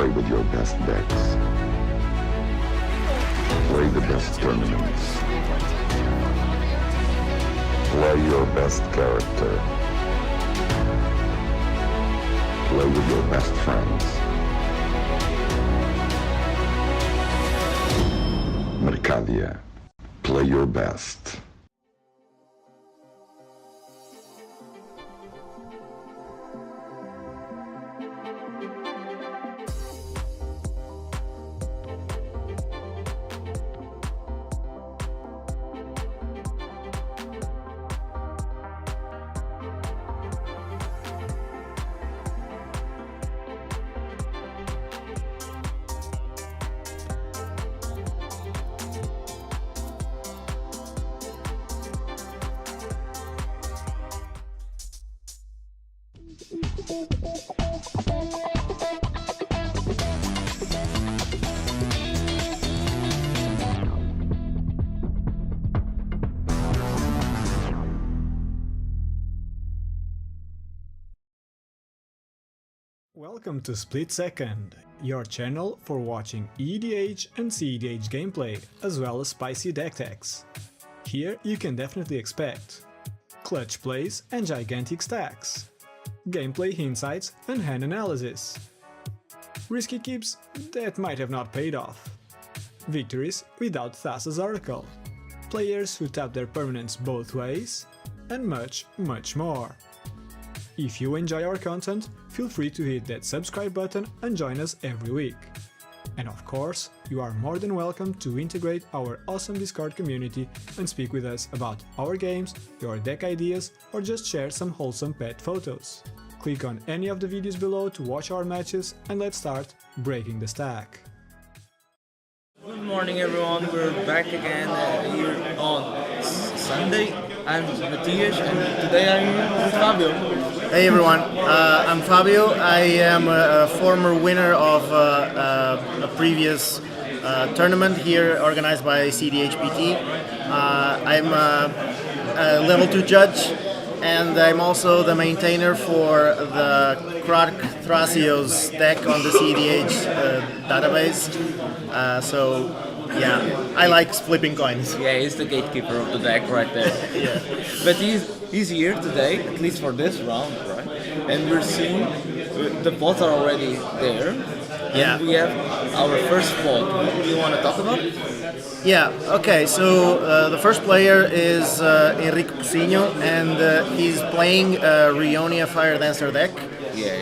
Play with your best decks. Play the best tournaments. Play your best character. Play with your best friends. Mercadia. Play your best. Welcome to SplitSecond, your channel for watching EDH and cEDH gameplay, as well as spicy deck techs. Here you can definitely expect clutch plays and gigantic stacks, gameplay insights and hand analysis, risky keeps that might have not paid off, victories without Thassa's Oracle, players who tap their permanents both ways, and much, much more. If you enjoy our content, feel free to hit that subscribe button and join us every week. And of course, you are more than welcome to integrate our awesome Discord community and speak with us about our games, your deck ideas, or just share some wholesome pet photos. Click on any of the videos below to watch our matches, and let's start breaking the stack. Good morning everyone, we're back again here on Sunday. I'm Matthias and today I'm here with Fabio. Hey everyone, I'm Fabio. I am a former winner of a previous tournament here organized by cEDH PT. I'm a level 2 judge, and I'm also the maintainer for the Krark Thrasios deck on the cEDH database. So yeah, I like flipping coins. Yeah, he's the gatekeeper of the deck right there. Yeah. But he's here today, at least for this round, right? And we're seeing the bots are already there. Yeah. And we have our first bot. What do you want to talk about? Yeah, okay, so the first player is Enrico Cousinho, and he's playing Rionia Fire Dancer deck. Yeah.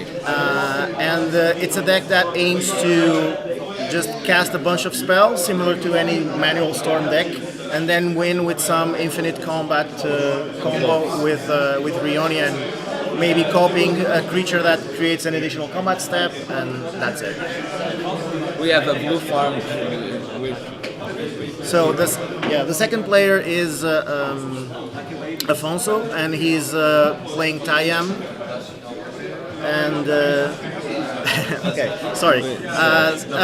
And it's a deck that aims to just cast a bunch of spells, similar to any manual Storm deck, and then win with some infinite combat combo with Rionia, and maybe copying a creature that creates an additional combat step, and that's it. We have a blue farm So the second player is Afonso, and he's playing Tayam. And okay, sorry.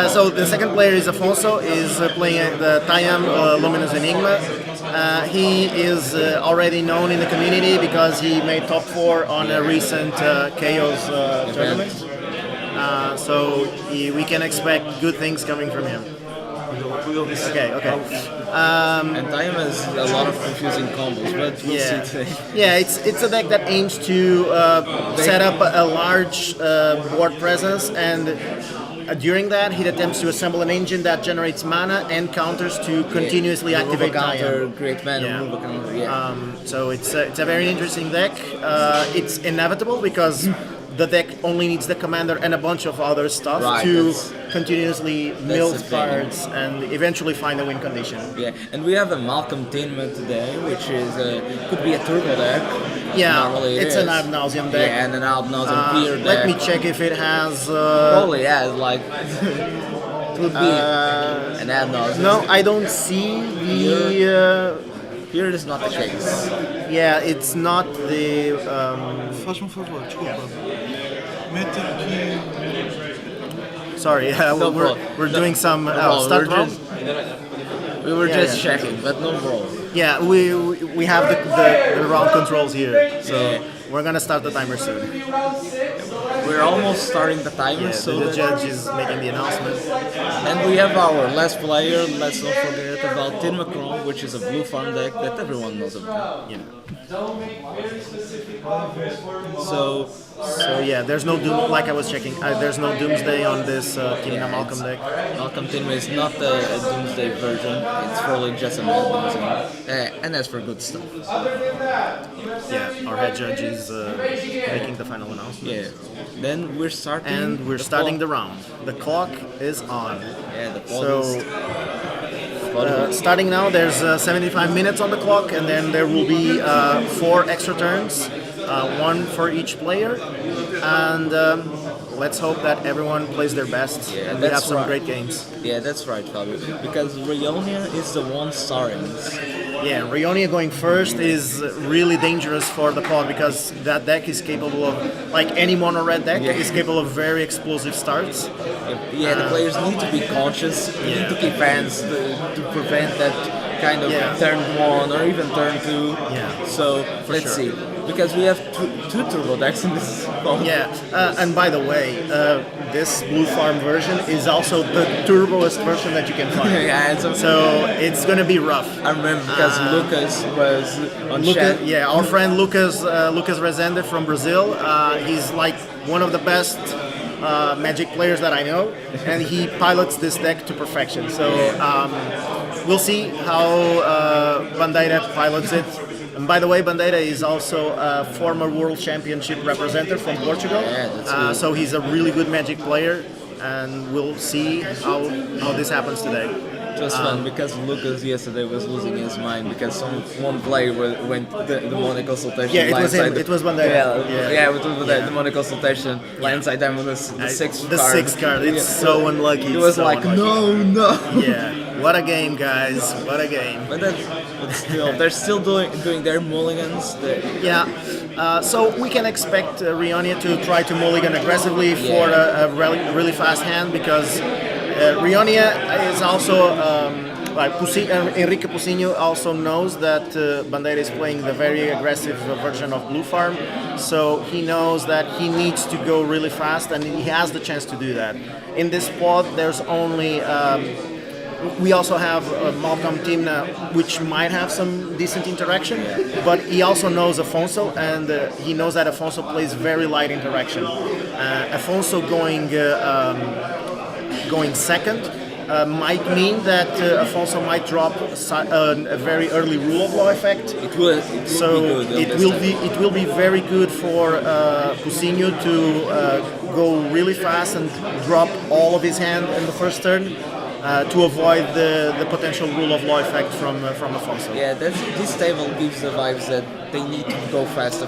So the second player is Afonso, is playing the Tayam Luminous Enigma. He is already known in the community because he made top 4 on a recent Chaos tournament. So we can expect good things coming from him. Okay. And Time has a lot of confusing combos, but we'll see today. Yeah, it's a deck that aims to set up a large board presence, and during that he attempts to assemble an engine that generates mana and counters to continuously activate counter, Tayam. great mana, remove a counter, yeah. So it's a very interesting deck. It's inevitable because the deck only needs the commander and a bunch of other stuff to continuously mill cards and eventually find a win condition. Yeah, and we have a Malcolm Tainment today, which is could be a turbo deck. Yeah, it's an ad nauseam deck. Yeah, and an ad nauseam peer deck. Let me check if it has. Probably has like. It would be an ad nauseam. No, I don't see the. Here is not the case. Yeah, it's not the. Faz-me um favor, desculpa. Mete aqui. Sorry, we're doing some start roll. We were just checking, but no problem. Yeah, we have the round controls here, so we're gonna start the timer soon. we're almost starting the timer, Yeah, so the that, judge is making the announcement. and we have our last player. Let's not forget about Tin Macron, which is a blue farm deck that everyone knows about. Yeah. So So yeah, there's no doom. Like I was checking, there's no Doomsday on this Tina Malcolm deck. Malcolm Tin is not a Doomsday version. It's probably just a Mad Doomsday, and that's for good stuff. Yeah, our head judge is making the final announcement. Yeah. Then we're starting. And we're starting the round. The clock is on. Yeah, the clock So starting now, there's 75 minutes on the clock, and then there will be 4 extra turns, one for each player, and let's hope that everyone plays their best Yeah, and we have that's some right. great games. Yeah, that's right, Fabio. Because Rionia is the one starring. Yeah, Rionia going first is really dangerous for the pod because that deck is capable of, like any mono red deck, Yeah. is capable of very explosive starts. Yeah, the players need to be conscious. You need to keep hands to prevent that kind of Yeah. turn 1 or even turn 2. Yeah. So let's sure. see. Because we have two turbo decks in this phone. Yeah, and by the way, this blue farm version is also the turboest version that you can find. Yeah, So it's gonna be rough. I remember because Lucas was on Lucas, chat. yeah, our friend Lucas Rezende from Brazil. He's like one of the best Magic players that I know, and he pilots this deck to perfection. So we'll see how Bandeira pilots it. And by the way, Bandeira is also a former World Championship representative from Portugal. Yeah, that's good. So he's a really good Magic player, and we'll see how this happens today. It was fun because Lucas yesterday was losing his mind because one player went the money consultation. Yeah, it was him. blindside the- It was Bandeira. Yeah, it was Bandeira. The money consultation blindside them with the sixth The card. sixth card. It's so unlucky. It It's was so like unlucky. no. Yeah, what a game, guys! What a game. But still, they're still doing their mulligans. Yeah, so we can expect Rionia to try to mulligan aggressively for a really fast hand because Rionia is also like Enrique Pucinho also knows that Bandeira is playing the very aggressive version of Blue Farm, so he knows that he needs to go really fast, and he has the chance to do that. In this pod, there's only. We also have Malcolm Timna, which might have some decent interaction, but he also knows Afonso, and he knows that Afonso plays very light interaction. Afonso going second might mean that Afonso might drop a very early rule of law effect. It will be good. It will be very good for Pucinho to go really fast and drop all of his hand in the first turn. To avoid the potential rule of law effect from Afonso. Yeah, this table gives the vibes that they need to go fast. The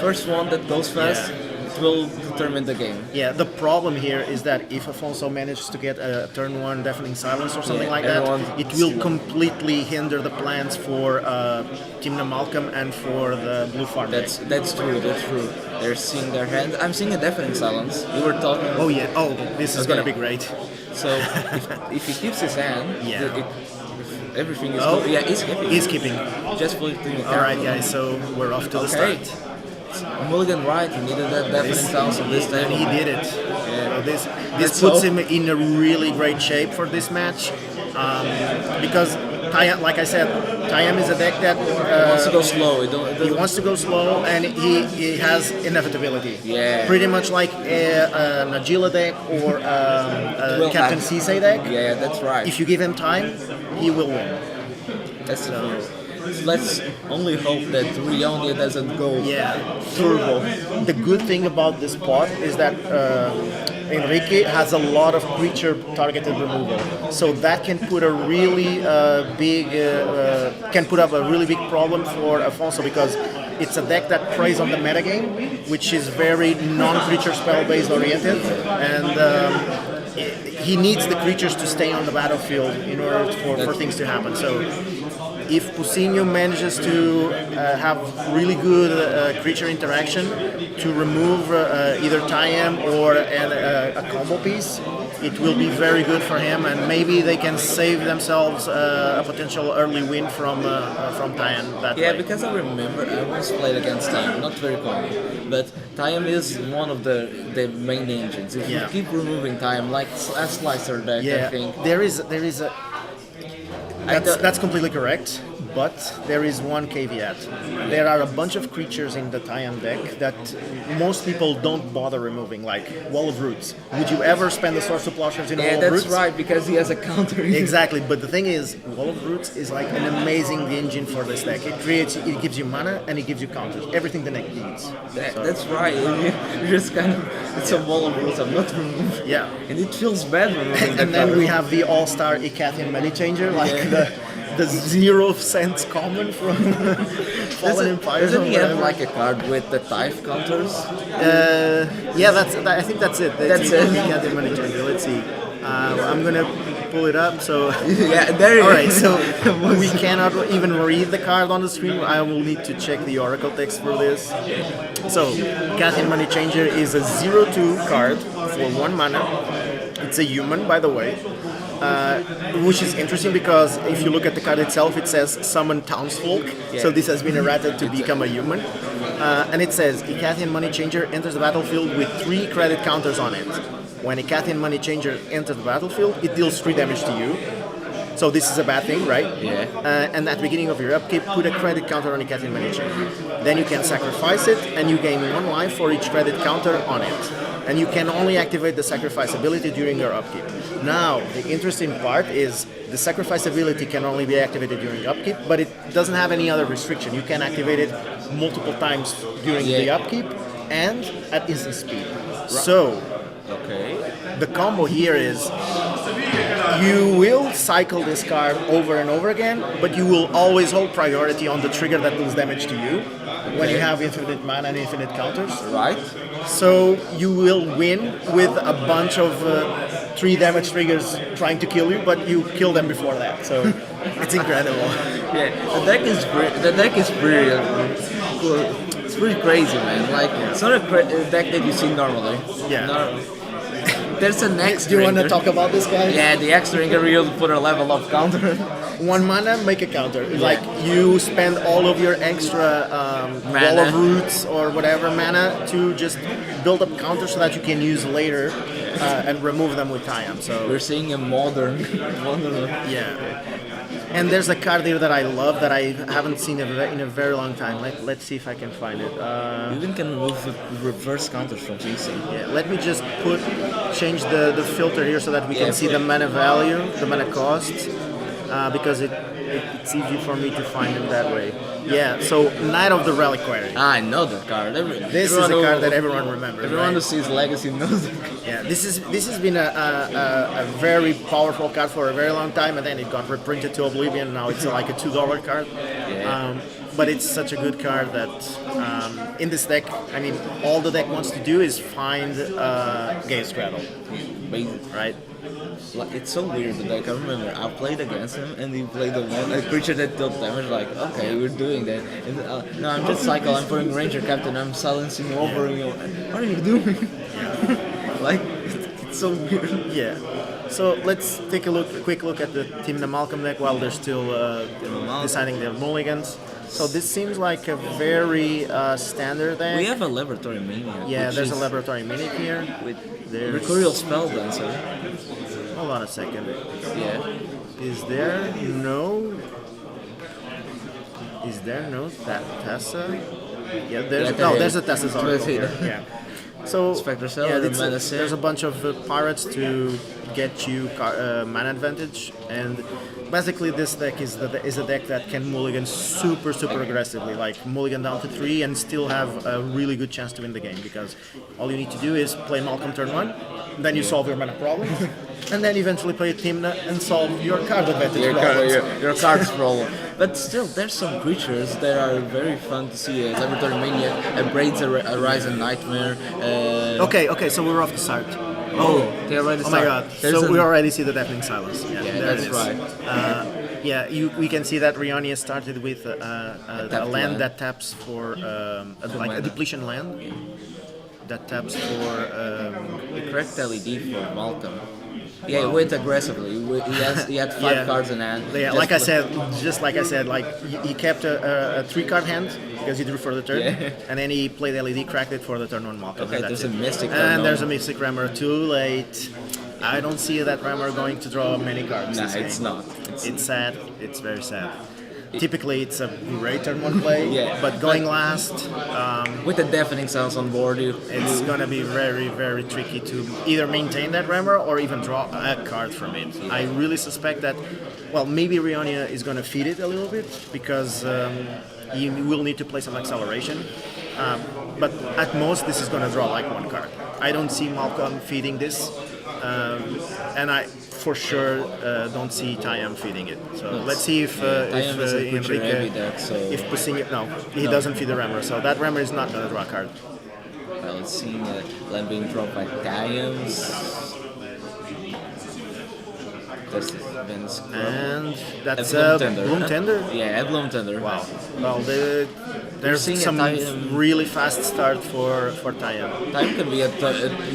first one that goes fast, it will determine the game. Yeah, the problem here is that if Afonso manages to get a turn 1 deafening silence or something like that, it will completely hinder the plans for Timna Malcolm and for the Blue Farm. That's true. They're seeing their hand. I'm seeing a deafening silence. You were talking. Oh yeah. Oh, this is gonna be great. So if he keeps his hand, everything is good. Yeah, he's keeping. He's keeping. Just put it in the All right, guys. So we're off to the start. Mulligan right. He needed that deafening silence on this table. And he did it. Yeah. So this puts him in a really great shape for this match because like I said, Tayam is a deck that wants to go slow. He wants to go slow, and he has inevitability. Yeah. Pretty much like an Agila deck or a Captain Cisse deck. Yeah, that's right. If you give him time, he will win. That's true. Let's only hope that Rionia doesn't go turbo. The good thing about this pot is that Enrique has a lot of creature targeted removal, so that can put a really put up a really big problem for Afonso because it's a deck that preys on the metagame, which is very non-creature spell-based oriented, and he needs the creatures to stay on the battlefield in order for things to happen. So if Pucinho manages to have really good creature interaction to remove either Tayam or a combo piece, it will be very good for him, and maybe they can save themselves a potential early win from Tayam that way. Because I remember I once played against Tayam, not very common, but Time is one of the main engines. If you keep removing time, like a slicer deck, I think. there is a. That's completely correct, but there is one caveat. There are a bunch of creatures in the Taiam deck that most people don't bother removing, like Wall of Roots. Would you ever spend the Source of Plowshares in a Wall of Roots? That's right, because he has a counter. Exactly, but the thing is, Wall of Roots is like an amazing engine for this deck. It gives you mana and it gives you counters, everything the deck needs. That's right. You just kind of, it's a Wall of Roots. I'm not removing. Yeah. And it feels bad removing. And then we have the All-Star Icathian Money Changer, like the 0 cents common from Fallen Empires. Doesn't he have like a card with the Tithe counters? I think that's it. That's it. Icathian Money Changer. Let's see. I'm gonna pull it up. So Yeah, there you go. all right. So we cannot even read the card on the screen. I will need to check the Oracle text for this. So Icathian Money Changer is a 0/2 card for 1 mana. It's a human, by the way. Which is interesting because if you look at the card itself, it says summon townsfolk. So this has been errated to become a human. And it says Icathian Money Changer enters the battlefield with 3 credit counters on it. When Icathian Money Changer enters the battlefield, it deals 3 damage to you. So this is a bad thing, right? Yeah. And at the beginning of your upkeep, put a credit counter on Icathian Money Changer. Then you can sacrifice it, and you gain 1 life for each credit counter on it. And you can only activate the sacrifice ability during your upkeep. Now, the interesting part is the sacrifice ability can only be activated during upkeep, but it doesn't have any other restriction. You can activate it multiple times during the upkeep and at instant speed. So, the combo here is you will cycle this card over and over again, but you will always hold priority on the trigger that deals damage to you when you have infinite mana and infinite counters. Right. So you will win with a bunch of 3 damage triggers trying to kill you, but you kill them before that. So it's incredible. Yeah, the deck is pretty cool. It's pretty crazy, man. Like it's not a deck that you see normally. Yeah. There's an extra. Do you want to talk about this guy? Yeah, the extra ringer you'll put a level of counter. 1 mana, make a counter. Like you spend all of your extra Wall of Roots or whatever mana to just build up counters so that you can use later and remove them with Taiam. So we're seeing a modern. Yeah. And there's a card here that I love that I haven't seen in a very long time. Let's see if I can find it. You even can remove the reverse counters from PC. Yeah, let me just change the filter here so that we can see the mana value, the mana cost, because it's easy for me to find it that way. Yeah, so Knight of the Reliquary. I know that card. This is a card that everyone remembers. Everyone who sees Legacy knows it. Yeah, this has been a very powerful card for a very long time, and then it got reprinted to Oblivion. Now it's like a $2 card. Yeah. But it's such a good card that in this deck, I mean, all the deck wants to do is find Gay Straddle. Right? Like, it's so weird, like I remember I played against him and he played a creature that dealt damage, like, okay, we're doing that. And, no, I'm just cycle, I'm putting Ranger Captain, I'm silencing over you. What are you doing? Like, it's so weird. Yeah. So let's take a quick look at the Team Malcolm deck while they're still deciding their mulligans. So this seems like a very standard deck. We have a Laboratory Maniac. Yeah, there's a Laboratory Maniac here. There's Mercurial Spelldancer. Hold on a second. Yeah. Is there no Tessa? Yeah, there's a Tessa's article here. Yeah. So Spectre Cell, there's a bunch of pirates to get you mana advantage, and basically this deck is a deck that can mulligan super aggressively, like mulligan down to 3 and still have a really good chance to win the game, because all you need to do is play Malcolm turn 1, then you solve your mana problem, and then eventually play Timna and solve your card advantage problem. Your card's problem. But still, there's some creatures that are very fun to see. Laboratory Maniac, Braids Horizon Nightmare. Okay, so we're off the start. They already Oh my god, so we already see the Deafening Silence. Yeah, that's right. We can see that Rionia started with a land that taps for like a depletion land that taps for the correct LED for Malcolm. Yeah, he went aggressively. He had 5 cards in hand. Yeah, Just like I said, like he kept a 3-card hand because he drew for the turn, and then he played LED, cracked it for the turn 1 Malcolm. Okay, and there's that's a it. Mystic. And there's a Mystic Rammer. Too late. I don't see that Rammer going to draw many cards. Nah, this it's game. not. It's sad. It's very sad. Typically, it's a great turn 1 play, Yeah, but going last, with the deafening sounds on board, it's gonna be very, very tricky to either maintain that Rammer or even draw a card from it. I really suspect that, well, maybe Rionia is gonna feed it a little bit because you will need to play some acceleration. But at most, this is gonna draw like 1 card. I don't see Malcolm feeding this, and I for sure don't see Tayam feeding it. So let's see if Tayam is a creature heavy Enrique, deck, so if Pusinho, no, he doesn't feed the Rammer, so that Rammer is not gonna draw a card. well, it's seeing land being dropped by Tayams. And that's a a Bloom Tender. Yeah, a Bloom Tender. Wow. Well, there's seeing a some Tayam. really fast start for Tayam. Time can be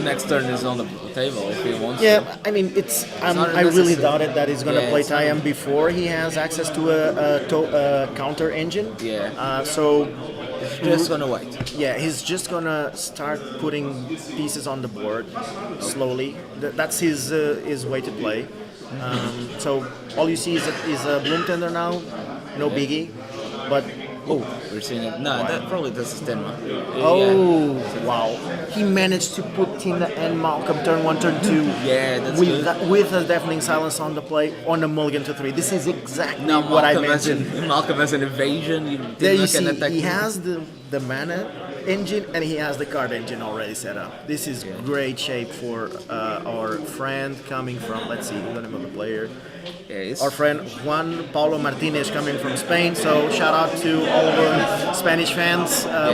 next turn is on the table if he wants. Yeah, to. I mean, it's not I really necessary. doubted that he's gonna Yeah, play it's not- Tayam before he has access to a counter engine. Yeah. So Just gonna wait. yeah, he's just gonna start putting pieces on the board slowly. That's his way to play. So all you see is a Bloom Tender now, no biggie, but Oh, we're seeing it. No, that probably this is Denmark. oh wow, he managed to put Tina and Malcolm turn 1, turn 2. Yeah, that's with good. with a deafening silence on the play on a mulligan to 3. This is exactly Now what I Malcolm has mentioned. Malcolm has an evasion. There you can see, attack. he has the mana engine and he has the card engine already set up. This is great shape for our friend coming from, let's see the name of the player. Yeah, Our friend Juan Paulo Martinez coming from Spain. So shout out to all of our Spanish fans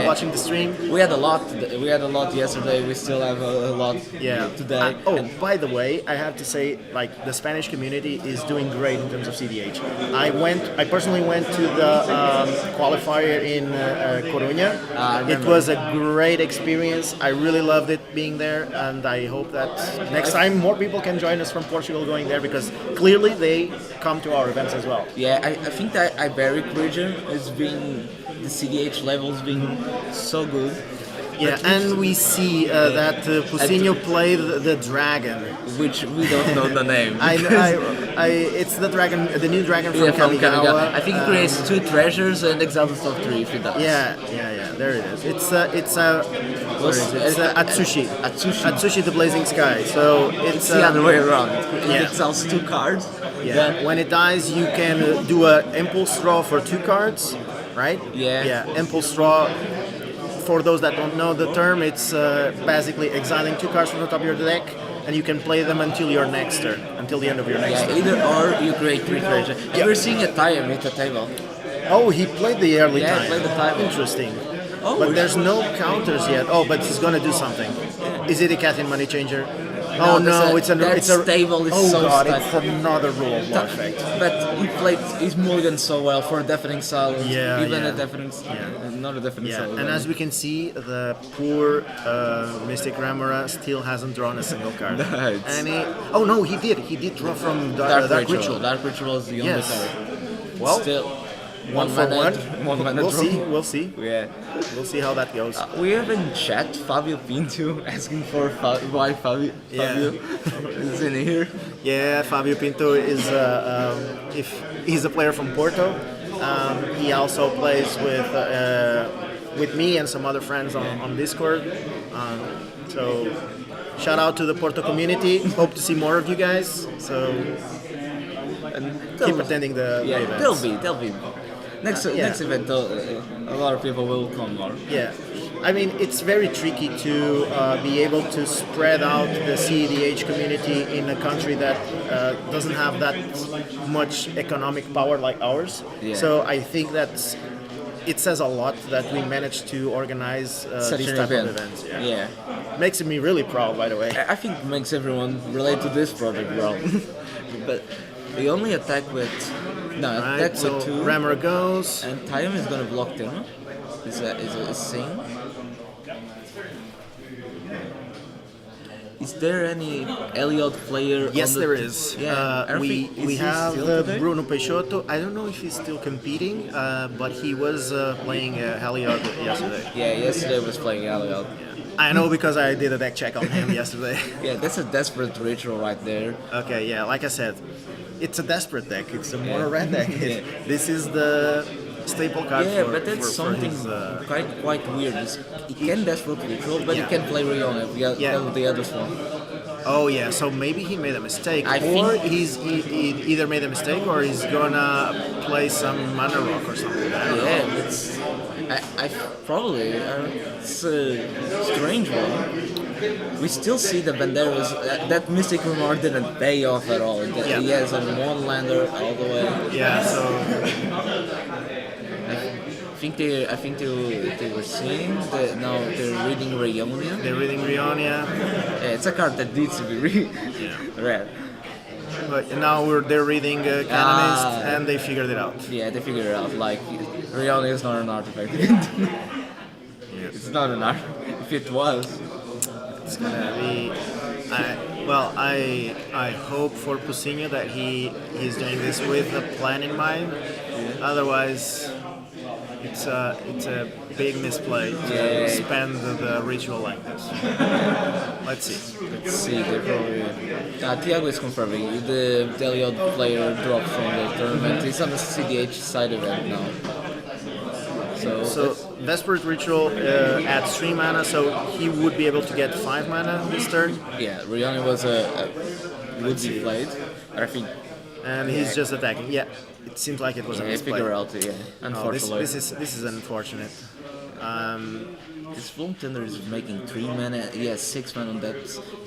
watching the stream. we had a lot. We had a lot yesterday. We still have a lot today. Oh, by the way, I have to say, like, the Spanish community is doing great in terms of cEDH. I personally went to the qualifier in Coruña. It was a great experience. I really loved it being there, and I hope that next time more people can join us from Portugal going there because clearly they come to our events as well. Yeah, I think that Iberic region is being the cEDH levels being so good. Yeah, and we see that Pusinho played the dragon. Which we don't know the name. It's the dragon, the new dragon from Yeah, from Kamigawa. Kamigawa. I think it creates 2 treasures and exiles the top 3 if it does. Yeah, there it is. It's Atsushi. Atsushi, the Blazing Sky. So it's the other way around. yeah. It exiles 2 cards. Yeah. Then When it dies, you can do an impulse draw for 2 cards, right? Yeah. Yeah. Impulse draw. For those that don't know the term, it's basically exiling 2 cards from the top of your deck, and you can play them until your next turn, until the end of your next turn. either or you create 3 treasures. And we're seeing a Taiga at the table. Oh, he played the early Yeah, time. he played the time. Interesting. Oh, But there's no counters yet. Oh, but he's gonna do something. Is it a cat in money changer? Oh no, it's a stable is oh so god, stuck. it's another rule of war effect. But he's mulliganed so well for a deafening silence. Yeah, Even yeah. a deafening not a deafening Yeah, silence. and as we can see, the poor Mystic Ramara still hasn't drawn a single card. It's- And oh no, he did draw from Dark Ritual. Dark Ritual is the only Yes. card. Well, Still, one for one. One mana We'll draw. see. We'll see. Yeah. We'll see how that goes. We have in chat Fabio Pinto asking for why Fabio is in here. Yeah, Fabio Pinto is if he's a player from Porto. He also plays with me and some other friends on Discord. So shout out to the Porto community. Hope to see more of you guys. So keep attending the events. They'll be. Next event, a lot of people will come more. Yeah, I mean it's very tricky to be able to spread out the cEDH community in a country that doesn't have that much economic power like ours. Yeah. So I think it says a lot that we managed to organize Such these an type event. of events. Yeah. Makes me really proud, by the way. I think it makes everyone relate to this project well. But the only attack with Right, attack so with 2 Rammer goes. and Time is gonna block them. Is a scene. Is there any Elliot player? Yes, on the there is. Yeah, We have Bruno Peixoto. I don't know if he's still competing, but he was playing Heliod yesterday. Yeah, yesterday was playing Elliot. I know because I did a deck check on him yesterday. Yeah, that's a desperate ritual right there. Okay, yeah, like I said, it's a desperate deck. It's a mono red deck. Yeah. This is the staple card Yeah, for, but that's for something his, quite weird. He can desperate ritual, but Yeah. he can play Riona. Yeah. The others one. Oh yeah, so maybe he made a mistake, I or think- he either made a mistake or he's gonna play some mana rock or something. I don't know. Yeah, it's I probably it's a strange one. We still see the Banderas. That Mystic Remark didn't pay off at all. Yeah. He has a one lander all the way. Yeah, so I think they were seeing that now they're reading Rayonia. they're reading Rionia, Yeah, it's a card that needs to be read. but now they're reading Canonist, Ah. and they figured it out. Yeah, they figured it out. Like Rionia is not an artifact. It's not an artifact. If it was, It's gonna be. I hope for Pusinho that he's doing this with a plan in mind. Otherwise, it's a big misplay to Yeah. spend the ritual like this. Let's see. let's see. They probably. Tiago is confirming. The Deliod player dropped from the tournament. He's on the cEDH side event now. So Desperate Ritual adds 3 mana, so he would be able to get 5 mana this turn, yeah, Rioni was would be played. I think. and he's just attacking. Yeah, it seems like it was a Yeah, misplay. figure out. Yeah, Oh, unfortunately. this is unfortunate. This Bloom Tender is making 3 mana. He has 6 mana on that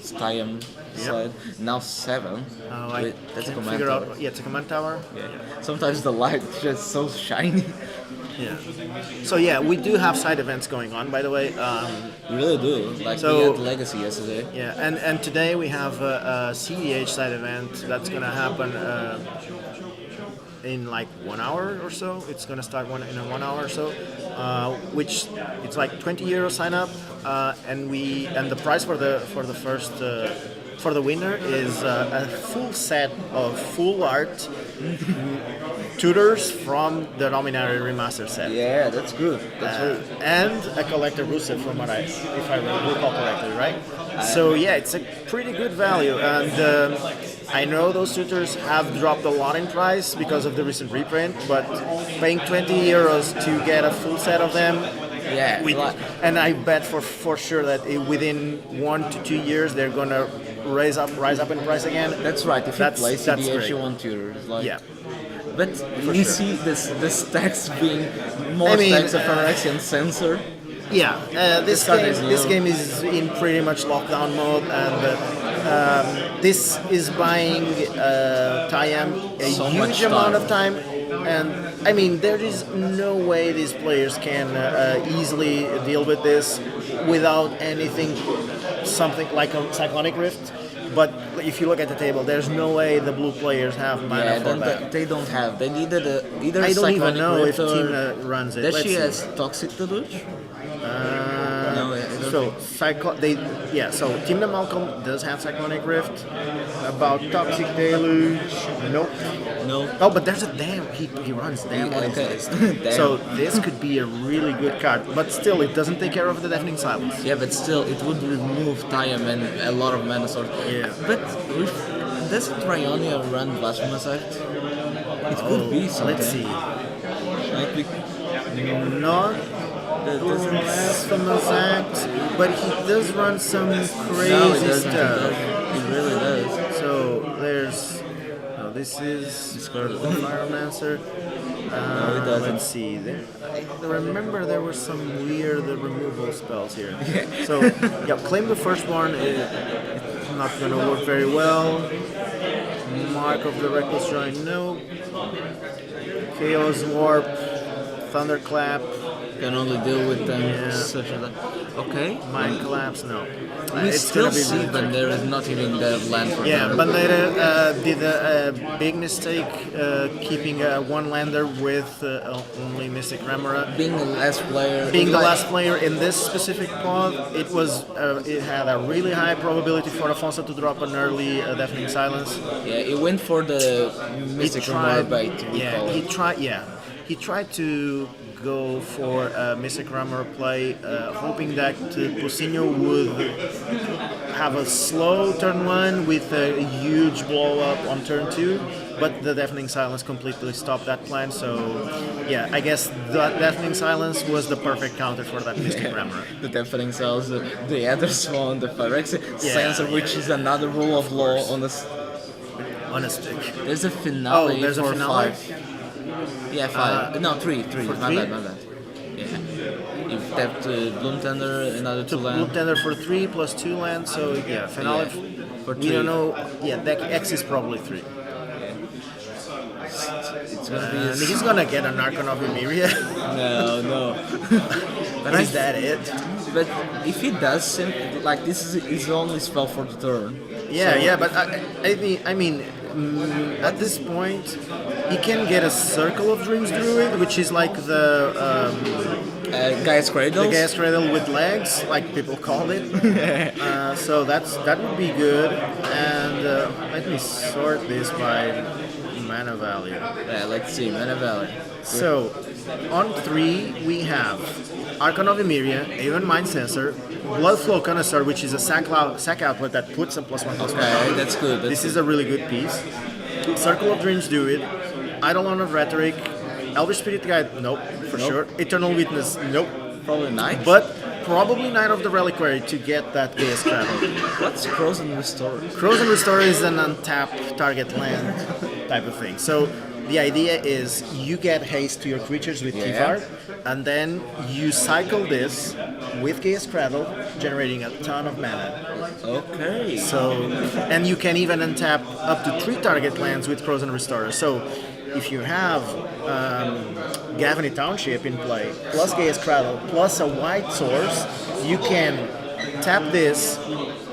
Styam side. Now 7. Oh, I Wait, that's a can't command figure tower. out. Yeah, it's a command tower. Yeah. Sometimes the light is just so shiny. Yeah. So yeah, we do have side events going on, by the way. We really do. Like So- we had Legacy yesterday. Yeah, and today we have a cEDH side event that's gonna happen in like 1 hour or so. It's gonna start in 1 hour or so, which it's like 20 euro sign up, and the price for the first for the winner is a full set of full art tutors from the Dominaria Remastered set. Yeah, that's good. That's good. And a collector booster from what if I recall correctly, right? So yeah, it's a pretty good value, and I know those tutors have dropped a lot in price because of the recent reprint, but paying 20 euros to get a full set of them, Yeah, and I bet for sure that within 1 to 2 years they're gonna rise up in price again. that's right. If you That's- play that's cEDH, great. you want tutors. Like, Yeah. But you see the stacks being more I mean, stacks of Phyrexian Sensor. Yeah, This card is this new. game is in pretty much lockdown mode, and this is buying Tayam a So much huge amount time. of time, and I mean there is no way these players can easily deal with this without something like a Cyclonic Rift. But if you look at the table, there's no way the blue players have mana Yeah, for that. they don't have. They needed either I don't even Cyclonic know if Rift or- Team runs it. Does Let's she see. has Toxic Deluge? No, I don't So Timna Malcolm does have Cyclonic Rift. About Toxic Deluge, nope. No. Oh, but there's a Dam. He runs Dam on his Okay. list. Damn. So this could be a really good card, but still, it doesn't take care of the Deafening Silence. Yeah, but still, it would remove Tayam and a lot of mana source. Yeah. But doesn't Rionia run Blasphemous Act? It could be something. Let's see. Like Not that doesn't. Blasphemous Act, but he does run some No, it crazy doesn't. stuff. It really does. So there's. Oh, this is Discard it. Pyromancer. it doesn't. Let's see. I remember there were some weird removal spells here. So yeah, claim the firstborn. It's not gonna work very well. Mark of the Reckless Joy, no. Chaos Warp, Thunderclap, can only deal with them. Yeah. Such a okay. Mind collapse, no. We It's still gonna be see really tricky. Bandera is not even the land for Yeah, them. Bandera did a big mistake keeping one lander with only Mystic Remora. Being the last player. Being the like- last player in this specific pod, it had a really high probability for Afonso to drop an early Deafening Silence. Yeah, he went for the Mystic Remora bait. we call it. He tried to go for a Mystic Remora play, hoping that Pocinho would have a slow turn 1 with a huge blow up on turn 2, but the Deafening Silence completely stopped that plan. So, yeah, I guess that Deafening Silence was the perfect counter for that Mystic Remora. The deafening cells, the other swan, the Phyrex sensor, which is another rule of law on the. On a stick. There's a finale. Oh, there's a for finale? 5. Yeah, 5. No, 3. for My three? bad, my bad. Yeah. You've tapped Bloom Tender, another 2 Blue land. Tender for 3 plus 2 lands, so yeah, finale. Yeah, for We 3. don't know. Yeah, deck X is probably 3. It's gonna be. And he's gonna get an Archon of Emeria. No. But is that it? But if he does, like this is his only spell for the turn. Yeah, So- yeah, but I mean, at this point, he can get a Circle of Dreams Druid, which is like Gaia's Cradle. the gas cradle with legs, like people call it. So that would be good. And let me sort this by mana value. Yeah, let's see, Mana Valley. So, on 3, we have Archon of Emeria, Aeon Mind Sensor, Bloodflow Connoisseur, which is a sack outlet that puts a +1/+1. Okay, that's good. This is a really good piece. Circle of Dreams Druid, Eidolon of Rhetoric, Elvish Spirit Guide, nope, for sure. Eternal Witness, nope. Probably Knight. But probably Knight of the Reliquary to get that Gaia's Cradle. What's Crows and Restore? Crows and Restore is an untapped target land type of thing. So the idea is you get haste to your creatures with Yeah. Tifar, and then you cycle this with Gaia's Cradle, generating a ton of mana. Okay. So, and you can even untap up to 3 target lands with Crows and Restorer. So if you have Gavany Township in play, plus Gaia's Cradle, plus a white source, you can tap this,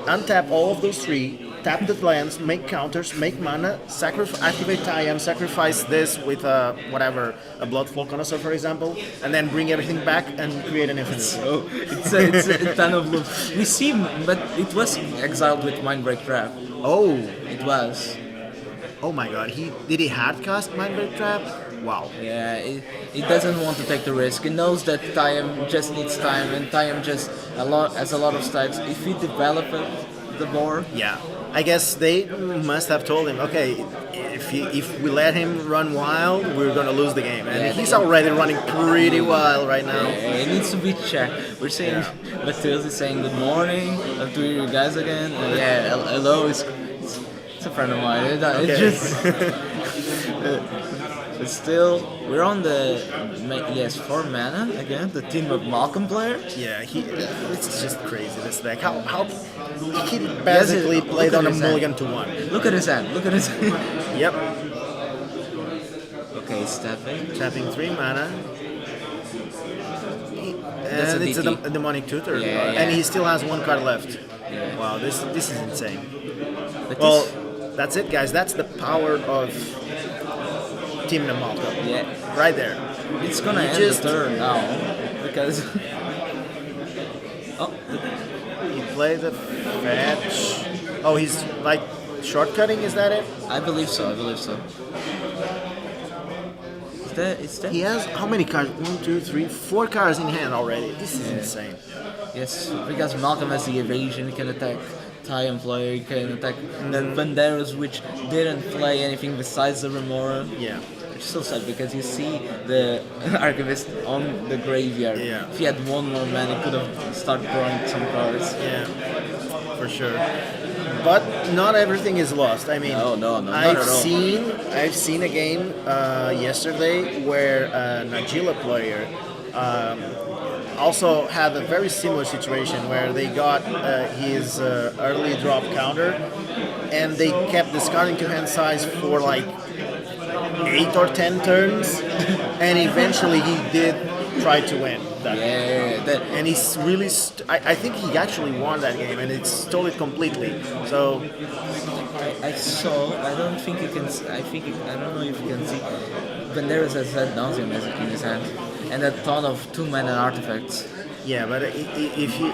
untap all of those 3, tap the lands, make counters, make mana, activate Taiam, sacrifice this with a Bloodflow Connoisseur, for example, and then bring everything back and create an infinite. Oh, it's a ton of loot. We see, but it was exiled with Mindbreak Trap. Oh, It was. oh my god, did he hardcast Mindbreak Trap? Wow. Yeah, it doesn't want to take the risk. It knows that Taiam just needs time, and Taiam just has a lot of stacks. If he develops the board, Yeah, I guess they must have told him, okay, if we let him run wild, we're gonna lose the game. And Yeah, he's already running pretty wild right now. it needs to be checked. We're saying, Mateus is saying good morning. Love to hear you guys again. Hello. It's a friend of mine. It just. But still, we're on the 4 mana again. The team of Malcolm player. Yeah, it's just crazy this deck. How he basically played look on at a his mulligan to 1. Look at his hand. Look at his hand. Yep, Okay, stepping. tapping 3 mana. That's And a it's a DT. demonic tutor, Yeah. and he still has 1 card left. Yeah. Wow, this is insane. But Well, this- that's it, guys. That's the power of Team Namalto. yeah, Right there. it's gonna You end just- the turn now because. Oh, He played the fetch. Oh, he's like shortcutting, is that it? I believe so. Is that? He has how many cards? 1, 2, 3, 4 cards in hand already. This is insane. Yes, because Malcolm has the evasion, he can attack Taiam player, he can attack the Banderas, which didn't play anything besides the Remora. Yeah. Which is so sad because you see the Archivist on the graveyard. Yeah. If he had 1 more man, he could have started drawing some cards. Yeah, for sure. But not everything is lost. I mean, No, not I've at all. seen a game yesterday where a Najila player also had a very similar situation where they got his early drop counter, and they kept discarding to hand size for like 8 or 10 turns, and eventually he did tried to win that game. Yeah, And he's really, I think he actually won that game, and it stole it completely. So I saw. I don't think you can. I don't know if you can see. But there is a Z Nauseam in his hand, and a ton of 2-mana artifacts. yeah, but if he,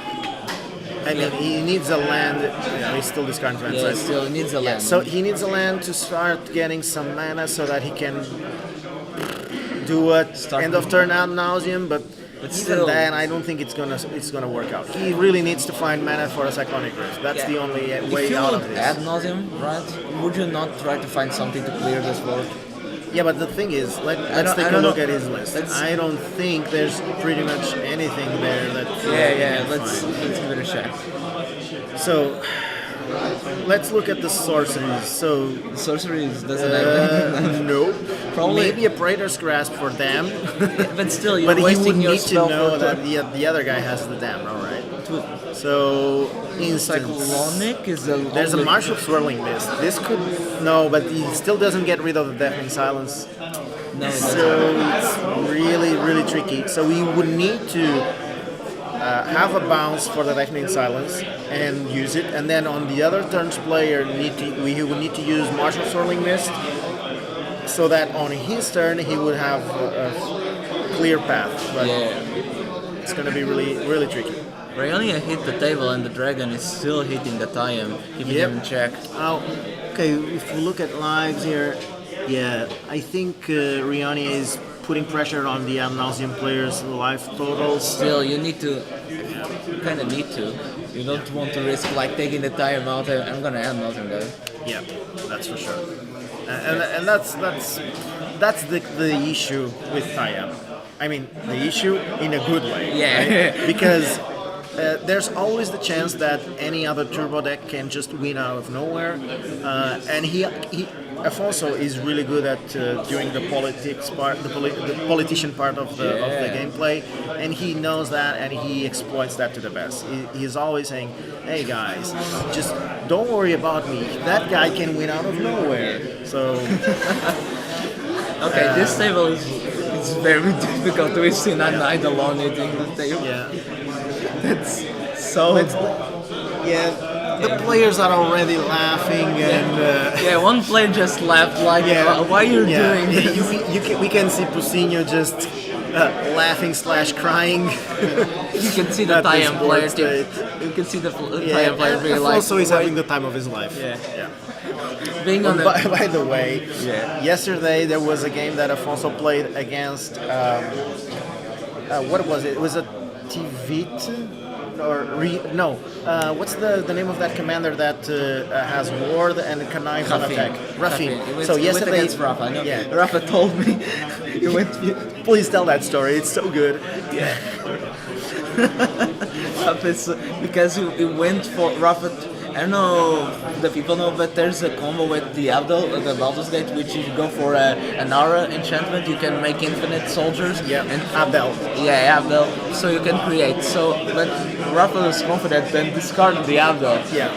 I mean, he needs a land. Yeah, he's still discarding friends. Yeah, still needs a land. So he needs a land to start getting some mana so that he can do a end of turn ad nauseum. But even still- then, I don't think it's gonna work out. He really needs to find mana for a Cyclonic Rift. That's the only way if you out would of this. ad nauseam, right? Would you not try to find something to clear this board? Yeah, but the thing is, let's don't- take I a don't look know. at his list. Let's- I don't think there's pretty much anything there that. Yeah. Let's give it a shot. So let's look at the sorceries. So Sorceries doesn't have. nope. Probably- Maybe a Praetor's Grasp for them. But still, you're But he wasting would your need to spell know for that the other guy has the dam, all right? So instance. Cyclonic is a. There's a Martial Swirling Mist. This could no, but he still doesn't get rid of the Deafening Silence. No, it doesn't. So it's really tricky. So we would need to have a bounce for the Deafening Silence and use it, and then on the other turn's player we would need to use Martial Swirling Mist, so that on his turn he would have a clear path. But Yeah. it's going to be really tricky. Rionia hit the table and the dragon is still hitting the Tayam. He didn't Yep. even check. Oh, okay. If we look at lives here, yeah, I think Rionia is putting pressure on the ad nauseam players' life totals. Still, you need to. You kind of need to. You don't want to risk like taking the Tayam out. I'm gonna add nothing though. Yeah, that's for sure. And that's the issue with Tayam. I mean, the issue in a good way. Yeah. Right? Because there's always the chance that any other turbo deck can just win out of nowhere, and Afonso is really good at doing the politics part, the politician part of the gameplay, and he knows that and he exploits that to the best. He's always saying, "Hey guys, just don't worry about me. That guy can win out of nowhere." So Okay, this table is very difficult to see an knight alone hitting the table. yeah. That's so. Yeah, the players are already laughing and Yeah, one player just laughed like, why you're doing this? we can see Pusinho just laughing / crying. You can see the at this Tayam board player. state. You can see the Tayam player being like. Also, he's having the time of his life. Yeah. yeah. Being on the. By the way, Yeah. yesterday there was a game that Afonso played against. What was it? It was a Tivit or what's the name of that commander that has ward and connives on attack? Rafin. So He went yesterday, against Rafa. I know. Yeah. Rafa told me. He went. Please tell that story. It's so good. Because he went for Rafa. I don't know if the people know, but there's a combo with the Baldur's Gate, which you go for an aura enchantment. You can make infinite soldiers. Yeah. And Abdel. Yeah, Abdel. So you can create. So, but Rafa was confident and discarded the Abdel. Yeah.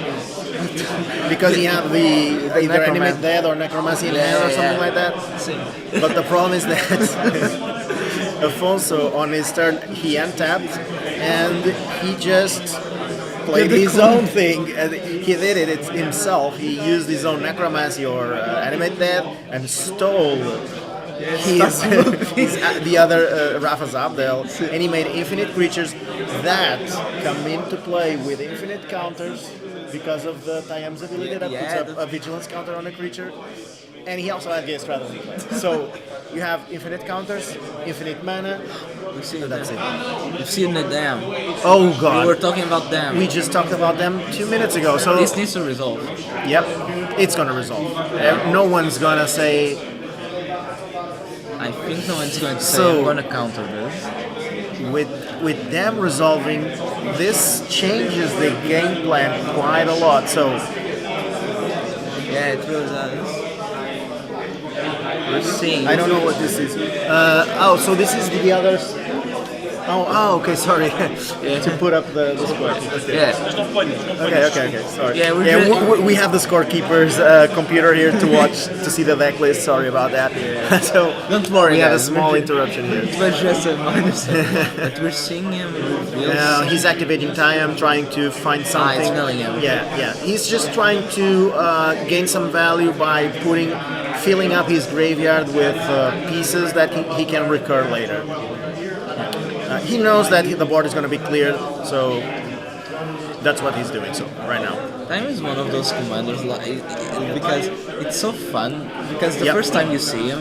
Because he had the either Animate Dead or Necromancy in hand or something like that. But the problem is that Afonso on his turn he untapped and he just played his own thing, and he did it himself. He used his own Necromancy or Animate Dead and stole the other Rafa's Abdel, and he made infinite creatures that come into play with infinite counters because of the Tayam's ability that puts a vigilance counter on a creature. And he also had Gay Straddle in play. So you have infinite counters, infinite mana. That's it. You've seen the dam. Oh god. We were talking about dam. We just talked about them 2 minutes ago. So This needs to resolve. yep, it's gonna resolve. No one's gonna say. I think no one's going to say So- I'm going to counter this. With them resolving, this changes the game plan quite a lot. So Yeah, it really does. We're seeing. I don't know what this is. So this is the other. Okay, sorry. To put up the score. Yeah. Okay, sorry. Yeah, we have the scorekeeper's computer here to watch, to see the deck list. Sorry about that. So Don't worry, we had a guys. small interruption here. It was just a minus. But we're seeing him reveal. He's activating Taiam, trying to find something. It's milling him. Yeah. He's just trying to gain some value by filling up his graveyard with pieces that he can recur later. He knows that the board is going to be cleared, so that's what he's doing. So right now. Time is one of those commanders because it's so fun. Because the Yep. first time you see him,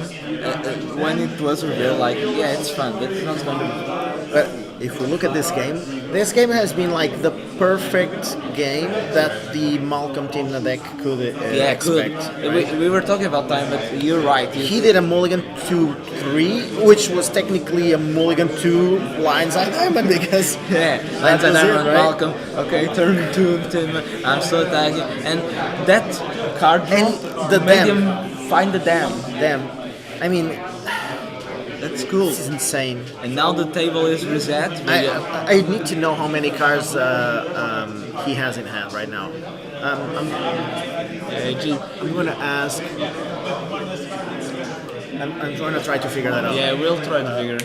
when it was revealed, like it's fun, but it's not going to. But if we look at this game has been like the perfect game that the Malcolm team deck could expect. Right? We were talking about time, but you're right. He did a mulligan 2-3, which was technically a mulligan 2 lines on diamond because Lines and was it, Diamond, right? Malcolm. Okay, turn to Tim. I'm so tagging, and that card And the made dam. him find the dam. Damn, I mean, That's cool. this is insane. And now the table is reset. I need to know how many cards he has in hand right now. I'm gonna ask. I'm going to try to figure that out. Yeah, we'll try to figure.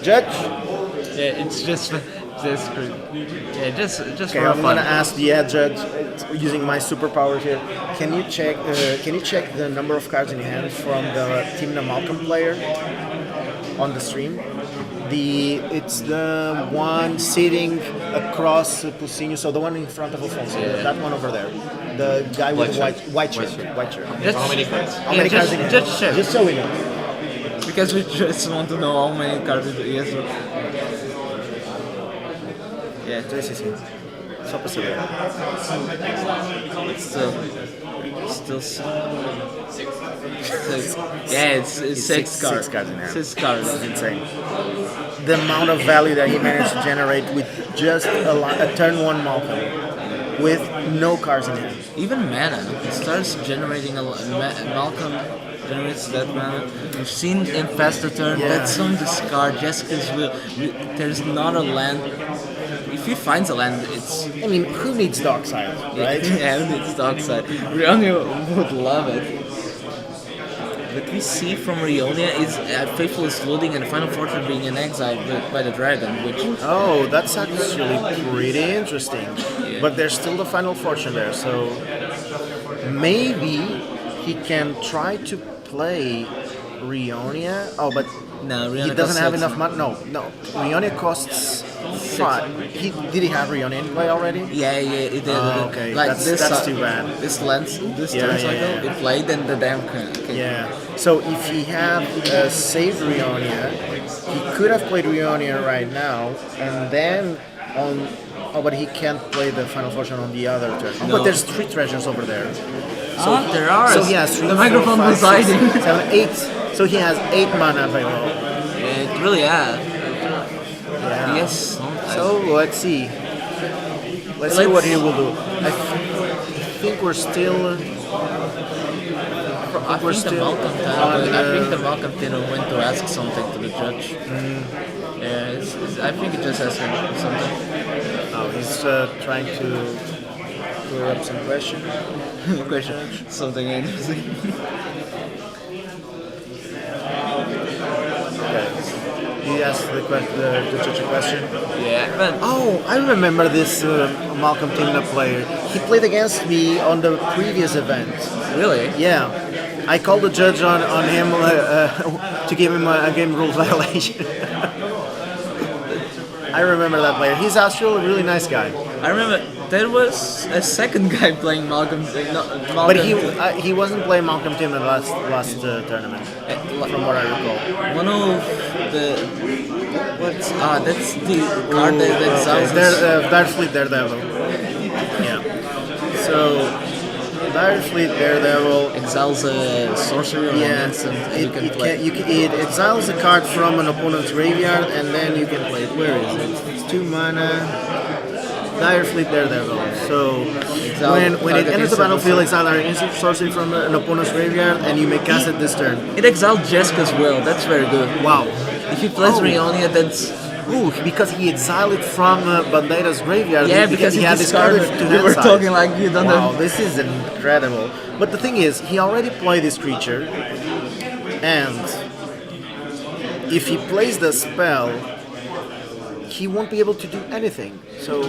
Judge. Yeah, it's just great. Yeah, just Okay, for I'm fun. gonna ask the judge using my superpowers here. Can you check the number of cards in hand from the Team the Malcolm player on the stream? It's the one sitting across Pusinho, so the one in front of Alfonso, that one over there. The guy with the white shirt. Just, How many cards? How many cards in hand? Just check. Just so we know. Because we just want to know how many cards he has. Yeah, Sim, sim. Só pra saber. still six. Yeah, it's six cards. 6 cards in hand. 6 cards. That's insane. The amount of value that he managed to generate with just a turn 1 Malcolm with no cards in hand. Even mana, it starts generating a Malcolm generates that mana. We've seen infest the turn. Yeah. That's some discard just because there's not a land. If he finds a land, it's I mean, who needs dark side, right? Yeah, it's Darkside. Rionia would love it. What we see from Rionia is Faithless Loading and Final Fortune being in exile by the dragon, which Oh, that's actually pretty interesting. But there's still the Final Fortune there, so maybe he can try to play Rionia. Oh, but no, Rionia he doesn't have costs enough money. No. Rionia costs 5. Did he have Rionia in play already? Yeah, it did. Oh, okay. Like That's too bad. This lens, this Yeah, turn yeah, cycle, yeah. it played and the damn can. Yeah. So if he had saved Rionia, he could have played Rionia right now, and then on. Oh, but he can't play the Final Fortune on the other turn. Oh, No. but there's 3 treasures over there. There are. So he has 3, the 4, microphone 5, was 6, hiding. 7, 8. So he has 8 mana available. It really has. Yeah. Yes. So let's see. Let's see what he will do. I think we're still. I think the Malcolm Tino went to ask something to the judge. Yeah, I think he just asked him something. Oh, he's trying to clear up some question. Something interesting. Okay. He asked the judge a question. Yeah, but Oh, I remember this Malcolm Timna player. He played against me on the previous event. really? Yeah. I called the judge on him to give him a game rules violation. I remember that player. He's actually a really nice guy. I remember there was a second guy playing Malcolm. But he wasn't playing Malcolm Timna last tournament, from what I recall. One of the that's the card that exiles. Direfleet Daredevil. Yeah. So Direfleet Daredevil. Exiles a sorcery or an instant. You can play. It exiles a card from an opponent's graveyard, and then you can play it. Where is it? It's 2 mana. Direfleet Daredevil. So when it enters the battlefield, exile an instant sorcery from an opponent's graveyard, and you may cast it this turn. It exiled Jessica's will. That's very good. Wow. If he plays Oh. Rionia, that's Ooh, because he exiled it from Bandeira's graveyard. yeah, because he had discarded. discarded two We were hand talking sides. like you don't Wow, have. this is incredible. But the thing is, he already played this creature, and if he plays the spell, he won't be able to do anything. So,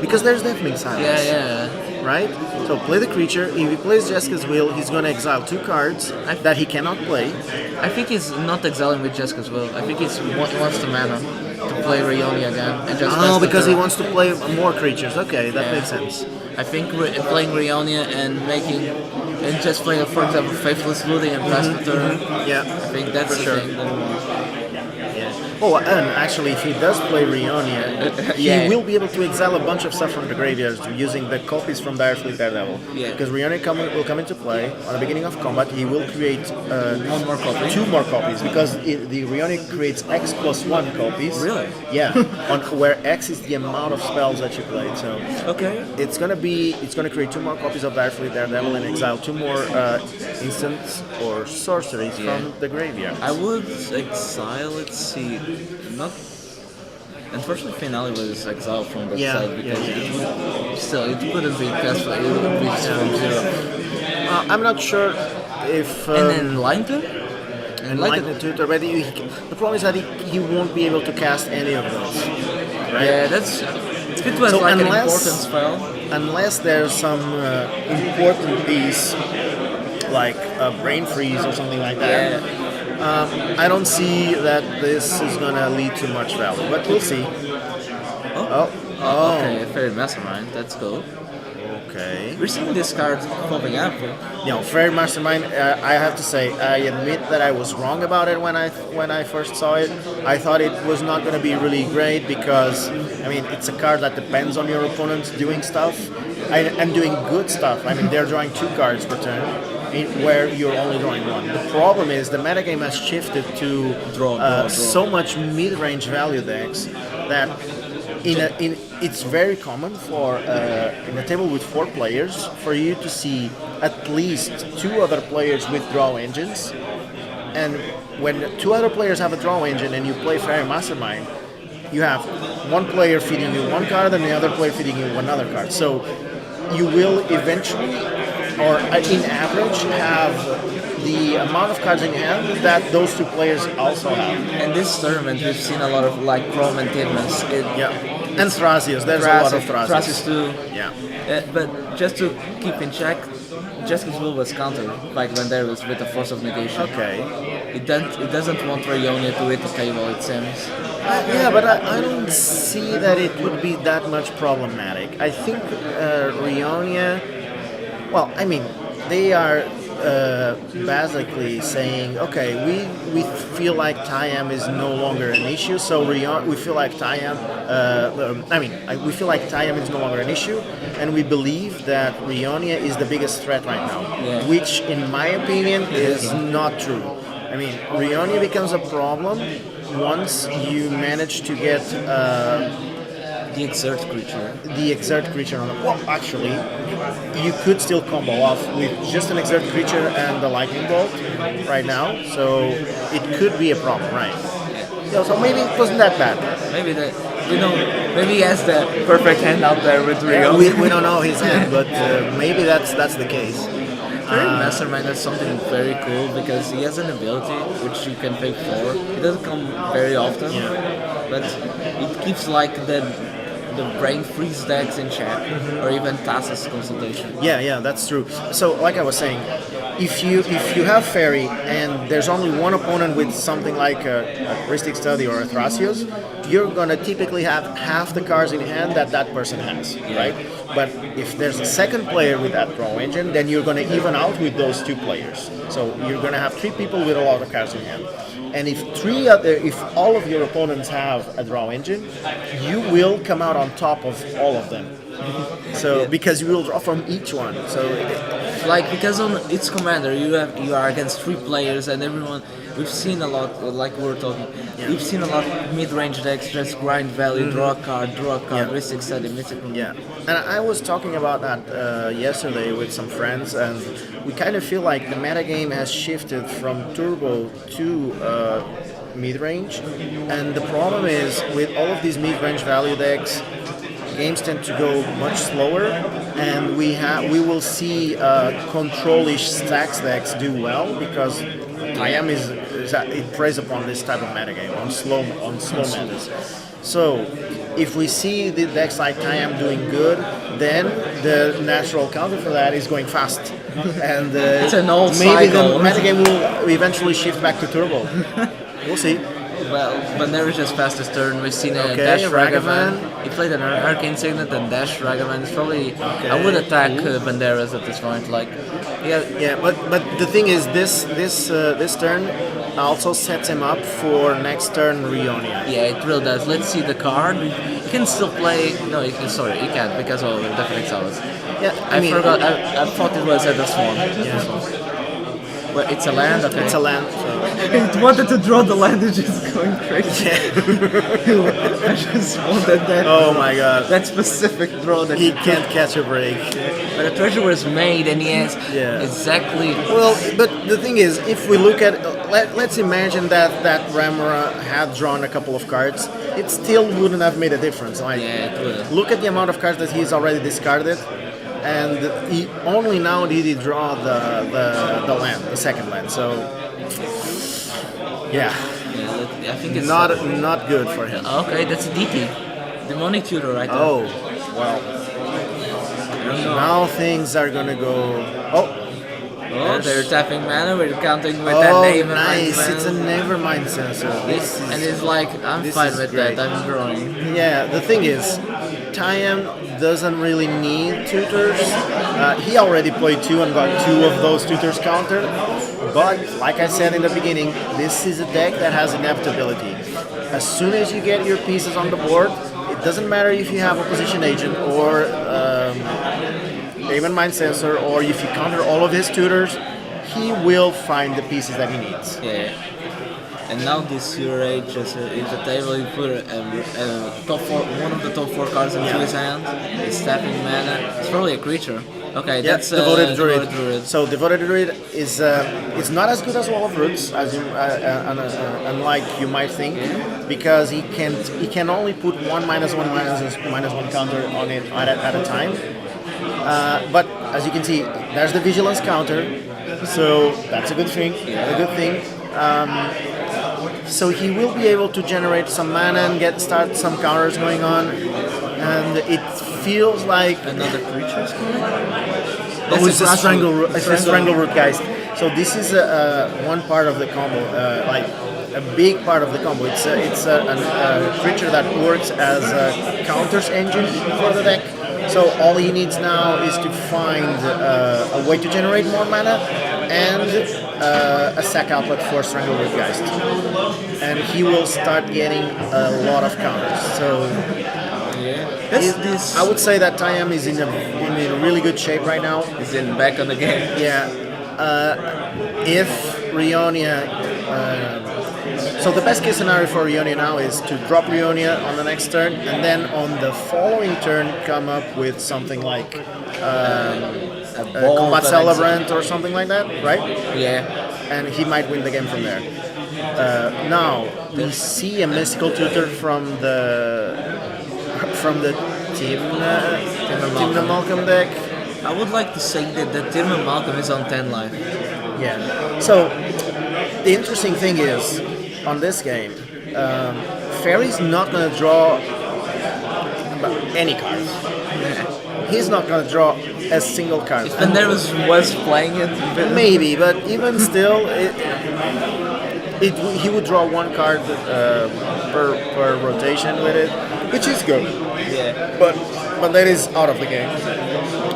because there's deafening silence. Yeah. Right? So play the creature. If he plays Jessica's Will, he's gonna exile two cards that he cannot play. I think he's not exiling with Jessica's Will. I think he wants to mana to play Rionia again and just. pass Oh, the because he turn. wants to play more creatures. Okay, that makes sense. I think playing Rionia and just playing, for example, Faithless Looting and pass the turn. Yeah. I think that's For the sure. thing. Oh, and actually, if he does play Rionia, Yeah. he will be able to exile a bunch of stuff from the graveyards using the copies from Direfleet Daredevil. Yeah. Because Rionia will come into play on the beginning of combat. He will create One more copy. two more copies because the Rionia creates X plus 1 copies. Really? Yeah. On where X is the amount of spells that you played. So Okay. it's gonna create two more copies of Direfleet Daredevil and exile two more instants or sorceries from the graveyard. I would exile. Let's see. Not. Unfortunately, Finale was exiled from that Yeah, side because yeah. it would, still it couldn't be cast. It would be from zero. I'm not sure if. And then Linton. And like the tutor, but the problem is that he won't be able to cast any of those. Right? Yeah, that's. It was So like an unless- important spell. Unless there's some important piece like a brain freeze or something like that. I don't see that this is gonna lead to much value, but we'll see. Oh. Okay, Fairy Mastermind. That's cool. Okay. We're seeing this card popping up. Fairy Mastermind. I have to say, I admit that I was wrong about it when I first saw it. I thought it was not going to be really great because, I mean, it's a card that depends on your opponent doing stuff and doing good stuff. I mean, they're drawing two cards per turn, where you're only drawing one. The problem is the metagame has shifted to Draw. so much mid-range value decks that it's very common for in a table with 4 players for you to see at least 2 other players with draw engines, and when 2 other players have a draw engine and you play Fairy Mastermind, you have one player feeding you one card and the other player feeding you another card. So you will eventually, or in average, have the amount of cards in hand that those 2 players also have. In this tournament, we've seen a lot of like Chrome and Tidmus. And Thrasios, there's a lot of Thrasios. Thrasios too. Yeah. But just to keep in check, Jessica's Will was countered by Glendaris with the Force of Negation. Okay. It doesn't want Rionia to hit the table, it seems. Yeah, but I don't see that it would be that much problematic. I think Rionia, well, I mean, they are basically saying, okay, we feel like Tayam is no longer an issue, so we feel like Tayam, we feel like Tayam is no longer an issue, and we believe that Rionia is the biggest threat right now, Yeah. which, in my opinion, is not true. I mean, Rionia becomes a problem once you manage to get The Exert creature. the Exert creature on the... Well, actually, you could still combo off with just an Exert creature and the Lightning Bolt right now, so it could be a problem, right? Yeah, so maybe it wasn't that bad. Maybe maybe he has the perfect hand out there with Rionia. We don't know his hand, but maybe that's the case. Fairy Mastermind is something very cool because he has an ability which you can pay for. It doesn't come very often, but it keeps like the brain freeze decks in check, or even Tassa's Consultation. Yeah, that's true. So, like I was saying, if you have Fairy and there's only one opponent with something like a Heuristic Study or a Thrasios, you're gonna typically have half the cards in hand that person has, right? But if there's a second player with that draw engine, then you're gonna even out with those 2 players. So you're gonna have 3 people with a lot of cards in hand. And if all of your opponents have a draw engine, you will come out on top of all of them. So because you will draw from each one. So Like because on its commander you are against 3 players and we've seen a lot, like we were talking, we've seen a lot of mid-range decks just grind value, draw a card, Mystic Study, Mystic. Yeah, and I was talking about that yesterday with some friends, and we kind of feel like the metagame has shifted from turbo to mid-range, and the problem is with all of these mid-range value decks, games tend to go much slower, and we will see control-ish stacks decks do well because IM it preys upon this type of metagame on slow metas. So if we see the decks like IM doing good, then the natural counter for that is going fast, and it's an old maybe cycle. the metagame will eventually shift back to turbo. We'll see. Well, Bandera's just fastest turn. We've seen a Okay, Dash Ragavan. Ragavan. He played an Arcane Signet and Dash Ragavan. It's probably I would attack Banderas at this point. Like, Yeah, but the thing is, this turn also sets him up for next turn Rionia. yeah, it really does. Let's see the card. He can still play. No, he can't because of the Definite Solace. Yeah, I forgot. I thought it was at the Swan. Yeah. Well, it's a land. Okay. It's a land. So. It wanted to draw the land. It's just going crazy. I just wanted that. Oh my god. That specific draw that He can't catch a break. But the treasure was made, and he has exactly. Well, but the thing is, if we look at, let's imagine that Ramura had drawn a couple of cards, it still wouldn't have made a difference. Like, Yeah, it would. look at the amount of cards that he's already discarded, and he only now did he draw the land, the second land. So, yeah, I think it's not good for him. Okay, that's a DP. Demonic Tutor, right? there. Oh, well. Now things are gonna go. Oh, they're tapping mana. We're counting with Oh, that name. nice! And It's a Nevermind sensor. This is, and it's like I'm this fine is with great. that. I'm drawing. Yeah, the thing is, Tayam doesn't really need tutors. He already played 2 and got 2 of those tutors countered. But, like I said in the beginning, this is a deck that has inevitability. As soon as you get your pieces on the board, it doesn't matter if you have Opposition Agent or Even Mind Sensor, or if you counter all of his tutors, he will find the pieces that he needs. Yeah. And now this cEDH just in the table, you put top 4, one of the top 4 cards into his hand. It's tapping mana. It's probably a creature. Okay, Yeah, that's Devoted Druid. Devoted Druid. So Devoted Druid is not as good as Wall of Roots, as you, unlike you might think, because he can only put one -1/-1 counter on it at a time. But as you can see, there's the Vigilance counter, so that's a good thing. So he will be able to generate some mana and start some counters going on, and it feels like Another creature's it's a Strangleroot, guys. So this is one part of the combo, like a big part of the combo. It's a creature that works as a counters engine for the deck. So all he needs now is to find a way to generate more mana and a sack outlet for Strangleroot Geist. And he will start getting a lot of counters. So I would say that Tayam is in a really good shape right now. He's in back on the game. Yeah. If Rionia... so the best case scenario for Rionia now is to drop Rionia on the next turn, and then on the following turn come up with something like a Combat Celebrant or something like that, right? Yeah. And he might win the game from there. Now, we see a Mystical Tutor from the Team Malcolm deck. I would like to say that Timur Malcolm is on 10 life. Yeah. So the interesting thing is, on this game, Fairy's not going to draw any cards. He's not going to draw a single card. And there was playing it. Maybe, but even still, he would draw one card per rotation with it, which is good. Yeah. But that is out of the game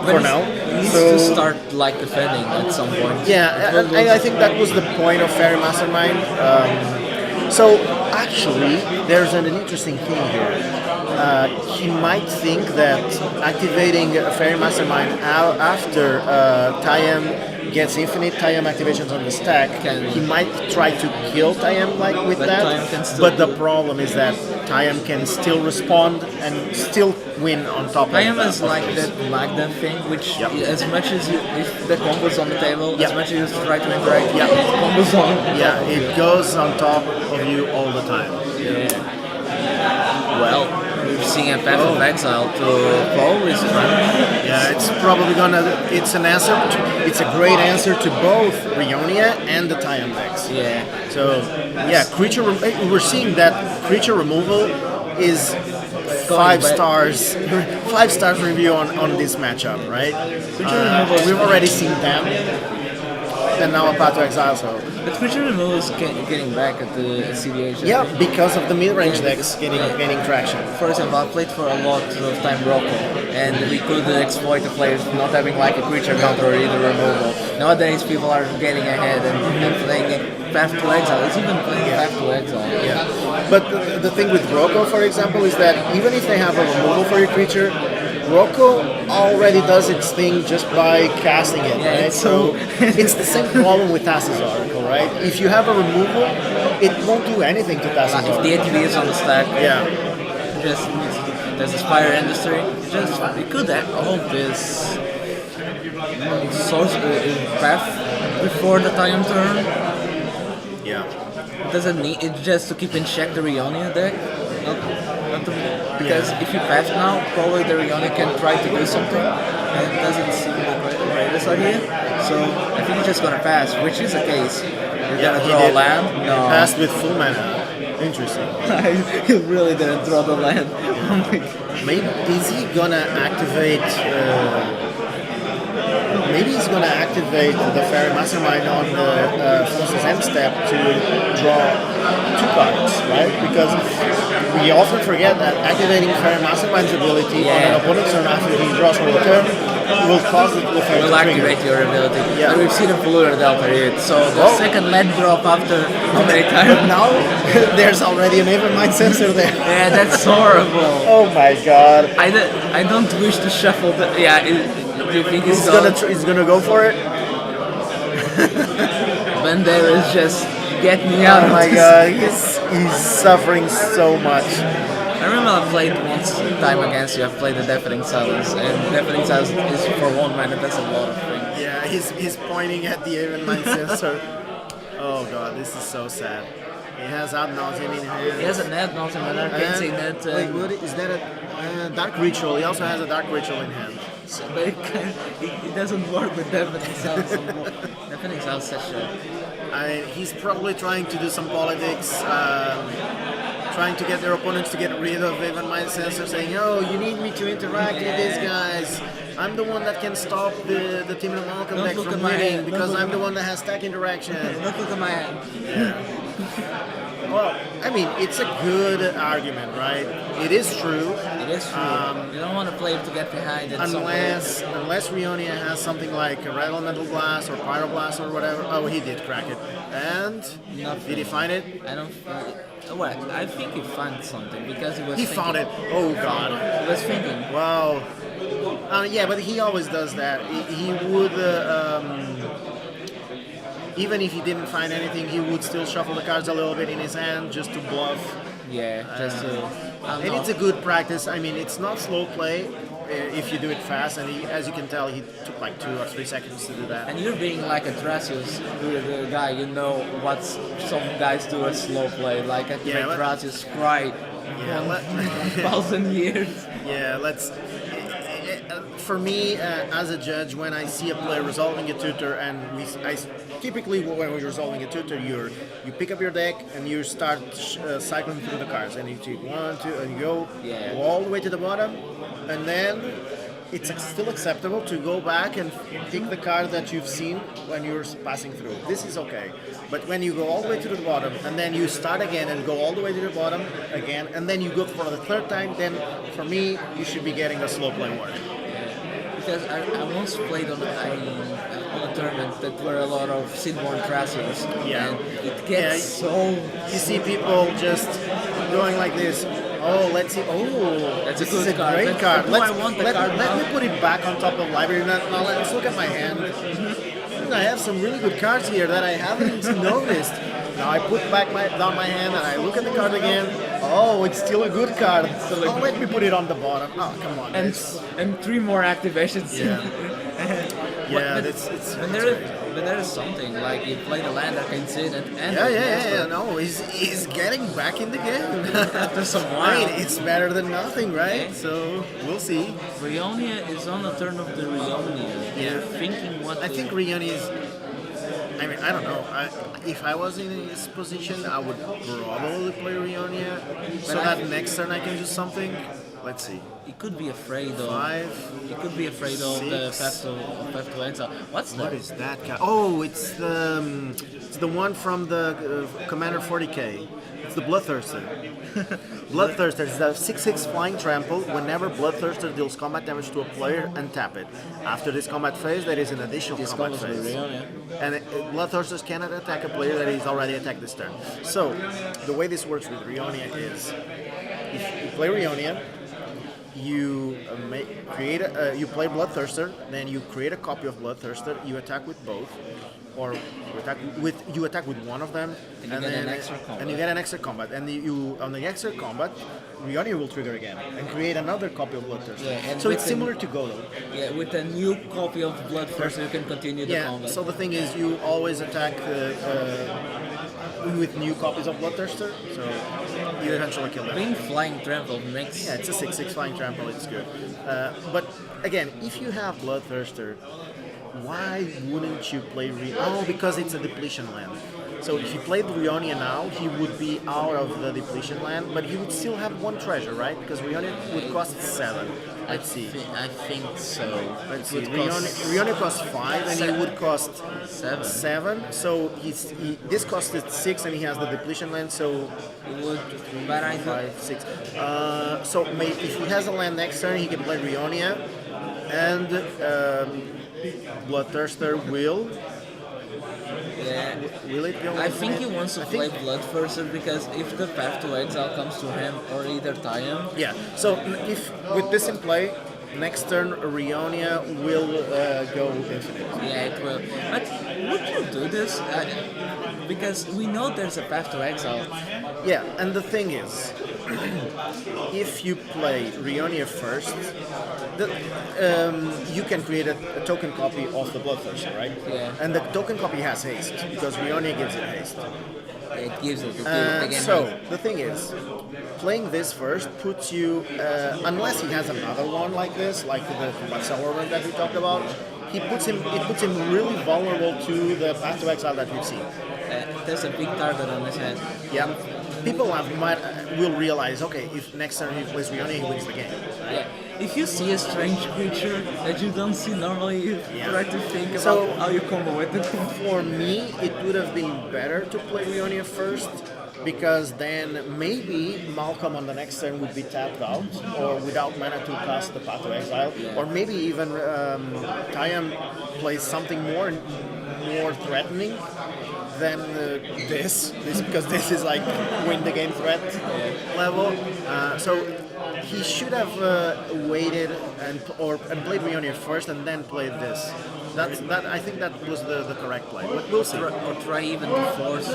for now. He needs So to start like defending at some point. yeah, and I think that was the point of Fairy Mastermind. So actually, there's an interesting thing here. He might think that activating a Fairy Mastermind after Tayam gets infinite Tayam activations on the stack, he might try to kill Tayam like with But Tayam can that. still But the do- problem is that Tayam can still respond and still win on top I am of as like that thing, which Yep. as much as you, if the combo's on the table, Yep. as much as you try to interact, Yep. combo's on. Yeah, it goes on top of you all the time. Yeah. Well, we've seen a Path of Exile to probably strike. Yeah, it's probably gonna. It's an answer. It's a great answer to both Rionia and the Tayam decks. Yeah. So yeah, we're seeing that creature removal is five back. stars. 5 stars review on this matchup, right? removal is We've already seen them, and now about to exile. So But creature removal is getting back at the cEDH. yeah, because of the mid-range decks gaining traction. For example, I played for a lot of time Rocco, and we could exploit the players not having like a creature counter or either removal. Nowadays, people are getting ahead and playing Path to Exile. It's even playing Path to Exile. Yeah, but the thing with Rocco, for example, is that even if they have a removal for your creature, Rocco already does its thing just by casting it, Yeah, right? it's So it's the same problem with Tassa's Oracle, right? If you have a removal, it won't do anything to Tassa's If the Oracle. ATV is on the stack, Yeah, just there's a Spire Industry. Just we could have all this source path before the time turn. yeah. Doesn't need it just to keep in check the Rionia deck. Not to, because if you path now, probably the Rionia can try to do something, and it doesn't seem the greatest idea. So I think he's just gonna pass, which is the case. You're gonna he draw a did. land. No, Passed with full mana. Interesting. he really didn't draw the land. Oh my God. Maybe is he gonna activate? Maybe he's gonna activate the Fairy Mastermind on the Forces end step to draw 2 cards, right? Because we often forget that activating Fairy Mastermind's ability on an opponent's turn after he draws for the turn will cause the Fairy Will to trigger. activate your ability. Yeah. And we've seen a Polluter Delta hit, so the Oh. second land drop after how many times? But now there's already an Evermind sensor there. Yeah, that's horrible. Oh my god. I don't wish to shuffle the. Yeah, do you think He's gonna go for it. Bandera is just get me out Oh of my this. god, he's suffering so much. I remember I played once time against you. I played the Deafening Silence, and Deafening Silence is for 1 mana. That's a lot of things. Yeah, he's pointing at the Evermind sensor. Oh god, this is so sad. He has Ad Nauseam in hand. He has a net, not a mana. Can't say net. Wait, what is that? A Dark Ritual. He also has a Dark Ritual in hand. But it doesn't work with Deafening Silence anymore. Deafening Silence is such a. He's probably trying to do some politics, trying to get their opponents to get rid of Evermind sensor, saying, "Oh, you need me to interact with these guys. I'm the one that can stop the Team of Malcolm Don't deck look from at my winning hand. because Don't look I'm the one that has stack interaction." Don't look at my hand. Well, I mean, it's a good argument, right? It is true. It is true. You don't want to play to get behind it. Unless Rionia has something like a Rattle Metal Blast or Pyroblast or whatever. Oh, he did crack it. And Nothing. did he find it? I don't. Well, I think he found something because he was. He thinking, found it. Oh god. He was thinking. Wow. Yeah, but he always does that. He would, even if he didn't find anything, he would still shuffle the cards a little bit in his hand just to bluff. Yeah, just to. And it's a good practice. I mean, it's not slow play if you do it fast. And as you can tell, he took like 2 or 3 seconds to do that. And you're being like a Dracius the guy, you know what some guys do a slow play, like a Yeah, but- Dracius cry Yeah, 1,000 years. Yeah, let's. For me, as a judge, when I see a player resolving a tutor, and typically when we're resolving a tutor, you pick up your deck and you start cycling through the cards, and you take 1, 2, and you go all the way to the bottom, and then it's still acceptable to go back and pick the card that you've seen when you're passing through. This is okay. But when you go all the way to the bottom, and then you start again and go all the way to the bottom again, and then you go for the 3rd time, then for me, you should be getting a slow play warning. Because I once played on a tournament that were a lot of Seedborn Dracius. Yeah. And it gets so. You see people just going like this. Oh, let's see. Oh, That's a this is good a card. great Let's- card. do I want the card let now? me put it back on top of library. Now let's look at my hand. I have some really good cards here that I haven't noticed. Now I put back down my hand and I look at the card again. Oh, it's still a good card. Oh, let me put it on the bottom. Oh, come on. And 3 more activations. Yeah. Yeah, but it's but there is something like you play the land that can sit and yeah. No, he's getting back in the game. After some I while. mean, it's better than nothing, right? Yeah. So we'll see. Rionia is on the turn of the Rionia. Yeah. You're thinking what I think Rioni is. I mean, I don't know. If I was in his position, I would probably play Rionia so But that next turn I can do something. Let's see. he could be afraid of 5. he could be afraid of the Six. path to exile. What's What that? is that guy? Oh, it's the one from the Commander 40k. It's the Bloodthirster. Bloodthirster is a 6/6 flying trample. Whenever Bloodthirster deals combat damage to a player, untap it. After this combat phase, there is an additional This combat comes with phase. Rionia. And Bloodthirsters cannot attack a player that is already attacked this turn. So, the way this works with Rionia is, if you play Rionia, you you play Bloodthirster, then you create a copy of Bloodthirster. You attack with both, or you attack with one of them, And you get an extra combat. and you get an extra combat. And you on the extra combat, Rionia will trigger again and create another copy of Bloodthirster. Yeah, and so with it's the- similar to Godo. Yeah, with a new copy of Bloodthirster you can continue the Yeah. combat. So the thing is, you always attack with new copies of Bloodthirster. So you eventually kill them. Being flying trample makes Yeah, it's a 6/6 flying trample, it's good. But again, if you have Bloodthirster, why wouldn't you play Oh, because it's a depletion land. So if you played Rionia now, he would be out of the depletion land, but he would still have 1 treasure, right? Because Rionia would cost 7. Let's see. I think so. Let's It see. would cost Rionia costs 5 and he would cost 7. 7. So this costed 6 and he has the depletion land, so It would, but I 5, 6. So if he has a land next turn, he can play Rionia, and Bloodthirster will. Yeah. Will it go? I think he wants to I play think- Bloodthirster because if the path to exile comes to him or either tie him, Yeah. So if with this in play, next turn Rionia will go infinite. yeah, it will. But would you do this? Because we know there's a path to exile. Yeah, and the thing is, if you play Rionia first, you can create a token copy of the Bloodthirster, right? Yeah. And the token copy has haste because Rionia gives it haste. It gives it again. So the thing is, playing this first puts you, unless he has another one like this, like the Combat Accelerant that we talked about, it puts him really vulnerable to the Path to Exile that we've seen. There's a big target on his head. Yeah, people will realize, okay, if next turn he plays Rionia, he wins the game. Yeah. If you see a strange creature that you don't see normally, you try to think about So- how you combo with it. For me, it would have been better to play Rionia first, because then maybe Malcolm on the next turn would be tapped out, or without mana to cast the Path to Exile, or maybe even Tayam plays something more threatening than this, because this is like win the game threat level. So he should have waited and played Rionia first and then played this. I think that was the correct play. But we'll see. Or try even to force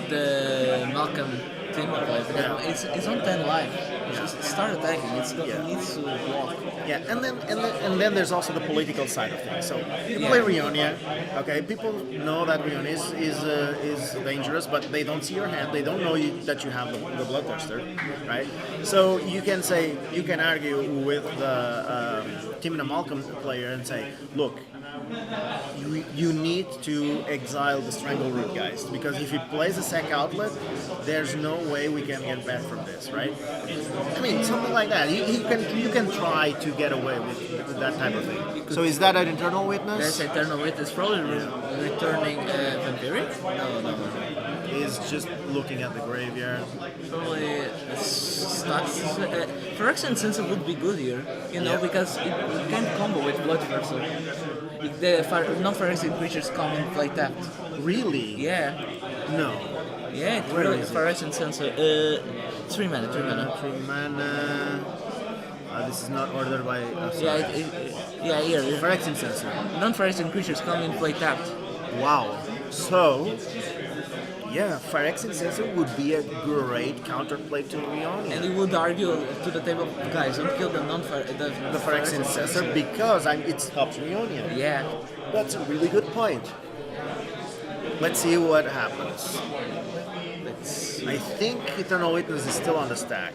the Malcolm team to play because it's on 10 life. Just start attacking. It needs to block. Yeah, and then there's also the political side of things. So you play Rionia, okay? People know that Rionia is dangerous, but they don't see your hand. They don't know that you have the Bloodthirster, right? So you can argue with the Timina Malcolm player and say, look, you need to exile the Strangleroot guys, because if he plays a Sack Outlet, there's no way we can get back from this, right? I mean, something like that. You can try to get away with that type of thing. So is that an internal witness? That's Eternal Witness, probably returning Vampiric? No. He's just looking at the graveyard. Probably stacks. Phyrexian Sensor would be good here, because it can't combo with Bloodthirster. The non-Phyrexian creatures come and play tapped. Really? Yeah. No. Yeah, Where really, is it? Phyrexian Sensor. 3 mana, 3 mana. 3 mana. This is not ordered by. Yeah, yeah, here. Phyrexian Sensor. Non-Phyrexian creatures come in play tapped. Wow. So, yeah, Phyrexian Sensor would be a great counterplay to Leonia. And you would argue to the table, guys, don't kill the The Phyrexian Sensor because it stops Leonia. Yeah. That's a really good point. Let's see what happens. Let's see. I think Eternal Witness is still on the stack.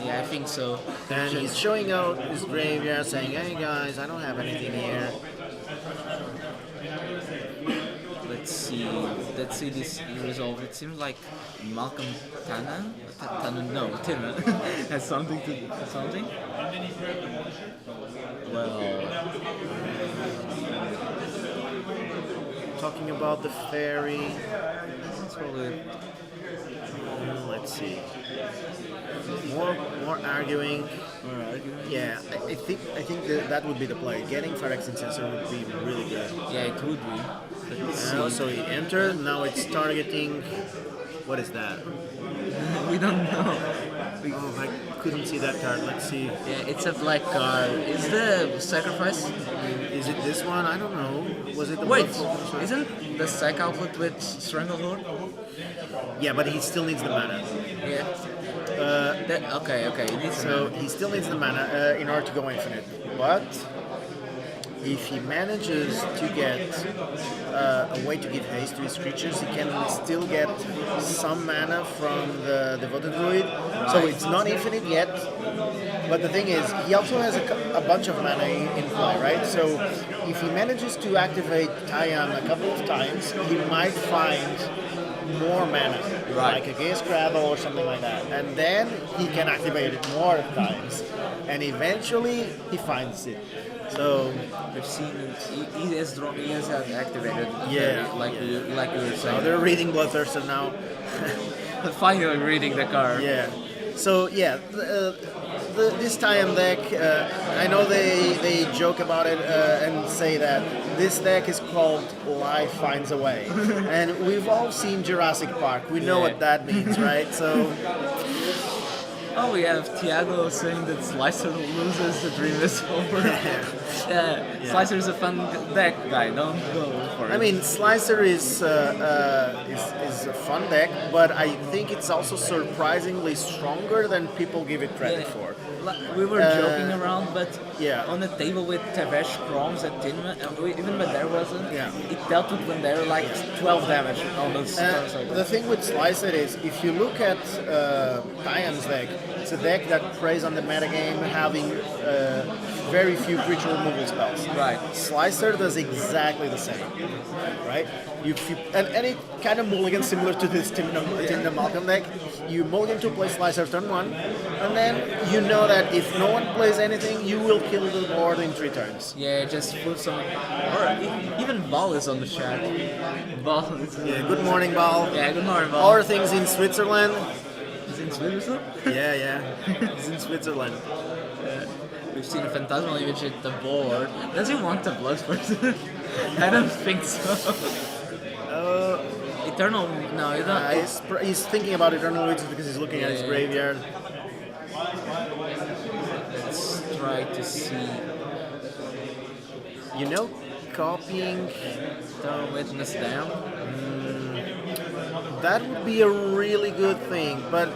Yeah, I think so. And he's showing out his graveyard saying, hey guys, I don't have anything here. Let's see this resolve. It seems like Malcolm Tannen, Timmer has something to something. Well, Talking about the fairy. it's probably Let's see. More arguing. Yeah, I think that would be the play. Getting Phyrexian Sensor would be really good. yeah, it would be. Let's see. So he entered. Now it's targeting. What is that? We don't know. Oh, I couldn't see that card. Let's see. Yeah, it's a black card. Is the sacrifice? Is it this one? I don't know. Was it the Wait, blood- isn't the sack outlet with Stranglehold? Yeah, but he still needs the mana. Yeah. Okay. It needs So he still needs the mana in order to go infinite. But if he manages to get a way to give haste to his creatures, he can still get some mana from the Devoted Druid. So it's not infinite yet. But the thing is, he also has a bunch of mana in play, right? So if he manages to activate Taiyan a couple of times, he might find more mana, like a Gaze Gravel or something like that. And then he can activate it more times. And eventually he finds it. So we've seen it. He has activated. Yeah, like we were so saying. they're reading Bloodthirster now. Finally reading the card. Yeah. So yeah, this Taiyan deck, I know they joke about it and say that this deck is called Life Finds a Way, and we've all seen Jurassic Park. We know what that means, right? So. Oh, we have Thiago saying that Slicer loses, the dream is over. Yeah. Slicer is a fun deck, guy. Don't go for it. I mean, Slicer is a fun deck, but I think it's also surprisingly stronger than people give it credit for. We were joking around, but on the table with Tevesh Chromes at Tinma, even when there wasn't, it dealt with when there were like 12 damage on those stars. The thing with Slicer is, if you look at Taiyan's deck, it's a deck that preys on the metagame having very few creature removal spells. Right. Slicer does exactly the same, right? And it kind of mulligan similar to this Tindra Malcolm deck. You mulligan to play Slicer turn 1, and then you know that if no one plays anything, you will kill the board in 3 turns. Yeah, just put some... Or even Ball is on the chat. Ball is... Yeah, good morning, Bal. Yeah, good morning, Ball. All things in Switzerland. Is it in Switzerland? Yeah. It's in Switzerland. We've seen a Phantasmal image hit the board. Does he want the blood person? I don't think so. Eternal... No, you don't... He's thinking about Eternal Witches because he's looking at his graveyard. Let's try to see... You know, copying... Eternal Witness down? That would be a really good thing, but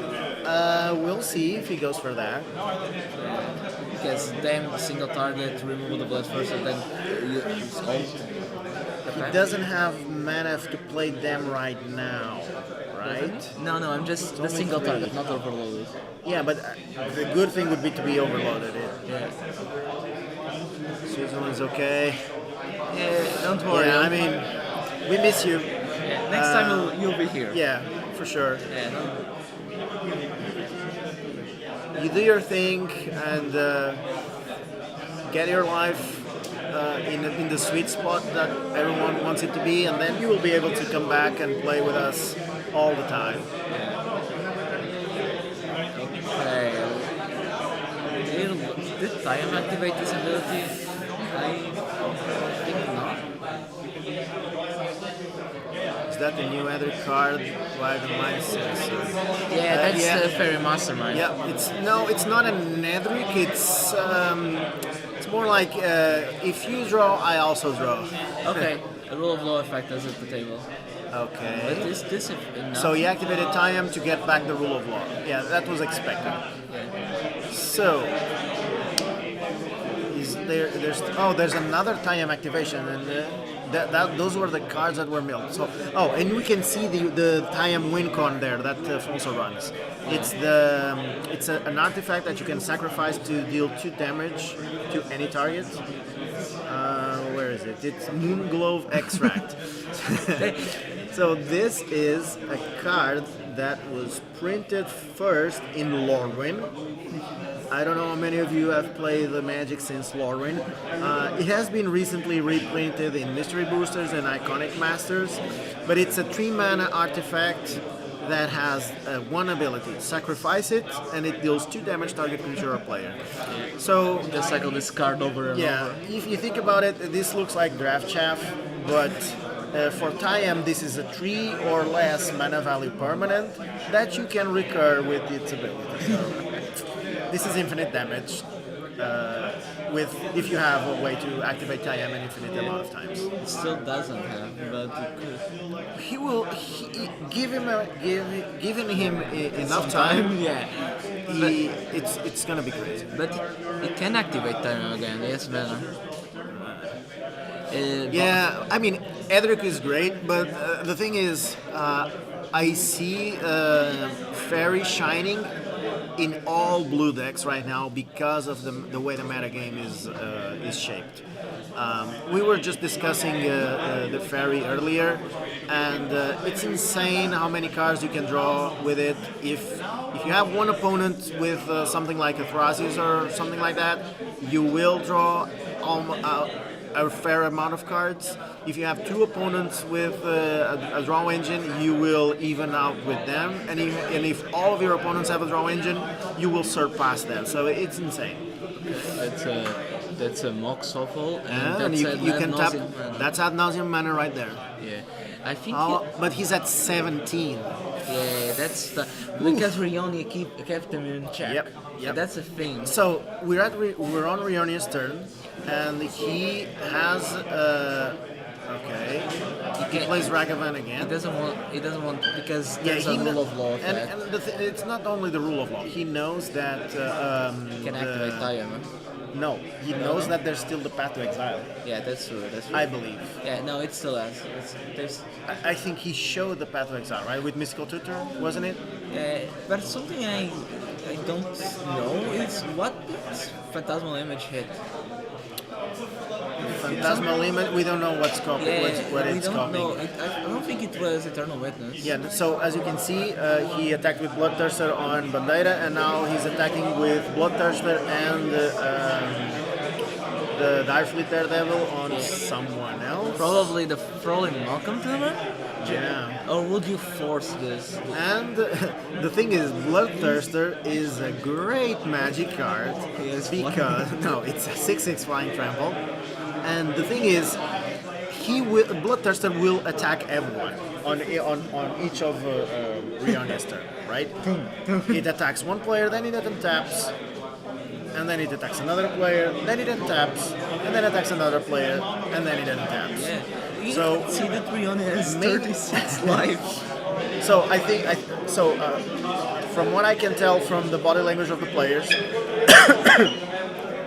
we'll see if he goes for that. Because then single target, remove the blood first, and then it's ult. He doesn't have mana to play them right now, right? No, I'm just the single target, not overloaded. Yeah, but the good thing would be to be overloaded. Yeah. Switzerland's okay. Yeah, don't worry. Yeah, I mean, we miss you. Yeah, next time you'll be here. Yeah, for sure. Yeah, You do your thing and get your life in the sweet spot that everyone wants it to be, and then you will be able to come back and play with us all the time. Okay. Did Taiyan activate this ability? I think not. Is got the new other card by the Mind Sensor. Yeah, that's yeah. Fairy Mastermind. Yeah, it's not a Nedric. It's more like if you draw, I also draw. Okay, a rule of law effect is at the table. But Okay. this enough? So he activated Tayam to get back the rule of law. Yeah, that was expected. So is there's another Tayam activation, and those were the cards that were milled. So and we can see the Tayam win con there that Fonso runs. It's an artifact that you can sacrifice to deal 2 damage to any target. Where is it? It's Moonglove Extract. So this is a card that was printed first in Lorwyn. I don't know how many of you have played the Magic since Lorwyn. It has been recently reprinted in Mystery Boosters and Iconic Masters, but it's a 3-mana artifact that has one ability. Sacrifice it, and it deals 2 damage target creature or player. So Just cycle this card over and yeah, over. if you think about it, this looks like Draft Chaff, but for Tayam, this is a 3 or less mana value permanent that you can recur with its ability. So, this is infinite damage, if you have a way to activate Tayam an infinite amount of times. It still doesn't have, but it could. Giving him enough time. Yeah. It's gonna be crazy. But it can activate time again, yes, Venom. Yeah, I mean, Edric is great, but the thing is, I see Fairy shining in all blue decks right now because of the way the meta game is shaped. We were just discussing the Fairy earlier, and it's insane how many cards you can draw with it. If you have one opponent with something like a Thrasius or something like that, you will draw a fair amount of cards. If you have 2 opponents with a draw engine, you will even out with them, and if all of your opponents have a draw engine, you will surpass them. So it's insane. That's a mock shuffle, And that's you can tap. mana. That's ad nauseam mana right there. Yeah, I think. But he's at 17. Yeah, that's because Rioni kept him in check. Yep. That's a thing. So we're on Rionia's turn, and he has okay. He plays Ragavan again. He doesn't want because Yeah, there's a rule of law and effect. it's not only the rule of law. He knows that He can activate Tayam. No, he knows that there's still the path to exile. Yeah, that's true. I believe. Yeah, no, it still has. I think he showed the path to exile, right, with Mystical Tutor, wasn't it? But something I don't know is what does Phantasmal Image hit? Phantasmal Limit, we don't know what's what we it's don't know. copying. I don't think it was Eternal Witness. Yeah, so as you can see, he attacked with Bloodthirster on Bandeira, and now he's attacking with Bloodthirster and the Direfleet Daredevil on someone else. Probably Malcolm Tumor? Yeah. Or would you force this? And the thing is, Bloodthirster is a great magic card Yes, because no, it's a 6/6 flying trample, and the thing is, Bloodthirster will attack everyone on each of Rionia's turn, right? It attacks one player, then it untaps, and then it attacks another player, then it untaps, and then attacks another player, and then it untaps. Yeah. So see that Rioni has maybe- 36 life. So I think from what I can tell from the body language of the players,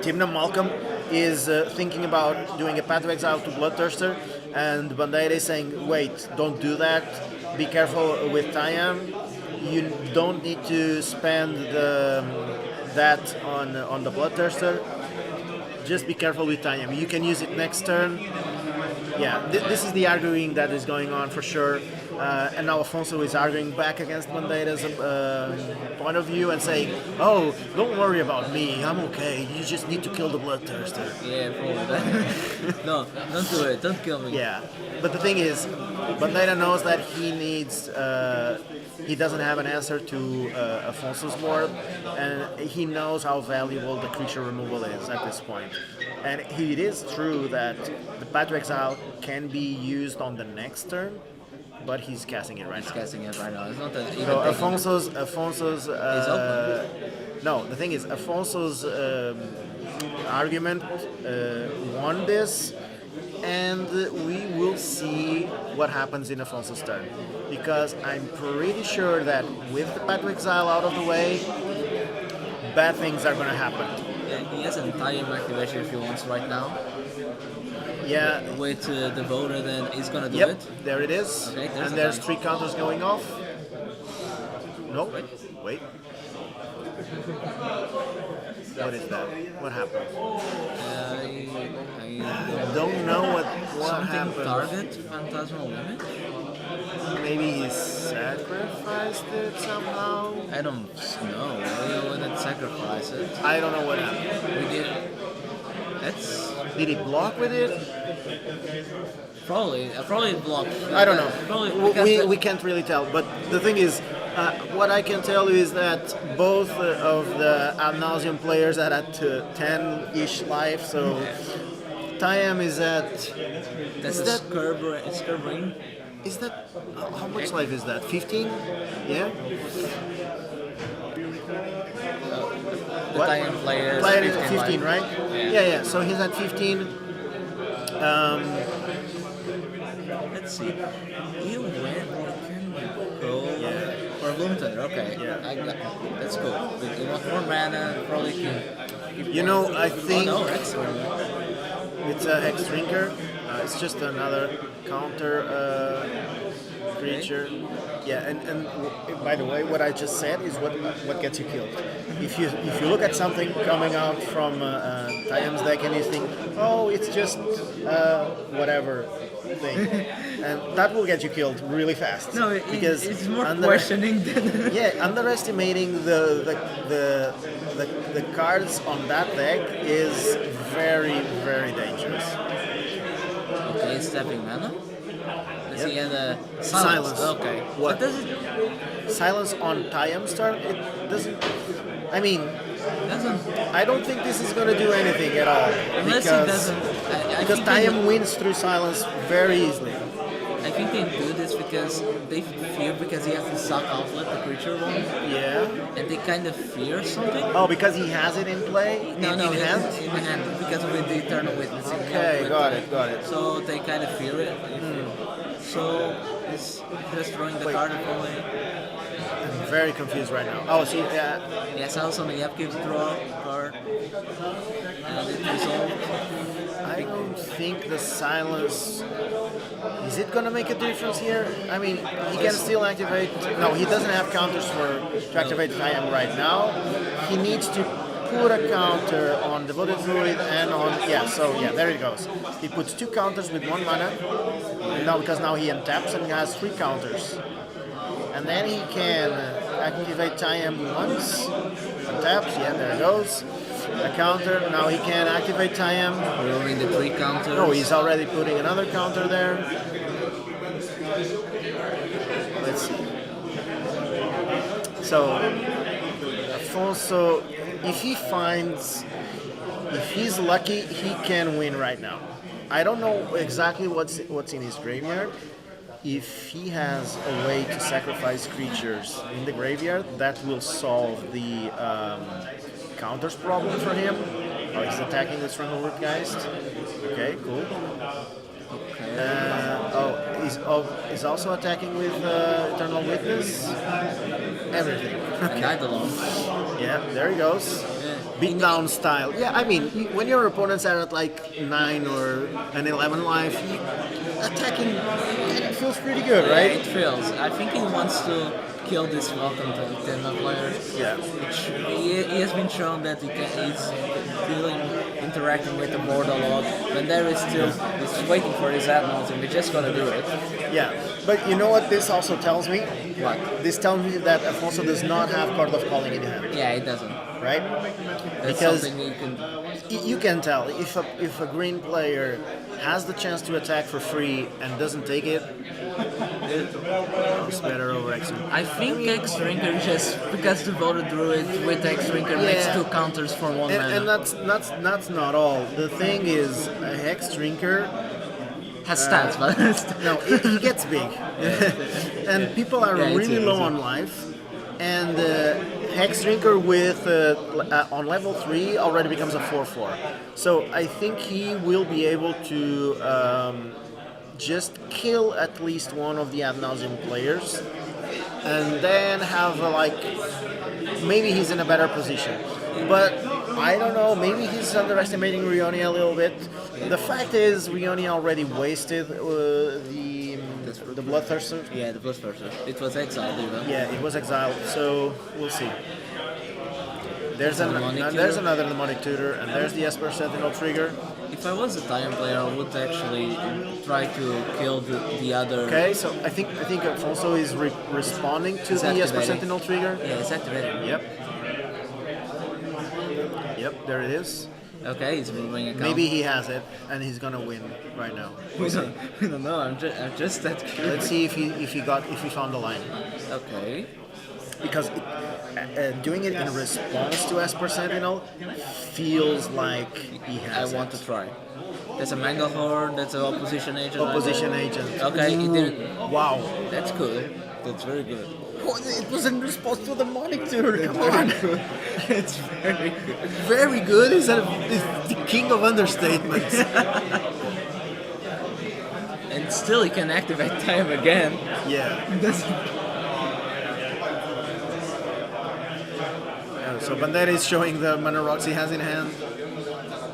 Timna Malcolm is thinking about doing a Path to Exile to Bloodthirster, and Bandeira is saying, wait, don't do that, be careful with Tayam, you don't need to spend that on the Bloodthirster, just be careful with Tayam, you can use it next turn. Yeah, this is the arguing that is going on for sure. And now Afonso is arguing back against Bandeira's point of view and saying, oh, don't worry about me, I'm okay, you just need to kill the Bloodthirster. Yeah, probably. No, don't do it, don't kill me. Yeah, but the thing is, Bandeira knows that he doesn't have an answer to Afonso's board, and he knows how valuable the creature removal is at this point. And it is true that the Path to Exile can be used on the next turn, but he's casting it right He's now. casting it right now. It's not that even So taking- Afonso's open. no, the thing is Afonso's argument won this, and we will see what happens in Afonso's turn, because I'm pretty sure that with the Path to Exile out of the way, bad things are going to happen. Yeah, he has an entire activation if he wants right now. Yeah. With the voter, then he's gonna do Yep. it. There it is. Okay, there's And a there's time. 3 counters going off. Nope. Wait. What is that? What happened? I Don't know what something happened. target phantasmal image. Maybe he sacrificed it somehow. I don't know. We wouldn't sacrifice it. I don't know what happened. We did. That's Did he block with it? probably blocked. I don't know. Probably We, because we can't really tell. But the thing is, what I can tell you is that both of the Ad Nauseam players are at 10-ish life. So Tayam is at. that's is a that scurb ring. Is that how much life is that? 15? Yeah. The Italian players. Player is at 15, life. right? Yeah. So he's at 15. Let's see. You went. Can go for Bloom Tundra. Okay. Yeah. I got, that's cool. You want more mana? Probably can. You know, I think Oh no, that's it's a Hex Drinker. It's just another counter creature. Yeah, and by the way, what I just said is what gets you killed. If you look at something coming out from Tayam's deck and you think, oh, it's just whatever thing, and that will get you killed really fast. No, because it's more questioning than. yeah, underestimating the cards on that deck is very, very dangerous. Okay, stepping mana. Does he Yep. have a Silence. Okay. What? But does it Silence on Tayam's turn, it doesn't. I mean, doesn't I don't think this is going to do anything at all. unless because he doesn't. I because think Tayam wins through silence very easily. I think they do this because they fear because he has the suck outlet, the creature one, Yeah. and they kind of fear something. Oh, because he has it in play? No, in no, hand? in the hand because of the eternal witness. Okay, got it. So they kind of fear it. So it's just throwing the card away. I'm very confused right now. Oh, see, yeah. Yes, also on the upkeep draw card. And it resolved. I don't think the silence. Is it gonna make a difference here? I mean, he can still activate. No, he doesn't have counters to activate Tayam right now. He needs to put a counter on Devoted Druid and on. Yeah, so yeah, there it goes. He puts 2 counters with 1 mana. And now, because now he untaps and he has 3 counters. And then he can activate Tayam once. Untaps, yeah, there it goes. A counter. Now he can activate Tayam. Removing the 3 counters. No, he's already putting another counter there. Let's see. So, Afonso, if he's lucky, he can win right now. I don't know exactly what's in his graveyard. If he has a way to sacrifice creatures in the graveyard, that will solve the counters problem for him. Oh, he's attacking with Strangleroot Geist. Okay, cool. He's also attacking with Eternal Witness. Everything. And Eidolon. Yeah, there he goes. Beatdown style. Yeah, I mean, when your opponents are at like 9 or an 11 life, attacking it feels pretty good, Yeah, right? it feels. I think he wants to kill this welcome to 10 players. Yeah. He has been shown that he's still interacting with the board a lot. When there is still, he's waiting for his admirals and we're just gonna do it. Yeah, but you know what this also tells me? What? This tells me that Afonso does not have Card of Calling in hand, Yeah, it doesn't. right? That's Because something you can. you can tell if a green player has the chance to attack for free and doesn't take it, it's better over X. I think X-Drinker just because the voter Druid with X-Drinker makes Yeah. 2 counters for 1 And mana. that's not all. The thing is, a Hex Drinker Has stats, but No, he gets big, and people are Yeah, it's really it, low it's on life. And Hex Drinker with on level 3 already becomes a 4/4. So I think he will be able to just kill at least one of the ad nauseum players, and then have maybe he's in a better position. But I don't know, maybe he's underestimating Rioni a little bit. The fact is, Rioni already wasted the Bloodthirster. yeah, the Bloodthirster. It was exiled, you know. Yeah, it was exiled, so we'll see. There's another Demonic Tutor, and there's the Esper Sentinel trigger. If I was a Taiyan player, I would actually try to kill the other. Okay, so I think Alfonso is responding to the Esper activating. Sentinel trigger. Yeah, it's activated. Yep, there it is. Okay, he's moving a count. Maybe he has it, and he's gonna win right now. We don't know. I'm just that curious. Let's see if he found the line. Okay. Because doing it in response to Esper Sentinel feels like he has I want it. to try. There's a Mangle Horde. That's an opposition agent. Opposition agent. Okay, it didn't. Wow. That's cool. That's very good. It was in response to the Demonic Tutor. Come on. It's very good. Very good is the king of understatements. And still, he can activate time again. Yeah. So Bandera is showing the mana rocks he has in hand,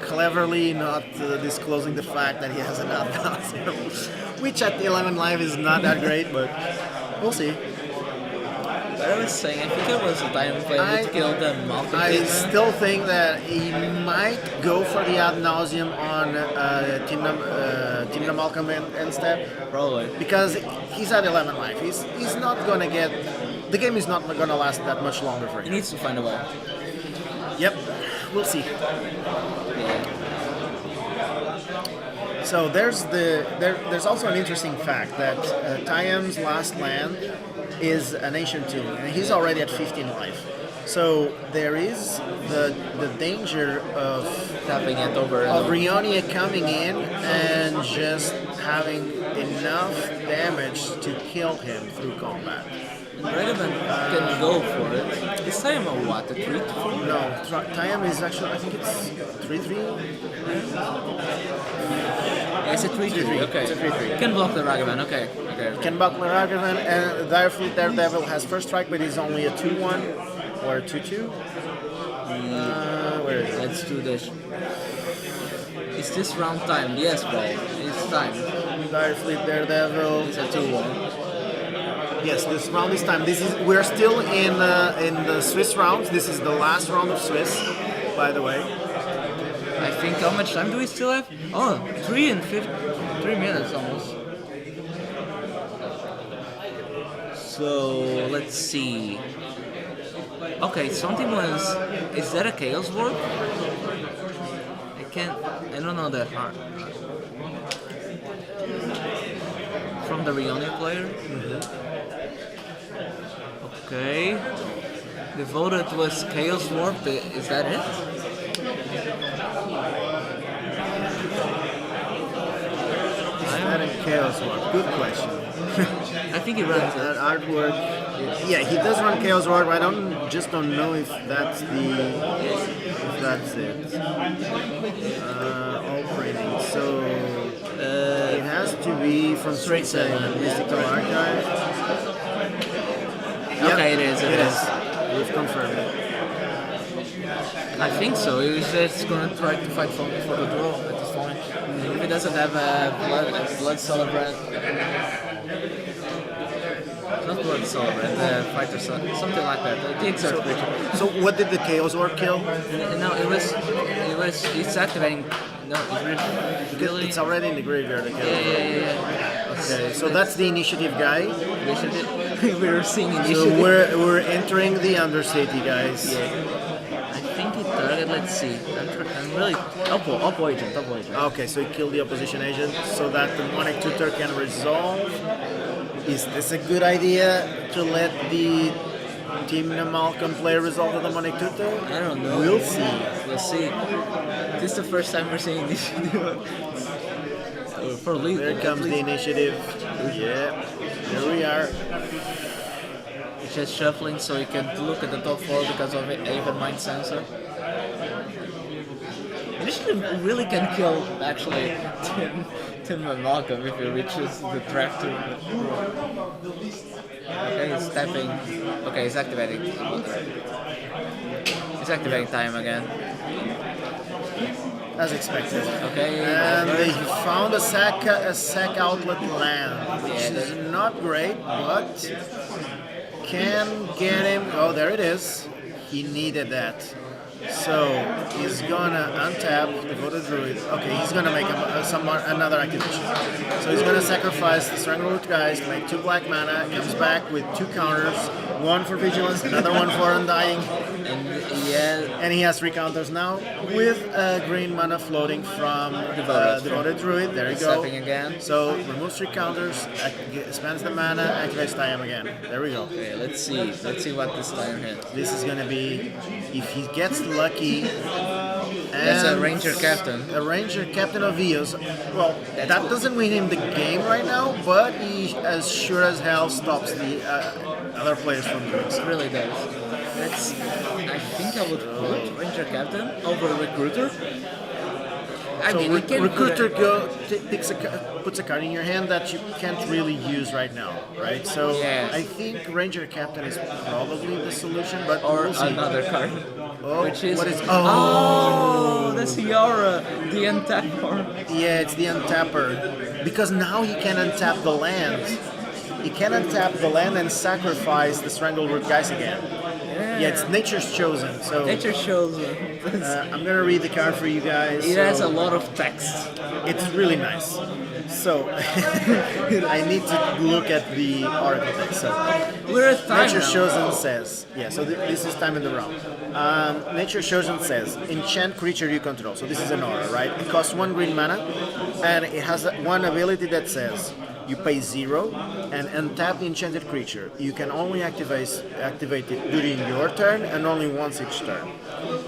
cleverly not disclosing the fact that he has an Outhouse, which at 11 live is not that great, but we'll see. But I was saying, I think I was a Taiyan player who killed the Malcolm. I still think that he might go for the ad nauseum on Timna Malcolm instead. Probably. Because he's at 11 life. He's not gonna get. The game is not gonna last that much longer for He him. needs to find a way. Yep, we'll see. So there's also an interesting fact that Taiyan's last land is an ancient tomb, and he's already at 15 life. So there is the danger of Tapping it over. Rionia coming in and just having enough damage to kill him through combat. Ragavan can go for it. Is Taiyan a what? A 3-4? No, Taiyan is actually, I think it's 3/3. It's a 3-3. Okay. It's a 3-3. Can block the Ragavan. Okay. Can buckle Ragavan, and Direfleet Daredevil has first strike, but he's only a 2/1 or a 2/2. Where is it? Let's do this. Is this round time? Yes, bro. It's time. Direfleet Daredevil. It's a 2-1. Yes, this round is time. We're still in the Swiss round. This is the last round of Swiss, by the way. I think how much time do we still have? Oh, 3 minutes almost. So let's see. Okay, something was. Is that a Chaos Warp? I don't know that hard. From the Rioni player. Okay. The voted was Chaos Warp. Is that it? Is that a Chaos Warp? Good question. I think he runs That it. artwork. Yeah, he does run Chaos Warp. I don't know if that's it. All printing. So it has to be from SplitSecond, Mystical Archive. Okay, it is. It is. We've confirmed it. I think so. He was just gonna try to fight for the draw at this point. If he doesn't have a blood celebrant, not blood celebrant, fighter something like that. The exact creature. So what did the Chaos Orb kill? No, it's activating. No, it's really. It's already in the graveyard. The Chaos Orb. Yeah. Okay, so that's the initiative guy. We were seeing So initiative. we're entering the Undercity, guys. I think it target. Let's see. I'm really Oppo agent. Okay, so he killed the opposition agent so that the Demonic Tutor can resolve. Is this a good idea to let the Team Malcolm player resolve the Demonic Tutor? I don't know. We'll see. We'll see. This is the first time we're seeing this. Oof. For legal. There comes the initiative. Yeah, here we are. It's just shuffling so you can look at the top 4 because of even mind sensor. Initiative really can kill actually Tim and Malcolm if he reaches the track to. Okay, he's tapping. Okay, he's activating. He's activating time again. As expected. Okay. And they found a sack outlet land, which Yeah, is not great, but can get him. Oh, there it is. He needed that. So he's gonna untap the Voodoo Druid. Okay, he's gonna make another activation. So he's gonna sacrifice the Strangleroot guys to make 2 black mana. Comes back with 2 counters, 1 for Vigilance, another one for Undying. And he has 3 counters now with green mana floating from the Voodoo Druid. There you go. Stepping again. So removes 3 counters, spends the mana, activates Time again. There we go. Okay, let's see. Let's see what this time hits. This is gonna be, if he gets lucky. That's a Ranger Captain. A Ranger Captain of Eos. Well, that doesn't win him the game right now, but he as sure as hell stops the other players from doing so. It really does. I think I would put Ranger Captain over Recruiter. I So mean, we can Recruiter puts a card in your hand that you can't really use right now, right? So Yes. I think Ranger Captain is probably the solution, but or we'll see. another card. Oh, Which is what is? Oh, that's Yara, the untapper. Yeah, it's the untapper. Because now he can untap the land. He can untap the land and sacrifice the Strangleroot guys again. Yeah, it's Nature's Chosen. So Nature shows. I'm gonna read the card for you guys. It so has a lot of text. It's really nice. So I need to look at the article text. So We're at time Nature now. Chosen says, yeah. So this is time in the round. Nature Chosen says, enchant creature you control. So this is an aura, right? It costs 1 green mana, and it has one ability that says you pay 0 and untap the enchanted creature. You can only activate it during your turn and only once each turn.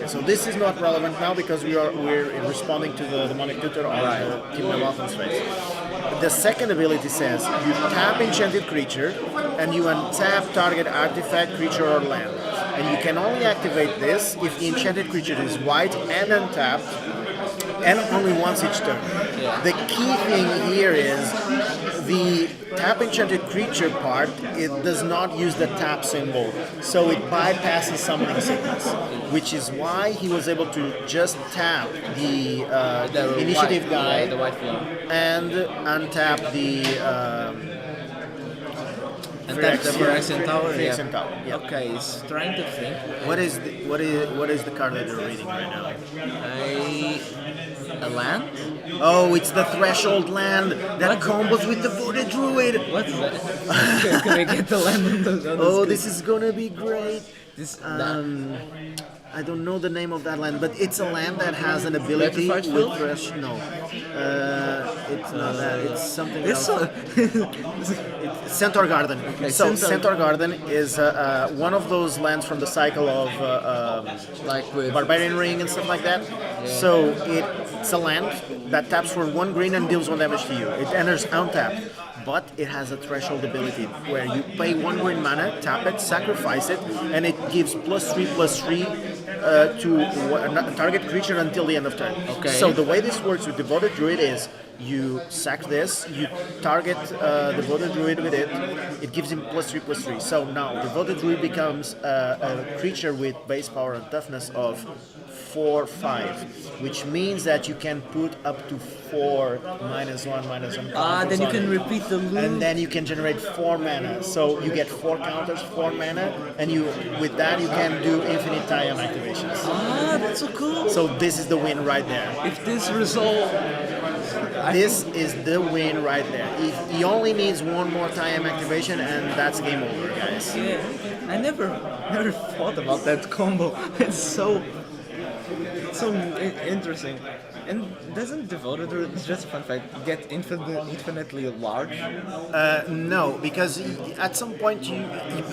So this is not relevant now because we're responding to the demonic tutor on the Team Leviathan's face. The second ability says you tap enchanted creature and you untap target artifact, creature, or land. And you can only activate this if the enchanted creature is white and untapped, and only once each turn. The key thing here is the tap enchanted creature part, it does not use the tap symbol, so it bypasses summoning sickness, which is why he was able to just tap the initiative white, guy the white floor. and untap the And that's the Phyrexian Tower. Phyrexian Tower, yeah. Okay, he's trying to think. What is the card that you're reading right now? A land? Oh, it's the Threshold land that combos with the Voodoo Druid. What's that? Can we get the land on the Oh, this is gonna be great. This, I don't know the name of that land, but it's a land that has an ability Petrified with Field? No, it's not that. It's something it's else. It's Centaur Garden. So Centaur Garden is one of those lands from the cycle of like with Barbarian Ring and stuff like that. So it's a land that taps for 1 green and deals 1 damage to you. It enters untapped, but it has a threshold ability where you pay 1 green mana, tap it, sacrifice it, and it gives +3/+3 to a target creature until the end of turn. Okay. So the way this works with Devoted Druid is you sack this, you target the Devoted Druid with it, it gives him +3/+3. So now Devoted Druid becomes a creature with base power and toughness of 4/5, which means that you can put up to 4 -1/-1 counters then you on can it. repeat the loop. And then you can generate 4 mana. So you get 4 counters, 4 mana, and with that you can do infinite tie-on activations. that's so cool. So this is the win right there. If this result, This is the win right there. He only needs 1 more tie-on activation, and that's game over, guys. yeah, I never thought about that combo. It's so interesting. And doesn't Devoted, it's just a fun fact, get infinitely large? No, because at some point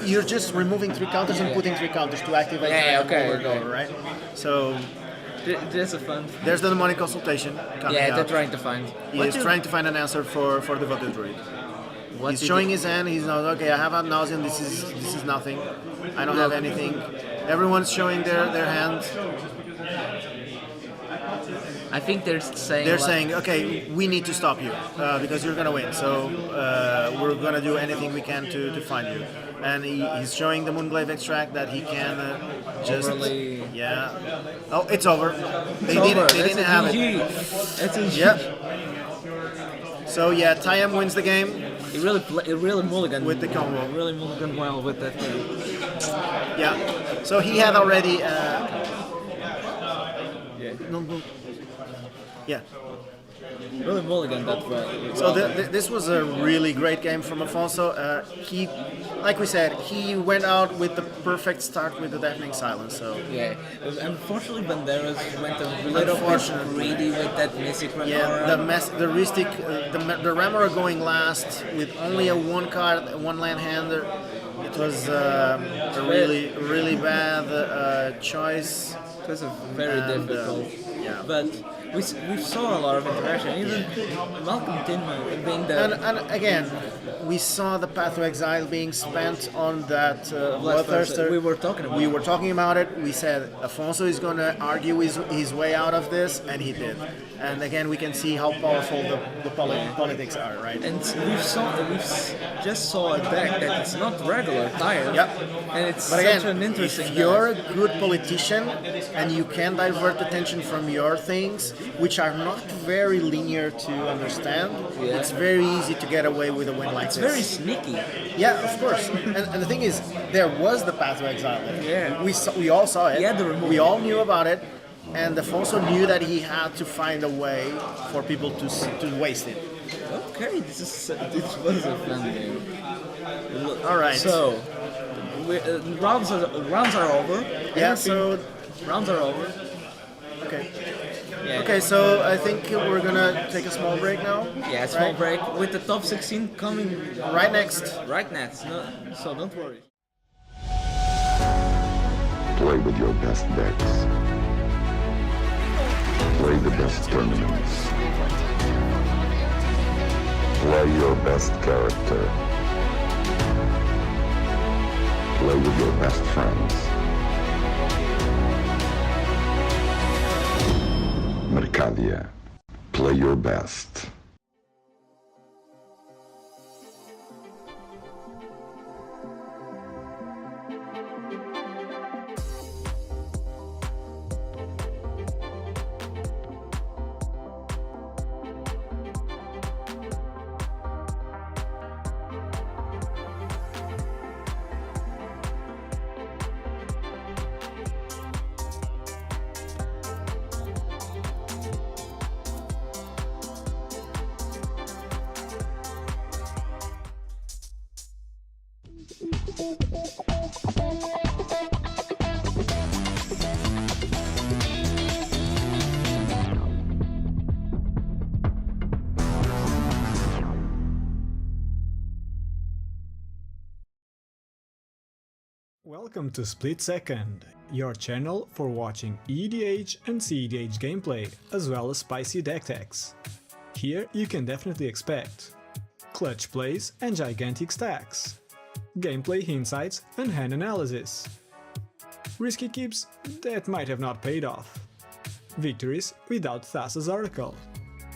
you're just removing 3 counters and putting 3 counters to activate. Yeah, okay, over and okay. over, right? So Just a fun. There's the demonic consultation coming Yeah, they're out. trying to find. He is trying to find an answer for the votive druid. He's showing his hand. He's not okay. I have ad nauseam. This is nothing. I don't have anything. Everyone's showing their hand. I think they're saying. They're saying, okay, we need to stop you because you're gonna win. So we're gonna do anything we can to find you. And he's showing the Moonglaive extract that he can just yeah. Oh, it's over. They didn't have it. That's a G. Yep. So yeah, Taiga wins the game. It really mulliganed with the combo. Really mulliganed well with that thing. Yeah. So he had already. Yeah. Really mulliganed that well. So this was a really great game from Afonso. He, like we said, he went out with the perfect start with the deafening silence. So yeah, unfortunately, Banderas went a little bit greedy with that Mystic Remora. Yeah, the Ristic, the Remora going last with only a one card, one land hander. It was a really bad choice. It was a very difficult. Yeah, but we saw a lot of interaction. Even Malcolm Tinman being the and again, we saw the Path to Exile being spent on that Bloodthirster. We were talking about. We were talking about it. We said Afonso is going to argue his way out of this, and he did. And again, we can see how powerful the politics are, right? And we just saw a deck that it's not regular tired. Yep. And it's but again, such an interesting. If you're a good politician and you can divert attention from your things, which are not very linear to understand, it's very easy to get away with a win like this. It's very sneaky. Yeah, of course. And the thing is, there was the Path to Exile there. Yeah. We all saw it. Yeah, we all knew about it. And Afonso knew that he had to find a way for people to waste it. Okay, this was a fun game. All right. So rounds are over. Yeah. So rounds are over. Okay. Yeah. Okay, so I think we're gonna take a small break now. Yeah, small break with the top 16 coming right next. Right next. No, so don't worry. Play with your best decks. Play the best tournaments. Play your best character. Play with your best friends. Mercadia. Play your best. Welcome to SplitSecond, your channel for watching EDH and cEDH gameplay, as well as spicy deck techs. Here you can definitely expect clutch plays and gigantic stacks, gameplay insights and hand analysis, risky keeps that might have not paid off, victories without Thassa's Oracle,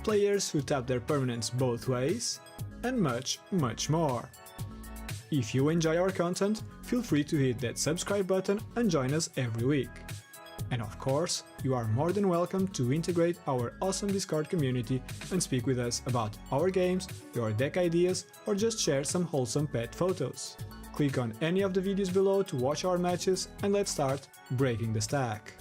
players who tap their permanents both ways, and much, much more. If you enjoy our content, feel free to hit that subscribe button and join us every week. And of course, you are more than welcome to integrate our awesome Discord community and speak with us about our games, your deck ideas, or just share some wholesome pet photos. Click on any of the videos below to watch our matches, and let's start breaking the stack.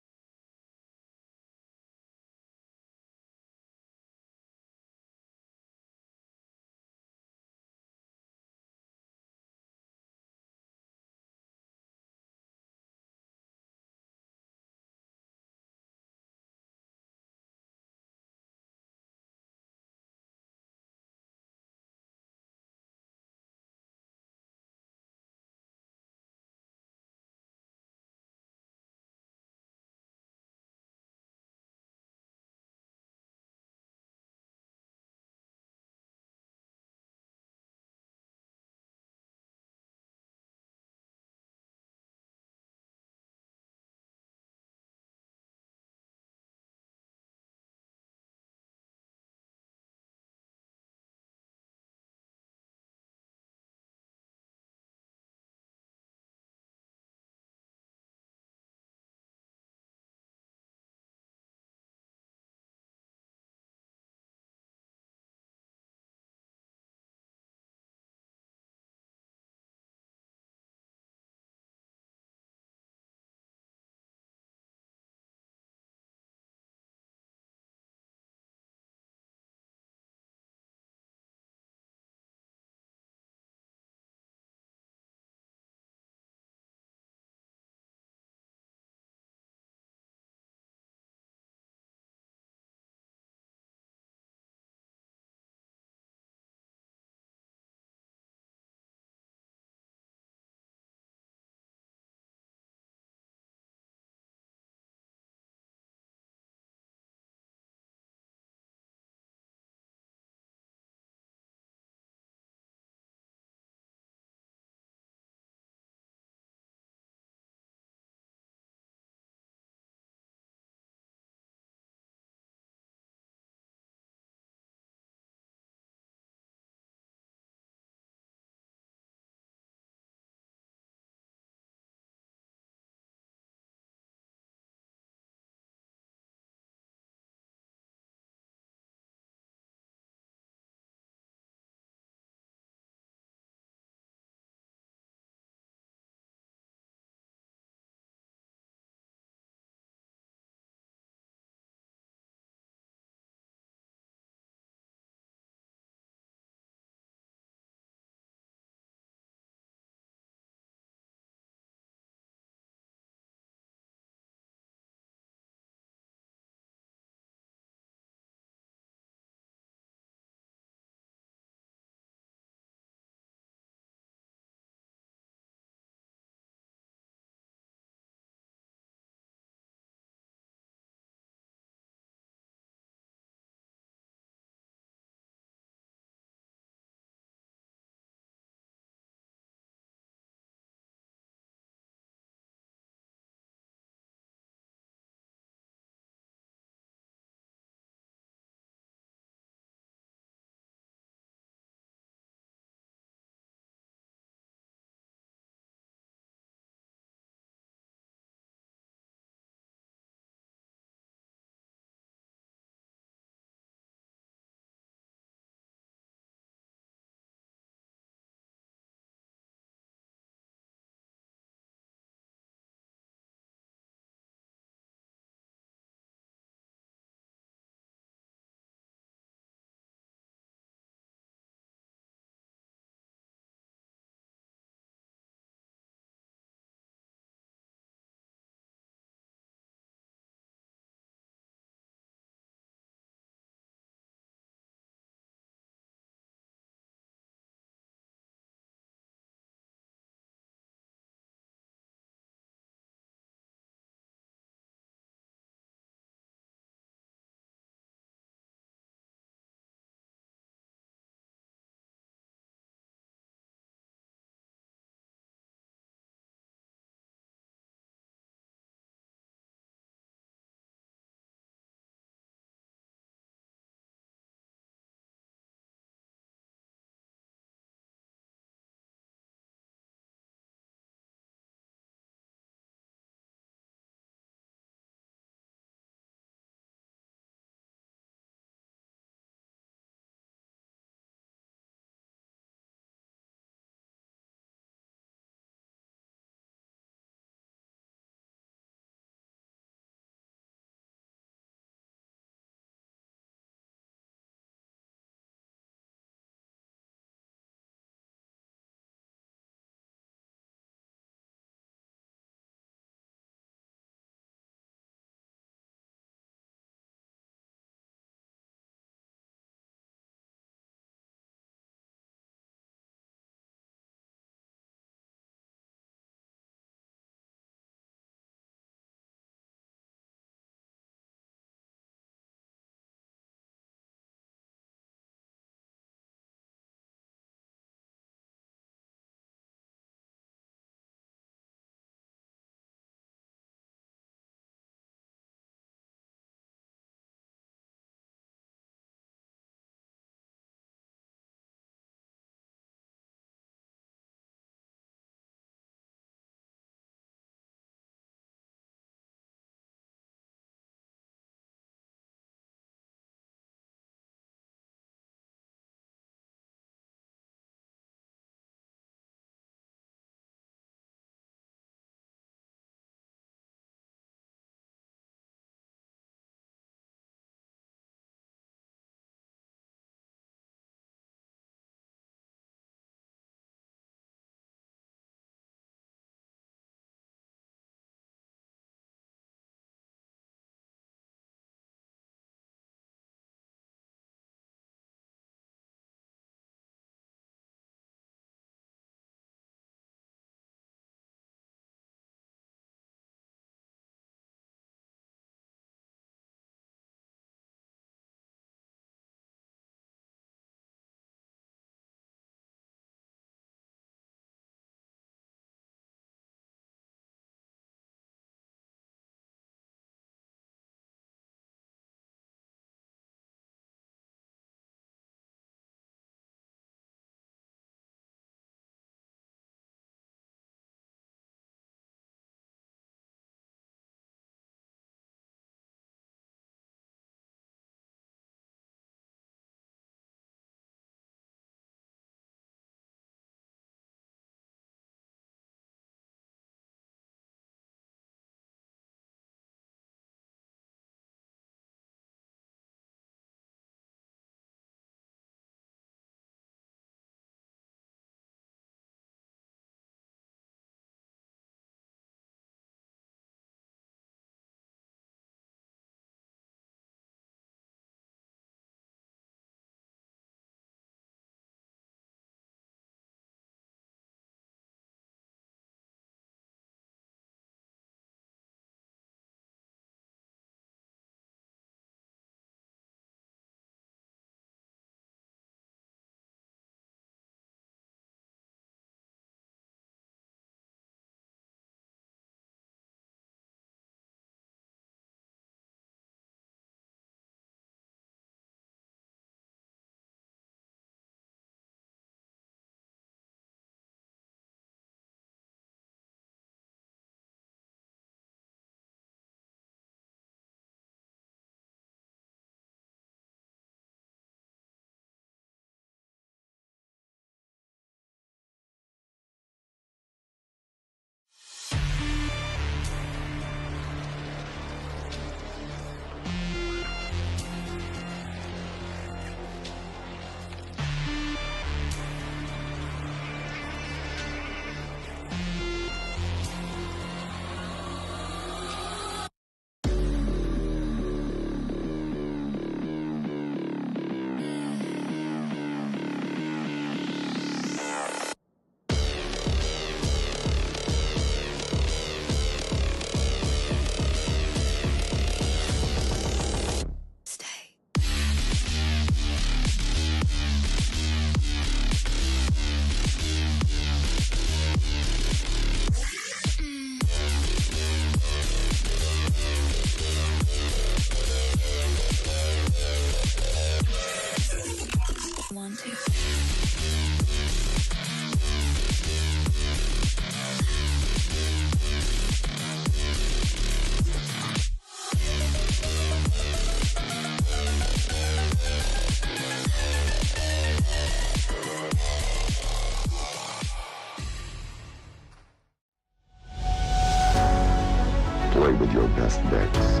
best decks.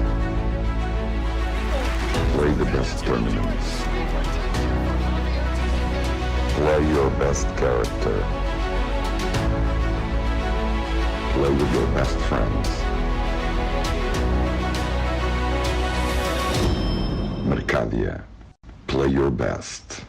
Play the best tournaments. Play your best character. Play with your best friends. Mercadia. Play your best.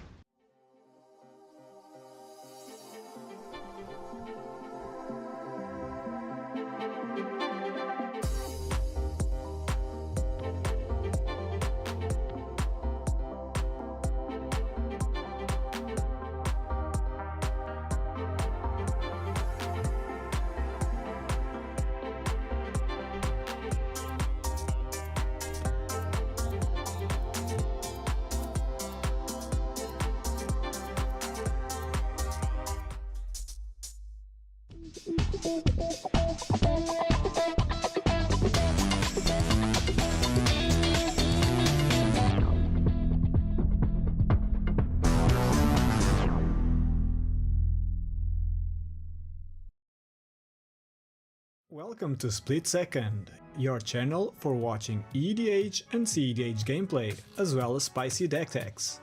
Welcome to SplitSecond, your channel for watching EDH and cEDH gameplay, as well as spicy deck techs.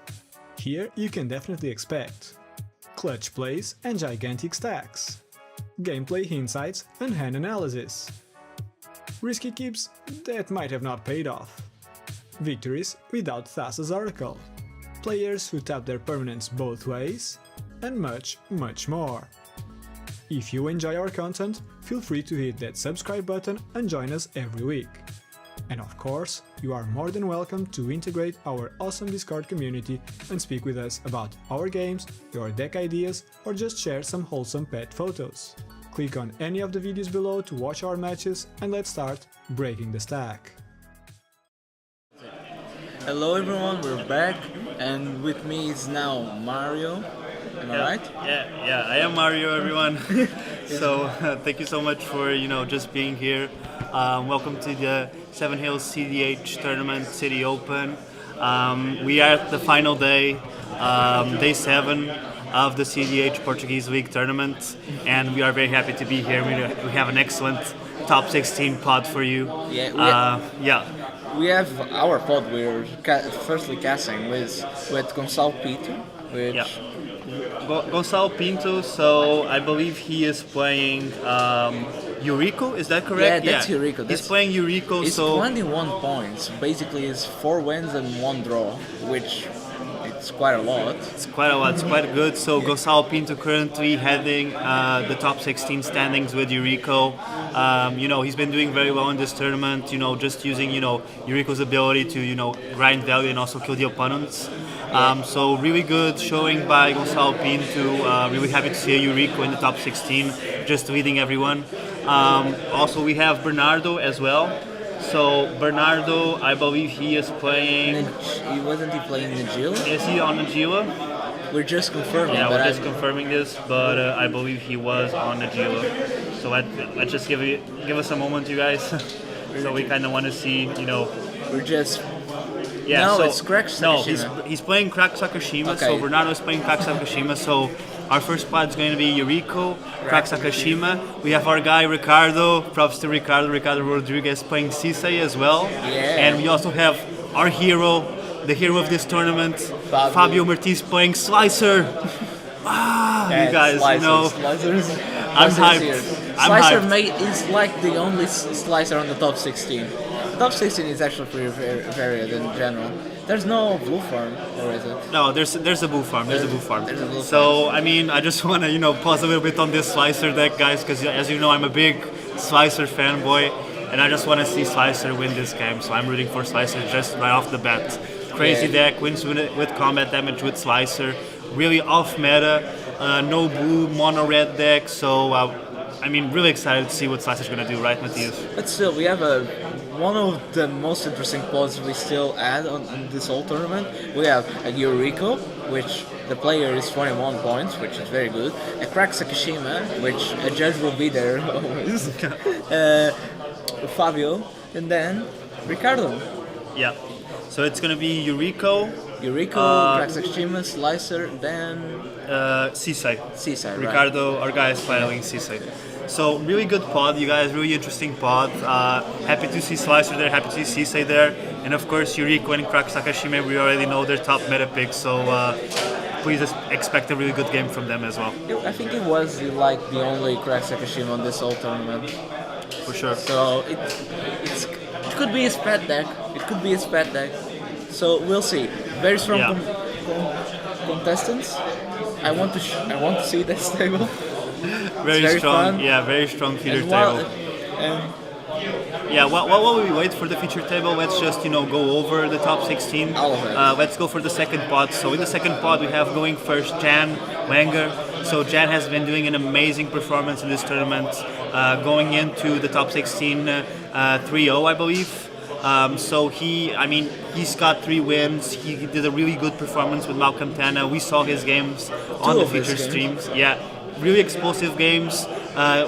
Here you can definitely expect clutch plays and gigantic stacks, gameplay insights and hand analysis, risky keeps that might have not paid off, victories without Thassa's Oracle, players who tap their permanents both ways, and much, much more. If you enjoy our content, feel free to hit that subscribe button and join us every week. And of course, you are more than welcome to integrate our awesome Discord community and speak with us about our games, your deck ideas, or just share some wholesome pet photos. Click on any of the videos below to watch our matches, and let's start breaking the stack. Hello everyone, we're back, and with me is now Mario. Am I right? Yeah, I am Mario, everyone. So thank you so much for just being here. Welcome to the Seven Hills cEDH Tournament City Open. We are at the final day, day 7 of the cEDH Portuguese League tournament, and we are very happy to be here. We have an excellent top 16 pod for you. We have our pod. We're firstly casting with Gonçalo Pinto, which. Yeah. Gonçalo Pinto, so I believe he is playing Eurico, is that correct? Yeah, that's Eurico. He's playing Eurico, it's so... 21 points. Basically, it's 4 wins and 1 draw, which it's quite a lot. It's quite good. So Gonçalo Pinto currently heading the top 16 standings with Eurico. He's been doing very well in this tournament, just using, Eurico's ability to, grind value and also kill the opponents. So really good showing by Gonçalo Pinto. Really happy to see Eurico in the top 16, just leading everyone. Also we have Bernardo as well. So Bernardo, I believe he is playing... Wasn't he playing Nagila? Is he on Nagila? We're just confirming. Yeah, we're just confirming this, but I believe he was on Nagila. So let's just give us a moment, you guys. So we kind of want to see, We're just... Yeah, no, so, it's Crack Sakashima. No, he's playing Crack Sakashima, okay. So Bernardo is playing Crack Sakashima, so our first spot is going to be Eurico, Crack Sakashima. We have our guy Ricardo, props to Ricardo Rodriguez playing Sisei as well. Yeah. And we also have our hero, the hero of this tournament, Fabio Mertis playing Slicer. You guys, Slicers. I'm hyped. Slicer mate is like the only slicer on the top 16. The top 16 is actually pretty varied in general. There's no blue farm, or is it? No, there's a blue farm. There's a blue farm. So I mean, I just want to pause a little bit on this Slicer deck, guys, because as you know, I'm a big Slicer fanboy, and I just want to see Slicer win this game. So I'm rooting for Slicer just right off the bat. Crazy deck, wins with combat damage with Slicer. Really off meta, no blue, mono red deck. So I mean, really excited to see what Slicer's gonna do, right, Matthias? But still, we have one of the most interesting pods we still add on this whole tournament. We have a Eurico, which the player is 21 points, which is very good. A Crack Sakashima, which a judge will be there always. Fabio, and then Ricardo. Yeah. So it's gonna be Eurico, Crack Sakashima, Slicer, then Sisei. Sisei, Ricardo, our guy is playing Sisei. So really good pod, you guys. Really interesting pod. Happy to see Slicer there. Happy to see Sisei there, and of course Yuriko and Crack Sakashime. We already know their top meta picks, so please expect a really good game from them as well. I think it was like the only Crack Sakashima on this whole tournament. For sure. So it could be a spread deck. It could be a spread deck. So we'll see. Very strong contestants. I want to see this table. Very strong. Fun. Yeah, very strong feeder And table. Yeah, while we wait for the feature table, let's just go over the top 16. All of it. Let's go for the second pod. So in the second pod, we have going first Jan Wenger. So Jan has been doing an amazing performance in this tournament, going into the top 16 3-0, I believe. So he's got 3 wins. He did a really good performance with Malcolm Tana. We saw his games on the feature streams. Yeah, really explosive games.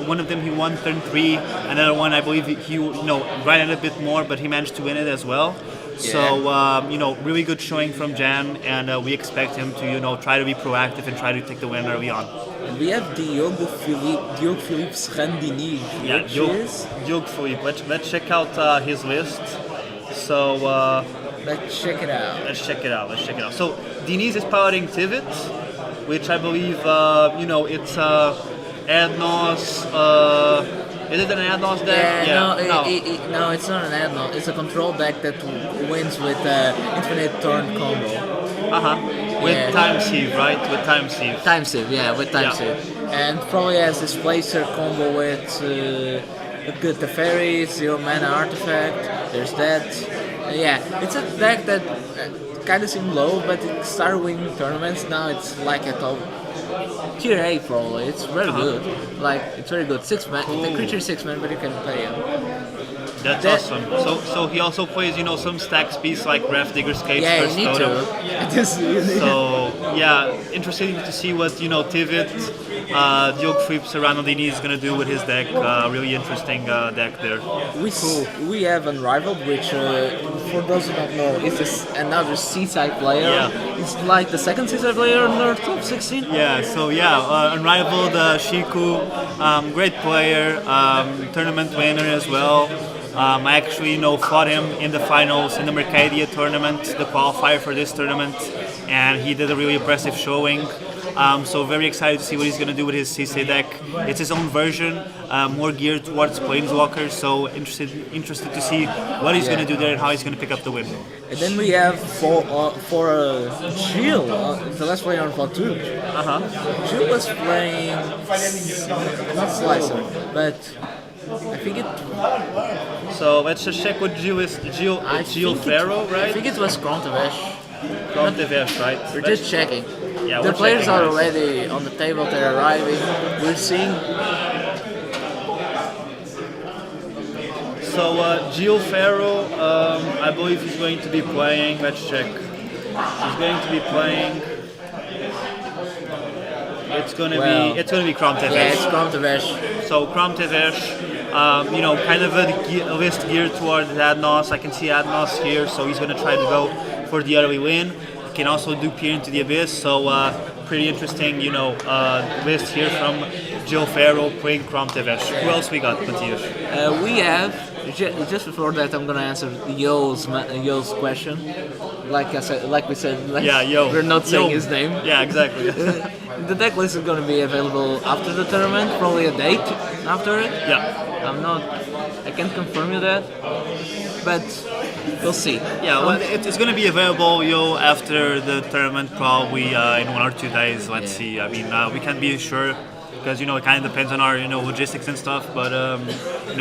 One of them he won turn 3. Another one I believe he ran it a bit more, but he managed to win it as well. Yeah. So really good showing from Jan, and we expect him to try to be proactive and try to take the win early on. We have Diogo Philippe Scandini. Yeah, Diogo Philippe. Let's check out his list. So let's check it out. Let's check it out. So Diniz is piloting Tivit, which I believe it's Adnos. Is it an Adnos deck? No, it's not an Adnos. It's a control deck that wins with infinite turn combo. With time sieve, right? With time sieve. Time sieve, with time sieve. And probably has this placer combo with good Teferi, 0 mana artifact. There's that. It's a deck that kind of seemed low, but it started winning tournaments. Now it's like a top tier 8 probably. It's very good. It's very good. 6 mana. The creature is 6 mana, but you can play him. That's awesome. So he also plays, some stacks piece like Graph Digger's Cage first you need totem. to. So interesting to see what Tivit, Diogo Philippe Serrano Dini is gonna do with his deck. Really interesting deck there. We have Unrivaled, which for those who don't know is another Seaside player. Yeah. It's like the second Seaside player on our top 16. Yeah. So Unrivaled Shiku, great player, tournament winner as well. I actually fought him in the finals in the Mercadia tournament, the qualifier for this tournament, and he did a really impressive showing. So very excited to see what he's going to do with his Sisei deck. It's his own version, more geared towards Planeswalkers, so interested to see what he's going to do there and how he's going to pick up the win. And then we have for Jill, the last player on Plateau. Jill was playing not Slicer, but I think it. So let's just check what Jill is. Jill Pharaoh, right? I think it was Krontevesh. Right? We're just checking. Yeah, the players checking, are guys. already on the table. They're arriving. We're seeing. So Jill Pharaoh, I believe he's going to be playing. Let's check. He's going to be playing. It's gonna be Krontevesh. Yeah, it's Krontevesh. So Krontevesh, kind of a list geared towards Adnos. I can see Adnos here, so he's gonna try to go for the early win. He can also do Peer into the Abyss, so pretty interesting, list here from Jill Pharaoh playing Krontevesh. Who else we got, Matthias? We have, just before that I'm gonna answer Yo's question. Like we said, Yo. we're not saying Yo. his name. Yeah, exactly. The deck list is going to be available after the tournament, probably a date after it. Yeah. I can't confirm you that, but we'll see. Yeah, well, it's going to be available, after the tournament, probably in 1 or 2 days. Let's see. I mean, we can't be sure because it kind of depends on our logistics and stuff. But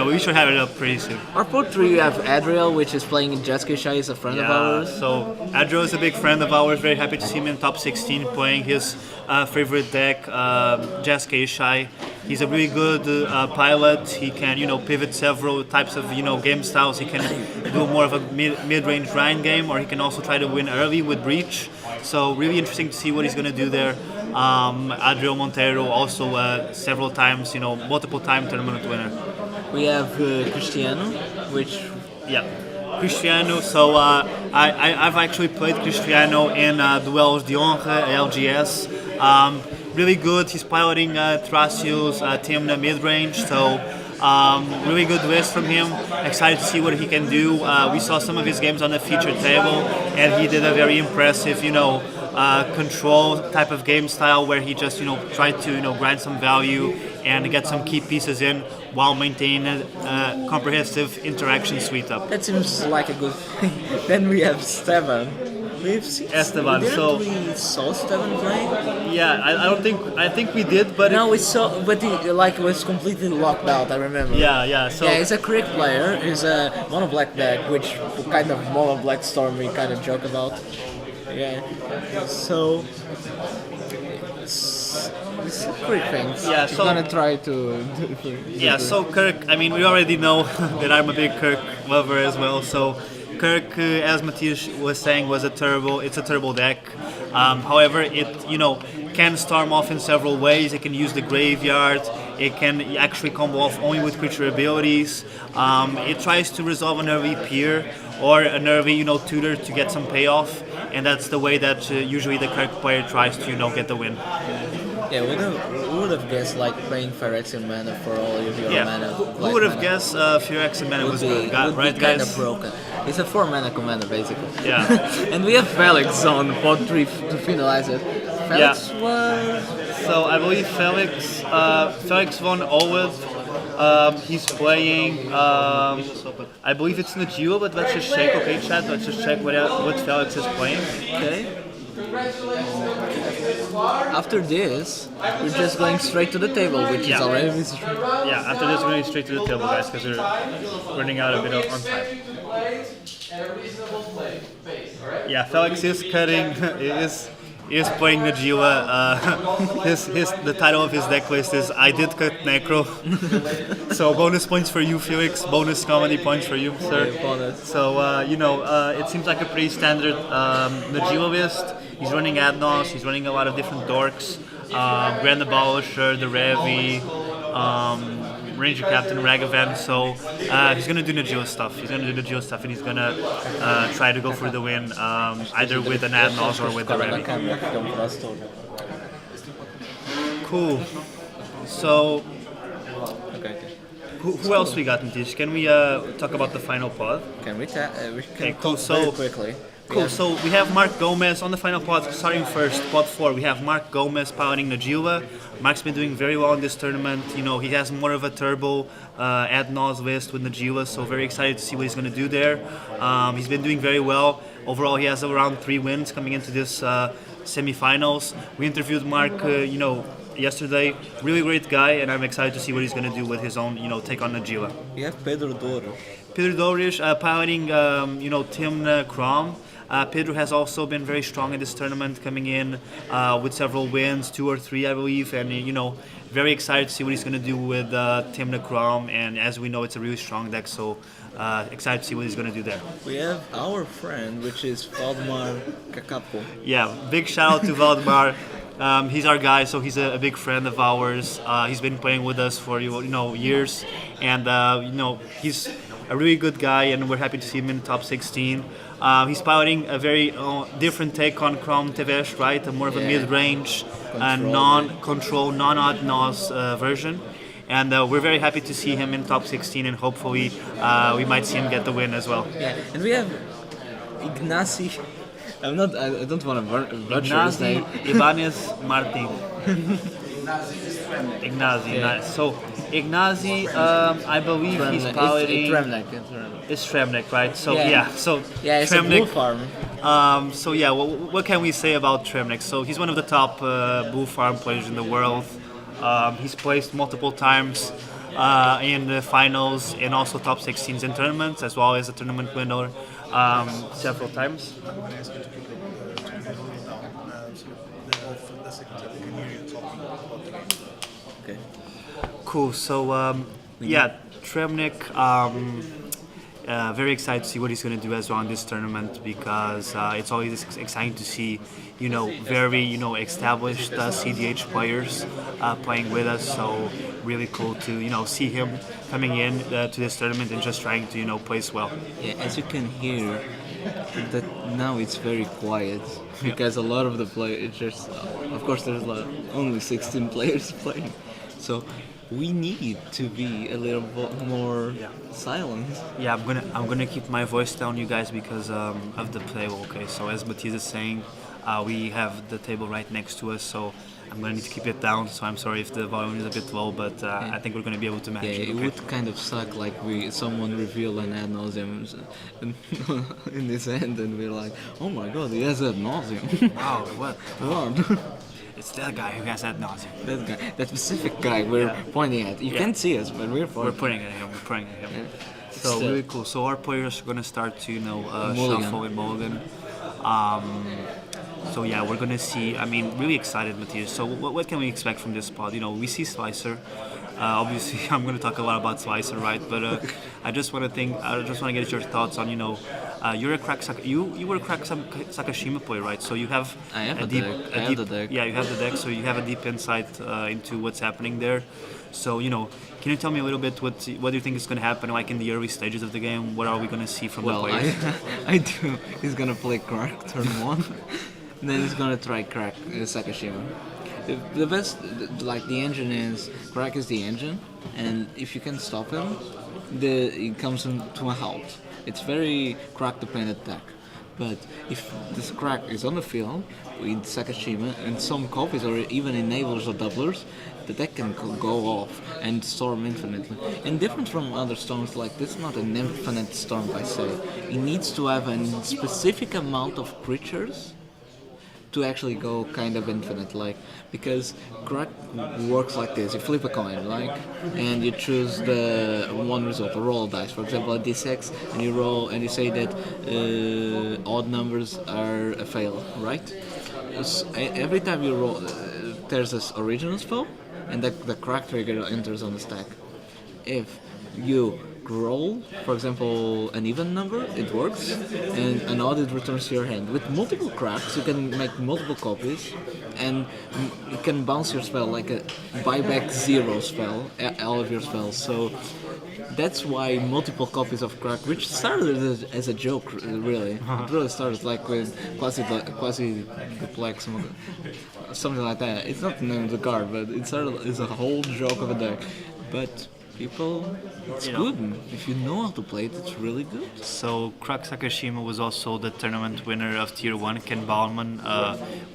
we should have it up pretty soon. Our port 3 we have Adriel, which is playing in Jessica Shai, is a friend of ours. So Adriel is a big friend of ours. Very happy to see him in top 16 playing his favorite deck, Jessica Shai. He's a really good pilot. He can pivot several types of game styles. He can do more of a mid-range grind game, or he can also try to win early with Breach. So really interesting to see what he's going to do there. Adriel Montero also several times, multiple time tournament winner. We have Cristiano, which Cristiano. So I've actually played Cristiano in Duelos de Honra, LGS. Really good. He's piloting Thrasios Timna mid-range. So really good list from him. Excited to see what he can do. We saw some of his games on the featured table, and he did a very impressive, control type of game style where he just, tried to, grind some value and get some key pieces in while maintaining a comprehensive interaction suite up. That seems like a good thing. Then we have Stevan. We've seen Esteban, didn't so- we saw Stevan playing? Yeah, I think we did, but No, we saw, but he was completely locked out. I remember. yeah. So Yeah, he's a Crick player. He's a mono black deck, which kind of mono black storm we kind of joke about. Yeah. So it's Crick things. Yeah, He's so- gonna try to. yeah, so Kirk, I mean, we already know that I'm a big Kirk lover as well. So Kirk, as Matthias was saying, it's a terrible deck. However, it can storm off in several ways. It can use the graveyard. It can actually combo off only with creature abilities. It tries to resolve a nervy peer or a nervy tutor to get some payoff, and that's the way that usually the Kirk player tries to get the win. Yeah, we would have guessed like playing Phyrexian mana for all of your Yeah, mana. who would have guessed Furex and Mana was good, right, kind guys? of broken. It's a 4 mana commander basically. Yeah. And we have Felix on pod 3 to finalize it. Felix was. So I believe Felix von Olwith, he's playing, I believe it's Najila, but let's just check, okay chat, let's just check what Felix is playing. Okay. After this, we're just going straight to the table, which Yeah. is already. Yeah, after this we're going straight to the table, guys, because we're running out a bit on time. Yeah, Felix is cutting, is playing Najila. The title of his deck list is I Did Cut Necro. So bonus points for you, Felix. Bonus comedy points for you, sir. So it seems like a pretty standard Najila list. He's running Adnos. He's running a lot of different dorks. Grand Abolisher, the Revi, Ranger Captain, Ragavan. So he's gonna do Najila stuff. And he's gonna try to go for the win, either with an Adnos or with the Revi. Cool. So who else we got in this? Can we talk about the final pod? Can we can Okay, cool. talk So very quickly. Cool, so we have Mark Gomez on the final pod, starting first, pod 4. We have Mark Gomez piloting Najila. Mark's been doing very well in this tournament. He has more of a turbo ad-nos list with Najila, so very excited to see what he's going to do there. He's been doing very well. Overall, he has around 3 wins coming into this semifinals. We interviewed Mark, yesterday. Really great guy, and I'm excited to see what he's going to do with his own, take on Najila. We have Pedro Doro. Pedro Dorish piloting, Timna Crom. Pedro has also been very strong in this tournament, coming in with several wins, 2 or 3, I believe, and very excited to see what he's going to do with Timna Crom. And as we know, it's a really strong deck, so excited to see what he's going to do there. We have our friend, which is Valdemar Kakapo. Yeah, big shout out to Valdemar. He's our guy, so he's a big friend of ours. He's been playing with us for years, and he's a really good guy, and we're happy to see him in top 16. He's piloting a very different take on Crom Tevesh, right? More of a mid-range, non-control, non-ad-nos version. And we're very happy to see him in top 16, and hopefully we might see him get the win as well. Yeah, and we have Ignacy. I don't want to butcher his Ignacy name. Ibanez Martin. Ignacy, nice. So Ignacy, I believe he's piloting. It's Tremnek, right? So Yeah. so Yeah, it's a blue Tremnek. farm. So yeah, what can we say about Tremnek? So he's one of the top blue farm players in the world. He's placed multiple times in the finals and also top 16s in tournaments, as well as a tournament winner several times. Okay. Cool. So yeah, Tremnik very excited to see what he's going to do as well in this tournament because it's always exciting to see, very, established cEDH players playing with us. So really cool to, see him coming in to this tournament and just trying to, place well. Yeah, as you can hear, that now it's very quiet because a lot of the players, of course, there's only 16 players playing, so we need to be a little bit more silent. Yeah, I'm gonna keep my voice down, you guys, because of the table. Okay, so as Matthias is saying, we have the table right next to us, so I'm gonna need to keep it down. So I'm sorry if the volume is a bit low, but I think we're gonna be able to manage it. It would kind of suck, like someone reveal an ad nauseum in this end, and we're like, oh my god, he has ad nauseum. Wow, what? What? It's that guy who has ad nauseum. That guy, that specific guy we're pointing at. You can't see us, but we're pointing at him. We're pointing at him. So really cool. So our players are gonna start to shuffle with Mulligan. So yeah, we're gonna see. I mean, really excited, Matthias. So what can we expect from this spot? We see Slicer. Obviously, I'm gonna talk a lot about Slicer, right? But I just want to get your thoughts on you're a crack you were a crack Sakashima player, right? So you have I have the deck. Yeah, you have the deck. So you have a deep insight into what's happening there. So can you tell me a little bit what do you think is going to happen, like in the early stages of the game? What are we going to see from the players? I do. He's gonna play crack turn 1. Then he's gonna try crack Sakashima. The best, like the engine is, crack is the engine, and if you can stop him, it comes to a halt. It's very crack dependent deck. But if this crack is on the field with Sakashima and some copies or even enablers or doublers, the deck can go off and storm infinitely. And different from other storms, like this is not an infinite storm per se. It needs to have a specific amount of creatures to actually go kind of infinite, like, because crack works like this: you flip a coin, and you choose the one result, a roll of dice, for example a d6, and you roll and you say that odd numbers are a fail, right? So every time you roll, there's this original spell, and the crack trigger enters on the stack. If you roll, for example, an even number, it works, and an odd it returns to your hand. With multiple cracks, you can make multiple copies, and you can bounce your spell like a buyback 0 spell, all of your spells. So that's why multiple copies of crack, which started as a joke, really. It really started like with quasi duplex, something like that. It's not the name of the card, but it started as a whole joke of a deck. But people, it's good. If you know how to play it, it's really good. So Crack Sakashima was also the tournament winner of Tier 1, Ken Baumann,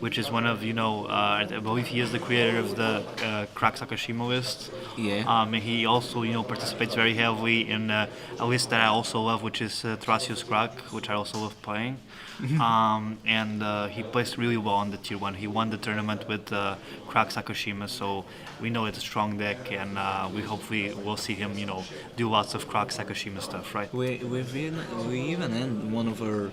which is one of, I believe he is the creator of the Crack Sakashima list. Yeah. And he also, participates very heavily in a list that I also love, which is Thrasios Crack, which I also love playing. And he placed really well on the Tier 1. He won the tournament with Crack Sakashima, so we know it's a strong deck, and we hopefully will see him, do lots of Crack Sakashima stuff, right? We even had one of our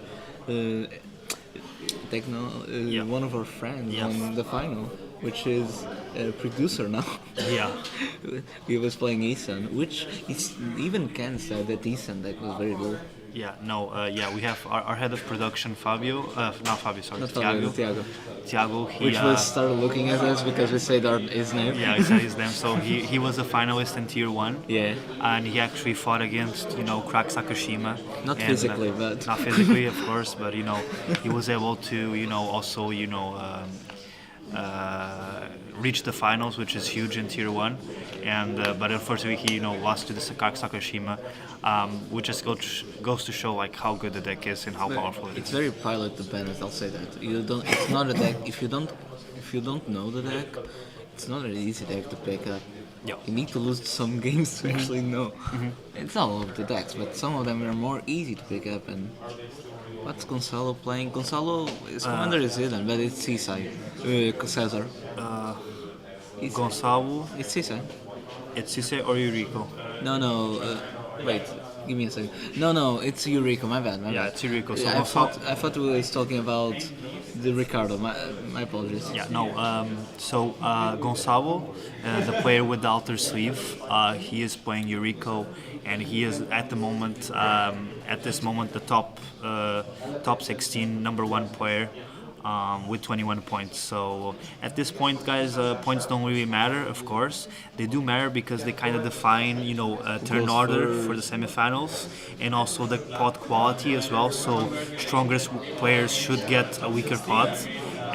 one of our friends on the final, which is a producer now. Yeah. He was playing Isan, which even Ken said that Isan deck was very good. Yeah, we have our head of production, Fabio, Tiago. Tiago, which was started looking at us because we said his name. Yeah, we said his name. So he was a finalist in Tier 1. Yeah. And he actually fought against, Crack Sakashima. Not physically, but... Not physically, of course, but, he was able to, also, reach the finals, which is huge in Tier 1, and but unfortunately he lost to the Sakashima, which just goes to show like how good the deck is and how powerful it is. It's very pilot dependent. I'll say that. It's not a deck. If you don't know the deck, it's not an easy deck to pick up. Yeah. You need to lose some games to actually know. Mm-hmm. It's not all of the decks, but some of them are more easy to pick up. And what's Gonzalo playing? Gonzalo, his commander is hidden, but it's Seaside. Cesar. Gonzalo. It's Seaside. It's Cisse or Eurico? No. Wait. Give me a second. No, it's Eureka. My bad. My Yeah, bad. it's Eureka. So Yeah, Gonçalo- I thought we was talking about the Ricardo. My apologies. Yeah, no. Gonçalo, the player with the outer sleeve, he is playing Eurico, and he is at this moment, the top 16 number one player. With 21 points. So at this point, guys, points don't really matter. Of course, they do matter because they kind of define, turn Goes order first. for the semifinals and also the pot quality as well. So strongest players should get a weaker pot.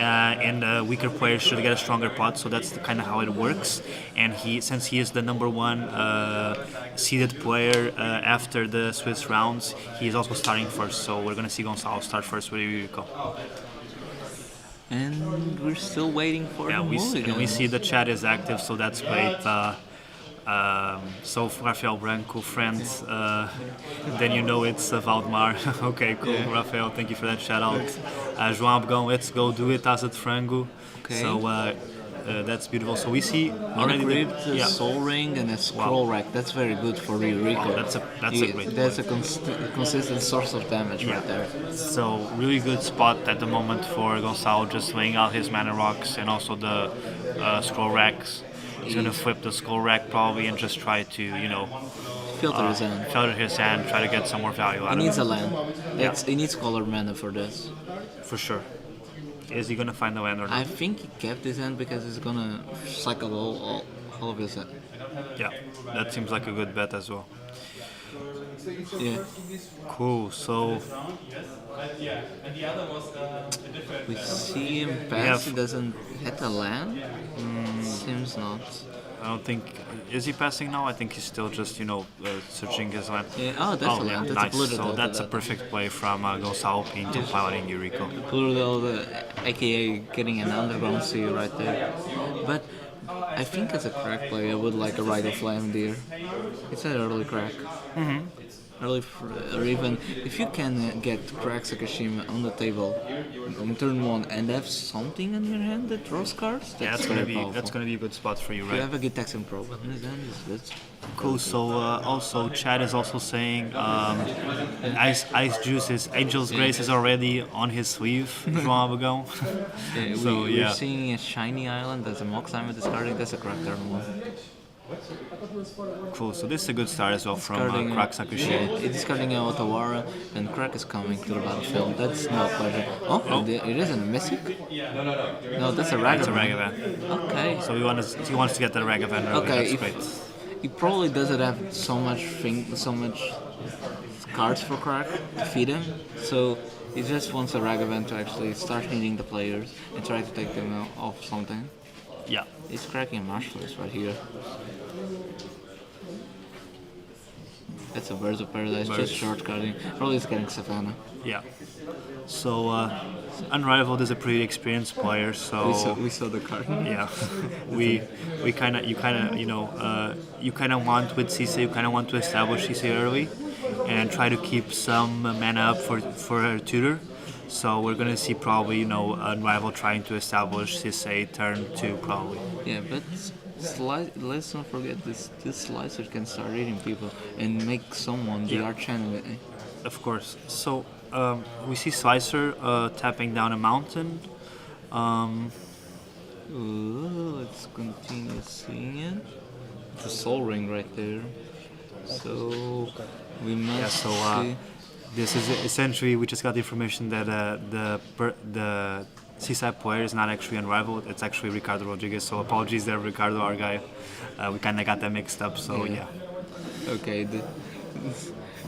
And weaker players should get a stronger pot, so that's kind of how it works. And since he is the number one seeded player after the Swiss rounds, he is also starting first. So we're gonna see Gonçalo start first with Eurico. And we're still waiting for Yeah, the mulligan. we see the chat is active, so that's great. So Rafael Branco, friends, then you know it's Valdemar. Okay, cool, Yeah. Rafael, thank you for that shout out. João Abgão, let's go do it, Asa de Frango. Okay. So that's beautiful. So we see already Uncrypt, the, a soul ring, and a scroll rack. That's very good for Eurico. Wow, that's a great That's a consistent source of damage right there. So really good spot at the moment for Gonçalo, just laying out his mana rocks and also the scroll racks. He's gonna flip the skull rack probably and just try to, Filter his hand. filter his hand, try to get some more value out He of needs it. a land. He needs colored mana for this. For sure. Is he gonna find the land or not? I think he kept his hand because he's gonna cycle all of his hand. Yeah, that seems like a good bet as well. Yeah. Cool. So We see him pass. have- He doesn't hit a land. Seems not. I don't think is he passing now? I think he's still just searching his land. Yeah. Oh, that's a land. That's a nice. polluted So delta, that's a that. perfect play from Gonçalo Pinto piloting Eurico. Polluted delta, aka getting an underground sea right there. But I think as a crack player, I would like a Rite of Flame Deer. It's an early crack. Or even if you can get crack Sakashima on the table on turn 1 and have something in your hand that draws cards, Yeah, that's gonna be a good spot for you, If you right? have a good Texan Pro, but his hand is good. Cool. So also, Chad is also saying Ice Juice's Angel's Grace is already on his sleeve from Abagão. So, We're yeah. seeing a shiny island. That's a Mox Diamond discarding. That's a crack turn 1. Cool. So this is a good start as well from Discarding Crack Sakushi. It's discarding a Otawara, and crack is coming to the battlefield. That's no pleasure. Oh, it isn't a Mystic? No, that's a Ragavan. It's a Ragavan. Okay. So he wants to get the Ragavan early. Okay, That's if- great. He probably doesn't have so much cards for crack to feed him, so he just wants a Ragavan to actually start hitting the players and try to take them off something. Yeah. He's cracking a Marshmallows right here. That's a Birds of Paradise, just short carding. Probably he's getting Savannah. Yeah. So Unrivaled is a pretty experienced player. So We saw the card. yeah, you kind of want with Cisse, you kind of want to establish Cisse early, and try to keep some mana up for her tutor. So we're gonna see probably Unrivaled trying to establish Cisse turn 2 probably. Yeah, but let's not forget this slicer can start eating people and make someone the arch enemy. Of course. So we see Slicer tapping down a mountain. Ooh, let's continue seeing it. It's a soul ring right there. So we must Yeah. So see. this is essentially we just got the information that the Seaside player is not actually Unrivaled. It's actually Ricardo Rodriguez. So apologies there, Ricardo, our guy. We kind of got that mixed up. So yeah. Okay,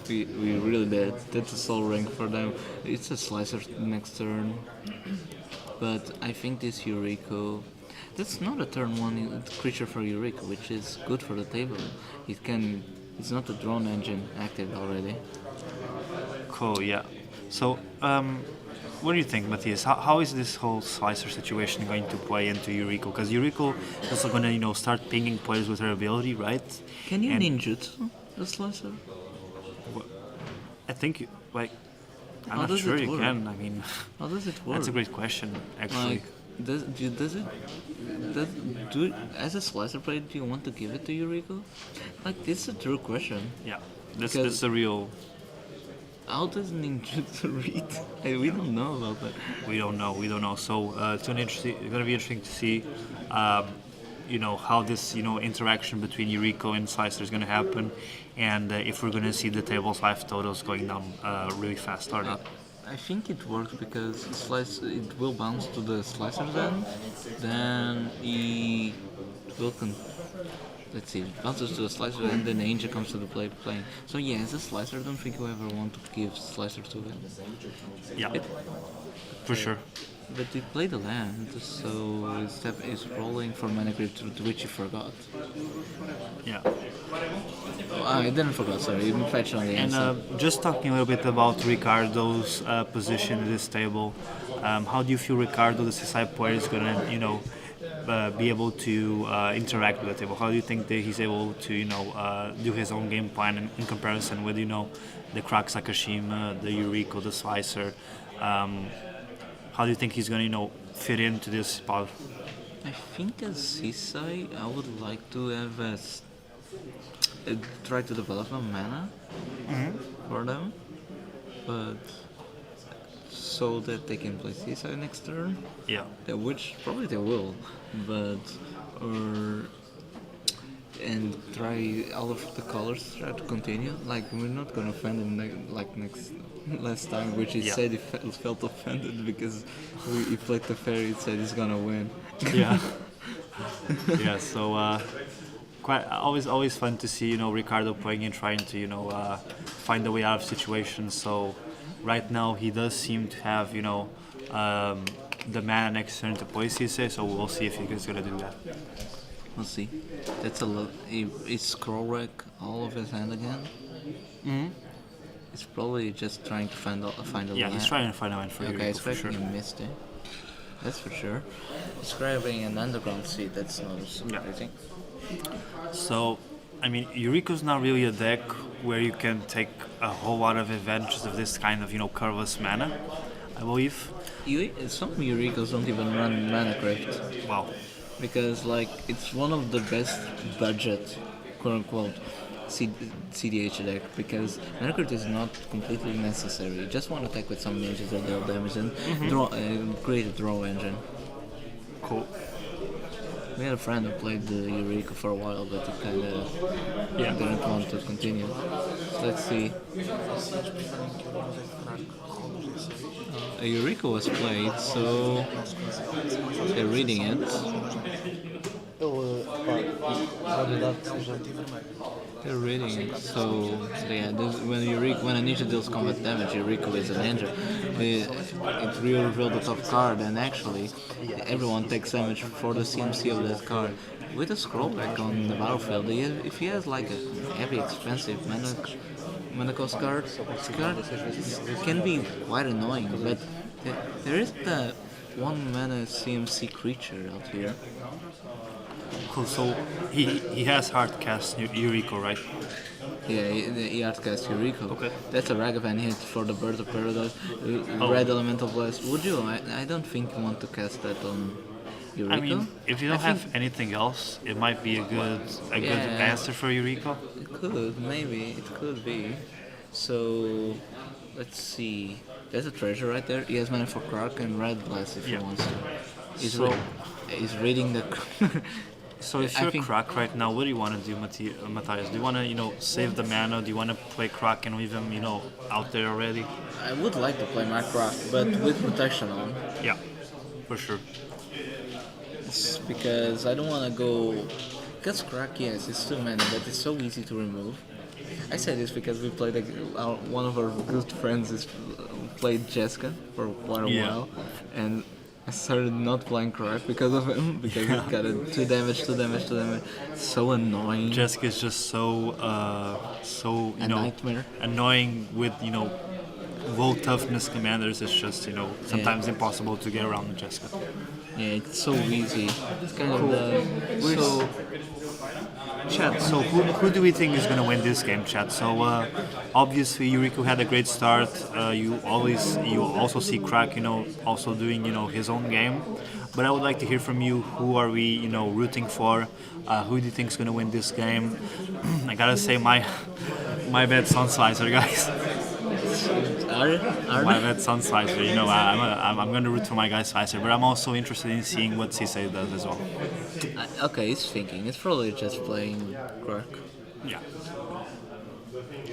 we really did. That's a soul ring for them. It's a slicer next turn. But I think this Eurico, that's not a turn 1 creature for Eurico, which is good for the table. It's not a drone engine active already. Cool. Yeah. So what do you think, Matthias? How is this whole Slicer situation going to play into Eurico? Because Eurico is also going to start pinging players with her ability, right? Can you And- ninjutsu the slicer? I think I'm How not does sure it you work? can. I mean, How does it work? that's a great question, actually. Like, as a slicer player, do you want to give it to Eurico? Like, this is a true question. Yeah. That's a real. How does ninjutsu read? We don't know about that. We don't know. So it's gonna be interesting to see, how this interaction between Yuriko and Slicer is gonna happen, and if we're gonna see the table's life totals going down really fast or not. I think it works because it will bounce to the slicer's end, then it will let's see, it bounces to the slicer and then the ninja comes to the playing. So yeah, as a slicer, I don't think you ever want to give slicer to him. Yeah, for sure. But he played the land, so his step is rolling for mana creep to which he forgot. Yeah. Oh, I didn't forget, sorry, he fetched on the And end. just talking a little bit about Ricardo's position in this table, how do you feel Ricardo, the C-side player, is gonna, be able to interact with the table? How do you think that he's able to, do his own game plan in comparison with, the Crack Sakashima, the Yuriko, the Slicer? How do you think he's gonna, fit into this spot? I think as C-side, I would like to have try to develop a mana for them, but so that they can play C-side next turn. Yeah. Which probably they will, but and try all of the colors, try to continue. Like we're not gonna offend him last time, which he said he felt offended because he played the fairy. He said he's gonna win. Yeah. Yeah. So quite always fun to see Ricardo playing and trying to find a way out of situations. So right now he does seem to have the mana next turn to play CSA. So we'll see if he's gonna do that. We'll see. That's a lot. It's scroll wreck all of his hand again. Mm-hmm. It's probably just trying to find a Yeah, land. he's trying to find a land for you. Okay, for sure. he missed it. That's for sure. Describing an underground seed, that's not surprising. So, I mean, Yuriko's not really a deck where you can take a whole lot of advantages of this kind of, curveless mana, I believe. Some Eurikos don't even run mana crypt. Wow. Because, it's one of the best budget, quote-unquote, cEDH deck, because mana crypt is not completely necessary. You just want to attack with some ninjas that deal damage and create a draw engine. Cool. We had a friend who played the Eureka for a while, but he kind of didn't want to continue. So let's see. A Eureka was played, so they're reading it. They're reading it, so yeah. When a ninja deals combat damage, Eureka is a ninja. It will reveal the top card, and actually, everyone takes damage for the CMC of that card. With a scroll back on the battlefield, if he has a heavy, expensive mana cost card, it can be quite annoying. But there is the 1 mana CMC creature out here. Cool. So he has hard cast Yuriko, right? Yeah, he hardcast Eureka. Okay. That's a Ragavan hit for the Bird of Paradise. Red Elemental Blast. Would you? I don't think you want to cast that on Eureka. I mean, if you don't have anything else, it might be a good answer for Yuriko. It could, maybe. It could be. So, let's see. There's a treasure right there. He has mana for Krark and Red Blast if he wants to. He's reading the... So if you're Crack right now, what do you want to do, Matthias? Do you want to, save the mana? Do you want to play Crack and leave him, out there already? I would like to play my Crack, but with protection on. Yeah, for sure. It's because I don't want to go... Because Crack, yes, it's 2 mana, but it's so easy to remove. I say this because we played one of our good friends played Jessica for quite a while, and I started not playing Crack because of him, because it got a 2 damage. It's so annoying. Jessica is just so nightmare. Annoying with low toughness commanders. It's just sometimes impossible to get around with Jessica. Yeah, it's so easy. It's kind of Chat, so who do we think is going to win this game, Chat? So obviously Yuriko had a great start. You also see Crack, also doing his own game. But I would like to hear from you. Who are we, rooting for? Who do you think is going to win this game? I gotta say, my bet's on Slicer, guys. My bet's on Slicer. I'm going to root for my guy Slicer, but I'm also interested in seeing what Cisse does as well. Okay, he's thinking. It's probably just playing Quark. Yeah.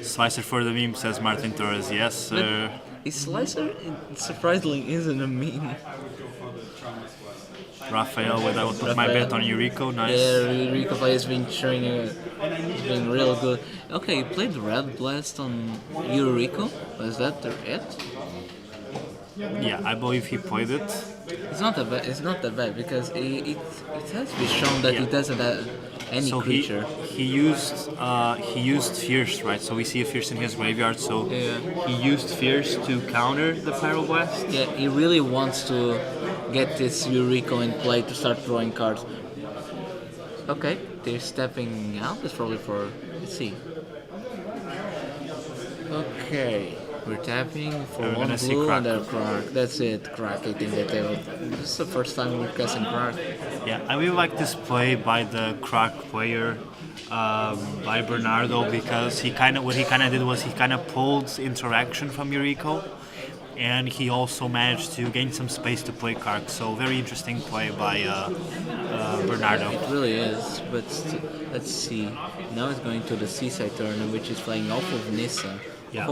Slicer for the meme, says Martin Torres. Yes, sir. Is Slicer surprisingly isn't a meme? Rafael, I will put my bet on Yuriko. Nice. Yeah, Yuriko play has been showing being real good. Okay, you played Red Blast on Yuriko? Was that it? Yeah, I believe he played it. It's not that bad. It's not that bad because it has been shown that it doesn't have any So creature. he used Fierce, right? So we see a Fierce in his graveyard. So he used Fierce to counter the Pyroblast. Yeah, he really wants to get this Yuriko in play to start drawing cards. Okay, they're stepping out. It's probably for. Let's see. Okay, we're tapping for We're one gonna see blue Crack. and a Crack. That's it, Crack hitting the table. This is the first time we're casting Crack. Yeah, I really like this play by the Crack player, by Bernardo, because what he kind of did was he kind of pulled interaction from Yuriko, and he also managed to gain some space to play Crack. So very interesting play by Bernardo. It really is, but let's see. Now it's going to the Seaside turn, which is playing off of Nissa. Yeah.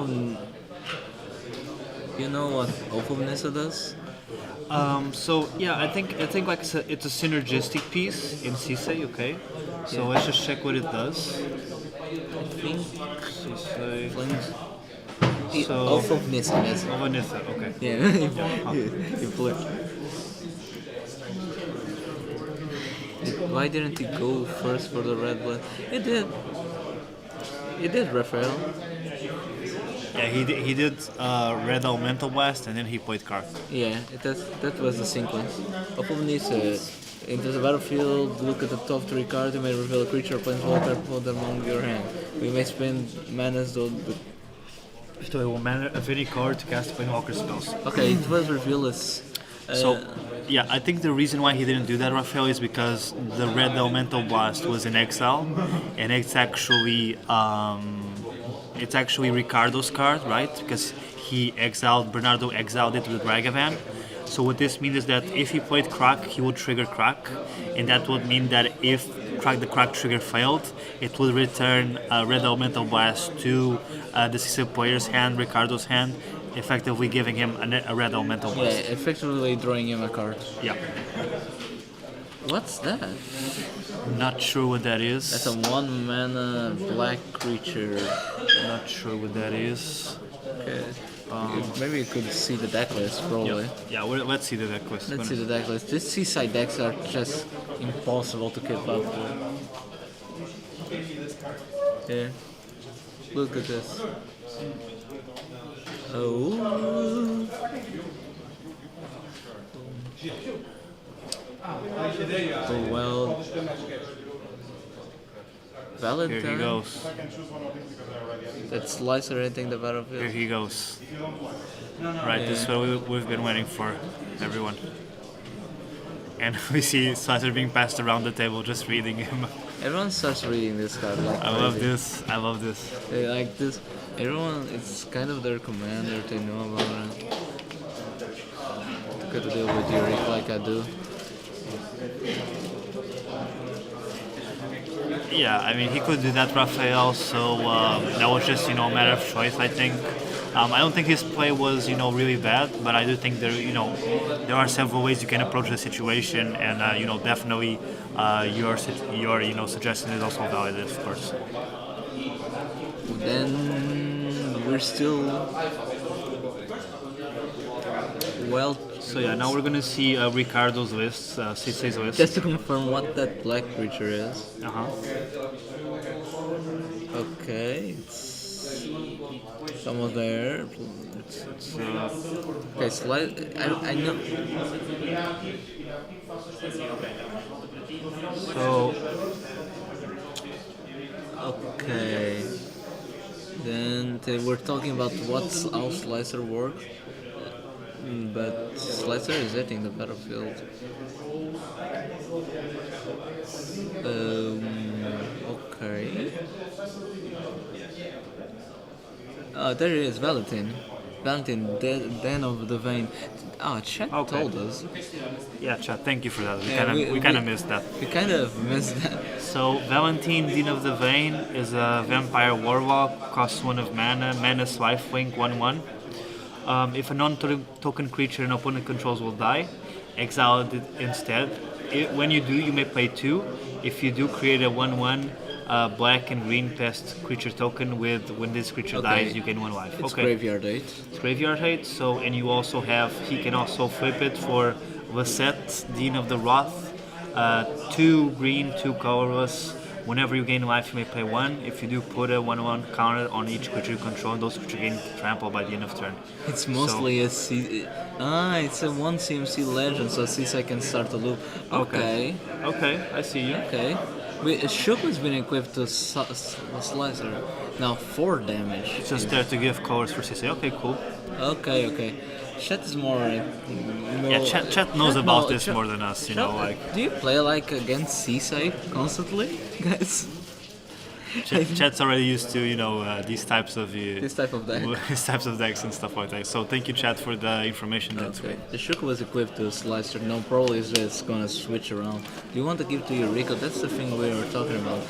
You know what off of Nissa does? So yeah, I think like it's a synergistic piece in Cisse, okay? So let's just check what it does. I think Cisse. Flames. So Off of Nissa, yes. Vanessa, okay. Yeah, you play. Why didn't he go first for the red blood? He did. He did, Raphael. Yeah, he did Red Elemental Blast and then he played Crack. Yeah, that was the sequence. Off of Nissa, into the battlefield, look at the top 3 cards, you may reveal a creature or planeswalker, put them among your hand. We may spend manas though, but So it will mana of any card to cast Planeswalker spells. okay, it was revealed as. So, yeah, I think the reason why he didn't do that, Raphael, is because the Red Elemental Blast was in exile, and it's actually Ricardo's card, right? Because Bernardo exiled it with Ragavan. So what this means is that if he played Crack, he would trigger Crack, and that would mean that if the Crack trigger failed, it would return Red Elemental Blast to the Cisse player's hand, Ricardo's hand, effectively giving him a Red Elemental Yeah, Blast. effectively drawing him a card. Yeah. What's that? Not sure what that is. That's a 1 mana black creature. Not sure what that is. Okay. Maybe you could see the deck list, probably. Yeah, let's see the deck list. Let's see the deck list. These seaside decks are just impossible to keep up with. Yeah. Look at this. Oh. Oh well. Valentine. Here he goes. That's Slicer hitting the battlefield. Here he goes. Right, this is what we've been waiting for, everyone. And we see Slicer being passed around the table, just reading him. Everyone starts reading this card like I love crazy. this. I love this. They like this. Everyone, it's kind of their commander. They know about it. Got to deal with Yurik like I do. Yeah, I mean, he could do that, Raphael, so that was just, a matter of choice, I think. I don't think his play was, really bad, but I do think there are several ways you can approach the situation, and, definitely your suggestion is also valid, of course. Then we're still well. So yeah, now we're gonna see Ricardo's list, Cisse's list. Just to confirm what that black creature is. Uh-huh. Okay, it's almost there. It's okay, I know. So Okay. Then we're talking about how Slicer works. But Slicer is hitting the battlefield. Okay. Oh, there he is, Valentin. Valentin, Den of the Vein. Ah, chat Okay. told us. Yeah, chat. Thank you for that. Yeah, We kind of missed that. We kind of missed that. So Valentine, Dean of the Vein, is a vampire warlock, costs 1 of mana, menace lifelink 1/1. If a non-token creature an opponent controls will die, exile it instead. When you do, you may play 2. If you do, create a 1/1 black and green pest creature token with when this creature dies, you gain 1 life. It's Graveyard 8. It's Graveyard 8, so, and you also have, he can also flip it for Vasset, Dean of the Wrath, 2 green, 2 colorless. Whenever you gain life, you may play 1. If you do, put a 1/1 counter on each creature you control, and those creatures gain trample by the end of turn. It's mostly a C. It's a 1 CMC legend, so CC can start a loop. Okay. Okay, I see you. Okay. Shook has been equipped to Slicer. Now 4 damage. It's just there to give colors for CC. Okay, cool. Okay. Chat is more. Yeah, chat knows about this more than us, you know, like. Do you play like against CSAI constantly, guys? Chat's already used to, you know, these types of This type of deck. these types of decks and stuff like that. So thank you, chat, for the information. That's great. The Shook was equipped to Slicer. No, probably is just gonna switch around. Do you want to give to Eureka? That's the thing we were talking about.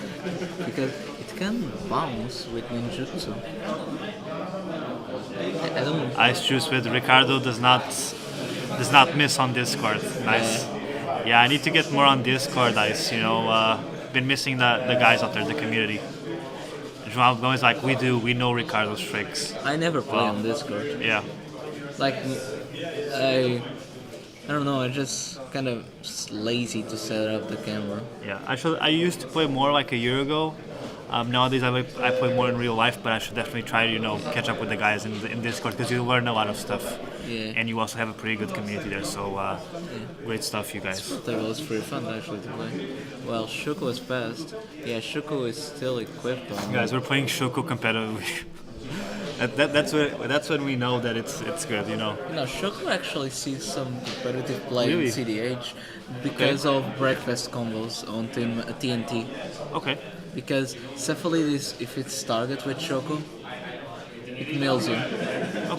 Because it can bounce with ninjutsu. I don't. Ice Juice with Ricardo does not miss on Discord. Nice. Yeah, I need to get more on Discord, Ice. You know, been missing the guys out there, the community. João Gomes, like we know Ricardo's tricks. I never play on Discord. Yeah. Like, I don't know. I'm just kind of lazy to set up the camera. Yeah, actually, I used to play more like a year ago. Nowadays, I play more in real life, but I should definitely try to, you know, catch up with the guys in Discord because you learn a lot of stuff. Yeah. And you also have a pretty good community there, so great stuff, you guys. That was pretty fun actually to play. Well, Shuko is passed. Yeah, Shuko is still equipped on. Guys, we're playing Shoko competitively. That's when we know that it's good, you know. You know, Shuko actually sees some competitive play Really? in cEDH because of breakfast combos on Team TNT. Okay. Because Cephalid if it's target with Shoko, it mills you.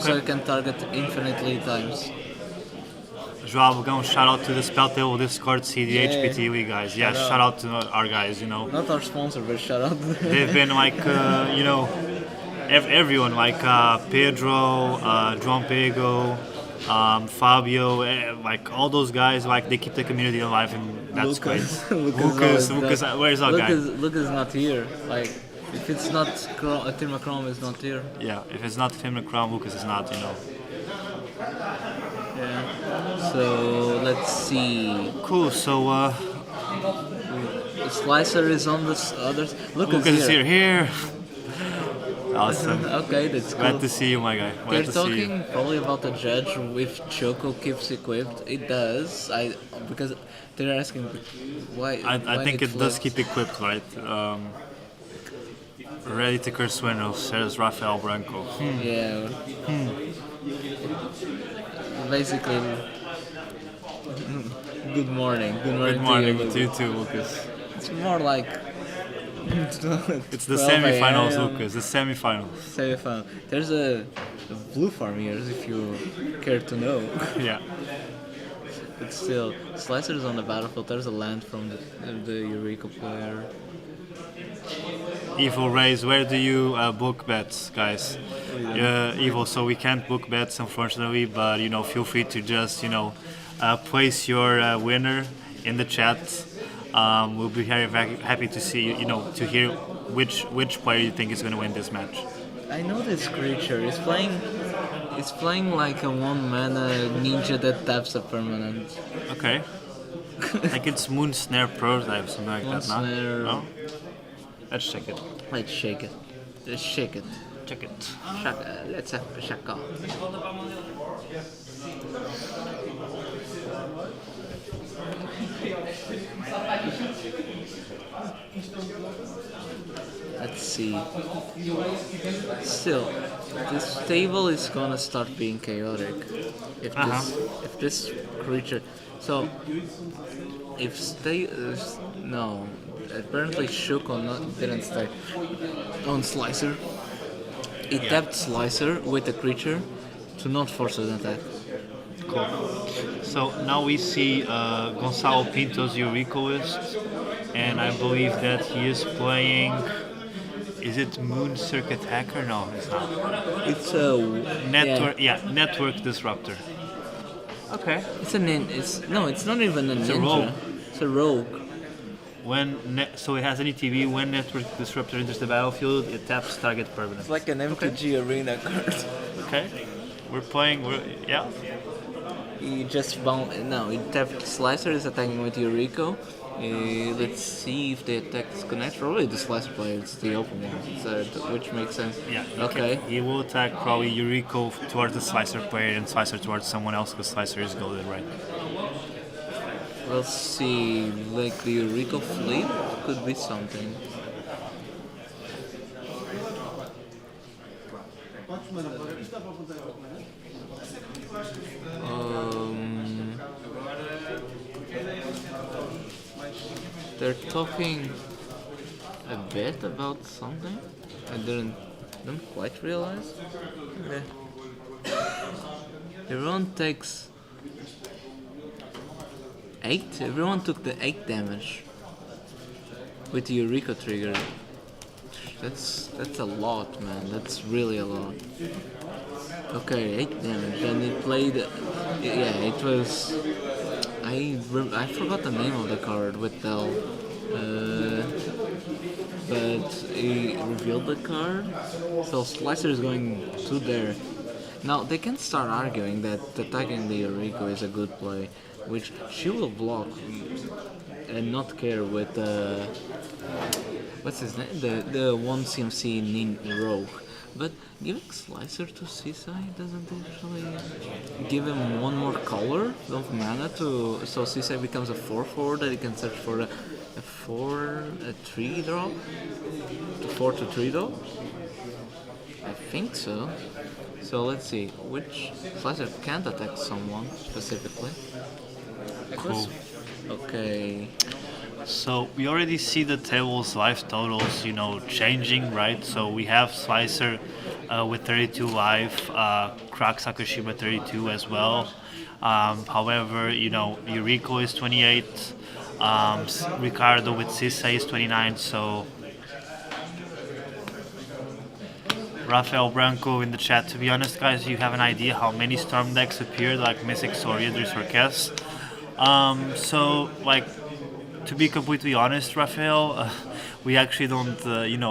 So you can target infinitely times. Joao, we're going to shout out to the Plateau Discord cEDH Yeah. PTV guys. Yeah, shout out to our guys, you know. Not our sponsor, but shout out. They've been like, you know, everyone, like Pedro, João Pego, Fabio, like all those guys, like they keep the community alive, and that's great. Lucas, where's our guy? Lucas is not here. Like, if it's not Thermachrome is not here. Yeah, if it's not him, Crown, Lucas is not, you know. Yeah. So let's see. Cool. So Slicer is on the other. Lucas is here. Awesome. Okay, that's cool. Glad to see you, my guy. They're Glad to see you. talking probably about the judge if Choco keeps equipped. It does. Because they're asking why. I think it does keep equipped, right? Ready to curse Windows, says Rafael Branco. Yeah. Basically, good morning. Good morning to you too, Lucas. It's more like. It's the semi-finals, Lucas. The semi-finals. Semi-final. There's a blue farm here, if you care to know. Yeah. But still, Slicer's on the battlefield. There's a land from the Eureka player. Evil Rays, where do you book bets, guys? Evil, so we can't book bets, unfortunately, but you know, feel free to just, you know, place your winner in the chat. We'll be very, very happy to see, you know, to hear which player you think is going to win this match. I know this creature. It's playing like a 1 mana ninja that taps a permanent. Okay. Like it's Moon Snare prototype, something like that, no? Let's check it. Let's shake it. Let's shake it. Check it. Let's have a shaka. Let's see. Still, this table is gonna start being chaotic if this creature. So if stay no, apparently shook on didn't stay on Slicer. It tapped Slicer with the creature to not force an attack. Cool. So now we see Gonzalo Pinto's Euricoist, and I believe that he is playing. Is it Moon Circuit Hacker? No, it's not. It's a Network, Network Disruptor. Okay. It's it's not even a ninja. a rogue. It's a rogue. So it has an ETB. When Network Disruptor enters the battlefield, it taps target permanent. It's like an MTG arena card. Okay. We're playing. Yeah. He just bound. No, he tapped Slicer is attacking with Eurico. Let's see if the attack is connected. Probably the Slicer player, it's the open one, so which makes sense. Yeah. Okay. He will attack probably Eurico towards the Slicer player and Slicer towards someone else because Slicer is golded, right? We'll see. Like the Eurico flip could be something. They're talking a bit about something. I don't quite realize. Okay. Everyone takes 8. Everyone took the 8 damage with the Eurico trigger. That's a lot, man. That's really a lot. Okay, 8 damage, and he played. Yeah, it was. I forgot the name of the card with Del, but he revealed the card. So Slicer is going to there. Now they can start arguing that attacking the Eurico is a good play, which she will block and not care with what's his name, the one CMC Rogue. But giving Slicer to Seaside doesn't actually give him one more color of mana so Seaside becomes a 4/4 that he can search for a 3 draw? 4 to 3 draw? I think so. So let's see, which Slicer can't attack someone specifically. Cool. Okay. So we already see the table's life totals, changing, right? So we have Slicer with 32 life, Crack Sakushima 32 as well. However, Eurico is 28, Ricardo with Sisei is 29, so Rafael Branco in the chat. To be honest, guys, you have an idea how many Storm decks appeared, like Mystic Sword, Idris, or Kess? To be completely honest, Rafael, we actually don't,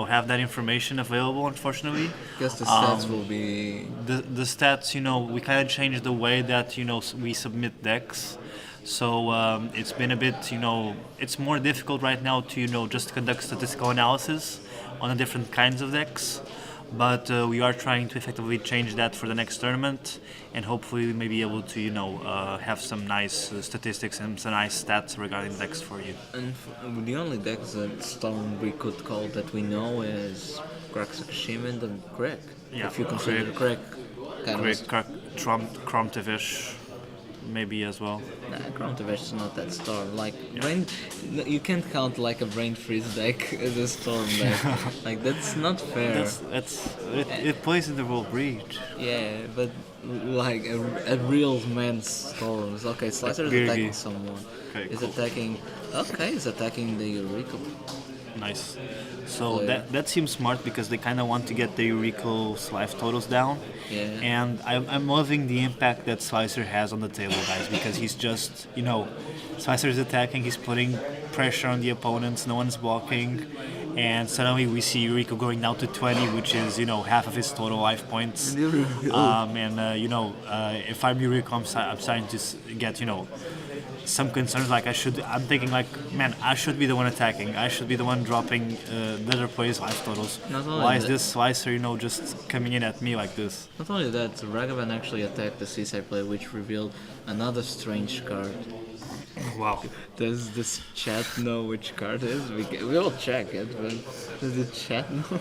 have that information available, unfortunately. I guess the stats will be... The stats, we kind of changed the way that, we submit decks. So it's been a bit, it's more difficult right now to, just conduct statistical analysis on the different kinds of decks. But we are trying to effectively change that for the next tournament, and hopefully we may be able to, have some nice statistics and some nice stats regarding decks for you. And the only decks that Storm we could call that we know is Crack Sakushima and Crack. Yeah, if you consider Crack kind of... Crack, Kromtivish, maybe as well. Nah, Kromtivish is not that Storm. Like, Rain, you can't count like a Brain Freeze deck as a Storm deck. Like, that's not fair. It plays in the World Breach. Yeah, but like a real man's Storms. Okay, Slicer is attacking someone. Okay, He's cool. he's attacking the Eurico. Nice. So that seems smart because they kind of want to get the Eurico's life totals down. Yeah. And I'm loving the impact that Slicer has on the table, guys, because he's just, Slicer is attacking, he's putting pressure on the opponents, no one's blocking, and suddenly we see Eurico going down to 20, which is, half of his total life points. If I'm Eurico, I'm starting to get, some concerns. Like I'm thinking like, man, I should be the one attacking. I should be the one dropping the other players' life totals. Why is this Slicer, just coming in at me like this? Not only that, Ragavan actually attacked the Seaside player, which revealed another strange card. Wow. Does this chat know which card it is? We'll check it, but does the chat know?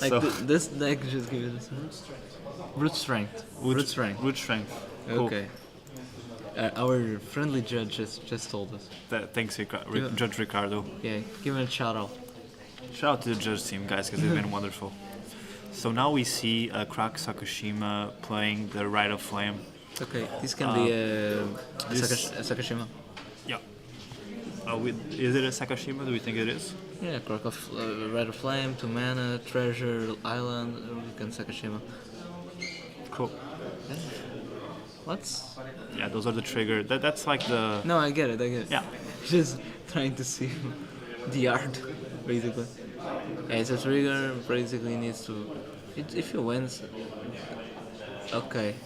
Like So- this deck just give it a root strength. Root strength. Root strength. Cool. Okay. Our friendly judge just told us. Thanks, Judge Ricardo. Yeah, give him a shout out. Shout out to the judge team, guys, because they've been wonderful. So now we see Crack Sakashima playing the Rite of Flame. Okay, this can be a Sakashima. Yeah. Is it a Sakashima? Do we think it is? Yeah, Crack of Red of Flame, 2 mana, Treasure, Island, we can Sakashima. Cool. Yeah. What's? Yeah, those are the trigger. That's like the... No, I get it. Yeah. Just trying to see the art, basically. Yeah, it's a trigger, basically needs to... if you win... Okay.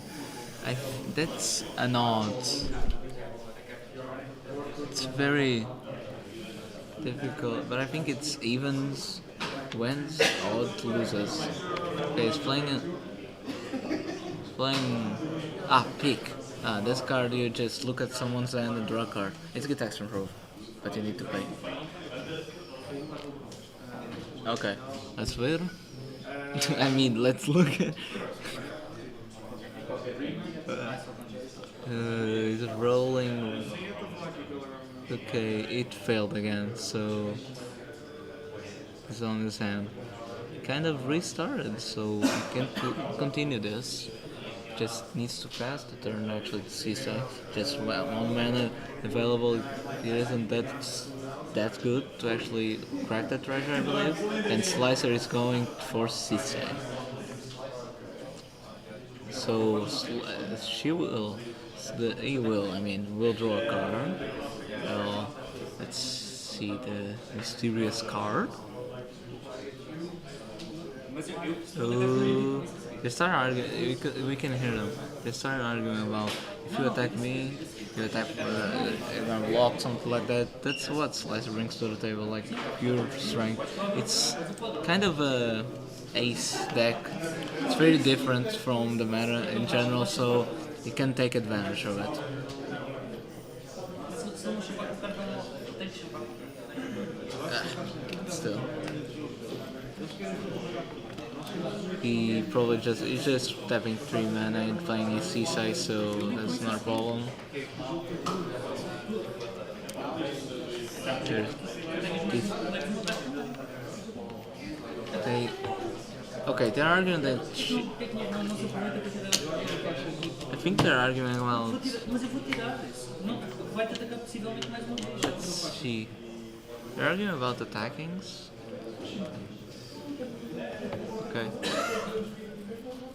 That's an odd... It's very difficult, but I think it's evens, wins, odd, loses. Okay, it's playing... Pick. This card you just look at someone's hand and draw a card. It's good text improve, but you need to pay. Okay, let's wait. I mean, let's look at. Is it rolling? Okay, it failed again, so it's on his hand. Kind of restarted, so we can continue this. Just needs to pass the turn actually to seaside. Just 1 mana available. It isn't that good to actually crack that treasure, I believe. And Slicer is going for seaside. So we'll draw a card. Let's see the mysterious card. They start arguing. We can hear them. They start arguing about if you attack me, you attack. You're gonna block something like that. That's what Slicer brings to the table, like pure strength. It's kind of a ace deck. It's very different from the meta in general, so you can take advantage of it. Still. He's just tapping 3 mana and playing his seaside, so that's not a problem. They're arguing that I think they're arguing about... Let's see. They're arguing about attackings.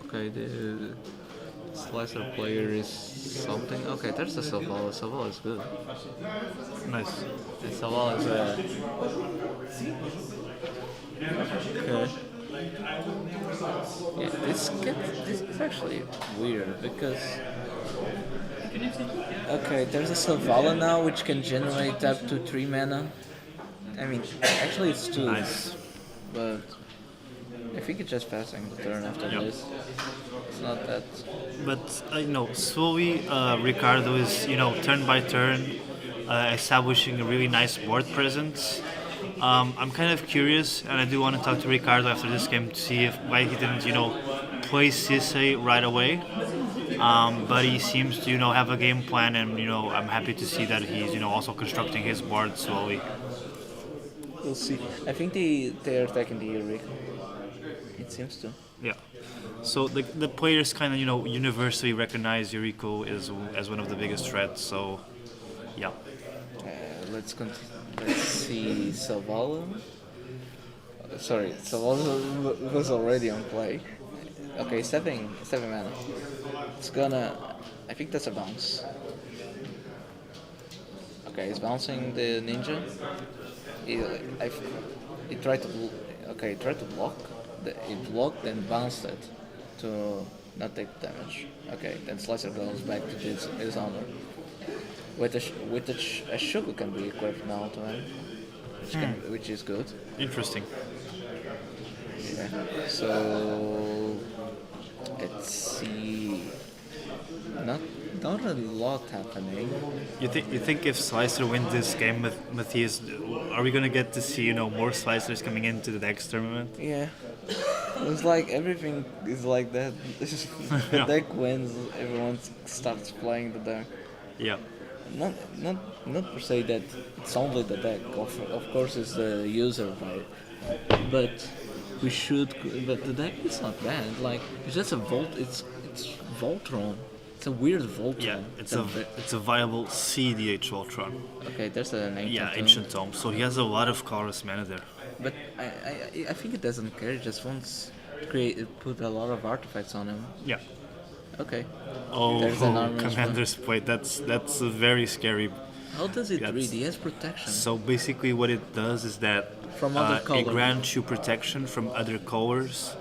Okay, the Slicer player is something. Okay, there's the Savala. Savala is good. Nice. And Savala is okay. Yeah, this is actually weird because there's a Savala now which can generate up to 3 mana. I mean, actually it's 2. Nice. But I think it's just passing the turn after this. It's not that. But slowly Ricardo is turn by turn establishing a really nice board presence. I'm kind of curious, and I do want to talk to Ricardo after this game to see why he didn't play Sisei right away. But he seems to have a game plan, and I'm happy to see that he's also constructing his board slowly. We'll see. I think they're attacking the Eureka. It seems to. Yeah. So the players kind of universally recognize Yuriko as one of the biggest threats. So yeah. Let's see Savala. Sorry, Savala was already on play. Okay, stepping mana. It's gonna. I think that's a bounce. Okay, he's bouncing the ninja. He tried to block. It blocked and bounced it to not take damage. Okay, then Slicer goes back to his honor. With a Shugu can be equipped now to him, which is good. Interesting. Yeah. So let's see. not a lot happening. You think if Slicer wins this game with Matthias, are we gonna get to see more Slicers coming into the next tournament? Yeah. It's like everything is like that. The Yeah. deck wins, everyone starts playing the deck. Yeah. Not per se that it's only the deck. Of course, it's the user, right? But we should. But the deck is not bad. Like it's just a Volt. It's Voltron. It's a weird Voltron. Yeah, it's a viable cEDH Voltron. Okay, there's an ancient. Yeah, Ancient Tome. So he has a lot of colorless mana there. But I think it doesn't care. It just wants to put a lot of artifacts on him. Yeah. Okay. Oh, There's an armor as Commander's Plate. That's a very scary. How does it That's- read? He has protection. So basically, what it does is that From other it colors. grants you protection from other colors,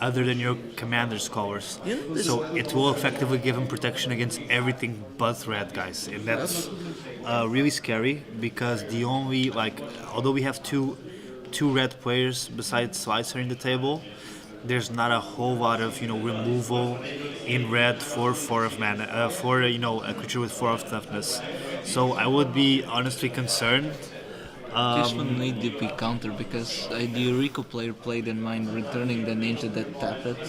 other than your commander's colors. Yeah, this- So it will effectively give him protection against everything but red, guys, and that's really scary because the only although we have two red players besides Slicer in the table, there's not a whole lot of removal in red for 4 of mana for a creature with 4 of toughness. So I would be honestly concerned. This one need to be countered because the Eureka player played in mind returning the ninja that tapped it.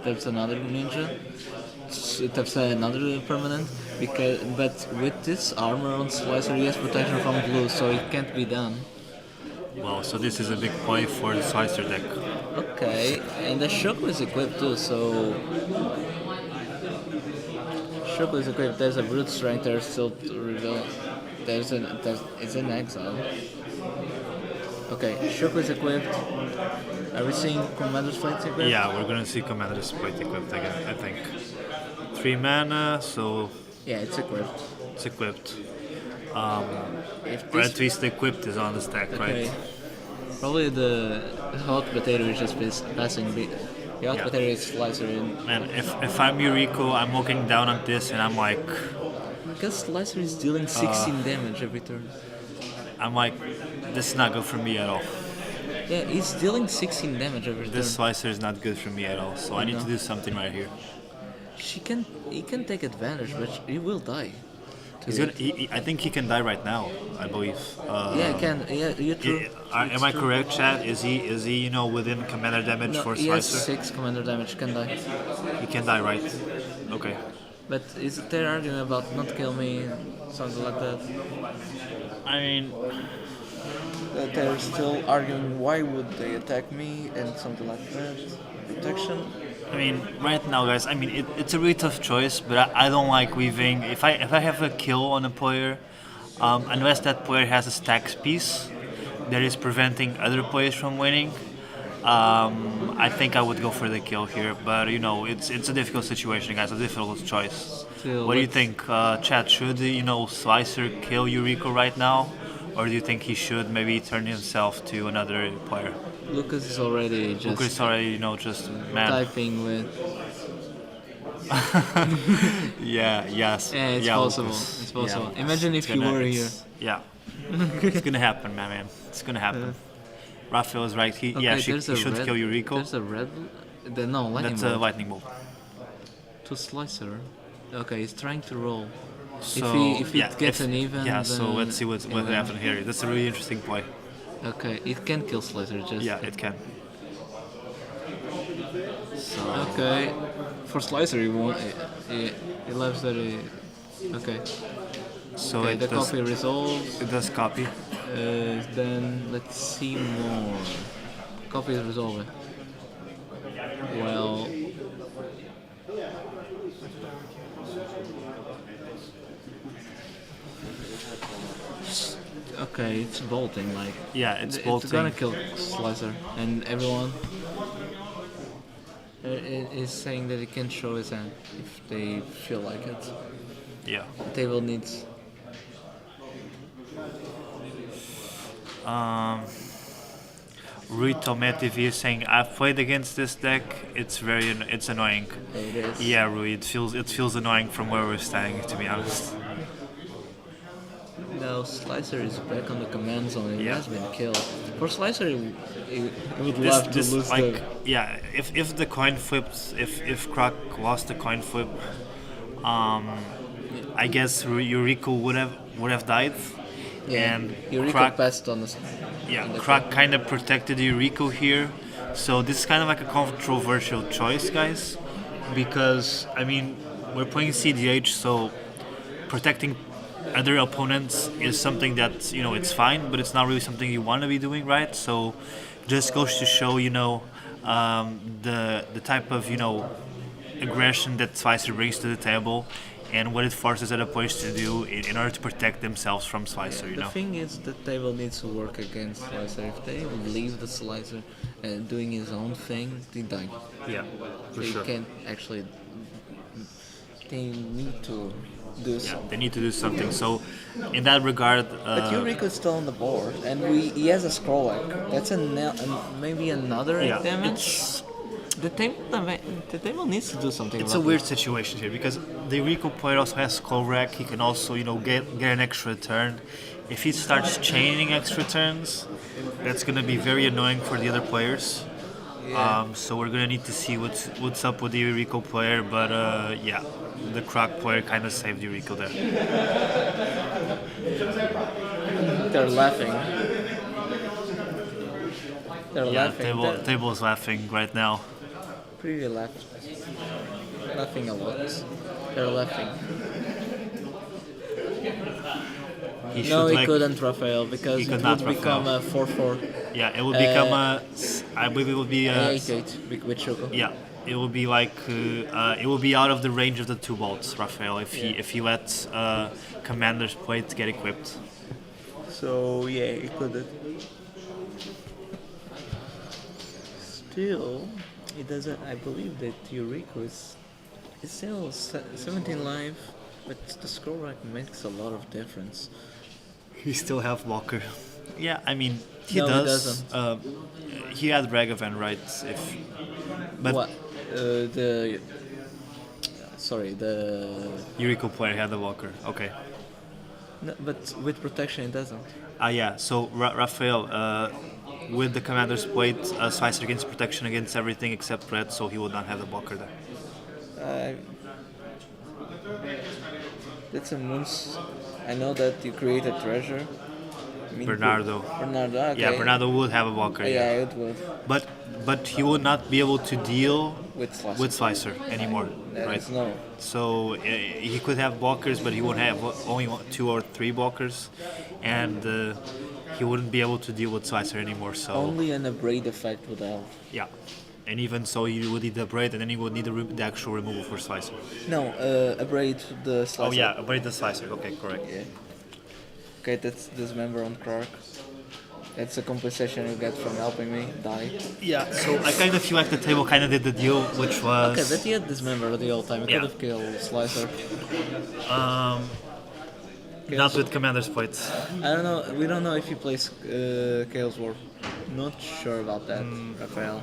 That's another ninja. That's another permanent. But with this armor on Slicer, he has protection from blue, so it can't be done. Well, so this is a big play for the Slicer deck. Okay, and the Shoko is equipped too, so... Shoko is equipped, there's a brute strength there still to reveal. It's in exile. Okay, Shoko is equipped. Are we seeing Commander's Plate equipped? Yeah, we're gonna see Commander's Plate equipped again, I think. 3 mana, so Yeah, it's equipped. it's equipped. If Or this, at least the equipped is on the stack, okay. right? Probably the hot potato is just passing. The hot Yeah. potato is Slicer in. And if I'm Yuriko, I'm looking down on this and I'm like, Because Slicer is dealing 16 damage every turn. this is not good for me at all. Yeah, he's dealing 16 damage every This turn. Slicer is not good for me at all, so I need to do something right here. He can take advantage, but he will die. He's gonna. I think he can die right now. I believe. Yeah, he can. Yeah, you're true. Am I correct, Chad? Is he within commander damage No, for he has Slicer? 6 commander damage, can die. He can die, right? Okay. But is there arguing about not kill me, something like that? I mean, They're still arguing why would they attack me and something like that. Protection. right now, guys. It's a really tough choice, but I don't like leaving. If I have a kill on a player, unless that player has a stacks piece that is preventing other players from winning, I think I would go for the kill here. But it's a difficult situation, guys. A difficult choice. Still, What do you think, Chad? Should Slicer kill Yuriko right now, or do you think he should maybe turn himself to another player? Lucas is already just Lucas already, just man. typing with. Yeah, yes. Yeah, it's yeah, possible. Lucas. It's possible. Yeah, Imagine if you were here. Yeah. It's gonna happen, man. It's gonna happen. Raphael is right. He there's a should red, kill Yuriko. There's a red. No, lightning That's a bolt. lightning bolt. To Slicer. Okay, he's trying to roll. So if it gets an even. Yeah. So then let's see what it will. happens here. That's a really interesting play. Okay, it can kill Slicer. Just. Yeah, it can. Okay, for Slicer he won. He loves that. Okay. So Okay, it the does. copy resolves. It does copy. Then let's see more. Copy is resolved. Well. Okay, it's bolting like. Yeah, it's It's bolting. gonna kill Slicer, and everyone is saying that he can show his hand if they feel like it. Yeah. Table needs. Rui Tomé TV is saying I've played against this deck. It's annoying. It is. Yeah, Rui, it feels annoying from where we're standing, to be honest. Now Slicer is back on the command zone. He Yeah. has been killed. For Slicer, he would love to lose the. Yeah, if the coin flips, if Croc lost the coin flip, I guess Yuriko would have died. Yeah, And Eureka Crack, passed on the. yeah, Crack kind of protected Yuriko here. So this is kind of like a controversial choice, guys, because I mean we're playing cEDH, so protecting other opponents is something that it's fine, but it's not really something you want to be doing, right? So just goes to show the type of aggression that Slicer brings to the table, and what it forces other players to do in order to protect themselves from Slicer. The thing is, the table needs to work against Slicer. If they leave the Slicer doing his own thing, they die. Yeah, for They sure. can't actually. They need to do Yeah, something. they need to do something. So in that regard, But Eureka is still on the board, and he has a scroll egg. That's maybe another egg damage. The table needs to do something. it's a about weird situation here because the Rico player also has Skull Rack. He can also get an extra turn. If he starts chaining extra turns, that's gonna be very annoying for the other players. So we're gonna need to see what's up with the Rico player, but yeah, the Crack player kind of saved Rico there. They're laughing. They're Yeah, laughing. table is laughing right now. Pretty laughing a lot. They're laughing. He No, should, he couldn't, Raphael, because he it could would not, become a Raphael. 4-4. Yeah, it would become I believe it would be 8-8 with Choco. yeah, it will be like it will be out of the range of the two bolts, Raphael, if he lets Commander's plate get equipped. So yeah, he couldn't. Still, it doesn't. I believe that Eureka is still 17 life, but the scroll rack makes a lot of difference. He still have Walker. Yeah, I mean he No, he does. doesn't. He had Ragavan, right? But What? The Yuriko player had the Walker. Okay. no, but with protection it doesn't. Yeah. So Raphael, with the Commander's plate, Slicer against protection against everything except red, so he will not have the Walker there. That's a moons. I know that you create a treasure. I mean, Bernardo. Bernardo. Okay. Yeah, Bernardo would have a Walker. Yeah, it would. But he would not be able to deal With Slicer. Slicer anymore, right? No. So he could have blockers, but he would have only 2 or 3 blockers, and he wouldn't be able to deal with Slicer anymore. So Only an abrade effect would help. yeah, and even so, you would need the braid, and then you would need the actual removal for Slicer. No, abrade the Slicer. Oh yeah, braid the Slicer. Okay, correct. Yeah. Okay, that's dismember on Clark. That's a compensation you get from helping me die. Yeah. So I kind of feel like the table kind of did the deal, which was Okay, but he had dismember the whole time. He Yeah. could have killed Slicer. not with Commander's plates. I don't know. We don't know if he plays Chaos War. Not sure about that, Raphael.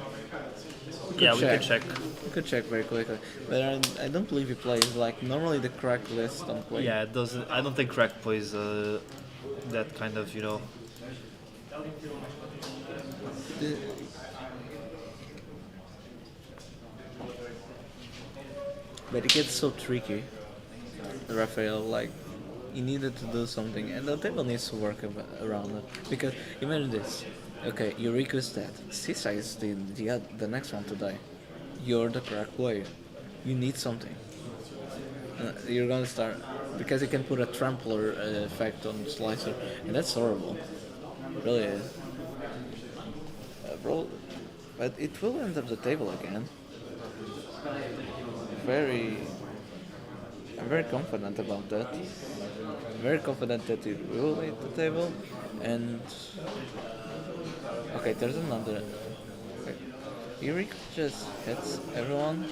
Yeah, we could check. We could check very quickly, but I don't believe he plays. Like normally the crack list don't play. Yeah, it doesn't. I don't think Crack plays that kind of But it gets so tricky, Raphael. Like, you needed to do something, and the table needs to work around it. Because imagine this: okay, Eureka is dead. Sisa is the next one to die. You're the crack player. You need something. You're gonna start because you can put a trampler effect on Slicer, and that's horrible. Really is. Bro, but it will enter the table again. I'm very confident about that. Very confident that it will hit the table, and okay, there's another. Okay. Eric just hits everyone.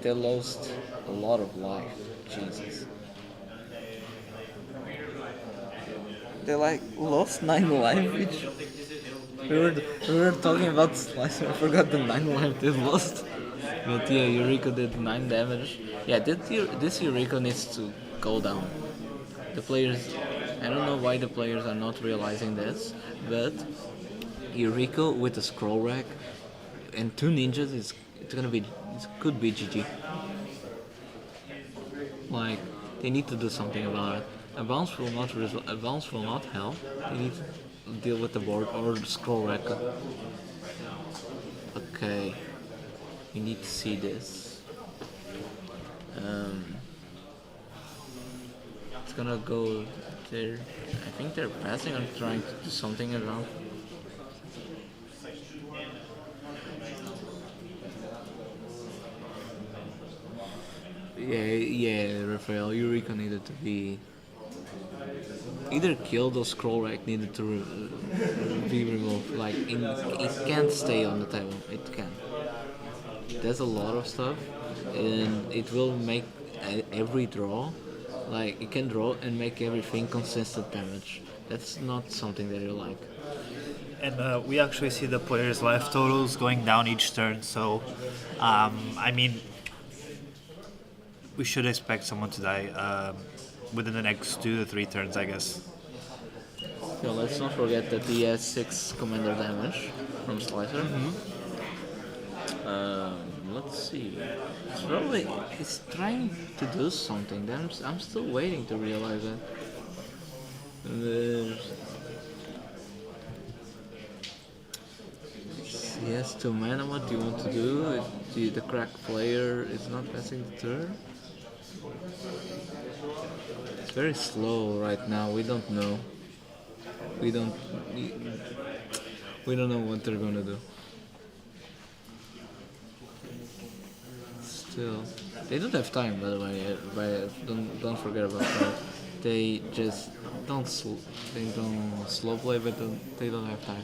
They lost a lot of life. Jesus. They like lost 9 life each. We were talking about Slicer. I forgot the 9 life they lost. But yeah, Eureka did 9 damage. Yeah, this Eureka needs to go down. The players, I don't know why the players are not realizing this, but Eureka with a scroll rack and 2 ninjas it could be GG. Like They need to do something about it. A bounce will not help. They need to deal with the board or the scroll rack. Okay, we need to see this. It's gonna go there. I think they're passing or trying to do something around. Yeah, Raphael, Eureka needed to be either killed or scroll rack needed to be removed. Like, it can't stay on the table. It can't. There's a lot of stuff, and it will make every draw. Like, it can draw and make everything consistent damage. That's not something that you like. And we actually see the players' life totals going down each turn, so I mean, we should expect someone to die within the next 2 to 3 turns, I guess. So let's not forget that he has 6 commander damage from Slicer. Let's see. It's trying to do something. I'm still waiting to realize that. He has 2 mana. What do you want to do? The crack player is not passing the turn. It's very slow right now. We don't know. We don't know what they're gonna do. Still, they don't have time, by the way. Don't forget about that. They just don't slow play, but they don't have time.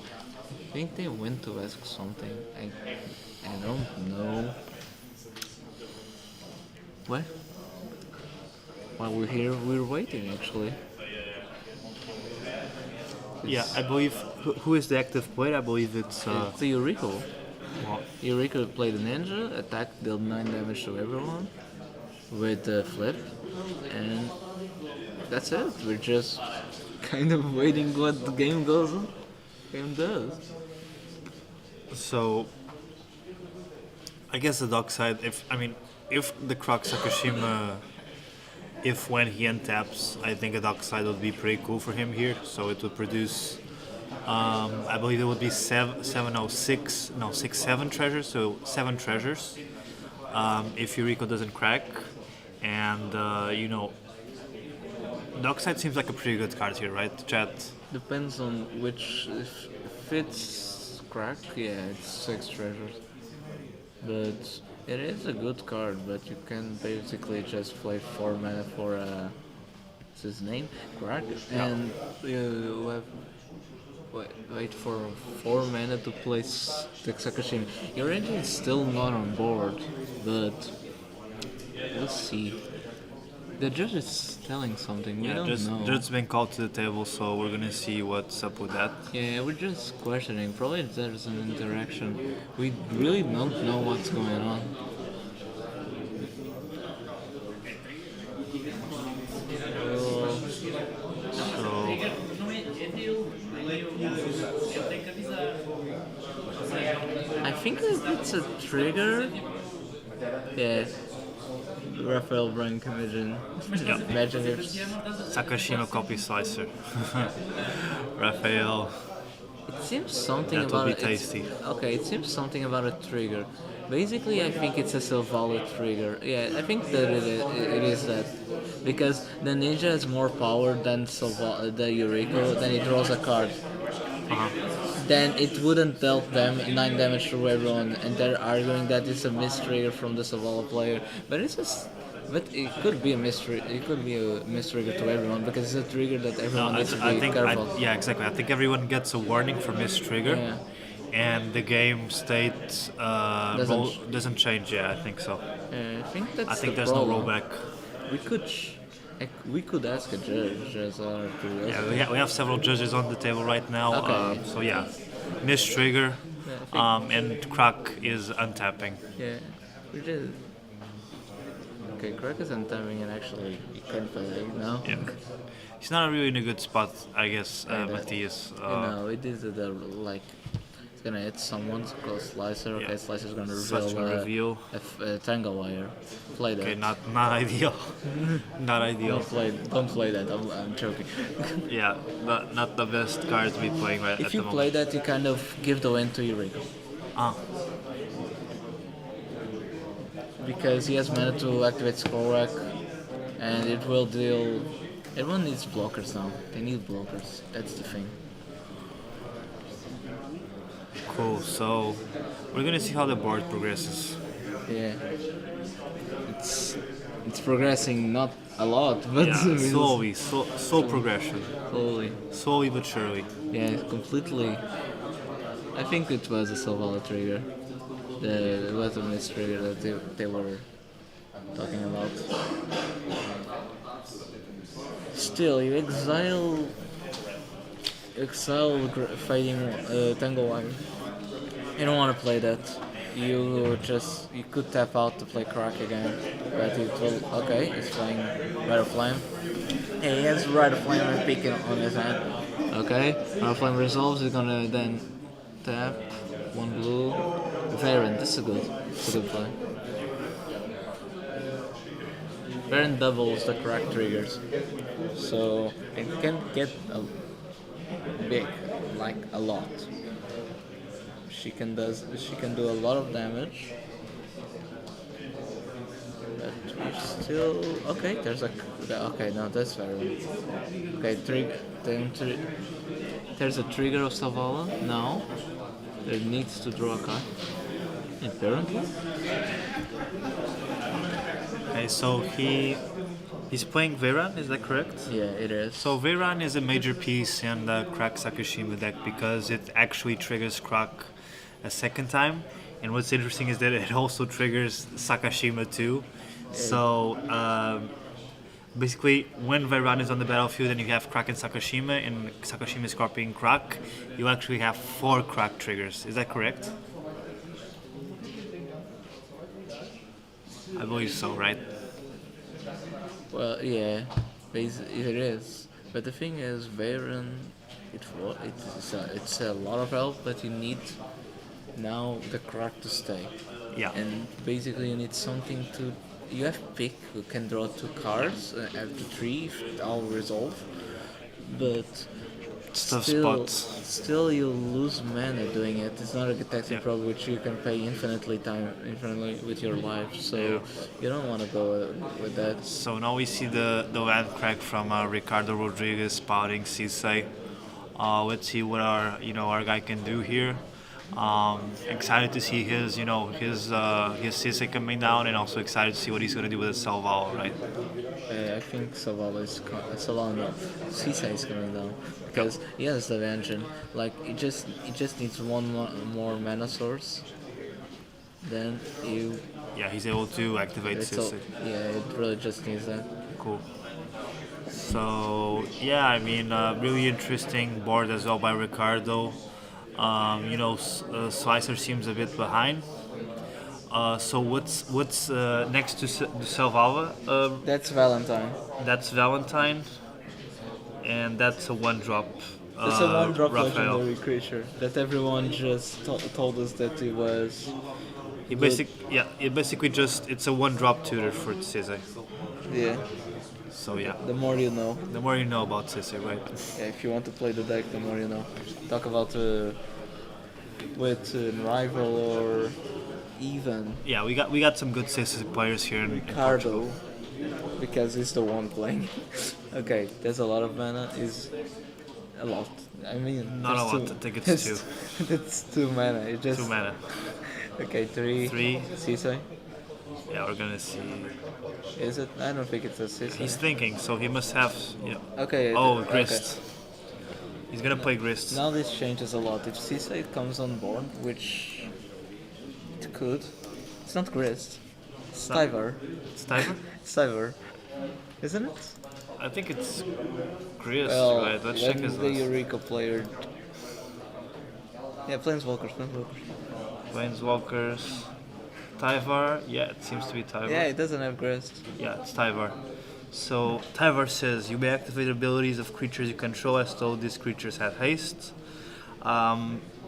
I think they went to ask something. I don't know. What? While we're here, we're waiting actually. Yeah, I believe. Who is the active player? I believe it's. It's the Eureka. Well, Eureka played a ninja, attack, dealt 9 damage to everyone with the flip, and that's it. We're just kind of waiting what the game does. so, I guess the dark side. If the Croc Sakushima, if when he untaps, I think a dark side would be pretty cool for him here. So it would produce. I believe it would be 7 treasures, so 7 treasures. If Eureka doesn't crack, and Dockside seems like a pretty good card here, right, chat? Depends on which. If it's crack, yeah, it's 6 treasures. But it is a good card, but you can basically just play 4 mana for what's his name? Crack, and you have. Wait for 4 mana to place the Sakushima. Your engine is still not on board, but we'll see. The judge is telling something. We don't know. Judge's been called to the table, so we're gonna see what's up with that. Yeah, we're just questioning. Probably there's an interaction. We really don't know what's going on. I think it's a trigger. Yeah. Raphael Brank, imagine if Sakushima copy slicer. Raphael. it seems something That about would be tasty. it seems something about a trigger. Basically, I think it's a Silvala trigger. Yeah, I think that it is that. Because the ninja has more power than the Eureka, then it draws a card. Then it wouldn't deal them 9 damage to everyone, and they're arguing that it's a mistrigger from the Silvala player. But it could be a mystery. It could be a mistrigger to everyone because it's a trigger that everyone needs to be careful. Yeah, exactly. I think everyone gets a warning for mistrigger, and the game state doesn't change. Yeah, I think so. I think that's I think the there's problem. no rollback. We could ask a judge as our curiosity. Yeah, we have several judges on the table right now. Okay. So yeah, mistrigger, I think- and crack is untapping. Yeah, we did. Okay, Crack is untiming and actually he can't play now. Yeah, he's not really in a good spot, I guess. Matthias. It is gonna hit someone, called Slicer. Okay, Yeah. Slicer's gonna Slicer's reveal, gonna reveal. a Tangle Wire. Play that. Okay, not ideal. Not ideal. Don't play that. I'm joking. Yeah, not the best card to be playing right If at you the play moment. that, you kind of give the win to Eureka. Ah, Because he has mana to activate Scroll Rack, and it will deal. Everyone needs blockers now. They need blockers. That's the thing. cool. So we're gonna see how the board progresses. Yeah. It's progressing not a lot, but Yeah, slowly, slow progression, slowly. slowly but surely. Yeah, completely. I think it was a Silvala trigger. The weapon trigger that they were talking about. Still, you exile fighting Tangle Wire. You don't want to play that. You could tap out to play Crack again, but it will. Okay, he's playing Rider Flame. Yeah, he has Rider Flame and Peak on his hand. Okay, Rider Flame resolves. He's gonna then tap one blue. Variant, this is it's a good play. Variant doubles the Crack triggers, so it can get big, like a lot. She can do a lot of damage. But we're still okay. Okay. No, that's very okay. There's a trigger of Savala now. There needs to draw a card. Apparently. Okay, so he's playing Veiran, is that correct? Yeah, it is. So Veiran is a major piece in the Crack Sakashima deck because it actually triggers Crack a second time, and what's interesting is that it also triggers Sakashima too. So basically, when Veiran is on the battlefield and you have Crack and Sakashima is copying Crack, you actually have 4 Crack triggers. Is that correct? I believe so, right? Well, yeah, it is. But the thing is, Varen, it's a lot of help, but you need now the Crack to stay. Yeah. And basically, you need something to. You have Pick who can draw 2 cards after 3, all resolve. But Tough spots. still you lose mana doing it. It's not a taxi prob which you can pay infinitely with your life. So you don't want to go with that. So now we see the land crack from Ricardo Rodriguez spouting Sisei. Let's see what our guy can do here. Excited to see his Sisei coming down, and also excited to see what he's gonna do with his Salval, right? I think Savala Sisei is coming down because he has the engine. Like it just needs one more mana source. Then you. Yeah, he's able to activate Sisei. Yeah, it really just needs that. Cool. So yeah, I mean, really interesting board as well by Ricardo. Slicer seems a bit behind. So what's next to Salvala? That's Valentine. That's Valentine, and that's a 1-drop. It's a 1-drop Raphael. legendary creature that everyone just told us that it was. It's a 1-drop tutor for Sisei. Yeah. So yeah, The more you know. the more you know about Sisei, right? Yeah, if you want to play the deck, the more you know. Talk about with rival or even Yeah, we got some good Sisei players here in Ricardo, because he's the one playing. Okay, there's a lot of mana. Is a lot. I mean, Not a there's lot. two- I think it's 2. That's 2 mana. It just 2 mana. Okay, 3. 3. Sisei. Yeah, we're gonna see. Is it? I don't think it's a Sisei. He's thinking, so he must have. Yeah. Okay. Oh, okay. Grist. He's gonna play Grist. Now this changes a lot. If Sisei comes on board, which it could, it's not Grist. It's Stiver. Stiver? Stiver. Isn't it? I think it's Grist, Well, right? Let's check when his the list. Eureka player. Yeah, Planeswalkers. Planeswalkers. Tyvar? Yeah, it seems to be Tyvar. Yeah, it doesn't have Grist. Yeah, it's Tyvar. So Tyvar says you may activate abilities of creatures you control as though these creatures have haste.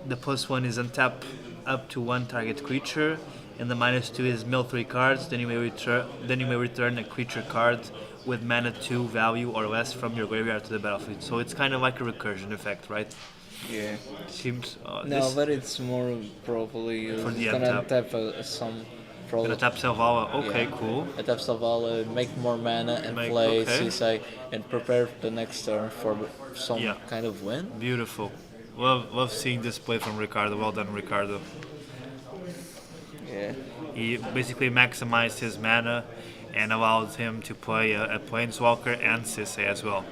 the +1 is untap up to one target creature, and the -2 is mill 3 cards. Then you may return a creature card with mana 2 value or less from your graveyard to the battlefield. So it's kind of like a recursion effect, right? Yeah. Seems. No, but it's more probably For the gonna untap. tap some. Probably. Gonna tap Selvala. Okay, Yeah. cool. Tap Savala, make more mana and play Okay. Seaside and prepare the next turn for some Yeah. kind of win. Beautiful. Love seeing this play from Ricardo. Well done, Ricardo. Yeah. He basically maximized his mana and allowed him to play a Planeswalker and Sisse as well.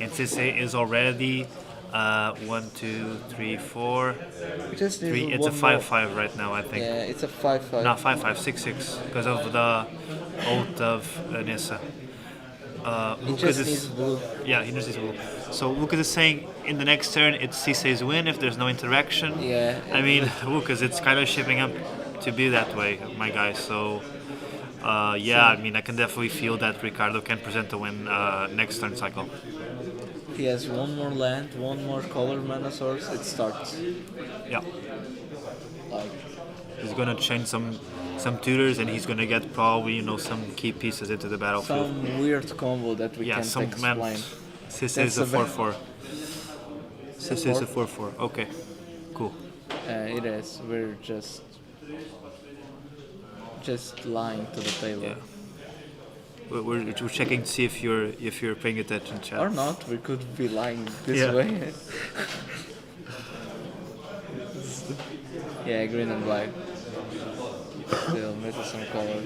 And Sisse is already 1, 2, 3, 4, Just 3. It's a 5/5 right now, I think. Yeah, it's a 5/5. No, 5/5, 6/6 because of the oath of Nissa. It Lucas just needs blue. Yeah, he just needs blue. So Lucas is saying in the next turn it's Cisse's win if there's no interaction. Yeah. I mean, Lucas, it's kind of shaping up to be that way, my guy. So, yeah, I mean, I can definitely feel that Ricardo can present a win next turn cycle. He has one more land, one more color mana source. It starts. Yeah, Like, he's gonna change some tutors, and he's gonna get probably some key pieces into the battlefield. some weird combo that we Yeah, can't some man. explain. Sisse is That's a the 4/4. Sisse is a 4/4. Okay, cool. It is. We're just lying to the table. Yeah. We're checking to see if you're paying attention, chat. Or not, we could be lying this Yeah. way. Yeah, green and black. Still missing some color.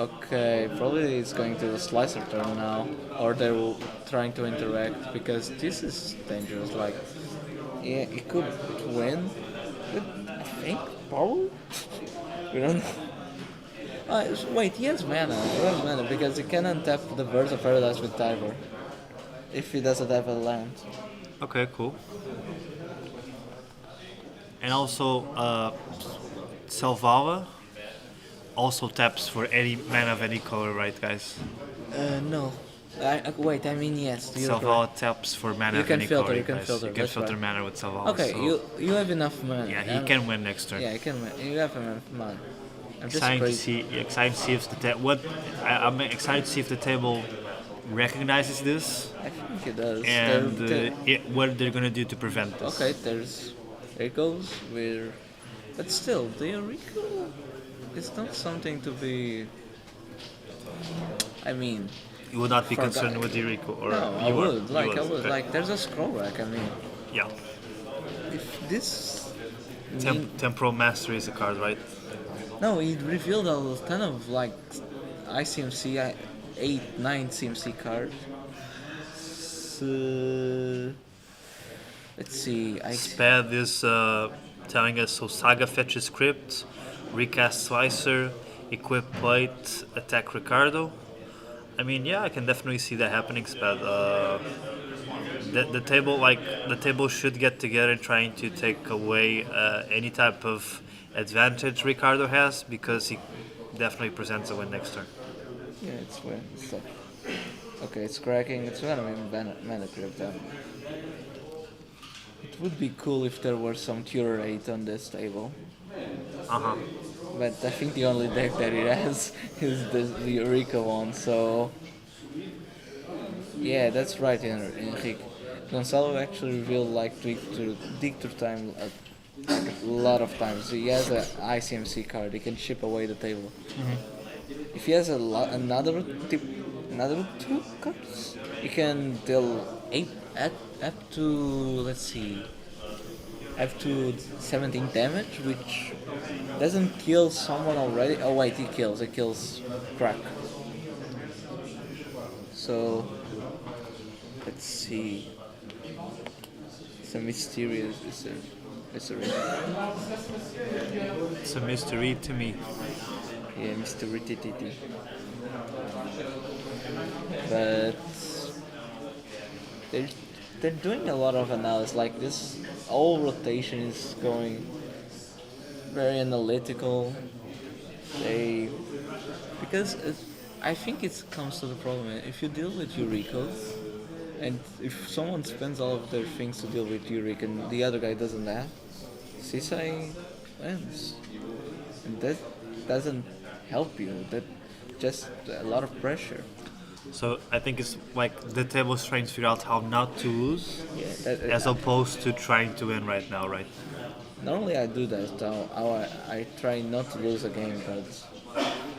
Okay, probably it's going to the slicer turn now. Or they're trying to interact because this is dangerous. Like, yeah, it could win. But I think, probably? We don't know. Wait, he has mana. He has mana because he can untap the Birds of Paradise with Taiga. If he doesn't have a land. Okay, cool. And also, Selvala also taps for any mana of any color, right, guys? No. Wait, I mean yes. You're Selvala correct. taps for mana You of can any filter, color, you can guys. filter, You can that's filter right. mana with Selvala. Okay, so you have enough mana. yeah, he can win next turn. Yeah, he can win. You have enough mana. I'm just Excited to crazy. see. Excited to see if I'm excited to see if the table recognizes this I think it does. and There- what they're gonna do to prevent this. okay, there's Rico's. But still, the Rico is not something to be. I mean, You would not be Forgot. concerned with Yuriko, or no, I you are? would. You Like, I would, would. okay. Like, there's a scroll rack. I mean, Yeah. if this. Temporal Mastery is a card, right? No, he revealed a ton of like ICMC 8, 9 CMC cards. So, let's see. Spad is telling us so Saga fetches Crypt, recast Slicer, equip Plate, attack Ricardo. I mean, yeah, I can definitely see that happening, Spad. The table should get together trying to take away any type of advantage Ricardo has because he definitely presents a win next turn. Yeah, it's weird. It's tough. Okay, it's cracking. It's gonna be mana crypt then. It would be cool if there were some cure rate on this table. Uh-huh. But I think the only deck that it has is the Eureka one, so... Yeah, that's right, Enrique. Gonzalo actually revealed like Dictor time like a lot of times. He has an ICMC card, he can chip away the table. If he has another two cards, he can deal 8 up to, let's see, up to 17 damage, which doesn't kill someone already. Oh wait, he kills Crack. So let's see. It's a mysterious mystery. It's a mystery to me. Yeah, mystery TTT. But they're doing a lot of analysis. Like this whole rotation is going very analytical. Because I think it comes to the problem. If you deal with Eureka, And if someone spends all of their things to deal with Yurik and the other guy doesn't have, Sisai wins. And that doesn't help you. That just a lot of pressure. So I think it's like the table is trying to figure out how not to lose, Yeah, that, as opposed to trying to win right now, right? normally I do that. I try not to lose a game, but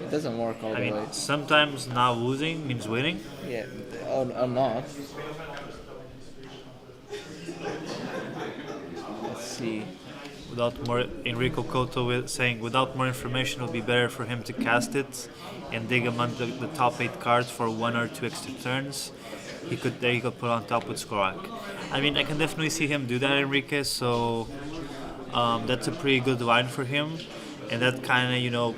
it doesn't work all I the mean, way. sometimes not losing means winning. Yeah, or not. Let's see. Without more, Enrico Couto saying without more information, it would be better for him to cast it and dig among the top 8 cards for 1 or 2 extra turns. He could put on top with Skorak. I mean, I can definitely see him do that, Enrique. So that's a pretty good line for him, and that kind of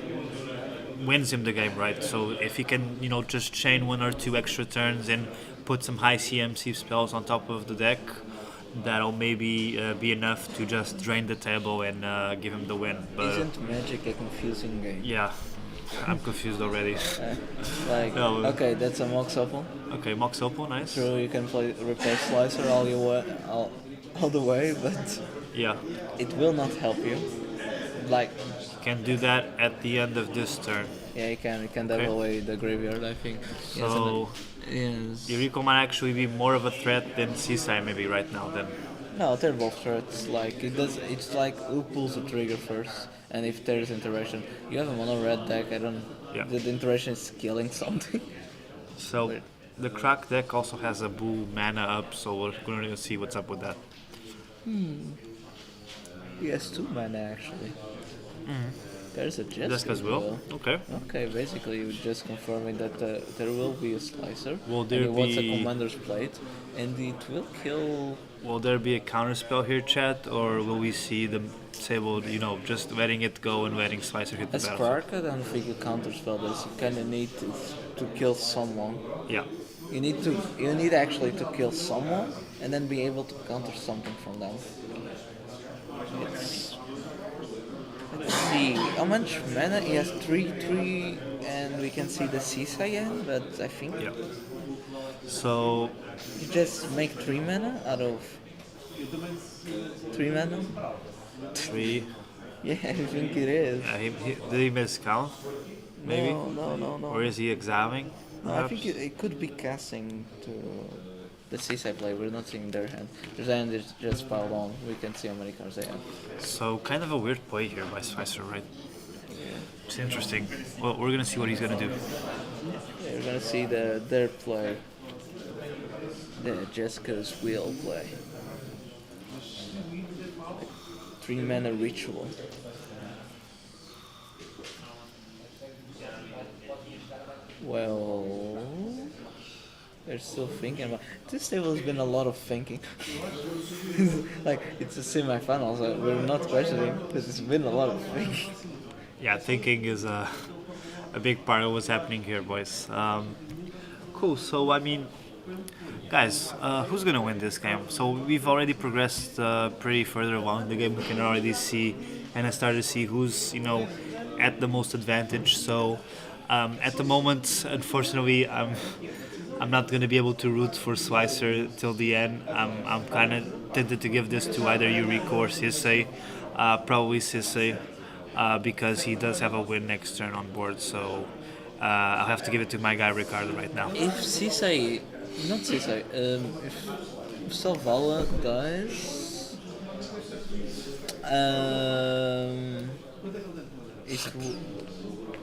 wins him the game, right? So if he can just chain 1 or 2 extra turns and put some high CMC spells on top of the deck, that'll maybe be enough to just drain the table and give him the win. But Isn't Magic a confusing game? yeah, I'm confused already. Like, No. okay, that's a Mox Opal. Okay, Mox Opal, nice. True, you can replay Slicer all the way, but Yeah, it will not help you. Like, can do that at the end of this turn. yeah, you can double away the graveyard, I think. So Yes. Yuriko might actually be more of a threat than Seaside maybe right now then. No, they're both threats. Like it's like who pulls the trigger first, and if there's interaction, you have a mono red deck. I don't. Yeah. The interaction is killing something. So the crack deck also has a blue mana up, so we're going to see what's up with that. He has 2 mana actually. There's a Jet Just as well. Okay. Okay, basically you're just confirming that there will be a slicer. Will and there he wants a be- commander's plate, and it will kill. Will there be a counter spell here, chat, or will we see the table, just letting it go and letting Slicer hit the As battlefield? Spark, I don't think you counter spell this. You kind of need to kill someone. Yeah. You need actually to kill someone and then be able to counter something from them. Let's see how much mana he has. 3, and we can see the Cyan, but I think Yeah. So you just make 3 mana out of 3 mana. 3. Yeah, I think it is. Did he miscount? Maybe? No. Or is he examining? No, I perhaps? think it could be casting to the Seaside play. We're not seeing their hand. Their hand is just piled on. We can see how many cards they have. So kind of a weird play here by Spicer, right? It's interesting. Well, we're gonna see what he's gonna do. Yeah, we're gonna see their play. The Jessica's wheel play. 3 mana ritual. Well, they're still thinking about. This table has been a lot of thinking. Like it's a semi-final, so we're not questioning because it's been a lot of thinking. Yeah, thinking is a big part of what's happening here, boys. Cool. So I mean, guys, who's gonna win this game? So we've already progressed pretty further along the game. We can already see and I started to see who's at the most advantage. So at the moment, unfortunately, I'm not gonna be able to root for Slicer till the end. I'm kind of tempted to give this to either Yuriko or Sisei. Probably Sisei. Because he does have a win next turn on board, so I'll have to give it to my guy Ricardo right now. If Sisai, not Sisai, if Salvala dies,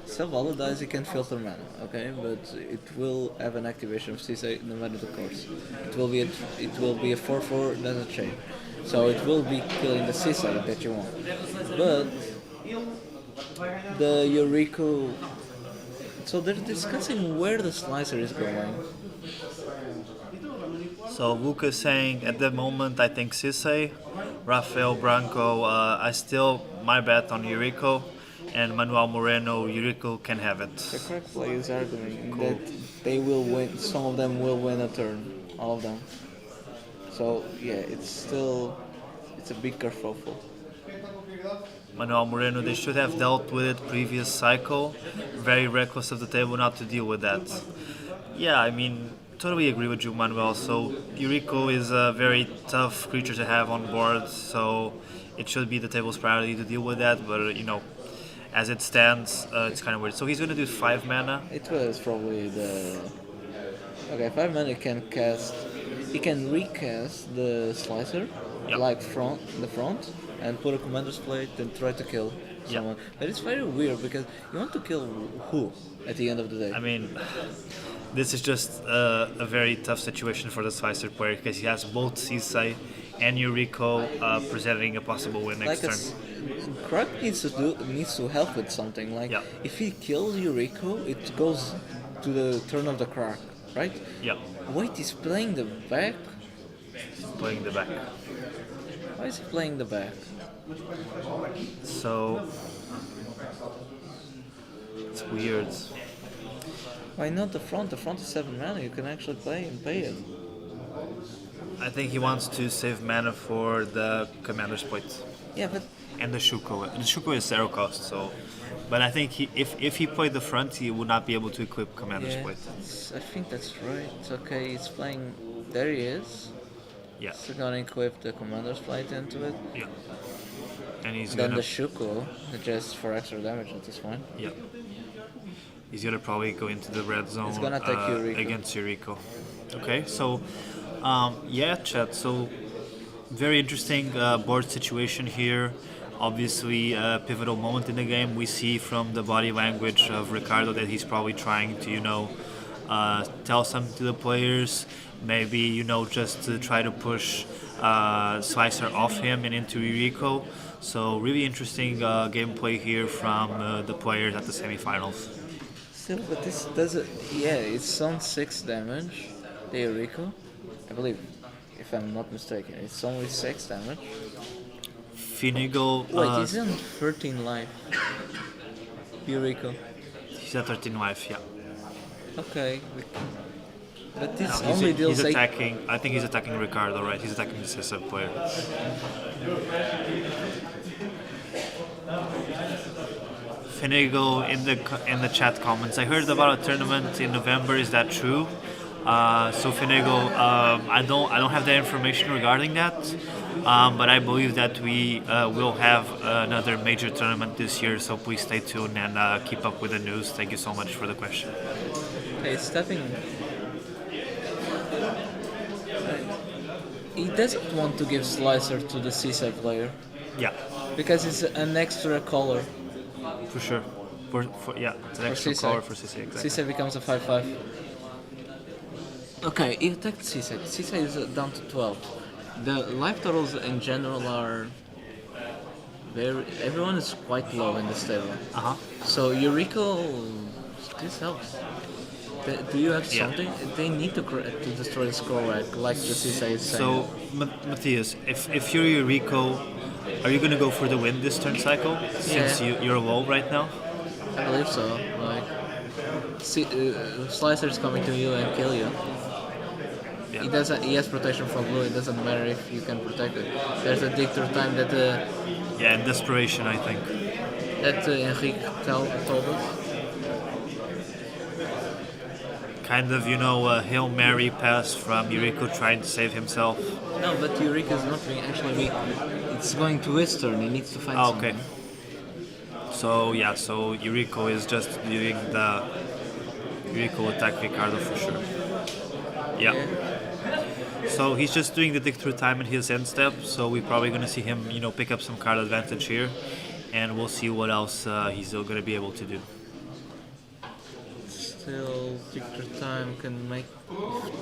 Salvala dies, he can filter mana, okay, but it will have an activation of Sisai no matter the course. It will be a 4/4 doesn't change, so it will be killing the Sisai that you want, but the Yuriko. So they're discussing where the slicer is going. So Luca's saying at the moment I think Sisei, Rafael Branco, my bet on Yuriko, and Manuel Moreno, Yuriko can have it. The correct play is arguing that they will win. Some of them will win a turn, all of them. So yeah, it's a big kerfuffle. Manuel Moreno, they should have dealt with it previous cycle. Very reckless of the table not to deal with that. Yeah, I mean, totally agree with you, Manuel. So Yuriko is a very tough creature to have on board, so it should be the table's priority to deal with that. But as it stands, it's kind of weird. So he's going to do 5 mana. It was probably the. Okay, 5 mana can cast. He can recast the slicer, Yep. like the front, and put a commander's plate and try to kill someone. But it's very weird because you want to kill who at the end of the day? I mean, this is just a very tough situation for the Slicer player because he has both Sisai and Yuriko presenting a possible win next turn. Crack needs to help with something. Like Yeah. if he kills Yuriko, it goes to the turn of the Crack, right? Yeah, Wait, he's playing the back? playing the back. Why is he playing the back? So it's weird. Why not the front? The front is 7 mana, you can actually play and pay it. I think he wants to save mana for the commander's plate Yeah, but and the Shuko. The Shuko is 0 cost, so. But I think if he played the front, he would not be able to equip commander's yeah, plate. I think that's right. Okay, he's playing. There he is. Yeah, So gonna equip the commander's plate into it. yeah. And he's Then gonna. the Shuko, just for extra damage at this point. Yeah. He's gonna probably go into the red zone gonna take Yuriko. against Yuriko. Okay, so yeah, chat. So very interesting board situation here. Obviously, a pivotal moment in the game. We see from the body language of Ricardo that he's probably trying to, tell something to the players. Maybe, just to try to push Slicer off him and into Yuriko. So really interesting gameplay here from the players at the semifinals. Still, but this doesn't. Yeah, it's on 6 damage. The Yuriko, I believe, if I'm not mistaken, it's only 6 damage. Finagle. Wait, he's on 13 life. Yuriko. He's at 13 life, yeah. Okay. But this No, only he's deals 8. attacking. I think he's attacking Ricardo, right? He's attacking the CSF player. Finagle in the chat comments. I heard about a tournament in November. Is that true? So Finagle, I don't have that information regarding that, but I believe that we will have another major tournament this year. So please stay tuned and keep up with the news. Thank you so much for the question. Okay, stepping. He doesn't want to give Slicer to the Seaside player Yeah, because it's an extra color. for sure. Yeah, it's an extra Seaside. color for CC, exactly. Seaside becomes a 5/5. Okay, he attacked Seaside. Seaside is down to 12. The life totals in general are everyone is quite low in this table. Uh-huh. So Yuriko, this helps. Do you have Yeah. something? They need to destroy the Scrubland, like the Seaside is saying. So, Matthias, if you're Yuriko, are you gonna go for the win this turn cycle? Since Yeah. you're low right now? I believe so. Like, Slicer's coming to you and kill you. Yeah. He doesn't. He has protection from blue. It doesn't matter if you can protect it. There's a dictator time that Yeah, in desperation, I think. Enrique told us. Kind of, a Hail Mary pass from Yuriko trying to save himself. No, but Eureka is not being actually weak. It's going to his turn. He needs to find Oh, okay. something. So Yuriko is just doing the Yuriko will attack Ricardo for sure. Yeah. So he's just doing the dig through time in his end step. So we're probably gonna see him, pick up some card advantage here, and we'll see what else he's still gonna be able to do. Still, Victor Time can make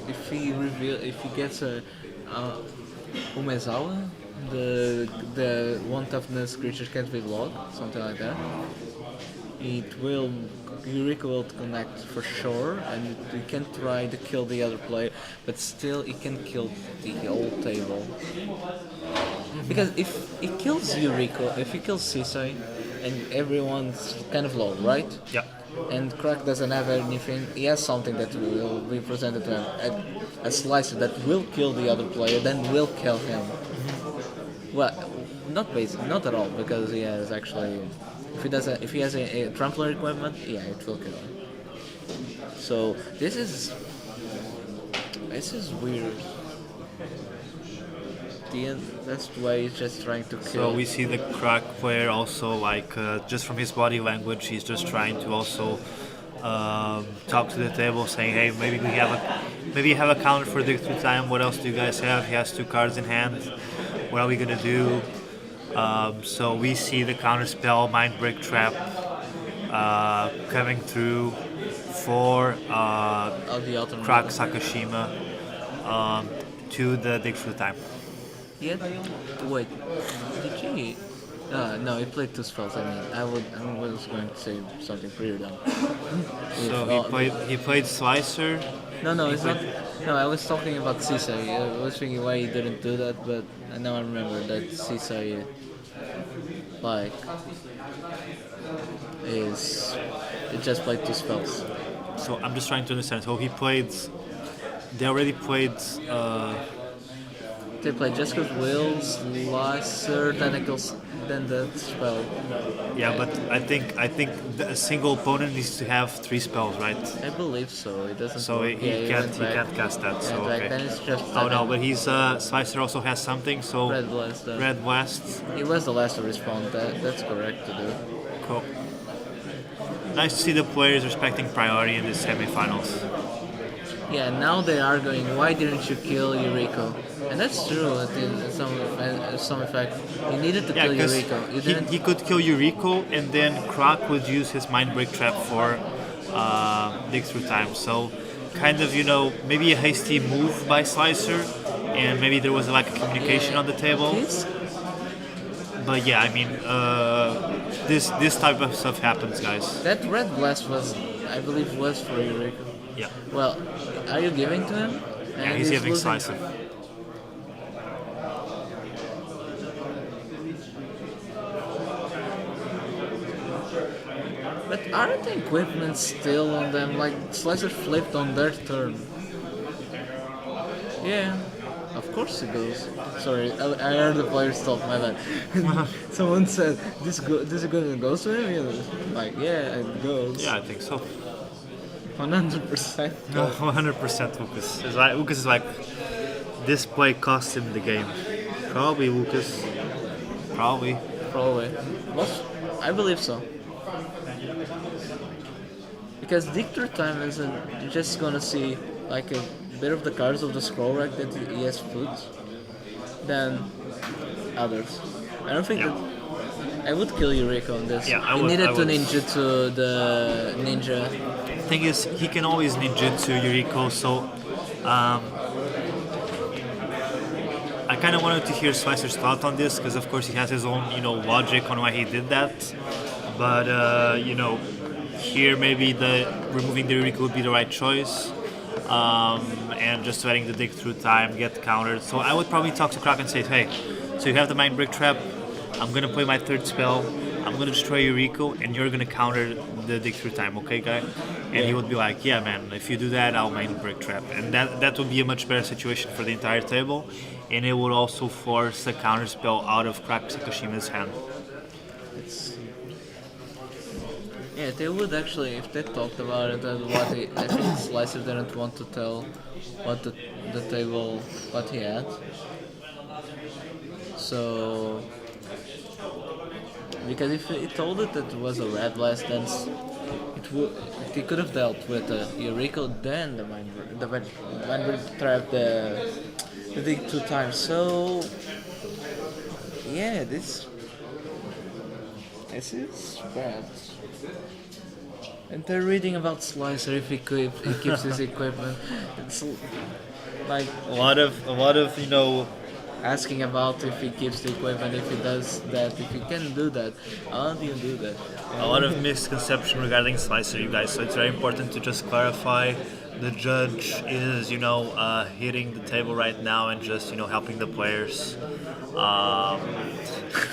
if he gets a Umezawa, the one toughness creature can't be blocked, something like that. Eureka will connect for sure, and he can try to kill the other player, but still he can kill the whole table. Because if he kills Eureka, if he kills Sisai, and everyone's kind of low, right? Yeah. And Crack doesn't have anything, he has something that will be presented to him, a slicer that will kill the other player, then will kill him. Well, not at all, because he has actually, if he has a trampler equipment, yeah, it will kill him. So this is This is weird. That's why he's just trying to kill. So we see the crack player also, like, just from his body language, he's just trying to also talk to the table, saying, "Hey, maybe you have a counter for the through time. What else do you guys have?" He has 2 cards in hand. What are we gonna do? So we see the counter spell, Mind Break Trap, coming through for The alternate. Crack Sakashima to the dig through time. Yeah. Wait. Did he? No, he played 2 spells. I mean, I was going to say something pretty dumb. So he played Slicer. No, it's not. No, I was talking about Sisai. I was thinking why he didn't do that, but now I remember that Sisai, like, it just played 2 spells. So I'm just trying to understand. So they already played. They played Jessica's Wills, Slicer, Tentacles, then that spell. Yeah, but I think a single opponent needs to have 3 spells, right? I believe so. It doesn't. So work. he can't cast that. So Then okay. it's just. Oh no, but he's Slicer also has something. So Red Blast. Red Blast. He was the last to respond. That's correct to do. Cool. Nice to see the players respecting priority in the semifinals. Yeah, now they are going, why didn't you kill Yuriko? And that's true in some effect. You needed to Yeah, kill because Yuriko. You didn't. he could kill Yuriko, and then Croc would use his Mind Break Trap for dig through time. So kind of, maybe a hasty move by Slicer, and maybe there was like a communication on the table. This? But yeah, I mean, this type of stuff happens, guys. That Red Blast I believe, was for Yuriko. Yeah. Well, are you giving to him? Yeah, And he's giving losing. Slicer. But aren't the equipment still on them? Like, Slicer flipped on their turn. Yeah, of course it goes. Sorry, I heard the player stop, my bad. Someone said, this equipment goes to him? Yeah. Like, yeah, it goes. Yeah, I think so. 100%. No, 100% Lucas is like, this play cost him the game. Probably Lucas. Probably. Probably. Well, I believe so. Because Dictor Time isn't just gonna see like a bit of the cards of the scroll rack that he has put than others. I don't think that I would kill Yuriko on this. Yeah, I he would, needed I to would. ninja to the ninja. Thing is, he can always ninjutsu Yuriko, so I kind of wanted to hear Slicer's thought on this, because of course he has his own, logic on why he did that. But here maybe removing the Yuriko would be the right choice, and just letting the dig through time get countered. So I would probably talk to Croc and say, hey, so you have the Mind Break Trap. I'm gonna play my 3rd spell. I'm gonna destroy Yuriko, and you're gonna counter the dig through time, okay, guy? And he would be like, yeah, man, if you do that, I'll Mind Break Trap. And that would be a much better situation for the entire table, and it would also force a counter spell out of Crack Sakashima's hand. Yeah, they would actually, if they talked about it, I think Slicer didn't want to tell what the table, what he had. So, because if he told it that it was a Red Blast, then he could have dealt with Yuriko, then the Mind Break Trap, the dig 2 times. So, yeah, this is bad. And they're reading about Slicer if he keeps his equipment. It's like A lot of asking about if he keeps the equipment, if he does that, if he can do that. How do you do that? a lot of misconception regarding Slicer, you guys. So it's very important to just clarify. The judge is, hitting the table right now and just, helping the players.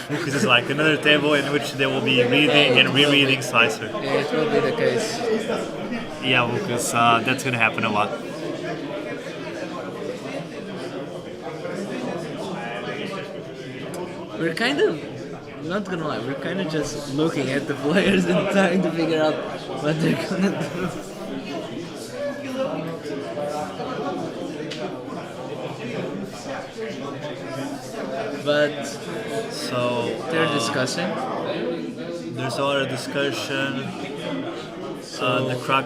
This is like another table in which they will be reading and rereading Slicer. Yeah, it will be the case. Yeah, Lucas, that's gonna happen a lot. We're kind of, not gonna lie, we're kind of just looking at the players and trying to figure out what they're gonna do. But So they're discussing. there's a lot of discussion. The Crack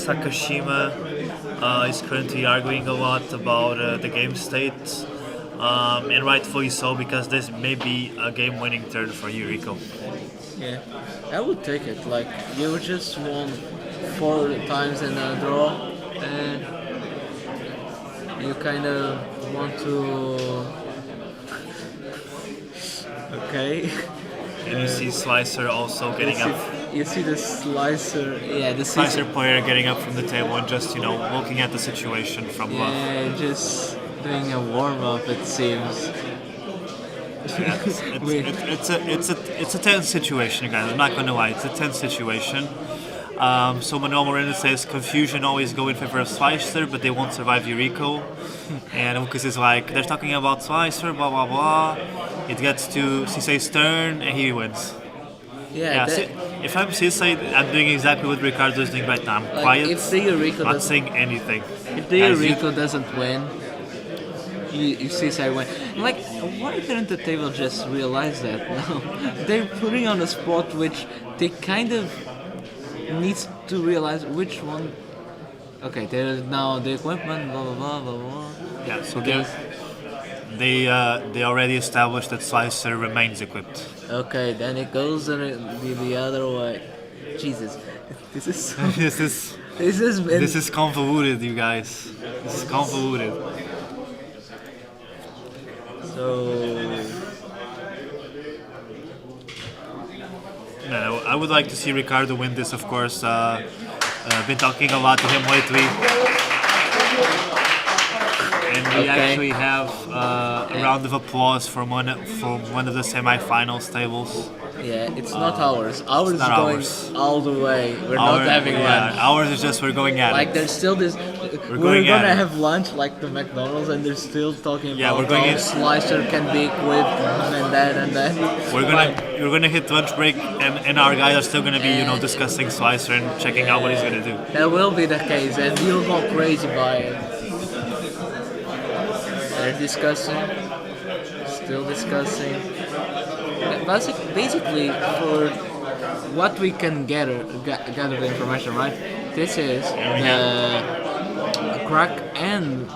Sakashima is currently arguing a lot about the game state, and rightfully so, because this may be a game-winning turn for Yuriko. Yeah, I would take it. Like you just won 4 times in a draw, and you kind of want to. Okay. And you see Slicer also getting up. You see the slicer. Yeah, the Slicer player getting up from the table and just, looking at the situation from above. Yeah, just doing a warm up. It seems. It's a tense situation, guys. I'm not gonna lie, it's a tense situation. So Manuel Moreno says confusion always go in favor of Slicer, but they won't survive Yuriko. And Lucas is like, they're talking about Slicer, blah blah blah. It gets to Sisei's turn and he wins. Yeah. If I'm Sisei, I'm doing exactly what Ricardo is doing right now. I'm quiet, If the Yuriko not saying anything. If the Guys, Yuriko doesn't win, you Sisei win. Like, why didn't the table just realize that now? They're putting on a spot which they kind of needs to realize which one. Okay, there's now the equipment, blah blah blah blah blah. Yeah, so Okay. they already established that Slicer remains equipped. Okay, then it goes the other way. Jesus, this is so, This is convoluted, you guys. This is convoluted. So No, I would like to see Ricardo win this, of course. Been talking a lot to him lately. And we actually have a round of applause from one of the semi-finals tables. yeah, it's not ours. Ours is not going ours. all the way. We're not having lunch. Ours is just we're going at Like it. there's still this. We're going at gonna it. have lunch like the McDonald's, and they're still talking Yeah, about we're going how in- Slicer can be equipped and that and that. We're gonna hit lunch break, and our guys are still gonna be discussing Slicer and checking out what he's gonna do. That will be the case, and you'll go crazy by it. They're discussing, still discussing. Basically, for what we can gather the information, right? This is the Crack and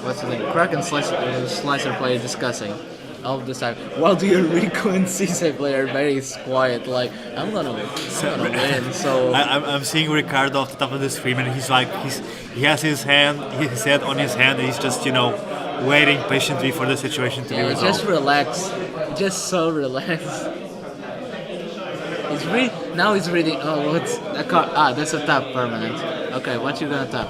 what's the name? Crack and Slicer player discussing all this time. While the Rico and Cesar player are very quiet, like I'm gonna win. So I'm seeing Ricardo off the top of the screen, and he's like he has his head on his hand, and he's just waiting patiently for the situation to be yeah, resolved. just relax, just so relaxed. He's reading. Oh, what's a card? Ah, that's a tap permanent. Okay, what you gonna tap?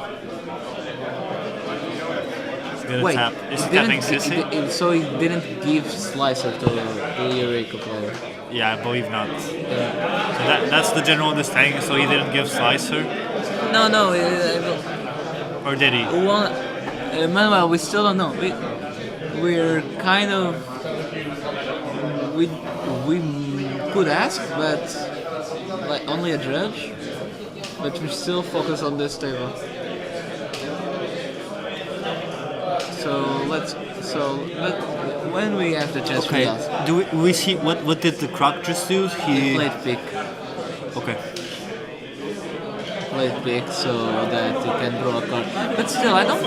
He's gonna Wait, tap. Is he didn't- tapping Sissy? so he didn't give Slicer to the Eureka player. Yeah, I believe not. So that's the general understanding. So he didn't give Slicer, No, or did he? well, Manuel, we still don't know. We're kind of we could ask, but like only a judge. But we still focus on this table. When we have the chance, we Okay. ask. Do we see what did the Croc just do? He played pick. Okay. Played pick so that he can draw a card. But still, I don't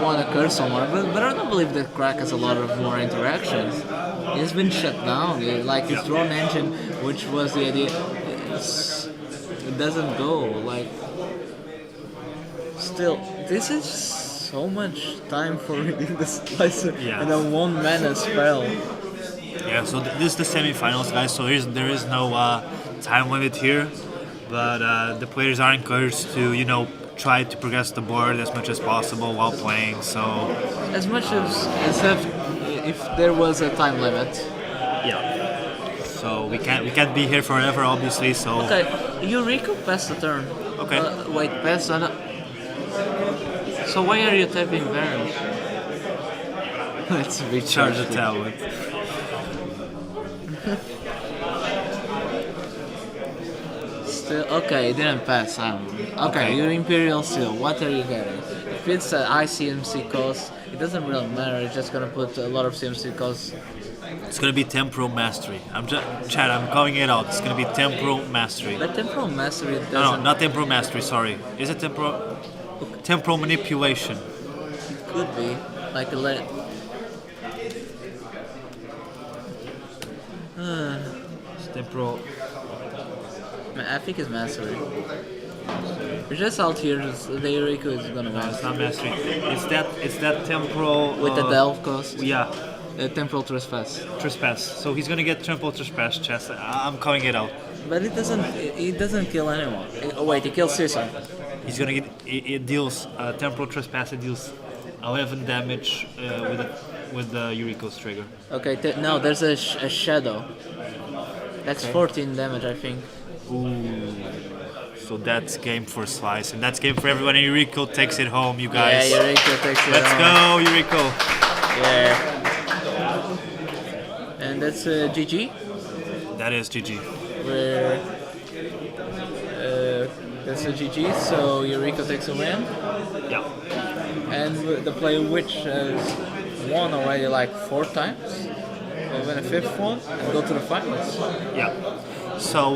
want to curse someone, but I don't believe that Crack has a lot of more interactions. He's been shut down. Like his drone engine, which was the idea, it doesn't go. Like, still, this is so much time for reading the Slicer and a 1 mana spell. Yeah. So this is the semifinals, guys. So there is no time limit here, but the players are encouraged to try to progress the board as much as possible while playing. So As much as if there was a time limit. yeah. So we can't be here forever, obviously. So Okay, Eureka passed the turn. Okay. Wait, pass on. So why are you tapping Baron? Let's recharge charge the it. talent. Seal. Okay, it didn't pass. Okay, your Imperial Seal. What are you getting? If it's an ICMC cost, it doesn't really matter. It's just gonna put a lot of CMC costs. It's gonna be Temporal Mastery. Chad, I'm calling it out. It's gonna be Temporal Mastery. But Temporal Mastery doesn't. No, not Temporal Mastery. Sorry. Is it Temporal Manipulation? Could be like a let. It's Temporal. I think it's Mastery. It's just out here. The Eureka is gonna No, win it's not Mastery. It's that Temporal. with the Delve cost. Yeah. Temporal Trespass. Trespass. So he's gonna get Temporal Trespass. Chess. I'm calling it out. But it doesn't. It doesn't kill anyone. Oh wait, it kills Caesar. He's gonna get. It deals Temporal Trespass. It deals 11 damage with the Eureka's trigger. Okay, no, there's a shadow. That's 14 damage, I think. Ooh. So that's game for Slice, and that's game for everyone. And Eureka takes it home, you guys. Yeah, Eureka takes it Let's home. go, Eureka. Yeah. And that's GG. That is GG. Where that's a GG. So Eureka takes a win, Yeah. and the player which has won already like 4 times, will win a 5th one and go to the finals. Yeah. So,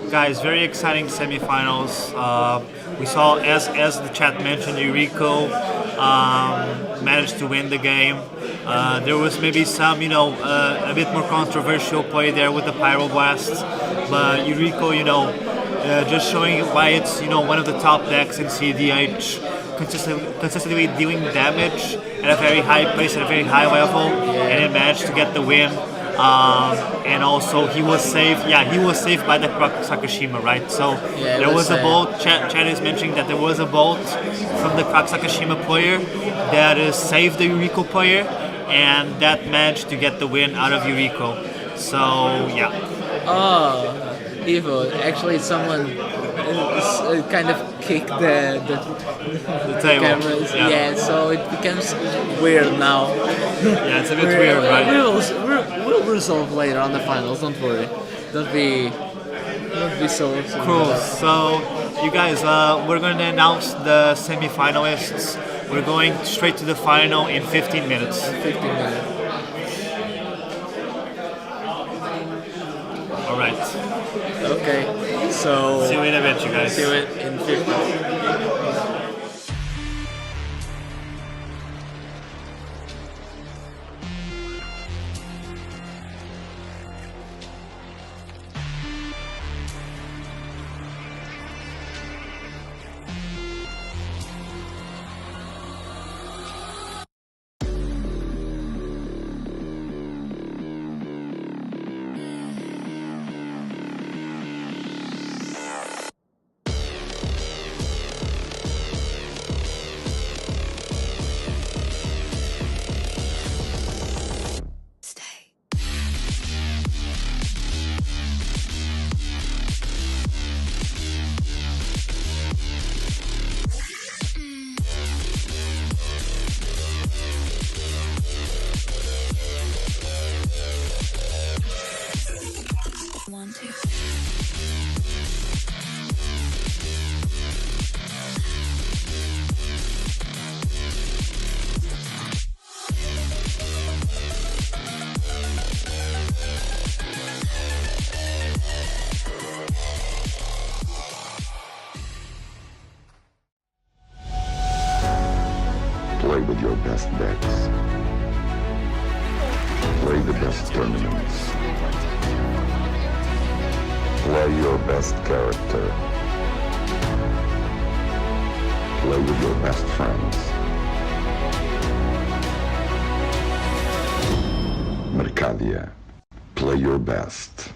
guys, very exciting semifinals. We saw, as the chat mentioned, Eureka managed to win the game. There was maybe some, a bit more controversial play there with the Pyroblast, but Eureka, just showing why it's, one of the top decks in cEDH, consistently dealing damage at a very high pace, at a very high level, and it managed to get the win. And also he was saved. Yeah, he was saved by the Sakashima, right? So there was a bolt. Chad is mentioning that there was a bolt from the Sakashima player that saved the Eureka player, and that managed to get the win out of Eureka. So yeah. Oh, Evo. Actually, someone kind of kicked the table. cameras. Yeah. Yeah, so it becomes weird now. Yeah, it's a bit weird, right? We'll resolve later on the finals. Don't worry. Don't be so Cool. So, you guys, we're going to announce the semi-finalists. We're going straight to the final in 15 minutes. 15 minutes. All right. Okay. So See you in a bit, you guys. see you in 15. Play with your best decks. Play the best tournaments. Play your best character. Play with your best friends. Mercadia. Play your best.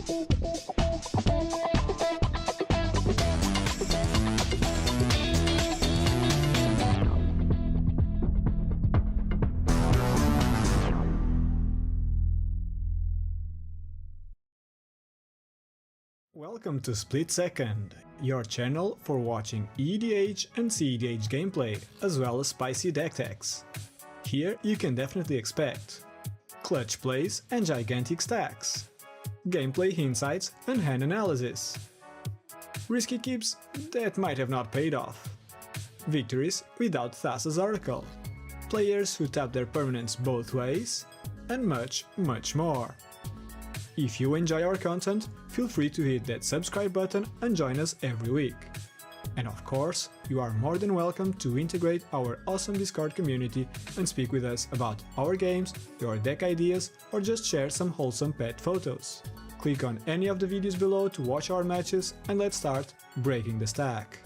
Welcome to SplitSecond, your channel for watching EDH and cEDH gameplay, as well as spicy deck techs. Here you can definitely expect clutch plays and gigantic stacks, gameplay insights and hand analysis, risky keeps that might have not paid off, victories without Thassa's Oracle, players who tap their permanents both ways, and much, much more. If you enjoy our content, feel free to hit that subscribe button and join us every week. And of course, you are more than welcome to integrate our awesome Discord community and speak with us about our games, your deck ideas, or just share some wholesome pet photos. Click on any of the videos below to watch our matches, and let's start breaking the stack.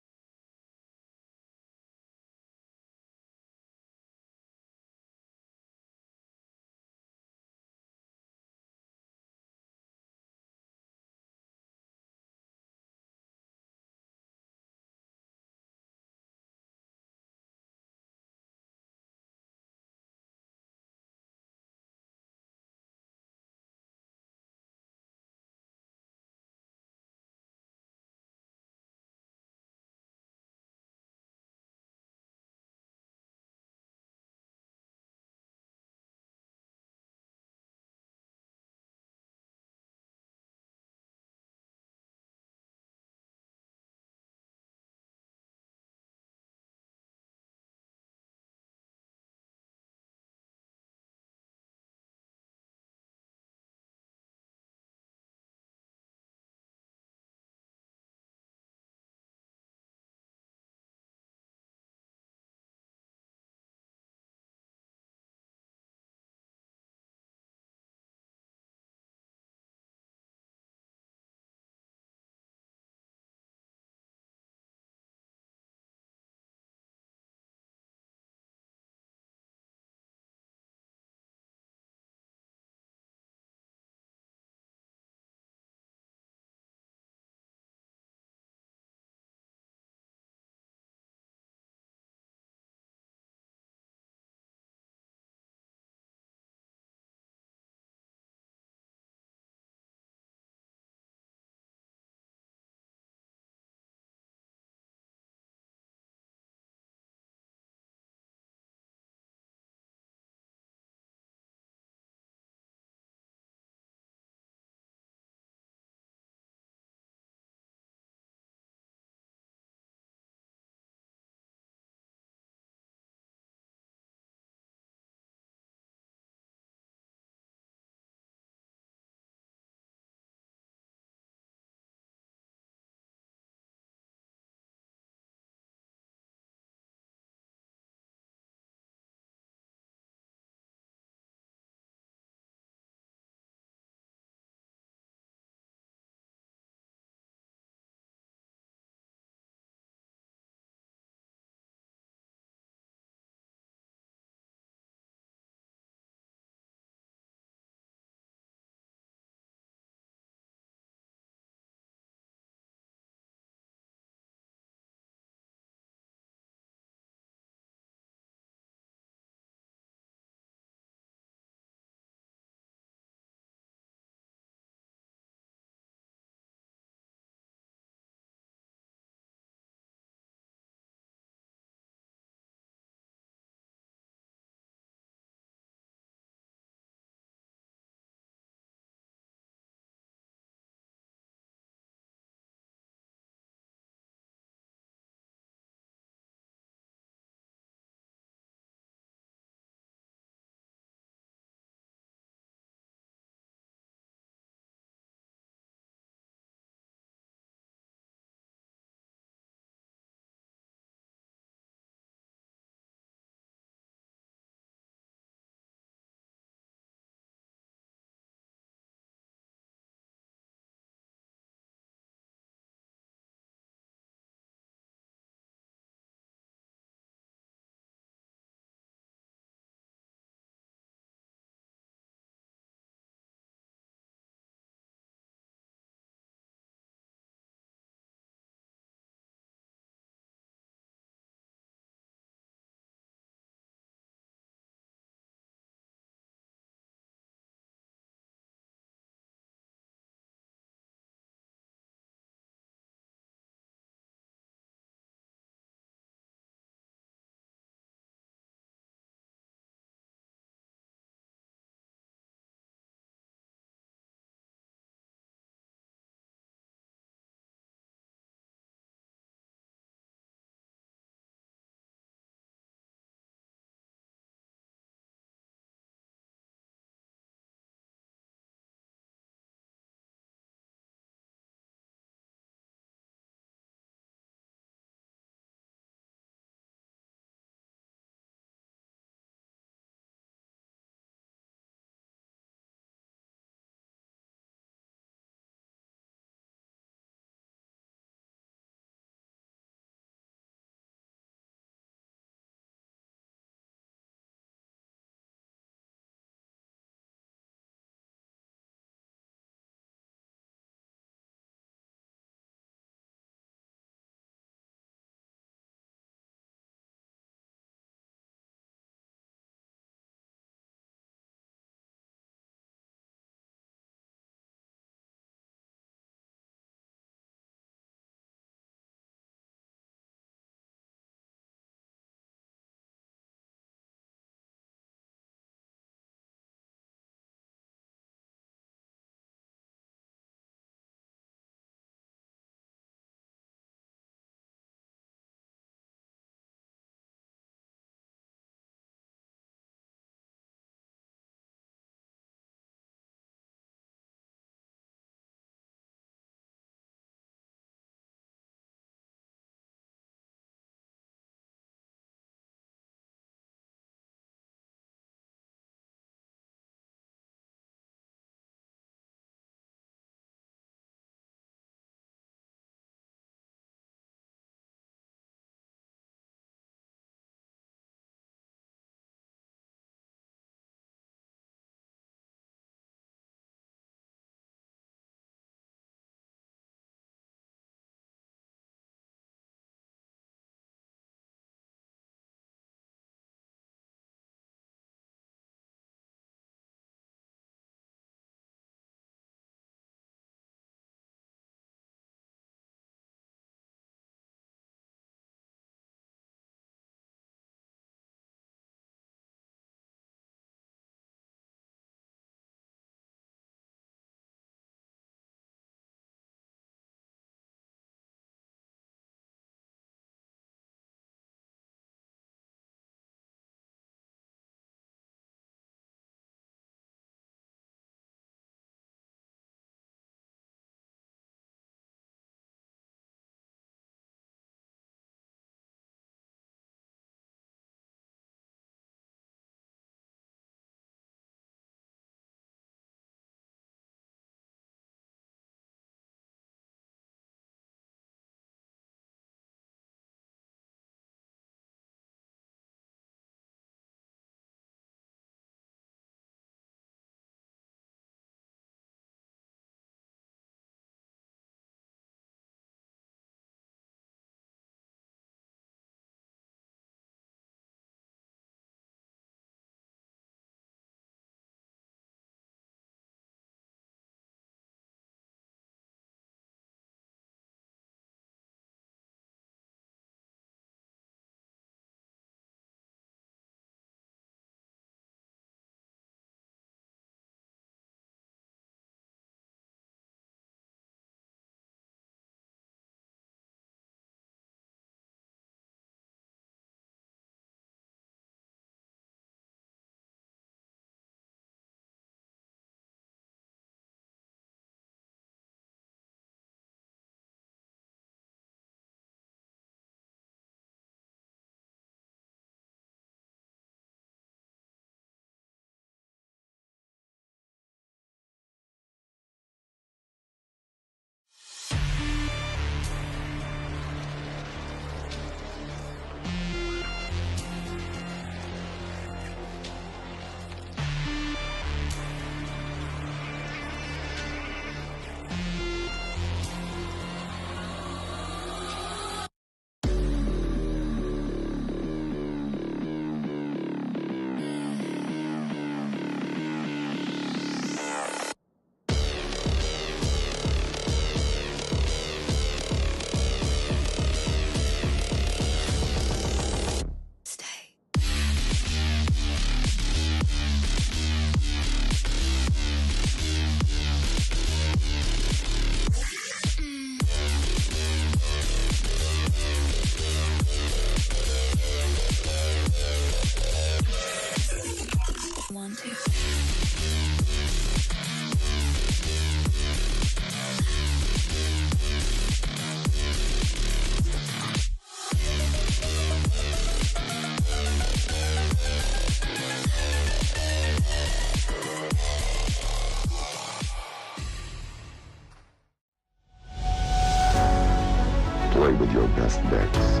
with your best decks.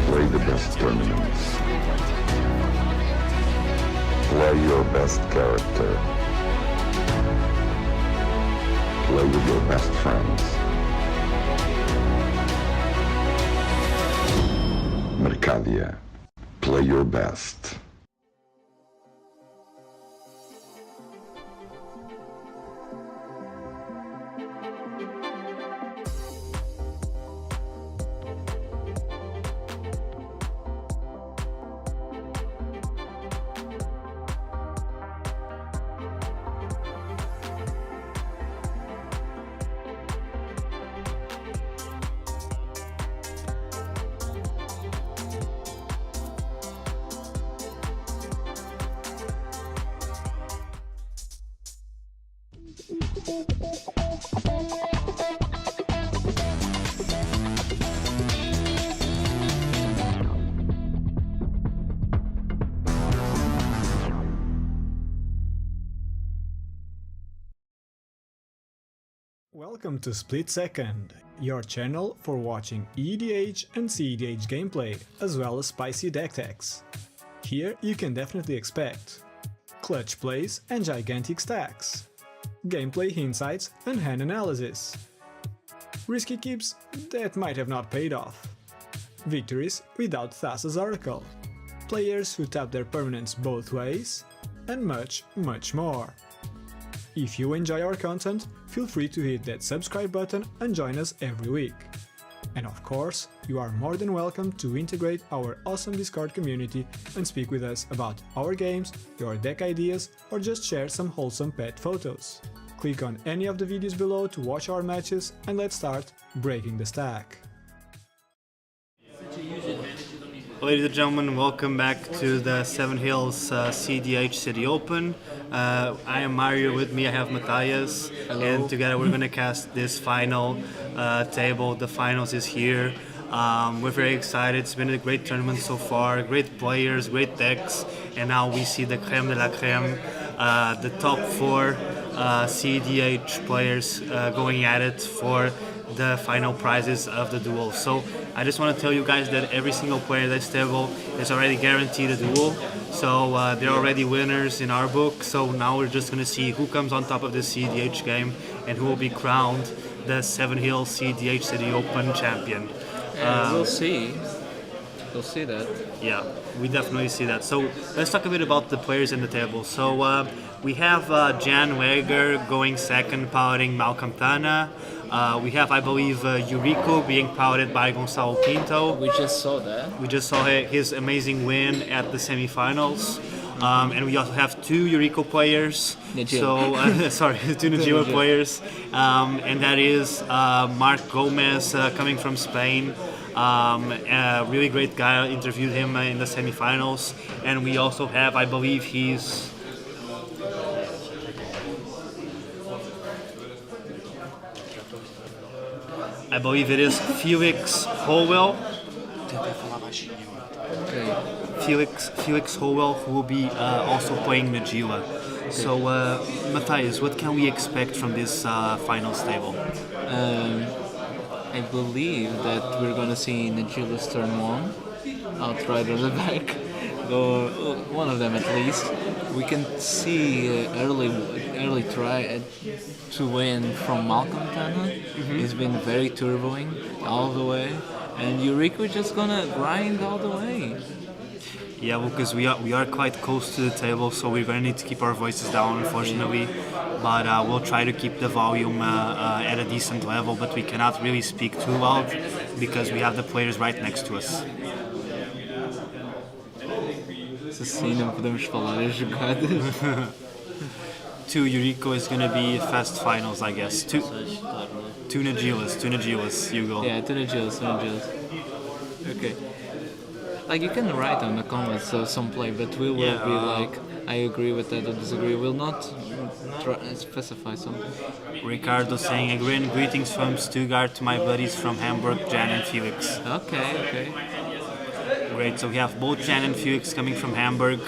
Play the best tournaments. Play your best character. Play with your best friends. Mercadia. Play your best. Welcome to SplitSecond, your channel for watching EDH and cEDH gameplay, as well as spicy deck techs. Here you can definitely expect clutch plays and gigantic stacks, gameplay insights and hand analysis, risky keeps that might have not paid off, victories without Thassa's Oracle, players who tap their permanents both ways, and much, much more. If you enjoy our content, feel free to hit that subscribe button and join us every week. And of course, you are more than welcome to integrate our awesome Discord community and speak with us about our games, your deck ideas, or just share some wholesome pet photos. Click on any of the videos below to watch our matches, and let's start breaking the stack. Ladies and gentlemen, welcome back to the Seven Hills cEDH City Open. I am Mario, with me I have Matthias. Hello. And together we're going to cast this final table. The finals is here. We're very excited. It's been a great tournament so far, great players, great decks, and now we see the creme de la creme, the top 4 cEDH players going at it for the final prizes of the duel. So I just want to tell you guys that every single player at this table is already guaranteed a duel. So they're already winners in our book. So now we're just going to see who comes on top of this cEDH game and who will be crowned the Seven Hills cEDH City Open champion. We'll see. We'll see that. Yeah, we definitely see that. So let's talk a bit about the players in the table. So we have Jan Weger going second, piloting Malcolm Tana. We have, I believe, Yuriko being piloted by Gonçalo Pinto. We just saw that. We just saw his amazing win at the semifinals. And we also have 2 Yuriko players. So, sorry, 2 Najila players. And that is Mark Gomez coming from Spain. A really great guy. I interviewed him in the semifinals. And we also have, I believe it is Felix Howell. Felix Howell, who will be also playing Najila. So, Matthias, what can we expect from this finals table? I believe that we're gonna see Najila's turn 1, Outrider on the back, or one of them at least. We can see early try to win from Malcolm Tana. He's been very turboing all the way, and Yuriko just gonna grind all the way. Yeah, well, because we are quite close to the table, so we're going to need to keep our voices down, unfortunately. But we'll try to keep the volume at a decent level, but we cannot really speak too loud because we have the players right next to us. Assim não podemos falar as jogadas. 2 Yuriko is going to be fast finals, I guess. Two Najilas, Hugo. Yeah, two Najilas. Okay. Like, you can write on the comments some play, but we will be like, I agree with that or disagree. We'll not specify something. Ricardo saying, again, greetings from Stuttgart to my buddies from Hamburg, Jan and Felix. Okay. Great, so we have both Jan and Felix coming from Hamburg.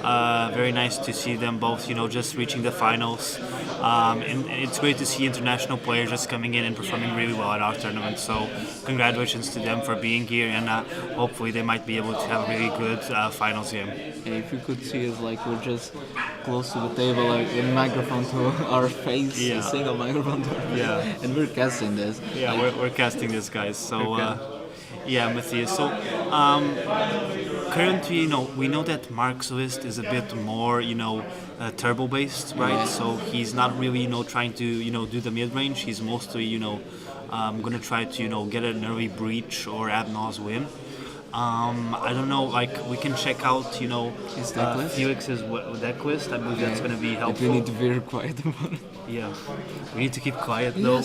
Very nice to see them both, just reaching the finals. And it's great to see international players just coming in and performing really well at our tournament. So congratulations to them for being here, and hopefully they might be able to have a really good finals game. And if you could see us, like we're just close to the table, like a microphone to our face, Yeah. a single microphone to our face, Yeah. and we're casting this. Yeah, Like, we're casting this, guys. So, Okay. yeah, Matthias. So, currently, we know that Mark's list is a bit more, turbo-based, right? Yeah. So he's not really, trying to, do the mid-range. He's mostly, gonna try to, get an early breach or Adnos win. I don't know, like we can check out, His deck list? Felix's deck list. I believe that's gonna be But helpful. we need to be very quiet about it. Yeah, we need to keep quiet though.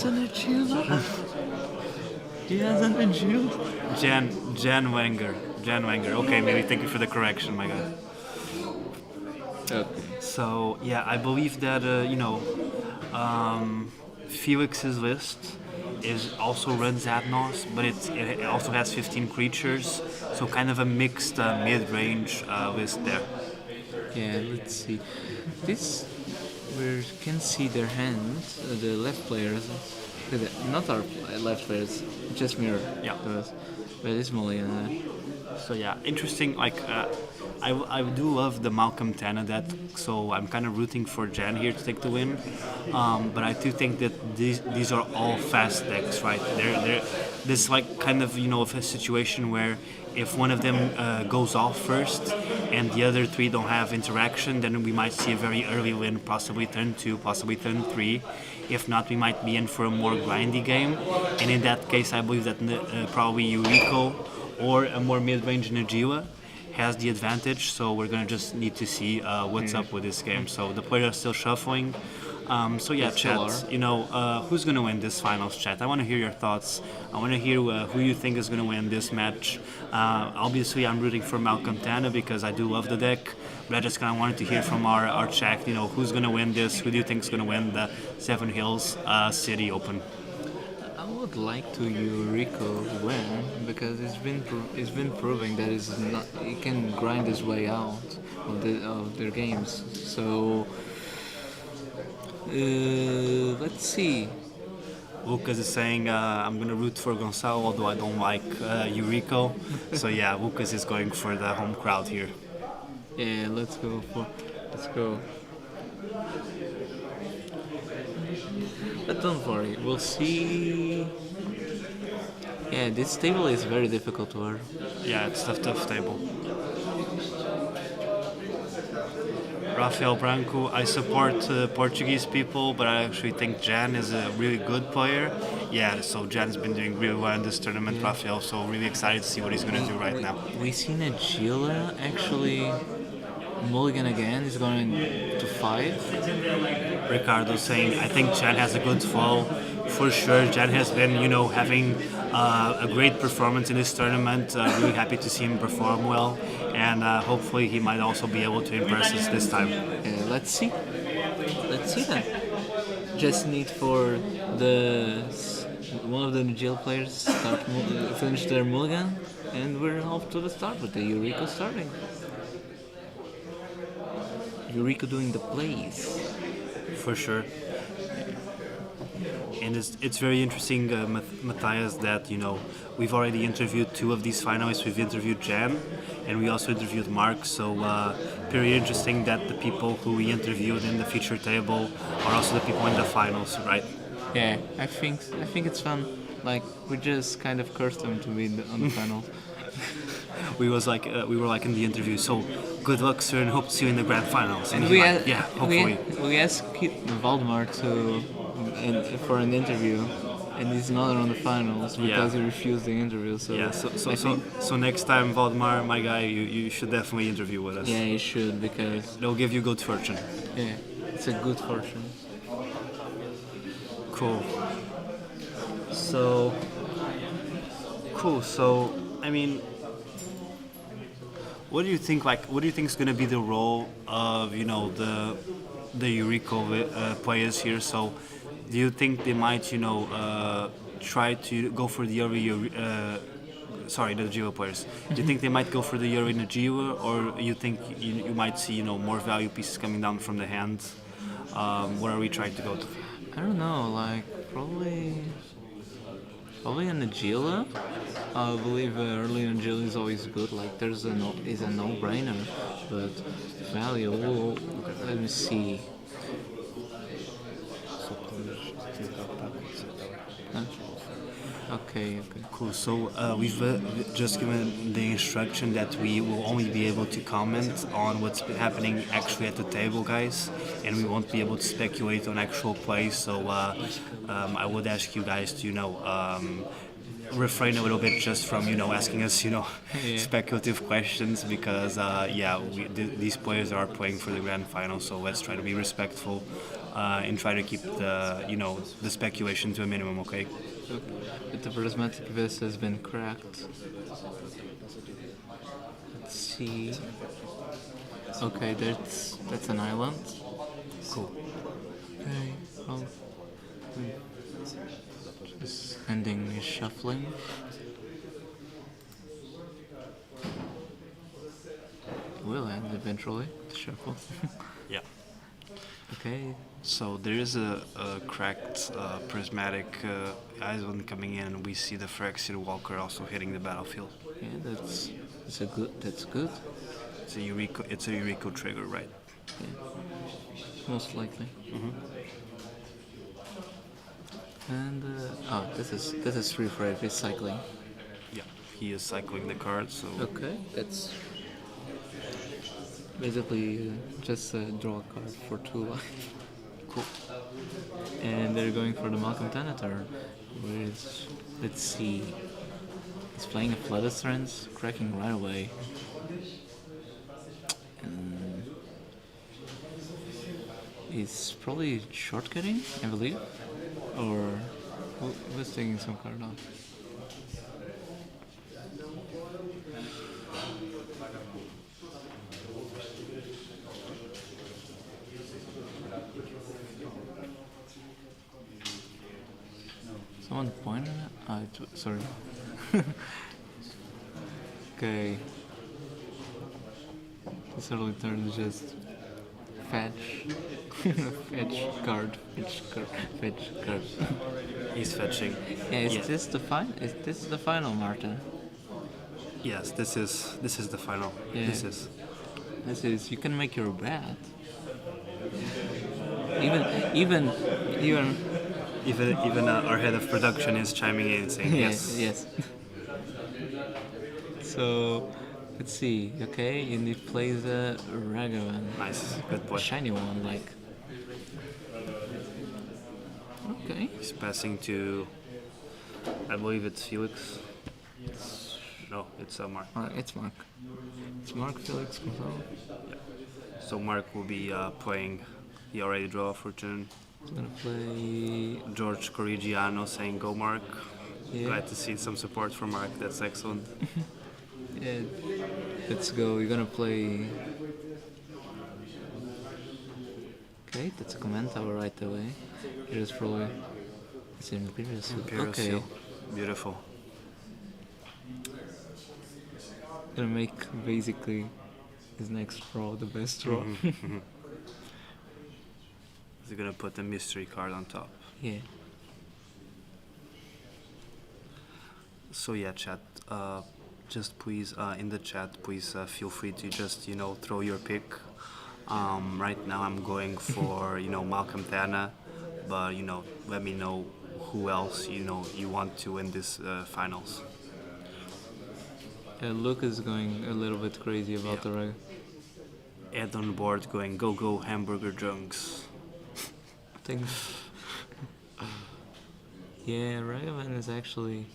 He hasn't been chilled. Jan Wenger. Okay, maybe thank you for the correction, my guy. Okay. So yeah, I believe that Felix's list is also runs Adnos, but it also has 15 creatures, so kind of a mixed mid-range list there. Yeah, let's see. This, we can see their hands, the left players. Not our left players, just mirror. Yeah. to us. But it's Molina. So yeah, interesting. Like I do love the Malcolm Tana deck, so I'm kind of rooting for Jan here to take the win. But I do think that these are all fast decks, right? They're this like kind of of a situation where if one of them goes off first and the other three don't have interaction, then we might see a very early win, possibly turn 2, possibly turn 3. If not, we might be in for a more grindy game. And in that case, I believe that probably Yuriko or a more mid-range Najila has the advantage. So we're going to just need to see what's up with this game. So the players are still shuffling. So yeah, chat, who's going to win this finals, chat? I want to hear your thoughts. I want to hear who you think is going to win this match. Obviously, I'm rooting for Malcolm Tana because I do love the deck. But I just kind of wanted to hear from our chat, who's going to win this? Who do you think is going to win the Seven Hills City Open? I would like to Yuriko win because it's been proving that he can grind his way out of their games. So let's see. Lucas is saying I'm going to root for Gonçalo, although I don't like Yuriko. So yeah, Lucas is going for the home crowd here. Yeah, let's go. But don't worry, we'll see. Yeah, this table is very difficult to learn. Yeah, it's a tough table. Rafael Branco, I support Portuguese people, but I actually think Jan is a really good player. Yeah, so Jan's been doing really well in this tournament, Rafael, so really excited to see what he's going to do right now. We seen Agila actually mulligan again, he's going to 5. Ricardo saying, I think Jan has a good flow. For sure, Jan has been, having a great performance in this tournament. Really happy to see him perform well, and hopefully he might also be able to impress us this time. Let's see then. Just need for one of the Agila players finish their mulligan, and we're off to the start with the Yuriko starting. Yuriko doing the plays. For sure. And it's very interesting, Matthias, that we've already interviewed 2 of these finalists. We've interviewed Jan, and we also interviewed Mark. So very interesting that the people who we interviewed in the feature table are also the people in the finals, right? Yeah, I think it's fun. Like we just kind of cursed them to be on the panel. we were like in the interview. So good luck, sir, and hope to see you in the grand finals. And we hopefully. We asked Valdemar for an interview, and he's not on the finals because he refused the interview. So yeah, so next time, Valdemar, my guy, you should definitely interview with us. Yeah, you should, because it'll give you good fortune. Yeah, it's a good fortune. Cool. So I mean, what do you think? What do you think is going to be the role of the Yuriko players here? So, do you think they might try to go for the early sorry, the Jiwa players. Do you think they might go for the Yuri in the Jiwa, or you think you might see more value pieces coming down from the hand? What are we trying to go to? I don't know, like probably in the Gila. I believe early in Gila is always good. Like there's a no-brainer, but value. Let me see. Huh? Okay. Cool. So we've just given the instruction that we will only be able to comment on what's happening actually at the table, guys, and we won't be able to speculate on actual plays. So I would ask you guys to refrain a little bit just from asking us speculative questions, because these players are playing for the grand final. So let's try to be respectful and try to keep the speculation to a minimum. Okay. But the prismatic vest has been cracked. Let's see. Okay, that's an island. Cool. Okay, well, just ending is shuffling. Will end eventually. The shuffle. Yeah. Okay. So there is a cracked prismatic island coming in, and we see the Phyrexian Walker also hitting the battlefield. Yeah, that's good. It's a Eureka trigger, right? Yeah, most likely. And this is free for recycling. Yeah, he is cycling the card, so Okay, that's basically just draw a card for 2 life. cool. And they're going for the Malcolm Tanator, let's see. He's playing a Flooded Strands, cracking right away. And he's probably shortcutting, I believe. Or who's taking some card off? Someone pointed at sorry. Okay. This early turn is just fetch. fetch card. He's fetching. Yeah, is this the final, Martin? Yes, this is the final. Yeah. This is you can make your bet. Even Our head of production is chiming in saying yes. Yes. So, let's see. Okay, and he plays a Ragavan. Nice, good boy. A shiny one, like. Okay. He's passing to, I believe it's Felix. No, it's Mark. It's Mark. It's Mark Felix Gonzalo. Yeah. So Mark will be playing. He already drew a fortune. He's gonna play. George Corrigiano saying go Mark. Yeah. Glad to see some support from Mark. That's excellent. Yeah. Let's go. You're gonna play. Okay, that's a comment tower right away. Here's probably. It's in Imperious. Imperial Okay. Seal. Beautiful. Gonna make basically his next draw the best draw. He's gonna put the mystery card on top. Yeah. So yeah, chat. Just please in the chat, please feel free to just throw your pick. Right now I'm going for Malcolm Thana, but let me know who else you want to win this finals. Yeah, Luke is going a little bit crazy about the reg. Ed on board going go hamburger drunks. I think. Yeah, Ragavan is actually.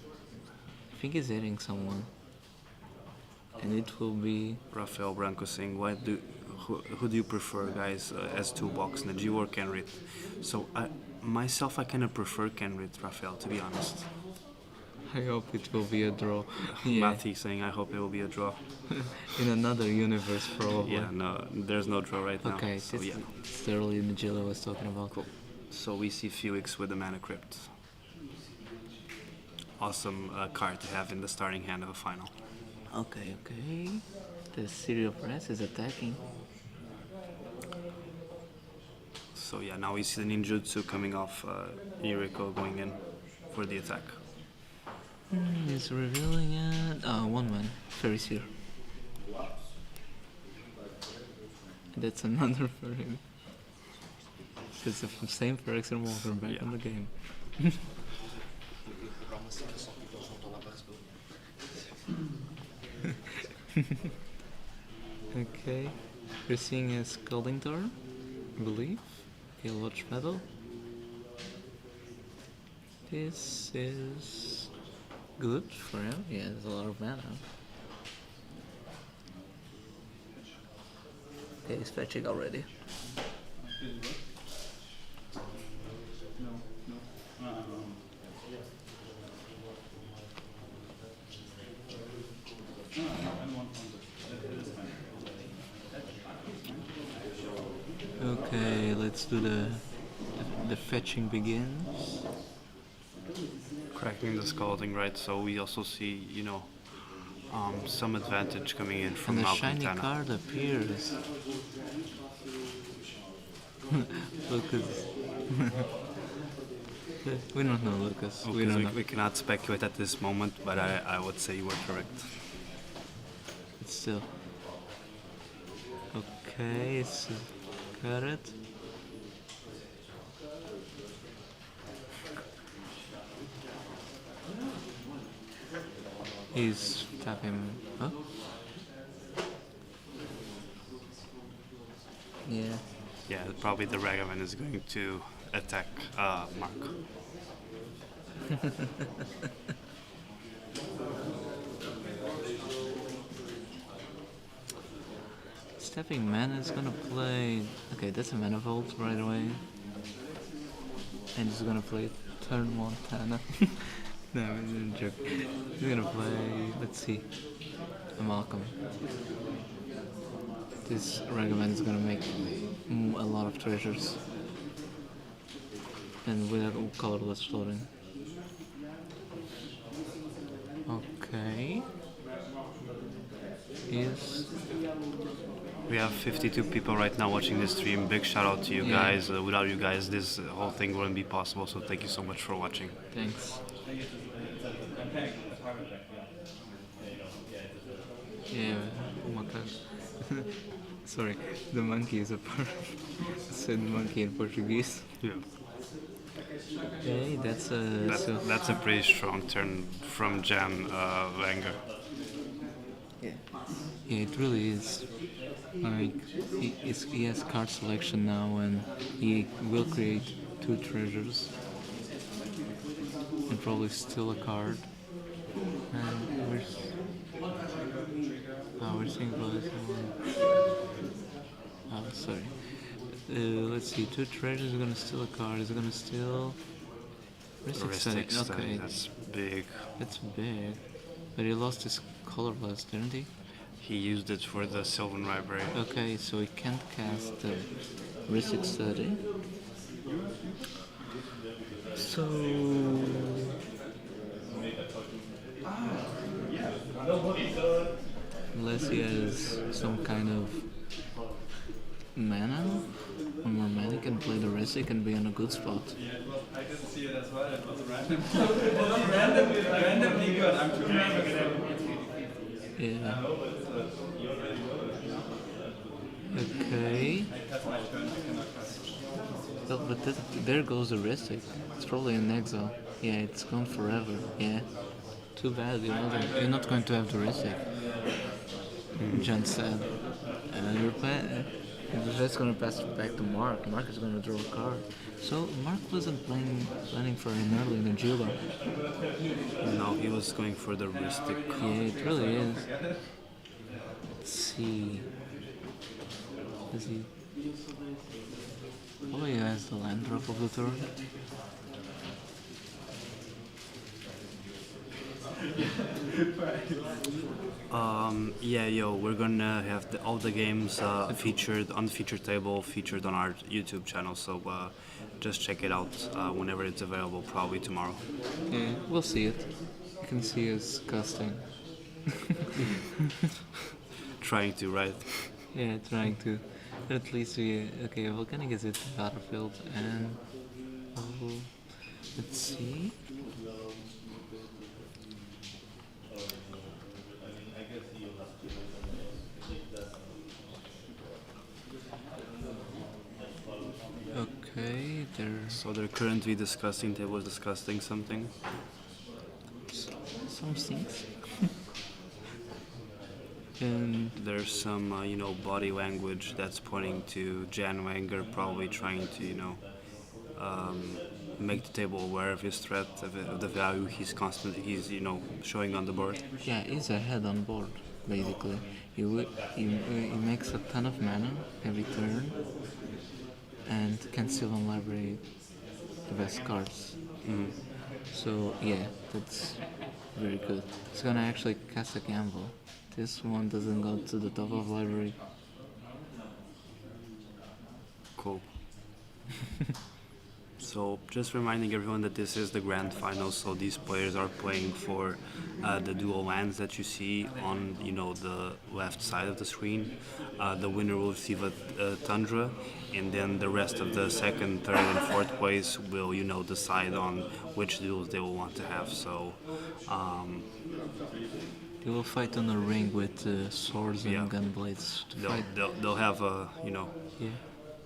I think he's hitting someone. And it will be. Rafael Branco saying, who do you prefer, guys, as toolbox, Najee or Kenrit? So I kind of prefer Kenrit, Rafael, to be honest. I hope it will be a draw. Yeah. Matthew saying, I hope it will be a draw. In another universe, probably. Yeah, no, there's no draw right now. Okay, so yeah. it's the early Magilla I was talking about. Cool. So we see Felix with the Mana Crypt. awesome card to have in the starting hand of a final. Okay, okay. The serial press is attacking. So yeah, now we see the ninjutsu coming off Yuriko going in for the attack. He's revealing it. Oh, 1-1. Fairy Seer. That's another fairy. It's the same for X and Walker back in the game. Okay, we're seeing a Scalding Tor, I believe. He'll watch metal. This is good for him. He has a lot of mana. Okay, he's fetching already. Okay, let's do the fetching begins. Cracking the scalding, right? So we also see, you know, some advantage coming in from And a Malcolm shiny Tana. card appears. Lucas. We don't know, Lucas. We don't know. We cannot speculate at this moment, but I would say you were correct. But still. Okay, it's got it. He's tapping. Huh? Yeah. Yeah, probably the Ragavan is going to attack Mark. Stepping Man is gonna play. Okay, that's a mana vault right away. And he's gonna play turn 1 Tana. No, it's a joke. He's gonna play. Let's see. A Malcolm. This Ragavan is gonna make a lot of treasures. And without colorless floating. Okay. Is. We have 52 people right now watching this stream. Big shout out to you guys. Without you guys, this whole thing wouldn't be possible. So thank you so much for watching. Thanks. Yeah, oh my gosh. Sorry, the monkey is a part. Said monkey in Portuguese. Yeah. Okay, that's a. That's a pretty strong turn from Jan Wenger. Yeah, it really is. Like, he has card selection now, and he will create 2 treasures. And probably steal a card. And we're seeing both. Oh, sorry. Let's see, 2 treasures, gonna steal a card, is gonna steal... Heuristic study, Okay, that's big. that's big. But he lost his colorless, didn't he? He used it for the Sylvan Library. Okay, so he can't cast the Heuristic Study. So... Unless he has some kind of mana, one more mana, can play the Heuristic and be in a good spot. Yeah. Okay. Oh, but there goes the Heuristic. It's probably in exile. Yeah, it's gone forever. Yeah. Too bad, you're not going to have the Heuristic. John said. You're just going to pass it back to Mark. Mark is going to draw a card. So Mark wasn't planning for an early in the Juba. No, he was going for the Heuristic. Yeah, it really is. Let's see. Does he? Oh, he has the land drop of the turn. Yeah, yo, we're gonna have all the games featured on the feature table, featured on our YouTube channel. So just check it out whenever it's available, probably tomorrow. Yeah, we'll see it. You can see us casting. Trying to, right? Yeah, trying to. But at least we. Okay, Volcanic is it, Battlefield, and. Oh, let's see. Okay, So they're currently discussing. They was discussing something. some things. And There's some, body language that's pointing to Jan Wenger probably trying to, make the table aware of his threat, of the value he's showing on the board. yeah, he's ahead on board, basically. He makes a ton of mana every turn and can steal on library the best cards. So yeah, that's very good. He's gonna actually cast a gamble. This one doesn't go to the top of library. Cool. So just reminding everyone that this is the grand final, so these players are playing for the dual lands that you see on the left side of the screen. The winner will receive a Tundra, and then the rest of the second, third, and fourth place will decide on which duels they will want to have. So They will fight on a ring with swords and Yeah. gunblades to fight. they'll have a Yeah,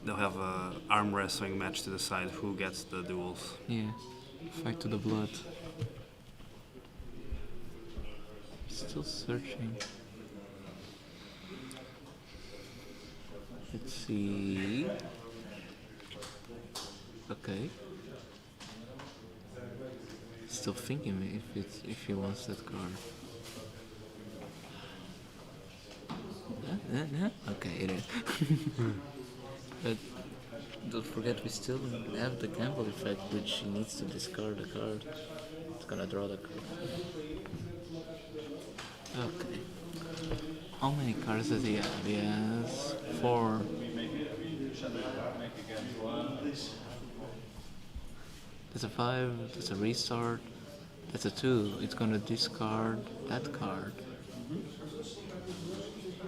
they'll have a arm wrestling match to decide who gets the duels. yeah. Fight to the blood. Still searching. Let's see. Okay. Still thinking if he wants that card. Okay, it is. But don't forget, we still have the gamble effect, which he needs to discard a card. It's gonna draw the card. Okay. How many cards does he have? He has 4. That's a 5, that's a restart, that's a 2. It's gonna discard that card,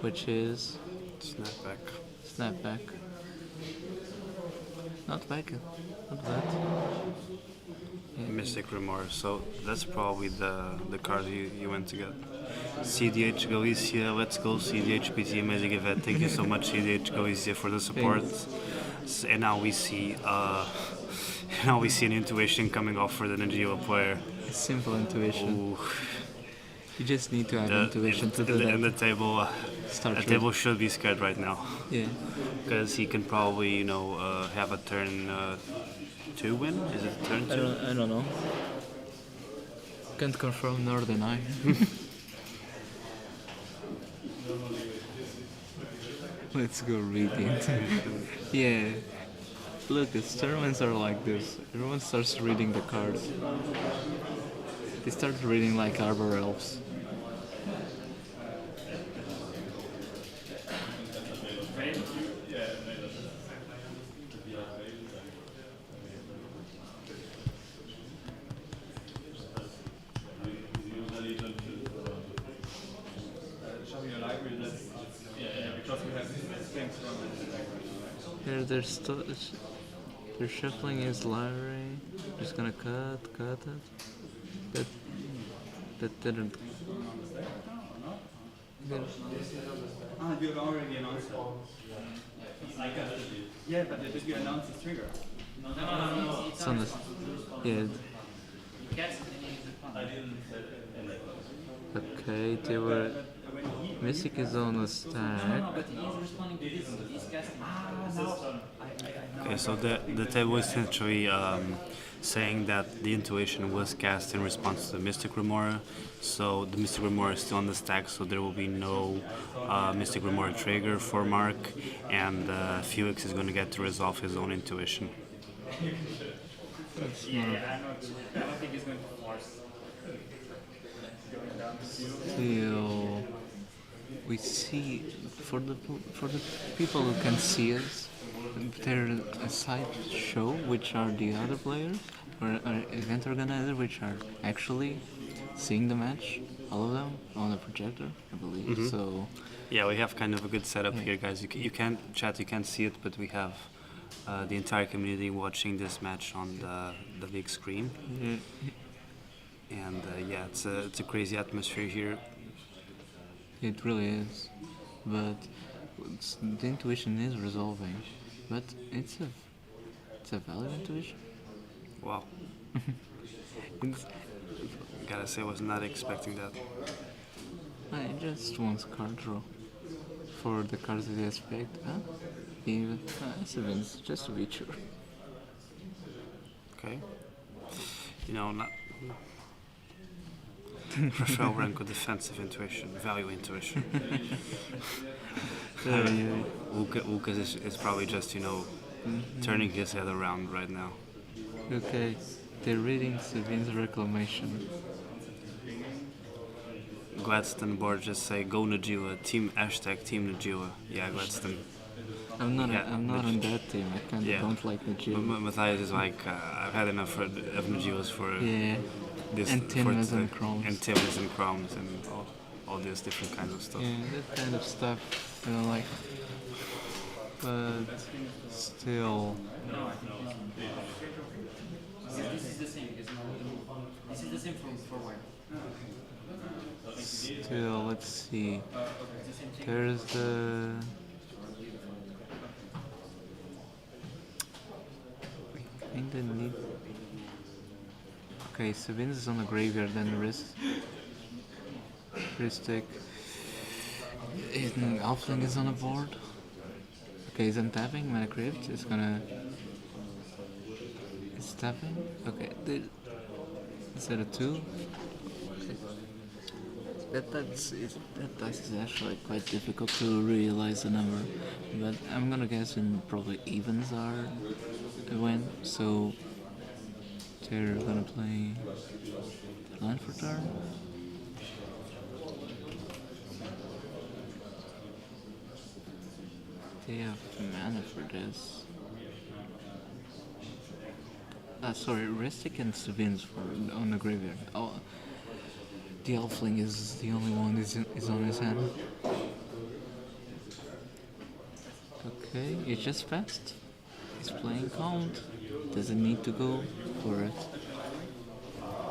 which is Snapback. Snapback. Not bad, not bad. Yeah. Mystic Remorse. So that's probably the card you went to get. cEDH Galicia, let's go cEDH PT, amazing event. Thank you so much cEDH Galicia for the support. And now we see an intuition coming off for the Najila player. It's simple intuition. Ooh. You just need to have intuition to do that. And the table, Start the with- table should be scared right now, Yeah. because he can probably have a turn 2 win. Is it turn 2? I don't know. Can't confirm nor deny. Let's go read it. Yeah. Look, the tournaments are like this. Everyone starts reading the cards. They start reading like Arbor Elves. They're shuffling his library. Just gonna cut it. That didn't. You have already announced it. Yeah, but did you announce the trigger? No. It's on the. Yeah. Okay, they were. Mystic is on the stack. Okay, so the table is essentially saying that the intuition was cast in response to the Mystic Remora. So the Mystic Remora is still on the stack, so there will be no Mystic Remora trigger for Mark, and Felix is going to get to resolve his own intuition. I don't think he's going to force. Still, we see for the people who can see us, there's a side show which are the other players or event organizer which are actually seeing the match, all of them on the projector, I believe. So Yeah, we have kind of a good setup here, guys. You can't chat, you can't see it, but we have the entire community watching this match on the big screen. And yeah, it's a crazy atmosphere here. it really is, but the intuition is resolving, but it's a valid intuition. Wow. Gotta say, I was not expecting that. I just want card draw for the cards that I expect. Huh? Even sevens, just to be sure. Okay. You know, not. Rafael Branco, defensive intuition, value intuition. Lucas is probably just, turning his head around right now. Okay, they're reading Sabine's reclamation. Gladstone board just say go Najila, team hashtag team Najila. Yeah, Gladstone. I'm not Yeah, on that team. I kind of Yeah. don't like Najila. Matthias is like, I've had enough of Najilas for Yeah, this. and Timbers for and Chromes. And Timbers and Chromes and all this different kinds of stuff. Yeah, that kind of stuff I don't like. But still, This is the same. This is the same for when. still, let's see. There's the. I kinda need. Okay, Sabines is on the graveyard, then wrist stick. Alfling is on the board. Okay, he's untapping. Mana Crypt is gonna. It's tapping. Okay, is that a 2? That dice is actually quite difficult to realize the number, but I'm gonna guess in probably evens are a win. So they're gonna play line for turn. They have mana for this. Sorry, Restic and Savins on the graveyard. Oh, the Elfling is the only one is on his hand. Okay, it's just fast. He's playing Count. Doesn't need to go for it.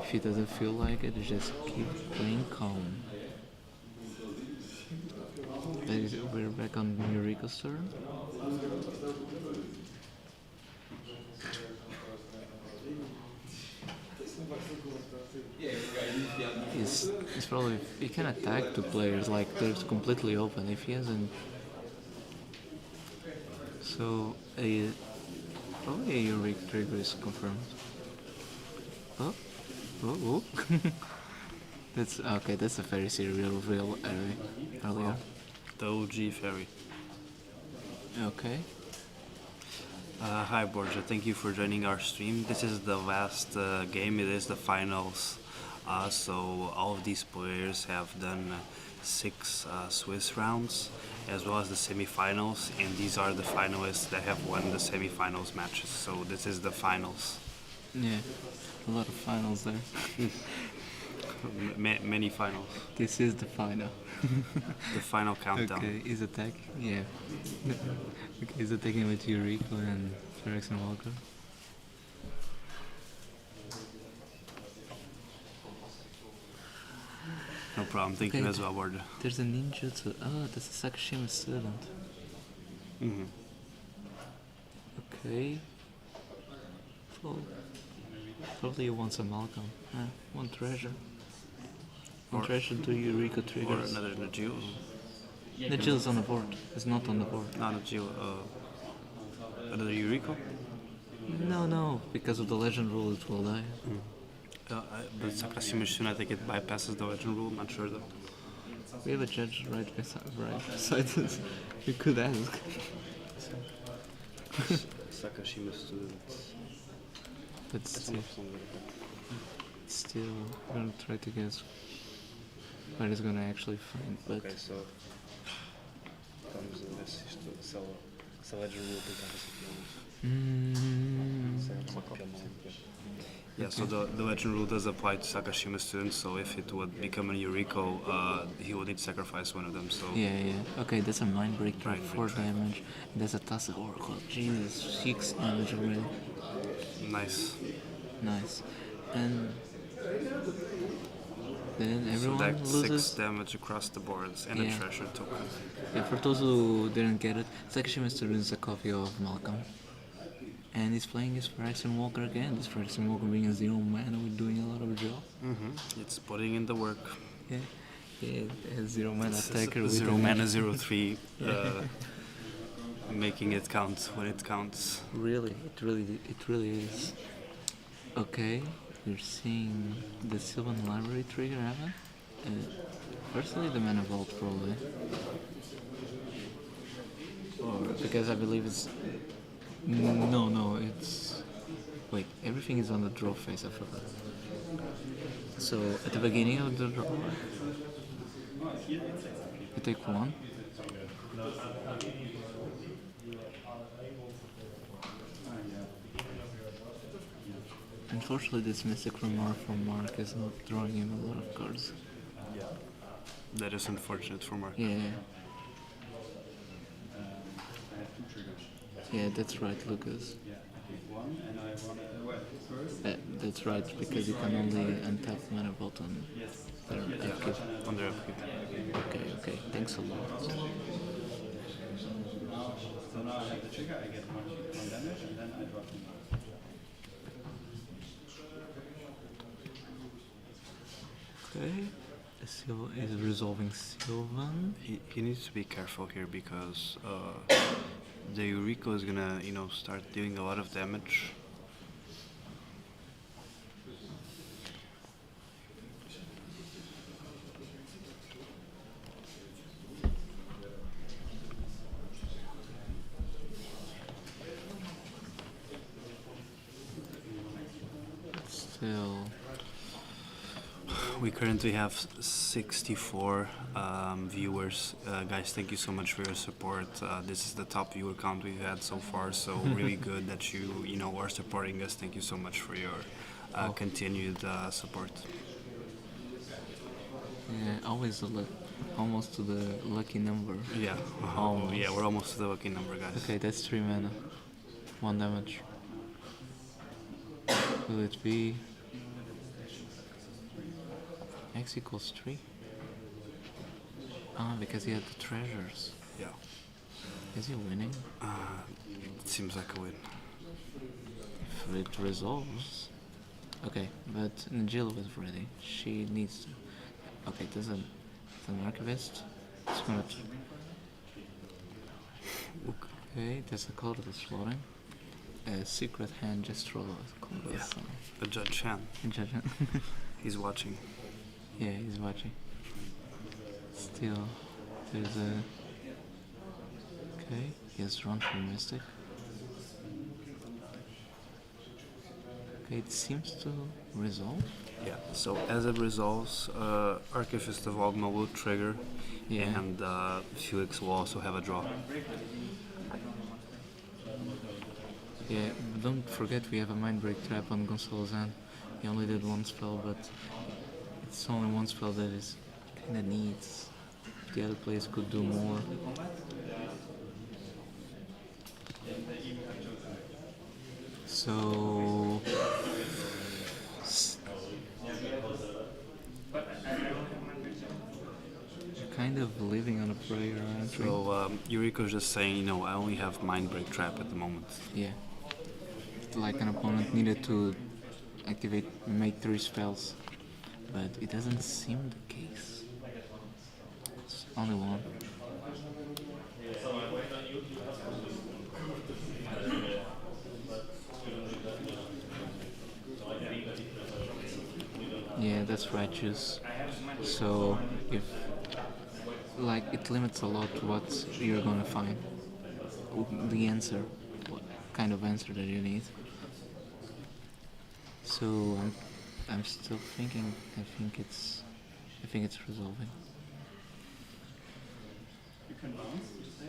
If he doesn't feel like it, just keep playing Calm. We're back on Eureka's turn. He's probably, he can attack two players, like they're completely open if he hasn't. So probably a Eureka trigger is confirmed. Oh. That's okay, that's a very serial reveal earlier. The OG fairy. Okay. Hi Borja, thank you for joining our stream. This is the last game, it is the finals. So all of these players have done 6 Swiss rounds, as well as the semifinals, and these are the finalists that have won the semifinals matches. So this is the finals. Yeah, a lot of finals there. Many finals. This is the final. The final countdown. Okay, he's attacking. Yeah. Okay, he's attacking with Eureka and Ferex and Walker. No problem. Thank you as well, Borja. There's a ninjutsu. Oh, that's a Sakashima student. Mm-hmm. Okay. Probably you want some Malcolm. One treasure. One treasure to Eureka Or triggers. another Najil. Najil's on the board. It's not on the board. Not Najil. Another Eureka? No, because of the legend rule it will die. But Sakashima Shun, I think it bypasses the legend rule. I'm not sure though. We have a judge right beside us. You could ask. Sakashima students. But still, we're gonna try to guess. where it's gonna actually find. But Ok, so vamos a ver se isto se a Ledger Rule tem Yeah, so the legend rule does apply to Sakashima students, so if it would become a Yuriko, he would need to sacrifice one of them, so... yeah. Okay, that's a mind break trap, Mind 4 break trap. damage. That's a Tacit Oracle. Jesus, 6 damage already. Nice. Nice. And then So everyone that's 6 loses. damage across the boards and Yeah. a treasure token. Yeah, for those who didn't get it, Sakashima student is a copy of Malcolm. And he's playing his Phyrexian Walker again. This Phyrexian Walker being a 0 mana with doing a lot of job. It's putting in the work. Yeah. Yeah, it has 0 mana attacker with 0 damage. mana, 0/3, making it count when it counts. Really, it really is. Okay, we're seeing the Sylvan Library trigger happen. Firstly, the Mana Vault probably. Or because I believe it's... No, it's... Wait, everything is on the draw phase, I forgot. So, at the beginning of the draw, you take 1. Unfortunately, this Mystic Remark from Mark is not drawing him a lot of cards. That is unfortunate for Mark. Yeah. Yeah, that's right, Lucas. That's right, because you can only untap Mana Vault on their upkeep. On their upkeep. Okay, thanks a lot. So now I have the trigger, I get 1 damage, and then I drop him. Okay, Sylvan is resolving Sylvan. He needs to be careful here because the Yuriko is gonna, start doing a lot of damage. Still, We currently have 64 viewers. Guys, thank you so much for your support. This is the top viewer count we've had so far, so really good that you are supporting us. Thank you so much for your continued support. yeah, always almost to the lucky number. Yeah, Almost. yeah, we're almost to the lucky number, guys. Okay, that's 3 mana. 1 damage. Will it be X equals 3? Ah, because he had the treasures. Yeah, Is he winning? it seems like a win. If it resolves. Okay, but Najila was ready. She needs to. Okay, there's an archivist. It's gonna. Okay, there's a colorless floating. A secret hand just roll a colorless. Yeah. The Judge Chan, he's watching. Yeah, he's watching. Still, there's a. Okay, he has drawn from Mystic. Okay, it seems to resolve. Yeah, so as it resolves, Archivist of Ogma will trigger, Yeah. and Felix will also have a draw. Yeah, but don't forget we have a Mind Break trap on Gonzalo's hand. He only did 1 spell, but it's only 1 spell that is kinda needs. The other players could do more. So kind of living on a prayer, aren't we? So Yuriko's just saying, I only have Mind Break Trap at the moment. Yeah. Like an opponent needed to make 3 spells. But it doesn't seem the case. It's only 1. Yeah, that's righteous. So if it limits a lot what you're gonna find. The answer, what kind of answer that you need. So I'm still thinking. I I think it's resolving. You can bounce, you say?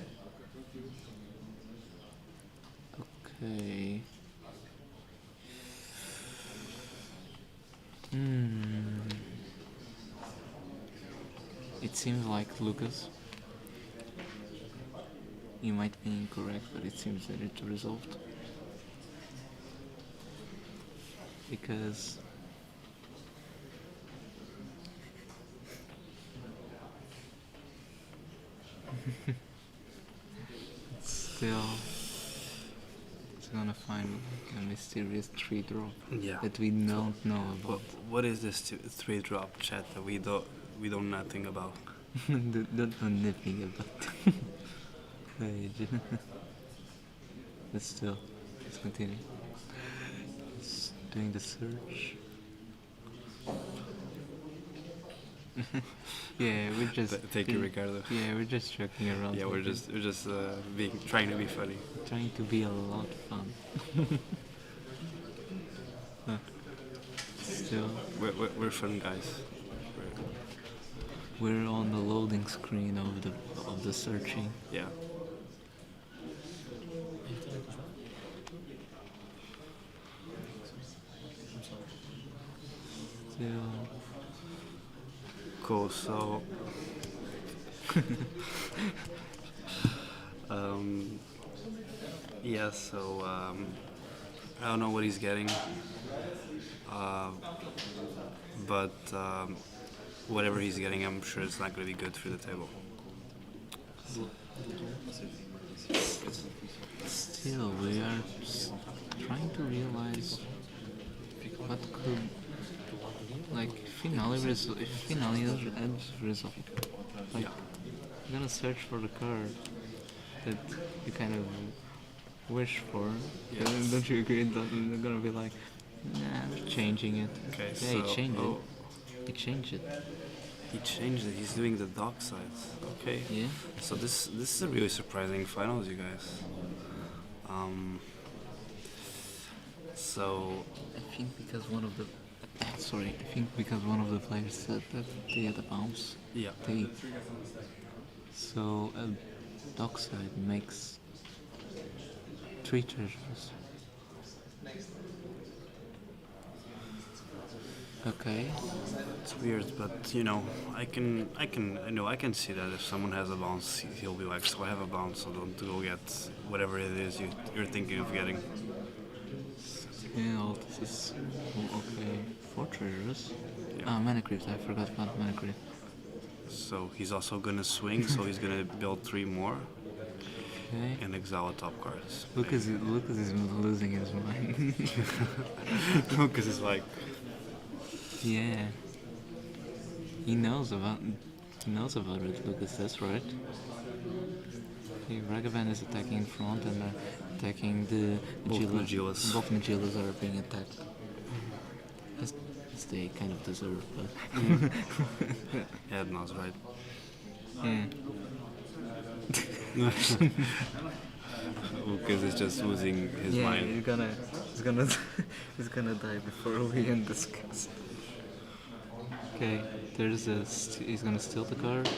Okay. Hmm. It seems like Lucas. You might be incorrect, but it seems that it's resolved. Because still it's gonna find a mysterious 3-drop Yeah. that we don't know about. What is this 3-drop chat that we don't know nothing about? Don't know nothing about. But still, let's continue. It's doing the search. Yeah, we're just. Thank you, Ricardo. Yeah, we're just joking around. Yeah, we're just trying to be funny. trying to be a lot fun. Still, We're fun guys. we're on the loading screen of the searching. Yeah. Still, Cool. So. Yeah. So I don't know what he's getting. But whatever he's getting, I'm sure it's not going to be good for the table. still, we are trying to realize what could, like, finale ends result. Like, I'm gonna search for the card that you kind of wish for. Yes. And don't you agree? They're gonna be like, nah, I'm changing it. Okay, Yeah, he so- changed oh. it. He changed it. He changed it. He's doing the dock sides. Okay. Yeah. So this is a really surprising finals, you guys. So I think because one of the players said that they had a bounce. yeah. So a dockside makes 3 treasures. Okay. It's weird, but you know, I can see that if someone has a bounce, he'll be like, so I have a bounce, so don't go get whatever it is you're thinking of getting. Yeah, this is okay. 4 treasures. Yeah. Mana crypt. I forgot about mana crypt. So he's also gonna swing, so he's gonna build 3 more Okay. and exile a top cards. Lucas is losing his mind. Lucas is like, Yeah. He knows about it, Lucas, that's right. Okay, Ragavan is attacking in front and attacking the Both Nagilas. Nagilas. Both Nagilas are being attacked. As they kind of deserve, but yeah, Edna's right. yeah. Lucas is just losing his Yeah, mind. he's gonna die before we end this cast. Okay, he's gonna steal the card.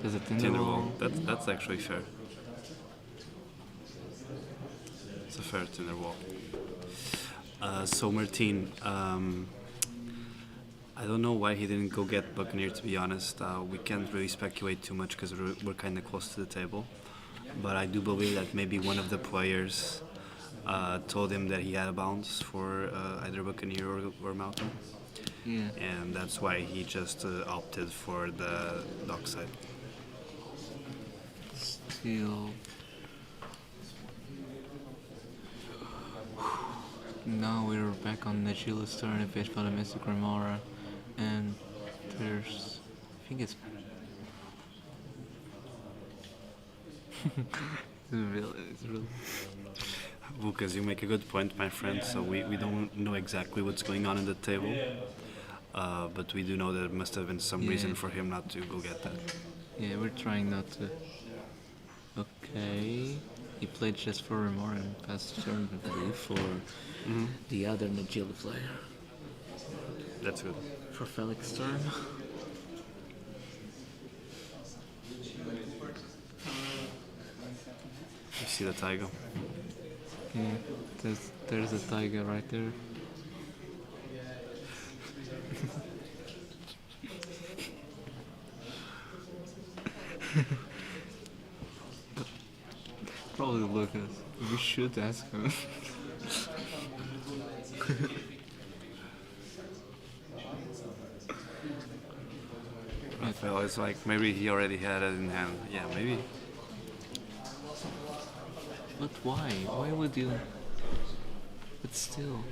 There's a Tinder wall. Tinderwall. That's actually fair. It's a fair Tinder wall. So Martin, I don't know why he didn't go get Buccaneer, to be honest. We can't really speculate too much because we're kind of close to the table. But I do believe that maybe one of the players told him that he had a bounce for either Buccaneer or Mountain. Yeah. And that's why he just opted for the dockside. Still. Now we're back on Nagila's turn, faced by the Mystic Remora, and there's, I think it's it's real. Lucas, you make a good point, my friend. So we don't know exactly what's going on in the table, but we do know there must have been some reason for him not to go get that. Yeah, we're trying not to. Okay, he played just for Remora and passed turn, I believe, for the other Nagila player. That's good. For Felix turn. You see the Taiga? Yeah, there's a Taiga right there. Probably Lucas. We should ask him. I feel it's like maybe he already had it in hand. Yeah, maybe. But why? Why would you? But still,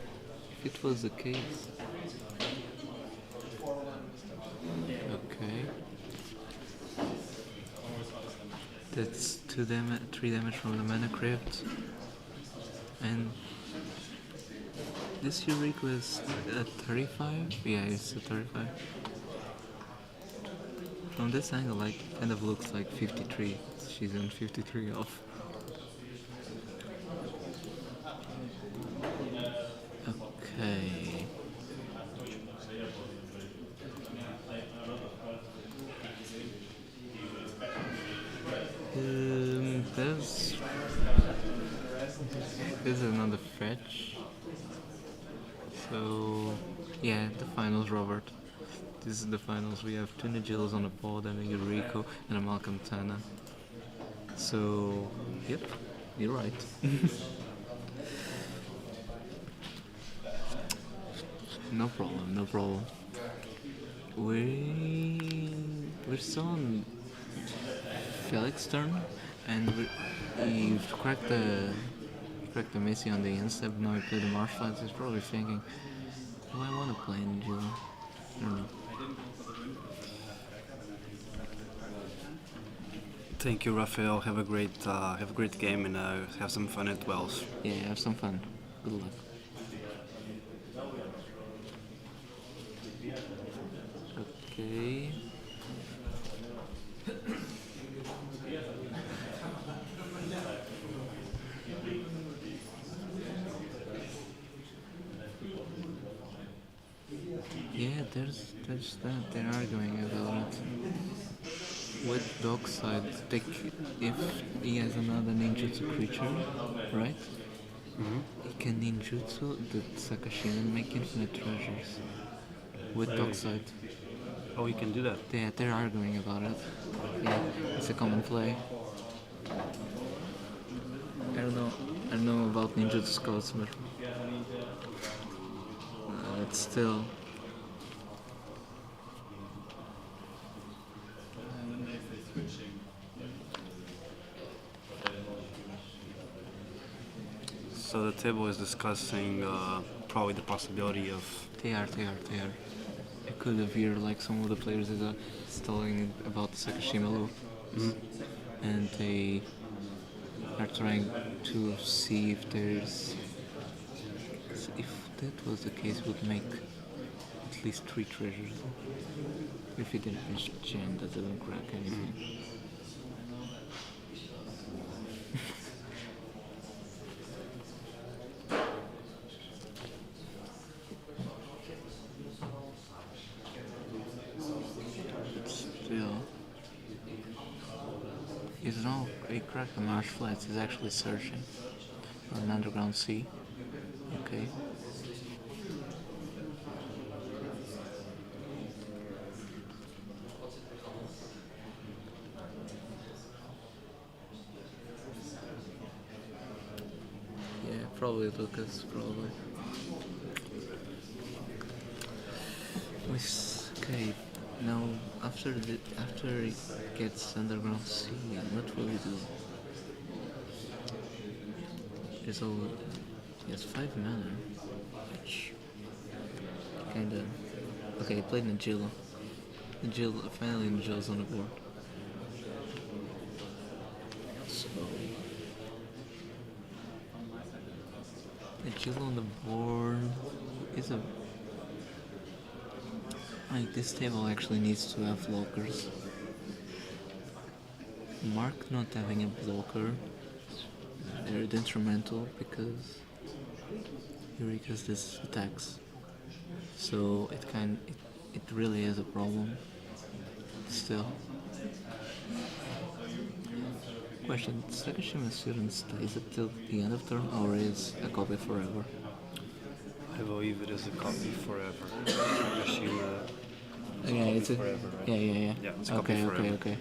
if it was the case. Okay. That's 3 damage from the mana crypt. And this Eureka is at 35? Yeah, it's at 35. From this angle, like, kind of looks like 53. She's on 53 off. Okay. There's another fetch. So, yeah, the finals, Robert. This is the finals. We have two Nigillas on the board and a Eureka and a Malcolm Tana. So, yep, you're right. No problem, no problem. We're still on Felix's turn, and we've cracked the Messi on the instep. Now we play the marsh flats. He's probably thinking, do I want to play Nigilla? I don't know. Thank you, Rafael. Have a great game and have some fun at 12s. Yeah, have some fun. Good luck. Okay. Yeah, there's that. They're arguing about it. With Dockside, if he has another ninjutsu creature, right? Mm-hmm. He can ninjutsu the Sakashima and make infinite treasures. With Dockside. Oh, you can do that. They're arguing about it. Yeah, it's a common play. I don't know about ninjutsu scouts, but it's still. So the table is discussing probably the possibility of. They are. It could appear like some of the players is telling about the Sakashima loop, and they are trying to see if there's. If that was the case, would make at least 3 treasures. If it didn't finish Gen, that doesn't crack anything. He's not he cracked the marsh flats, he's actually searching for an underground sea. Okay. Yeah, probably Lucas, probably. Okay. Now, after he gets underground sea, what will we do? He has 5 mana, which kinda. Okay, he played Nagilla. Finally Nagilla's on the board. So Nagilla on the board is a. Like, this table actually needs to have blockers. Mark not having a blocker, very detrimental because Eureka's this attacks. So it really is a problem. Still. Question: Sakashima student stays until the end of turn, or is a copy forever? I believe it is a copy forever. Sakashima. Yeah, it's a forever, right? yeah. Yeah, it's a copy Okay, forever. okay.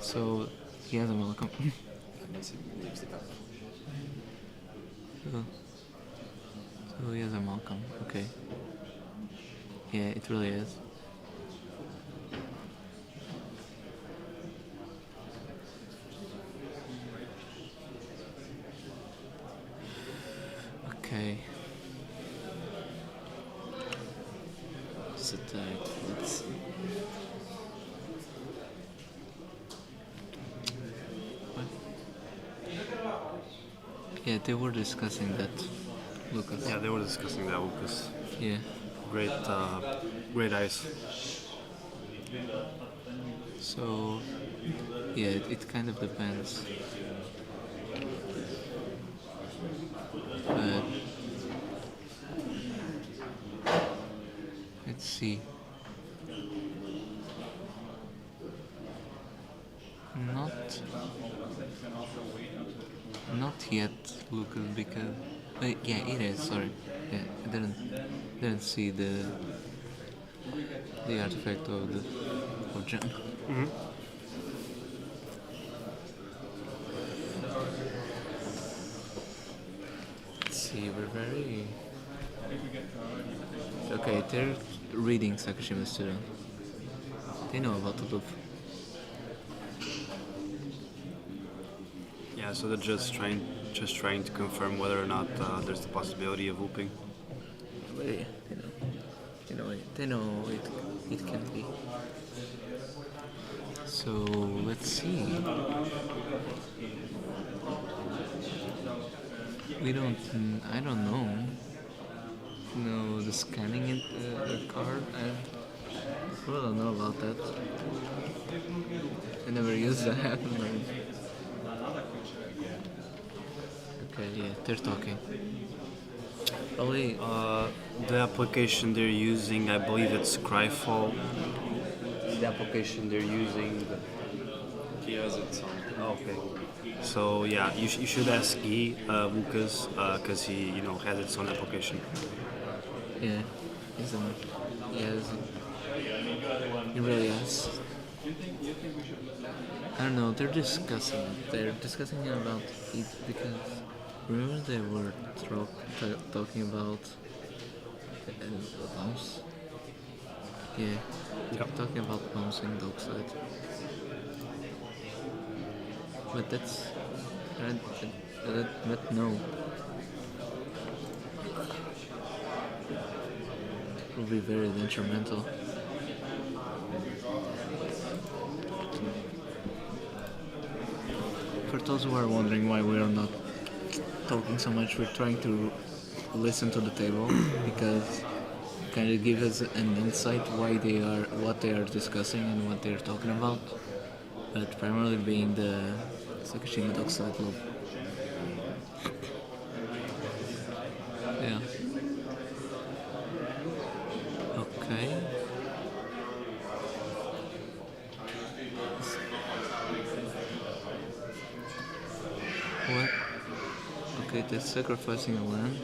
So he has a Malcolm. So he has a Malcolm. Okay. Yeah, it really is. Okay. Sit tight. Let's see. What? Yeah, they were discussing that, Lucas. Yeah, they were discussing that, Lucas. Yeah. Great ice. So, yeah, it kind of depends. But let's see. Not yet, Lucas, because yeah, it is. Sorry, yeah, I didn't see the artifact of John. Let's see, we're very okay. They're reading Sakashima student. They know about the loop. Yeah, so they're just trying to confirm whether or not there's the possibility of looping. But yeah, they know it can be. So let's see. I don't know. No, the scanning it, the card. I really don't know about that. I never used that. Okay, yeah, they're talking. Probably. The application they're using, I believe it's Cryfall. The application they're using. He has it on. Okay. So yeah, you should ask Lucas, because he has its own application. Yeah, he really is. I don't know. They're discussing about it because remember they were talking about bounce. Yeah, Yep. talking about bouncing the outside. But that's but no. It will be very detrimental. For those who are wondering why we are not talking so much, we're trying to listen to the table because kind of give us an insight what they are discussing and what they're talking about. But primarily being the Sakashima Dockside loop. Yeah. Okay. What? Okay, they're sacrificing a land.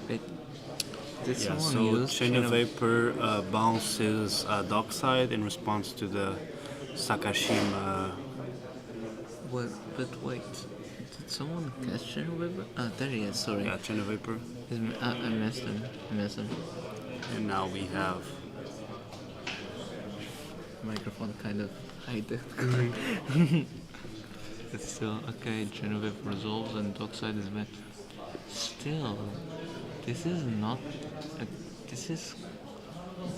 Wait. Did Yeah, someone so use Chain of Vapor bounces Dockside in response to the Sakashima. What? But wait. Did someone catch Chain of Vapor? Ah, there he is. Sorry. Yeah, Chain of Vapor. I missed him. And now we have. Microphone kind of hide it. It's still okay. Chain of Vapor resolves and Dockside is bad. Still, this is not. This is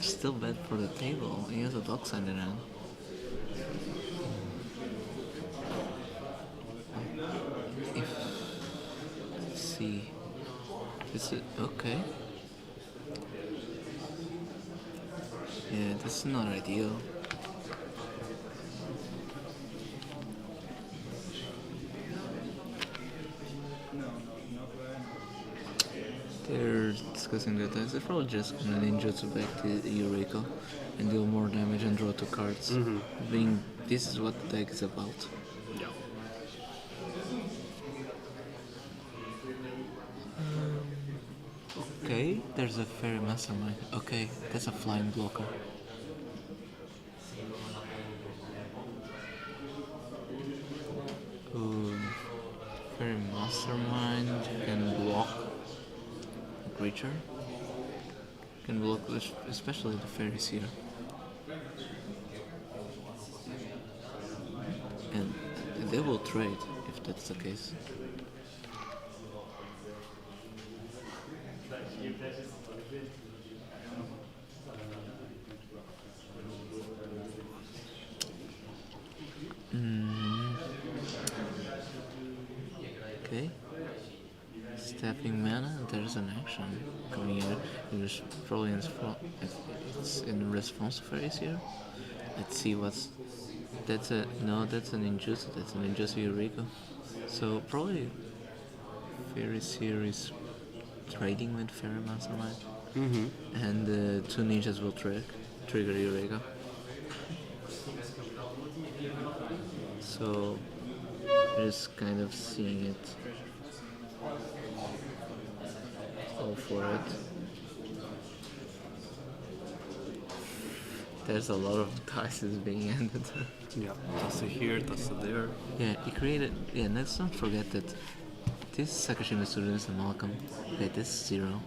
still bad for the table. He has a Dockside in hand. Let's see. This is okay. Yeah, this is not ideal. They're discussing focusing the attacks. They're probably just gonna ninjutsu back to Eureka and deal more damage and draw 2 cards. This is what the deck is about. Okay, there's a fairy mastermind. Okay, that's a flying blocker. Ooh, fairy mastermind can block a creature. Can block especially the fairies here. And they will trade if that's the case. Okay. Stepping mana, there's an action coming here. It's probably it's in response to fairies here. Let's see what's. That's an ninjutsu. That's an ninjutsu Eureka. So probably fairies here is trading with fairy mastermind. And 2 ninjas will trigger Eureka. So just kind of seeing it. Go for it. There's a lot of dice being ended. Yeah, Tassa here, Tassa there. Yeah, he created. Yeah, let's not forget that this Sakashima students and Malcolm. Okay, this is 0.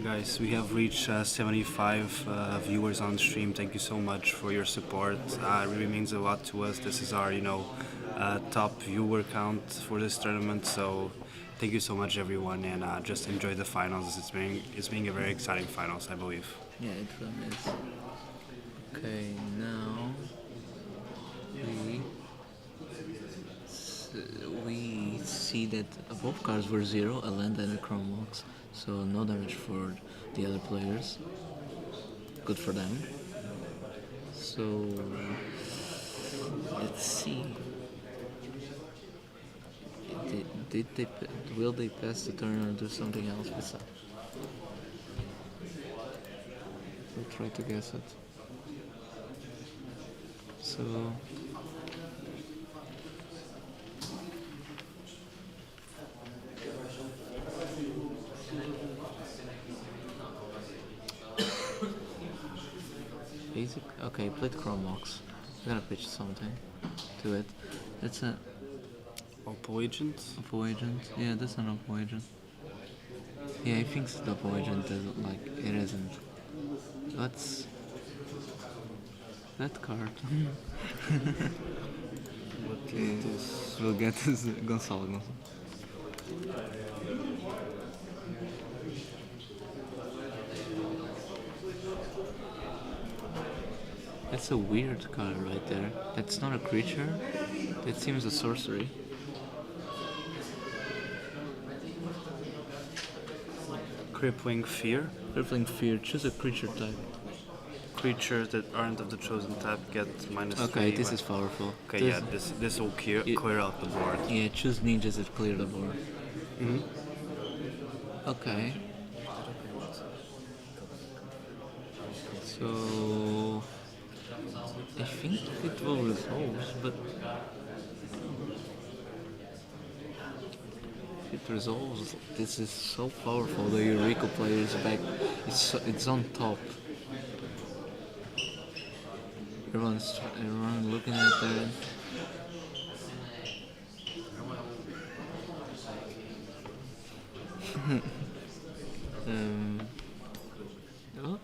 Guys, we have reached 75 viewers on stream. Thank you so much for your support. It really means a lot to us. This is our, top viewer count for this tournament. So thank you so much, everyone, and just enjoy the finals. It's being a very exciting finals, I believe. Yeah, it really is. Okay, now we see that both cards were 0, a land and a chrome box, so no damage for the other players. Good for them. So let's see. Will they pass the turn or do something else besides? We'll try to guess it. So basic. Okay, played Chromox. I'm gonna pitch something to it. It's a Oppo Agent? Oppo Agent. Yeah, that's an Oppo Agent. Yeah, I think the Oppo Agent doesn't like it isn't. What's that card? Okay, we'll get this Gonzalo. That's a weird card right there. That's not a creature. That seems a sorcery. Crippling Fear. Crippling Fear. Choose a creature type. Creatures that aren't of the chosen type get -3. Okay, this is powerful. Okay, yeah, this will clear out the board. Yeah, choose ninjas that clear the board. Okay. So I think it will resolve, but if it resolves, this is so powerful. The Eureka player is back. It's on top. Everyone looking at that. Oh,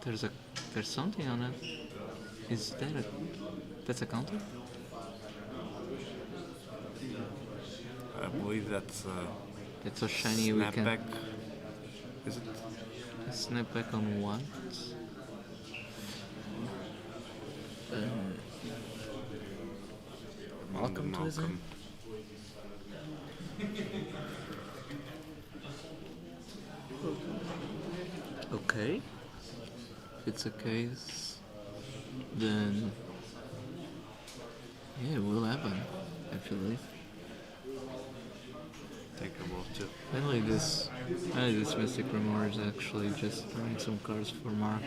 there's something on it. Is that that's a counter? I believe that's It's a shiny snapback. Is it? A snapback on what? Malcolm to his end? Okay. If it's a case, then yeah, it will happen, actually. take a wolf too. Finally, this Mystic Remor is actually just drawing some cards for Mark.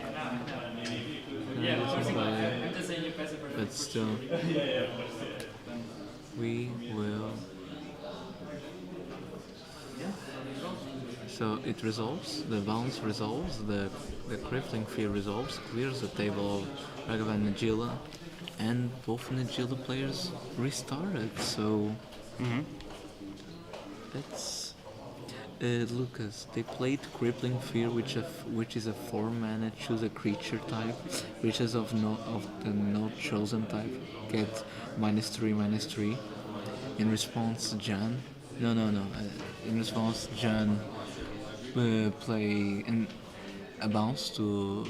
But still, we will. So it resolves, the bounce resolves, the crippling fear resolves, clears the table of Ragavan and Nagila, and both Nagila players restarted, so that's Lucas. They played Crippling Fear, which is a 4-mana choose a creature type. Creatures of the not chosen type get -3/-3. In response, Jan. In response, Jan play a bounce to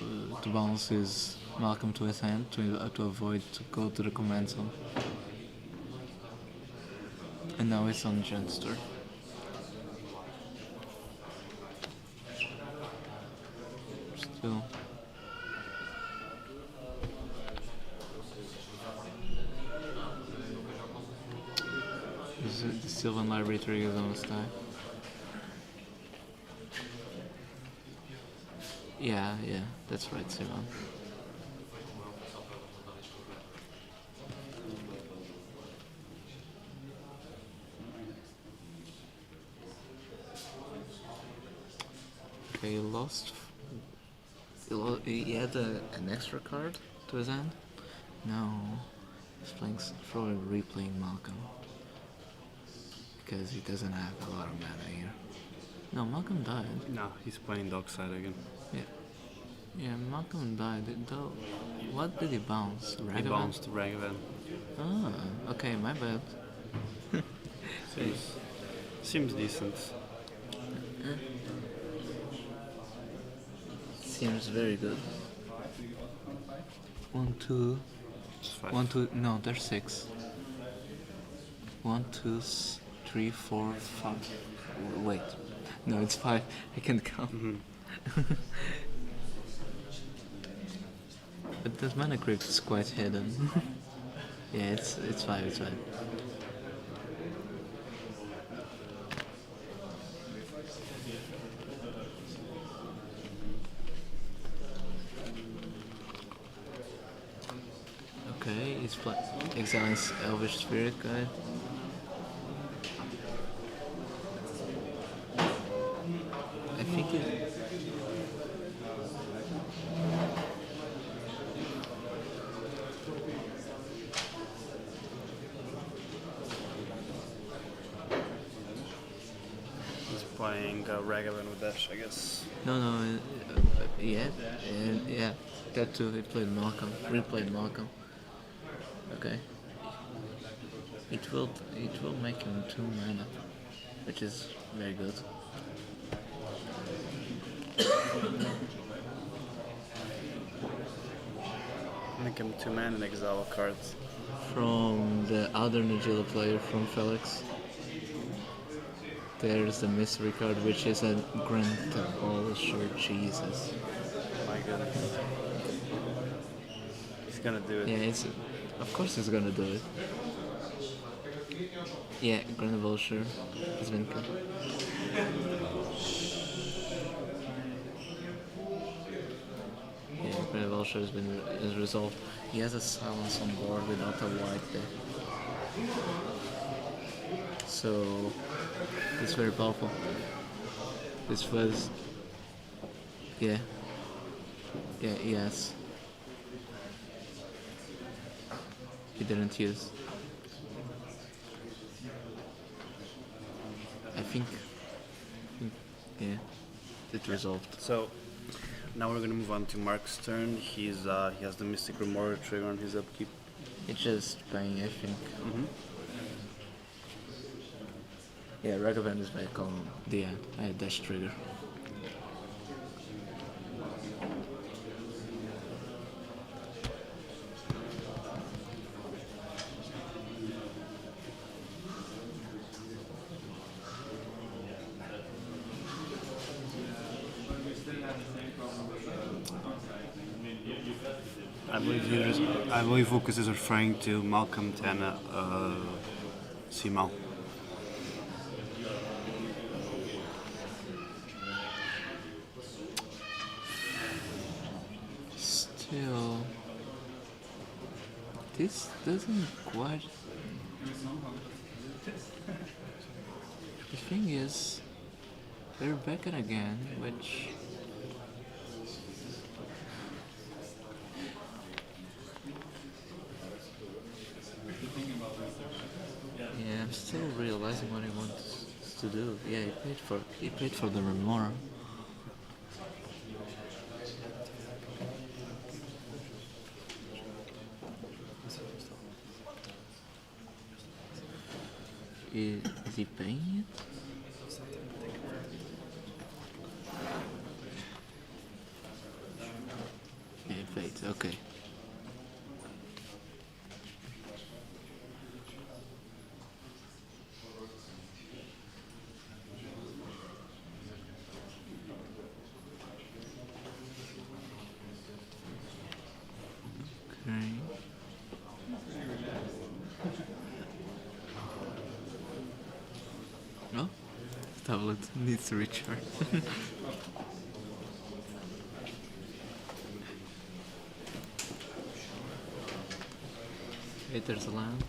bounce his Malcolm to his hand to avoid to go to the command zone. And now it's on Jan's turn. Still. The Sylvan Library triggers on the stack. Yeah, that's right, Sylvan. Okay, he had an extra card to his hand. Now he's probably replaying Malcolm because he doesn't have a lot of mana here. No, Malcolm died. No, he's playing Dockside again. Yeah, Malcolm died. Though, what did he bounce? He Ragavan? bounced Ragavan. Ah, okay, my bad. Seems decent. Seems very good. 1, 2. It's 5. 1, 2. No, there's 6. 1, 2, 3, 4, 5. Wait. No, it's 5. I can't count. But this mana creep is quite hidden. Yeah, it's 5. It's 5. Okay, he's exiling Elvish Spirit Guide. I think it. He's playing Ragavan with Dash, I guess. No, yeah, that too. He played Malcolm, replayed Malcolm. Okay. It will make him 2 mana, which is very good. Make him 2 mana and exile cards. From the other Nagila player, from Felix, there's the mystery card, which is a Grand Abolisher. Jesus. My goodness. He's gonna do it. Yeah, of course he's gonna do it. Yeah, Grand Abolisher has been cut. Yeah, Grand Abolisher is resolved. He has a silence on board without a white there. So it's very powerful. This was yes. He didn't use. I think it resolved. So now we're gonna move on to Mark's turn. He has the Mystic Remora trigger on his upkeep. It's just playing, I think. Yeah, Ragavan is back on the dash trigger. I believe Lucas is referring to Malcolm Tana Simal. Still, this doesn't quite. The thing is, they're back in again, which. Yeah, I'm still realizing what he wants to do. Yeah, he paid for the remora. Is he paying it? Yeah, paid. Okay. Okay. No? Tablet needs to recharge. Okay, there's a land.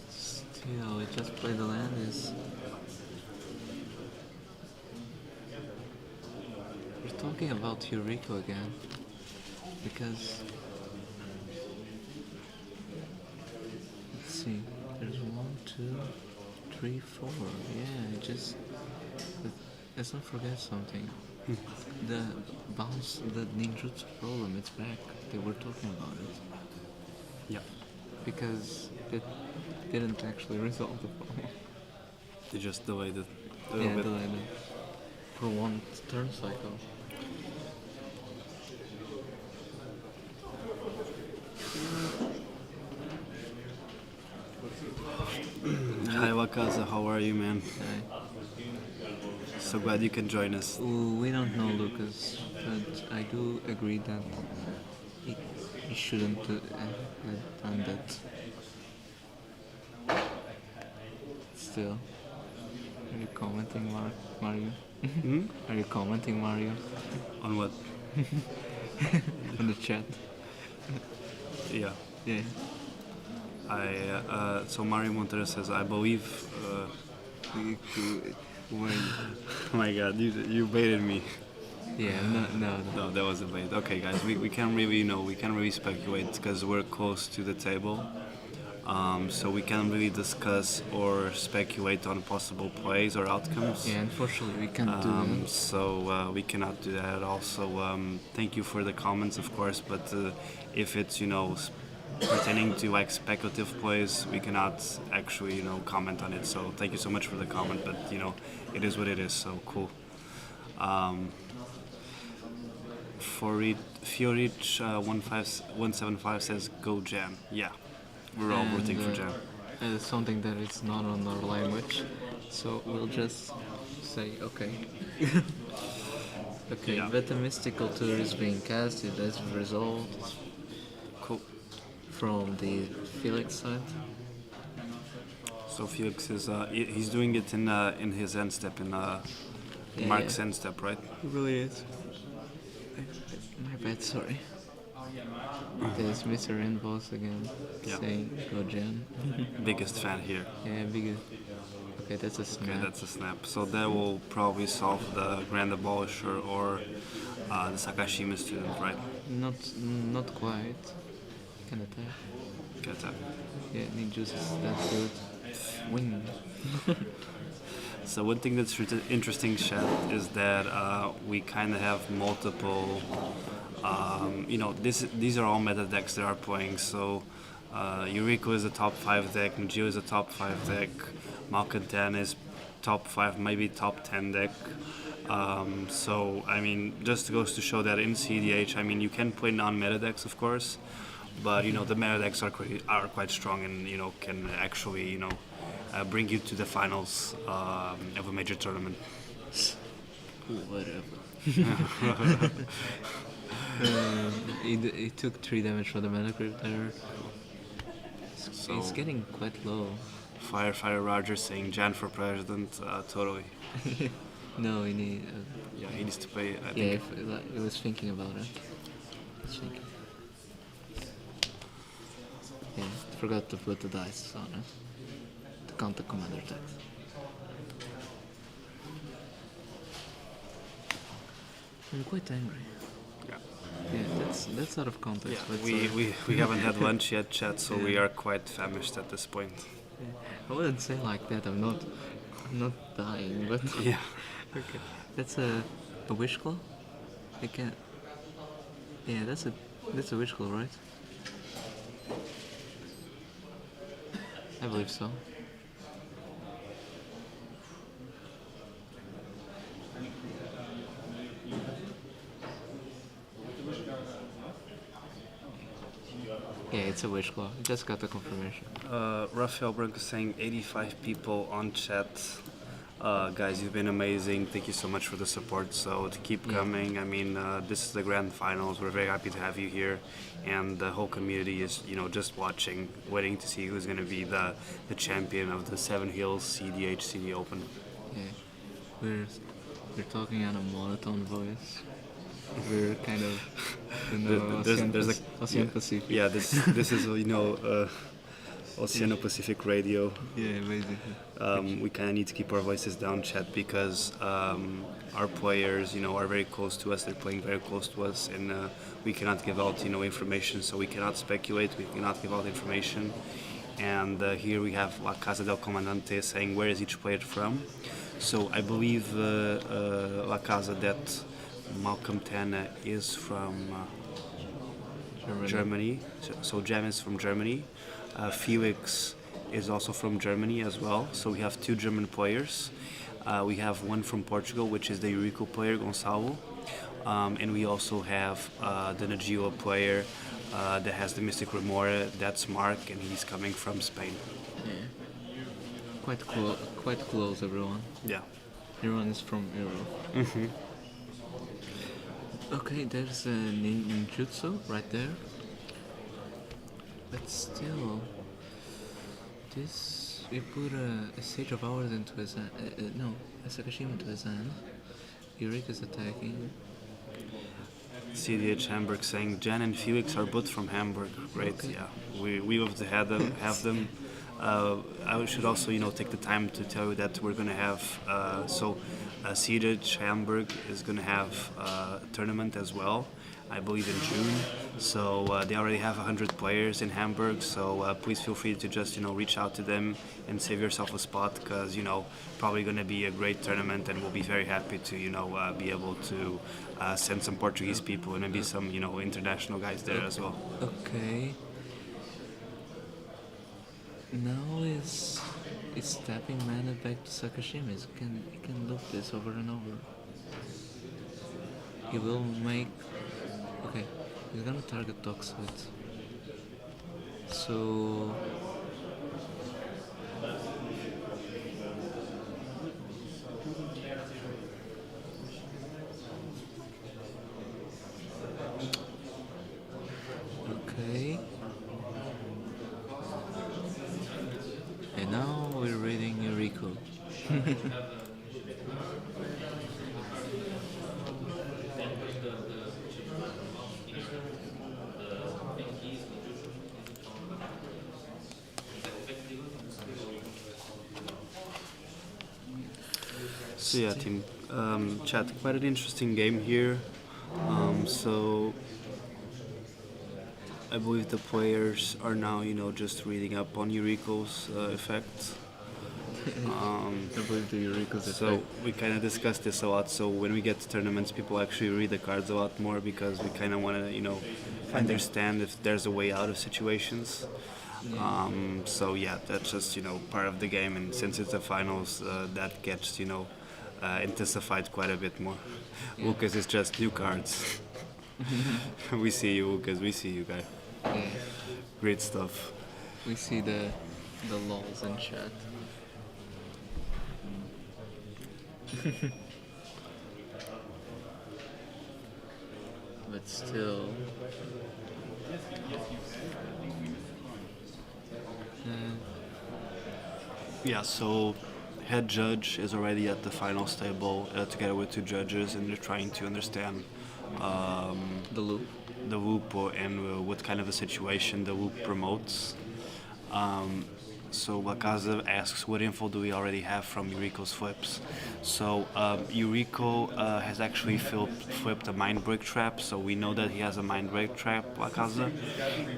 Still, we just play the land is. We're talking about Eureka again because let's see, there's 1, 2, 3, 4. Yeah, let's not forget something. The bounce, the ninjutsu problem, it's back. They were talking about it. Yeah. Because it didn't actually resolve the problem. They just delayed it a little Yeah, bit. delayed it for one turn cycle. Hi Wakaza, how are you, man? Okay. So glad you can join us. Ooh, we don't know Lucas, but I do agree that he shouldn't have done that. Still, are you commenting, Mario? Are you commenting, Mario? On what? On the chat? Yeah. Yeah. So Mario Montero says, I believe. When? Oh my God, you baited me. Yeah, no. No, that was a bait. Okay, guys, we can't really speculate because we're close to the table. So we can't really discuss or speculate on possible plays or outcomes. Yeah, unfortunately we can't do that. So we cannot do that at all. So thank you for the comments, of course. But if it's pertaining to like speculative plays, we cannot actually comment on it. So thank you so much for the comment. But it is what it is. So cool. Fiorich 175 says go Jan. Yeah. We're all rooting for Jam. It's something that is not on our language, so we'll just say okay. Okay, Yeah. but the mystical tour is being casted as a result. Cool. From the Felix side. So Felix is he's doing it in his end step in Mark's end step, right? It really is. My bad, sorry. There's Mr. Inboss again saying go Jan. Biggest fan here. Yeah, biggest. Okay, that's a snap. Okay, that's a snap. So that will probably solve the Grand Abolisher or the Sakashima student, right? Not quite. Can attack. Can attack. Yeah, ninjutsu is that good. Win. So one thing that's interesting, chat, is that we kind of have multiple. These are all meta decks that are playing. So Eureka is a top 5 deck, Nagio is a top 5 deck, Malcontent is top 5, maybe top 10 deck. So I mean, just goes to show that in cEDH, I mean, you can play non-meta decks, of course, but the meta decks are quite strong and can actually bring you to the finals of a major tournament. Whatever. He took 3 damage from the mana creep there. So It's getting quite low. Firefighter Roger saying Jan for president, totally. No, he need. Yeah, he needs to pay. I Yeah, think. I was thinking about it. Yeah, forgot to put the dice on it to count the commander tax. I'm quite angry. Yeah. Yeah, that's out of context. Yeah, but we haven't had lunch yet, chat, so we are quite famished at this point. I wouldn't say like that. I'm not dying, but Yeah. okay. That's a wish claw. I can't. Yeah, that's a wish claw, right? I believe so. Yeah, it's a wish claw. I just got the confirmation. Rafael Branco saying 85 people on chat. Guys, you've been amazing. Thank you so much for the support. So to keep coming. I mean, this is the grand finals. We're very happy to have you here, and the whole community is, just watching, waiting to see who's going to be the champion of the Seven Hills cEDH CD Open. Yeah, we're talking on a monotone voice. We're kind of Ocean Pacific. Yeah, this is Oceano Pacific Radio. Yeah, basically. We kind of need to keep our voices down, chat, because our players, are very close to us. They're playing very close to us, and we cannot give out, information. So we cannot speculate. We cannot give out information. And here we have La Casa del Comandante saying where is each player from. So I believe La Casa that Malcolm Tana is from Germany. So Jam is from Germany. Felix is also from Germany as well. So we have 2 German players. We have one from Portugal, which is the Eurico player, Gonçalo. And we also have the Nagila player that has the Mystic Remora, that's Mark, and he's coming from Spain. Yeah. Quite close, everyone. Yeah. Everyone is from Europe. Mm-hmm. Okay, there's a ninjutsu right there. But still, this we put a Sage of Hours into his hand. No, a Sakashima into his hand. Eureka is attacking. cEDH Hamburg saying Jan and Felix are both from Hamburg. Great, Okay. yeah. We love to have them. I should also, take the time to tell you that we're gonna have cEDH Hamburg is gonna have a tournament as well. I believe in June. So they already have 100 players in Hamburg. So please feel free to just reach out to them and save yourself a spot, because probably going to be a great tournament, and we'll be very happy to be able to send some Portuguese people and maybe some international guys there as well. Okay. Now is tapping mana back to Sakashima. He can loop this over and over. He will make. Okay, he's gonna target Toxoid. So. Okay. And now we're reading Eureka. So yeah, team, chat, quite an interesting game here. So I believe the players are now, just reading up on Eureka's effect. I believe the Eureka's So effect. we kind of discussed this a lot. So when we get to tournaments, people actually read the cards a lot more, because we kind of want to, understand if there's a way out of situations. So yeah, that's just part of the game, and since it's the finals, that gets intensified quite a bit more. Lucas is just new cards. We see you, Lucas. We see you, guy. Yeah. Great stuff. We see the lols in chat. but still. Yeah, so head judge is already at the finals table together with two judges, and they're trying to understand The loop. the whoop and what kind of a situation the whoop promotes. So Wakaza asks, what info do we already have from Yuriko's flips? So Yuriko has actually flipped a mind break trap, so we know that he has a mind break trap, Wakaza.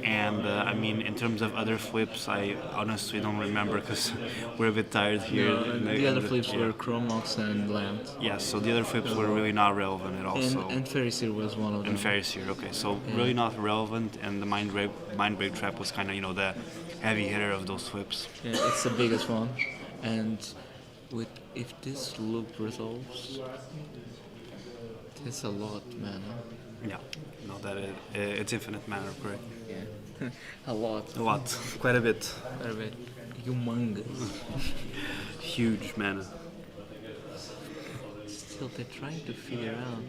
And I mean, in terms of other flips, I honestly don't remember because we're a bit tired here. The other flips were Chromox and Land. Yeah, so the other flips were really not relevant at all. And Ferrisir was one of them. And Ferrisir, okay, so really not relevant, and the mind break trap was kind of, you know, the heavy hitter of those flips. Yeah, it's the biggest one. And if this loop resolves, that's a lot, man. Yeah, no, that it's infinite mana, correct? Yeah, a lot. A lot, quite a bit. Quite a bit. Humongous. Huge mana. Still, they're trying to figure out.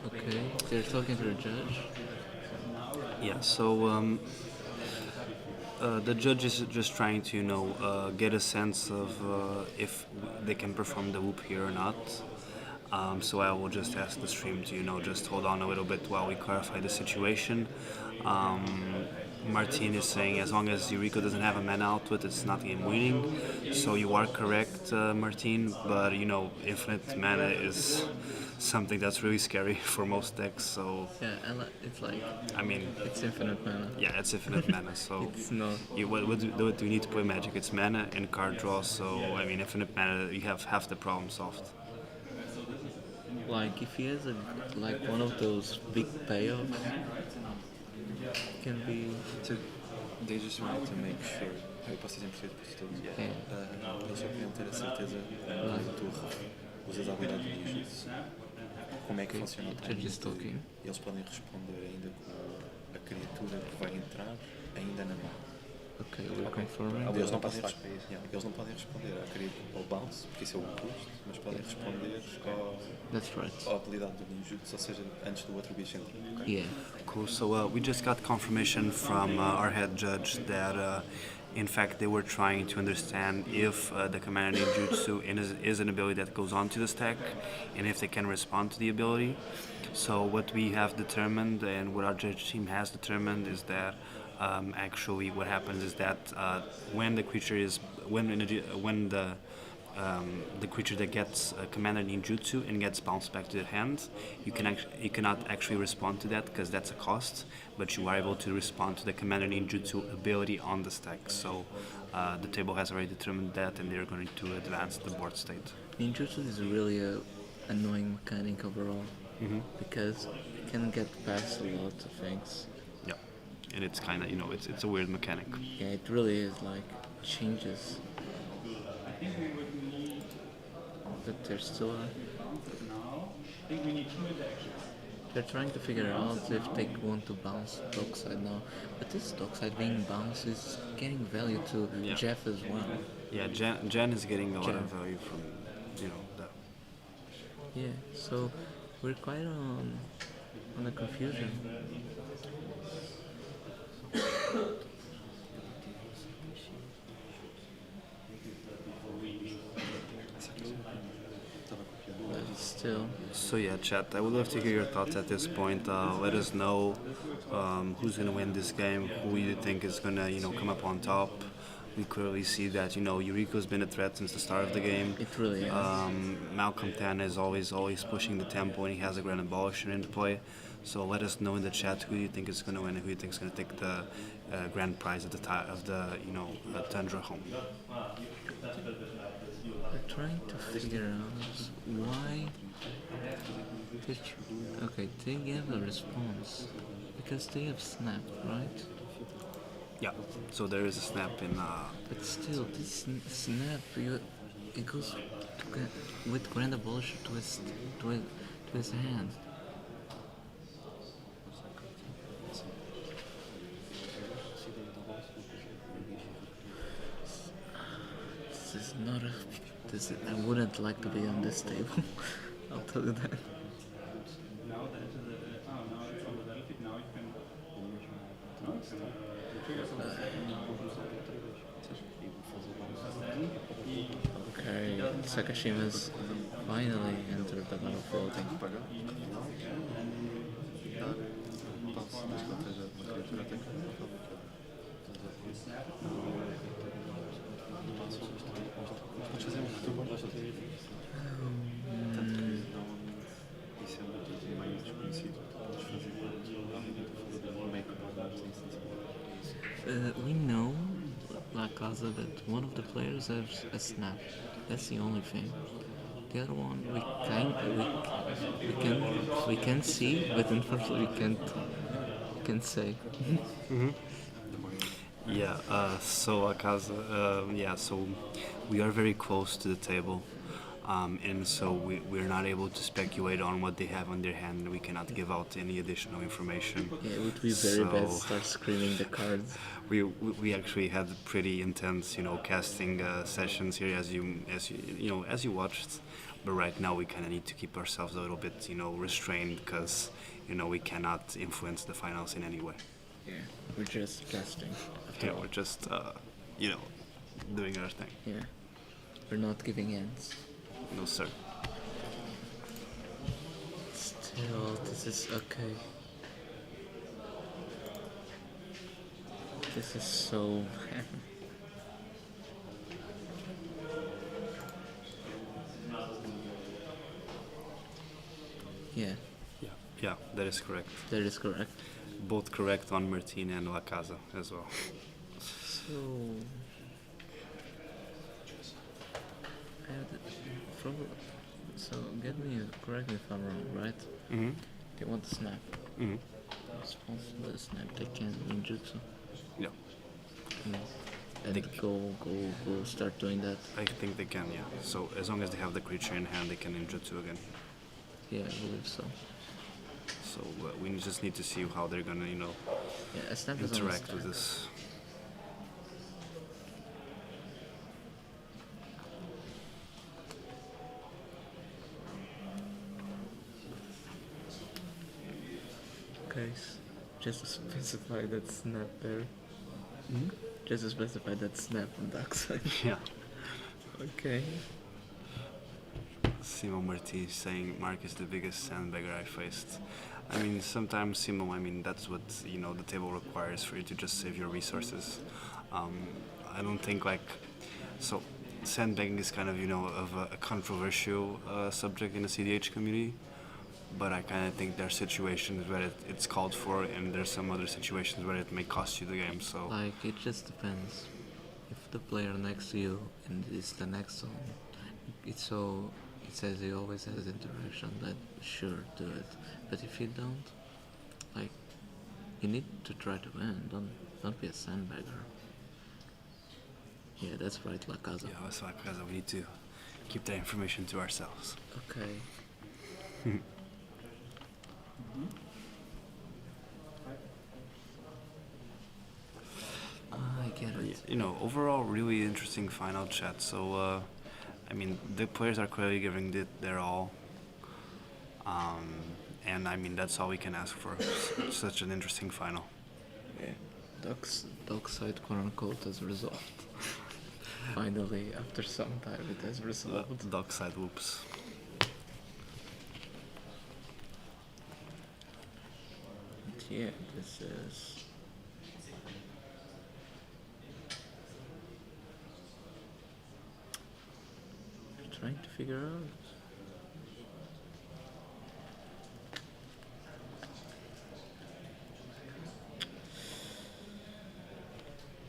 Okay, they're talking to the judge. Yeah, so the judge is just trying to, you know, get a sense of if they can perform the whoop here or not. So I will just ask the stream to, you know, just hold on a little bit while we clarify the situation. Martin is saying as long as Yuriko doesn't have a mana output, it's not game winning. So you are correct, Martin, but you know, infinite mana is something that's really scary for most decks. So Yeah, and it's like, I mean, it's infinite mana. yeah, it's infinite mana. So It's not. what do you need to play Magic? It's mana and card draw. So I mean, infinite mana, you have half the problem solved. Like, if he has one of those big payoffs, can be. They just wanted to make sure. Eu posso dizer perfeito por tudo. Eles só queriam ter a certeza quando tu usas a habilidade de ninjutsu. Como é que funciona o timing? Eles podem responder ainda com a criatura que vai entrar ainda na mão. Ok, we're confirming. Eles não podem responder à criatura ao bounce, porque isso é o custo, mas podem responder à habilidade do ninjutsu, ou seja, antes do outro bicho entrar. Yeah. Cool. So we just got confirmation from our head judge that in fact they were trying to understand if the Commander Ninjutsu is an ability that goes onto the stack and if they can respond to the ability. So what we have determined and what our judge team has determined is that actually what happens is that when the creature the creature that gets Commander Ninjutsu and gets bounced back to the hand, you cannot actually respond to that because that's a cost, but you are able to respond to the Commander Ninjutsu ability on the stack. So the table has already determined that, and they're going to advance the board state. Ninjutsu is really a annoying mechanic overall, because it can get past a lot of things. Yeah, and it's kind of, you know, it's a weird mechanic. Yeah, it really is, like, changes. But there's still they're trying to figure out if they want to bounce Dockside now. But this Dockside being bounced is getting value to Jeff as well. Yeah, Jen is getting a lot of value from, you know, that. Yeah, so we're quite on a confusion. Still. So yeah, chat, I would love to hear your thoughts at this point. Let us know who's going to win this game, who you think is going to, you know, come up on top. We clearly see that, you know, Yuriko's been a threat since the start of the game. It really is. Malcolm Tan is always pushing the tempo, and he has a Grand Abolisher into play. So let us know in the chat who you think is going to win and who you think is going to take the grand prize of the you know, Tundra home. We're trying to figure out why. Okay, they have a response because they have snap, right? Yeah. So there is a snap in. But still, this snap, it goes to with Grand Abolition twist to his hand. This is not a. I wouldn't like to be on this table. I'll tell you that. Now that now it's on the battlefield. Now you can. No, you can. The triggers on the Okay, Sakashima's finally entered the battlefield. We know, La Casa, that one of the players has a snap. That's the only thing. The other one we can see, but unfortunately we can't say. Yeah, so Akaza, so we are very close to the table, and so we're not able to speculate on what they have on their hand. We cannot give out any additional information. Yeah, it would be very bad to start screaming the cards. We actually had pretty intense, casting sessions here as you watched, but right now we kind of need to keep ourselves a little bit, restrained because, we cannot influence the finals in any way. Yeah, we're just casting. Yeah, we're just, doing our thing. Yeah, we're not giving ends. No, sir. Still, this is okay. This is so. Yeah. Yeah, that is correct. That is correct. Both correct on Martin and La Casa as well. So, get me, correct me if I'm wrong, right? Mm-hmm. They want to snap. Mm-hmm. Responsible to snap, they can ninjutsu. Yeah. And go start doing that. I think they can, yeah. So as long as they have the creature in hand, they can ninjutsu again. Yeah, I believe so. So we just need to see how they're gonna, yeah, a snap interact with this. Okay, just to specify that snap there. Mm-hmm. Just to specify that snap on the side. Yeah. Okay. Simo Marti saying Mark is the biggest sandbagger I faced. I mean, sometimes Simo, that's what, the table requires for you to just save your resources. I don't think so sandbagging is kind of, of a controversial subject in the cEDH community, but I kind of think there are situations where it's called for, and there's some other situations where it may cost you the game, so... It just depends. If the player next to you and it's the next zone, it says he always has interaction, then sure, do it. But if you don't, you need to try to win, don't be a sandbagger. Yeah, that's right, La Casa. Yeah, that's La Casa. We need to keep that information to ourselves. Okay. I get it. Overall, really interesting final chat. So, the players are clearly giving it their all. And that's all we can ask for. Such an interesting final. Yeah. Dockside quote unquote has resolved. Finally, after some time, it has resolved. Dockside whoops. Yeah, this is. I'm trying to figure out.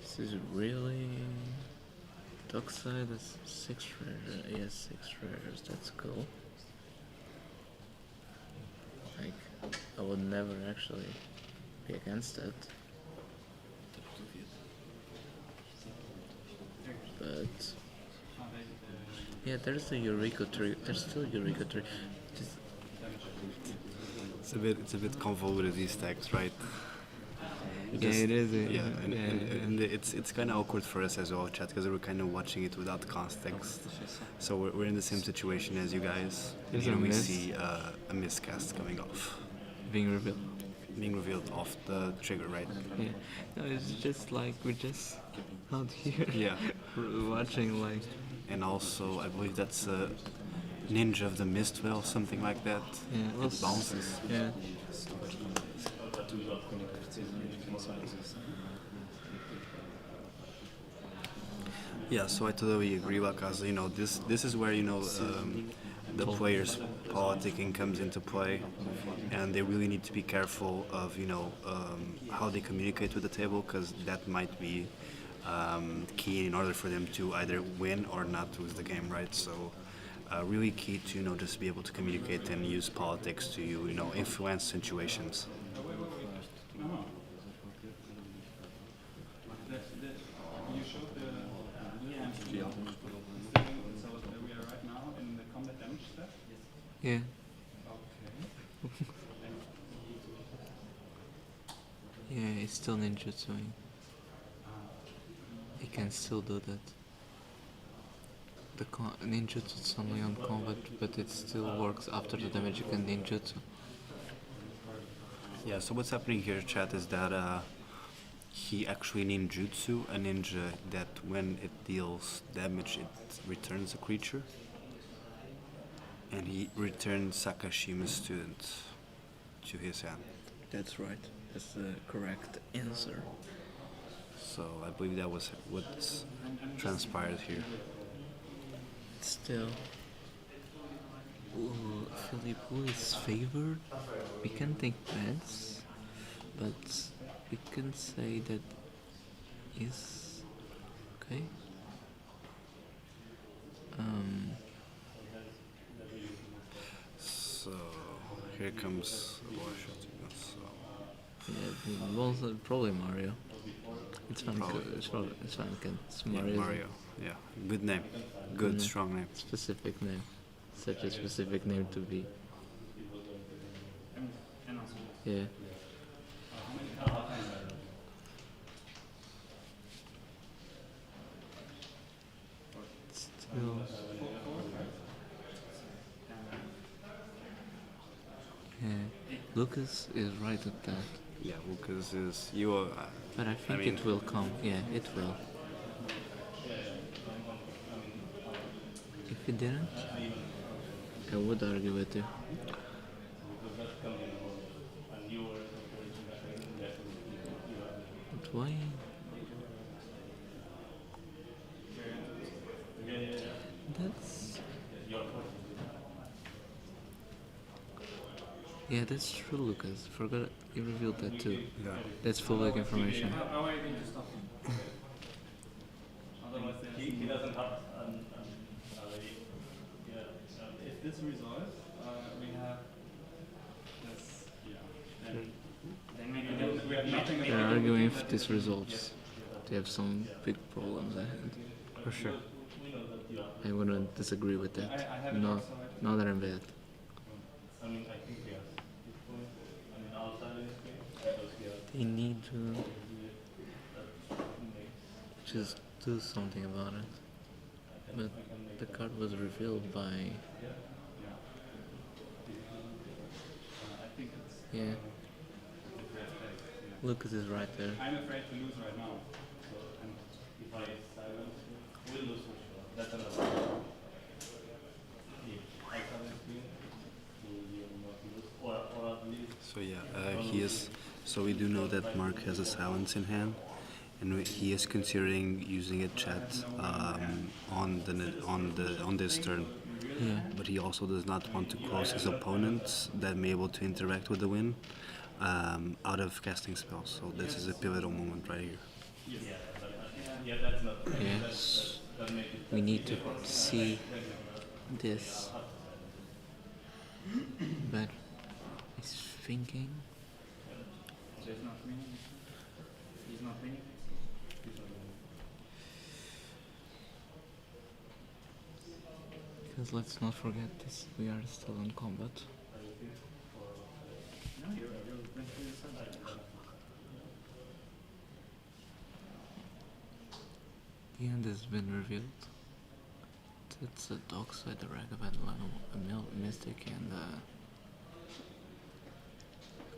This is really. Dockside is 6 rares. Yes, 6 rares. That's cool. I would never actually be against it. But Yeah, there's the Eureka tree. There's still Eureka tree. Just, It's a bit convoluted, these tags, right? yeah, it is. Yeah, and it's kind of awkward for us as well, chat, because we're kind of watching it without context. So we're in the same situation as you guys. And There's here a we miss. see a miscast coming off, being revealed. being revealed off the trigger, right? Yeah. No, it's just like we're just out here. Yeah. Watching like. And also, I believe that's a Ninja of the Mistwell, something like that. Yeah. It bounces. Yeah. Yeah, so I totally agree, because you know this is where the players' politicking comes into play, and they really need to be careful of how they communicate with the table, because that might be key in order for them to either win or not lose the game, right? So really key to just be able to communicate and use politics to influence situations. You showed the so we are right now in the combat damage step. Yeah. Okay. Yeah, it's still ninjutsuing. He can still do that. The ninjutsu is only on combat, but it still works after the damage you can ninjutsu. Yeah, so what's happening here, chat, is that he actually ninjutsu a ninja that when it deals damage, it returns a creature. And he returns Sakashima's student to his hand. That's right. That's the correct answer. So I believe that was what's transpired here. Still, Philip, who is favored? We can take bets, but we can say that is okay. So here comes Washington. So Yeah, also probably Mario. It's fun. Probably. It's fun. It's yeah, Mario. Mario. Yeah, good name. Good, strong name. Specific name. Such a specific name to be. Yeah. Still. Yeah. Lucas is right at that. Yeah, Lucas is you. But I think mean- it will come. Yeah, it will. If it didn't, I would argue with you. But why? That's... Yeah, that's true, Lucas. Forgot you revealed that too. Yeah. That's public information. How are you going to stop him? Otherwise, he doesn't have if this resolves, we have this. Yeah. Then we have nothing. They're arguing if this resolves. They have some big problems ahead. For sure. I wouldn't disagree with that. No, not that I'm bad. They need to just do something about it. But the card was revealed by... Yeah. Lucas is right there. I'm afraid to lose right now. So, and if I silence, we'll lose for sure. That's another. So yeah, he is. So we do know that Mark has a silence in hand, and he is considering using a chat on this turn. Yeah. But he also does not want to close his opponents that may be able to interact with the win out of casting spells. So this is a pivotal moment right here. Yes. We need to see this. But he's thinking. He's not winning. He's not winning. Because let's not forget this, we are still in combat. The end has been revealed. It's a Dockside, a Ragavan, a Mystic, and a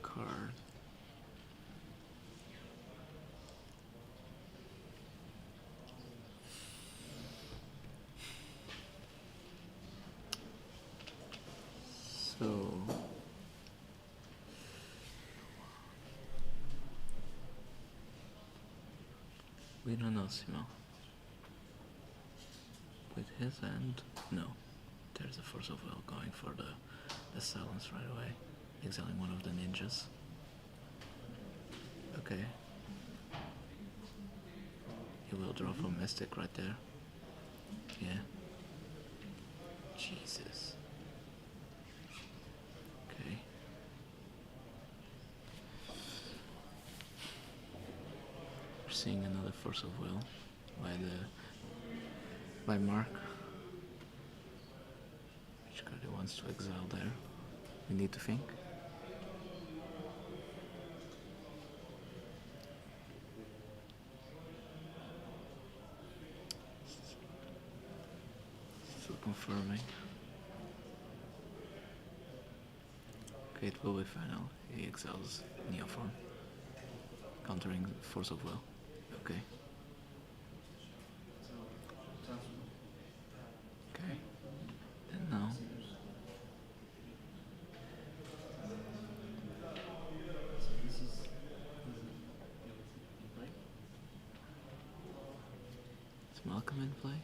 card. So we don't know, Simo. With his end, no. There's a Force of Will going for the silence right away, exiling one of the ninjas. Okay. He will draw from Mystic right there. Yeah. Jesus. Okay. We're seeing another Force of Will by Mark. Which card he wants to exile there? We need to think. Still confirming. Okay, it will be final. He exiles Neoform, countering Force of Will. Okay. Okay. And now is Malcolm in play?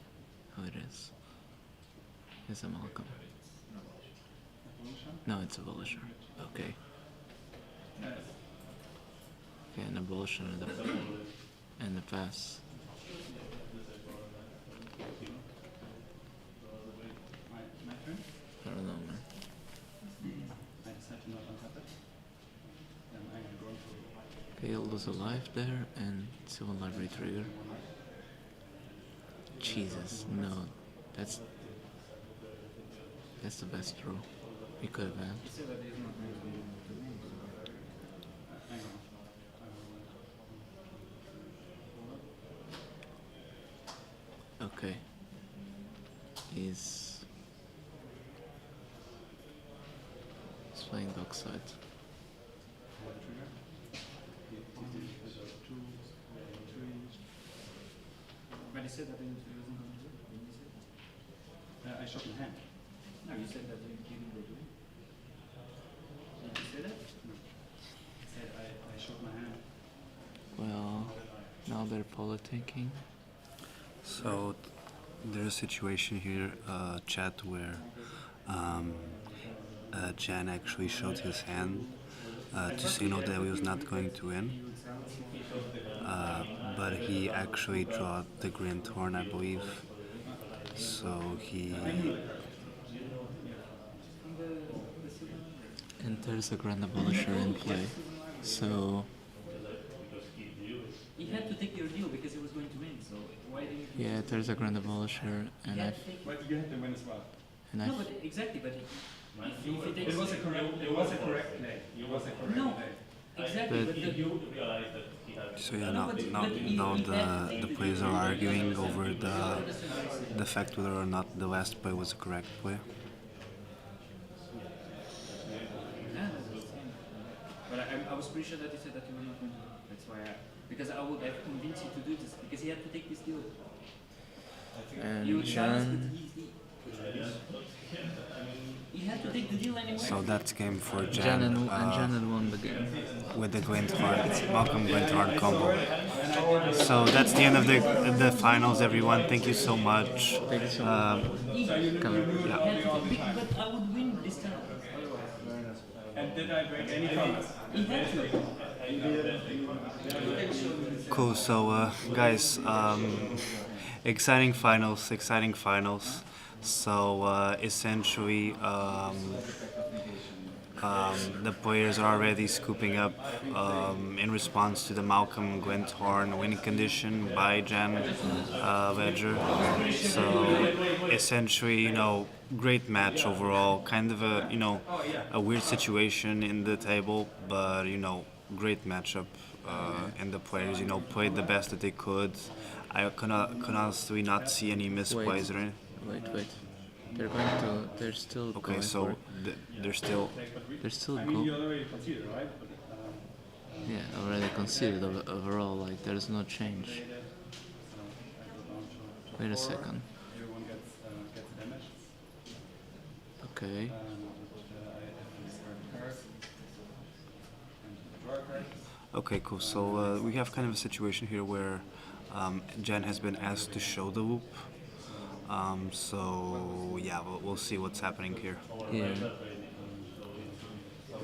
Oh, it is. It's a Malcolm. No, it's a Abolisher. Okay. Okay, an Abolition and the pass. I don't know, man. Okay, he'll lose a life there and Civil Library trigger. Jesus, no. That's the best throw he could have had. Okay. He's playing Dockside. But you said that he wasn't going to do it? Didn't you say that? I shot my hand. No, you said that you didn't go do it. Did you say that? No. I said I shot my hand. Well, now they're politicking. So there's a situation here, chat, where Jan actually showed his hand to signal that he was not going to win. But he actually drew the green thorn, I believe. So he... And there's a Grand Abolisher in play. So... He had to take your deal because he was going to win, so why didn't you... Yeah, there's a Grand Abolisher and I... But you had to win as well. And No, but exactly, but if he takes... It was a correct play. It was a correct play. No, exactly, But- but You realized that he had... So yeah, now the players are arguing over the fact whether or not the last play was a correct play. Yeah, but I was pretty sure that you said that you were not going to do it. That's why because I would have convinced you to do this, because he had to take this deal. You And would silence Jan... he had to take the deal anyway. So that's game for Jan Jan Jan won the game. with the Glint Hard, Malcolm Glint Hard combo. So that's the end of the finals, everyone. Thank you so much. Thank you so much. Yeah. But I would win this time. And did I break any promise? He had to. Cool. So guys, exciting finals. So essentially, the players are already scooping up in response to the Malcolm Gwenthorn winning condition by Jan Ledger. So essentially, great match overall. Kind of a weird situation in the table, but great matchup. And the players, played the best that they could. I could honestly not see any misplays or anything. Wait. They're still Okay, going so for they're still. They're still I mean, go. you already considered, right? But, Yeah, already considered overall. Like there's no change. Wait a second. everyone gets damaged. Okay. Okay, cool. So we have kind of a situation here where Jen has been asked to show the loop. So yeah, we'll see what's happening here. Yeah.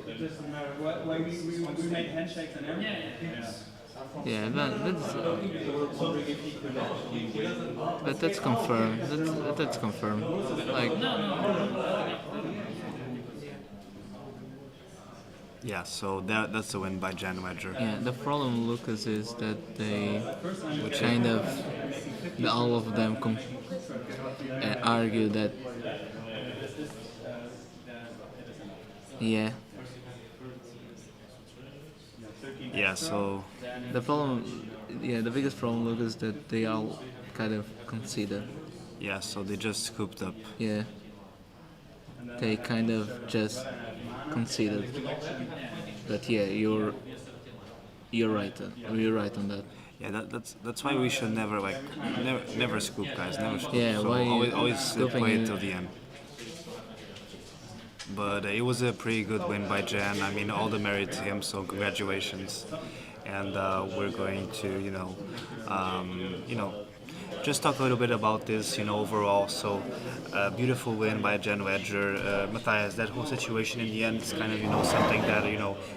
It doesn't matter. Why we made handshakes and everything. Yeah, but that's confirmed. That's confirmed. Like Yeah, so that's a win by Jan Wedger. yeah, the problem, Lucas, is that they kind of all of them argue that yeah. Yeah, so The problem, yeah, the biggest problem, Lucas, is that they all kind of conceded. yeah, so they just scooped up. Yeah. They kind of just conceded. But yeah, you're right. You're right on that. Yeah, that's why we should never scoop, guys. Never scoop. Yeah, so why always scooping play it is- till the end. But it was a pretty good win by Jan. I mean, all the merit to him. So congratulations. And we're going to, just talk a little bit about this, overall. So, beautiful win by Jan Wedger. Matthias, that whole situation in the end is kind of, something that,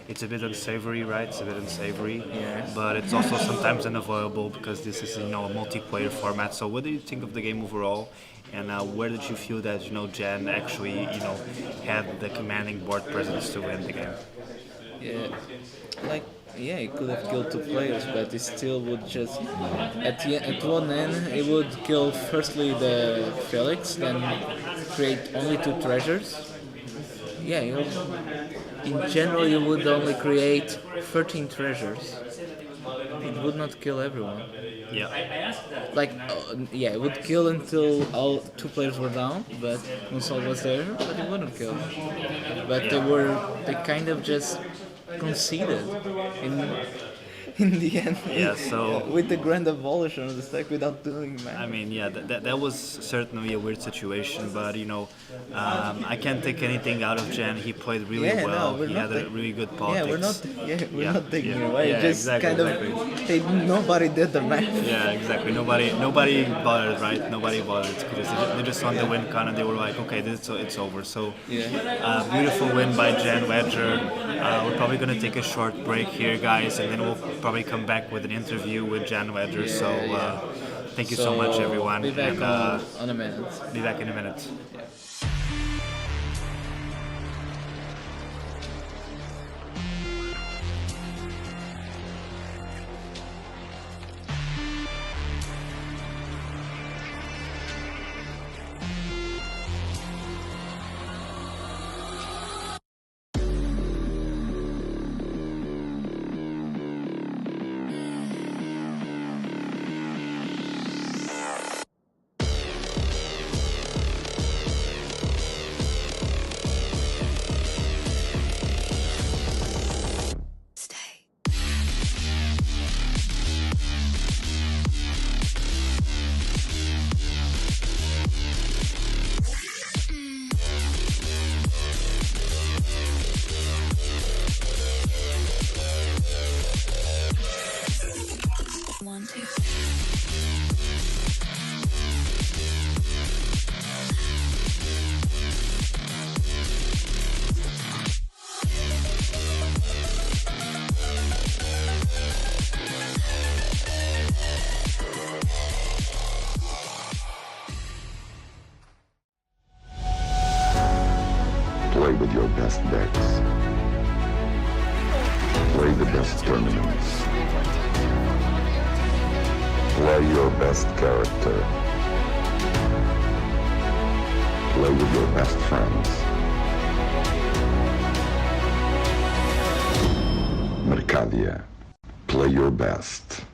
it's a bit unsavory, right? It's a bit unsavory. Yeah. But it's also sometimes unavoidable because this is, a multiplayer format. So, what do you think of the game overall? And where did you feel that, Jan actually, had the commanding board presence to win the game? Yeah, he could have killed two players, but he still would just at one end he would kill firstly the Felix, then create only two treasures. Yeah, in general you would only create 13 treasures. It would not kill everyone. Yeah. It would kill until all two players were down, but Musol was there, but it wouldn't kill. But they kind of just conceded in the end. Yeah, so with the grand abolition of the stack without doing I man. mean, yeah, that was certainly a weird situation, but I can't take anything out of Jan. He played really Yeah, no, well. we're He not had a take- really good Yeah, politics. we're Yeah, not taking yeah, it away. yeah, Just exactly, kind of exactly. nobody did the math. Yeah, exactly. Nobody bothered, right? Nobody bothered because they just won the win con and they were like, okay, it's over. So, beautiful win by Jan Wedger. We're probably gonna take a short break here, guys, and then we'll probably come back with an interview with Jan Wedger. So, thank you so much, everyone. Be back and, on a minute. be back in a minute. Play with your best decks. Play the best tournaments. Play your best character. Play with your best friends. Mercadia. Play your best.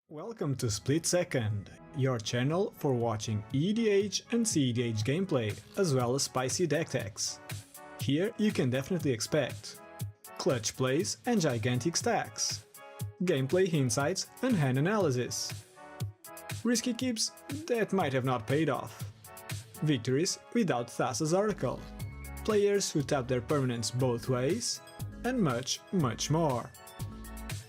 Welcome to SplitSecond, your channel for watching EDH and cEDH gameplay, as well as spicy deck techs. Here you can definitely expect clutch plays and gigantic stacks, gameplay insights and hand analysis, risky keeps that might have not paid off, victories without Thassa's Oracle, players who tap their permanents both ways, and much, much more.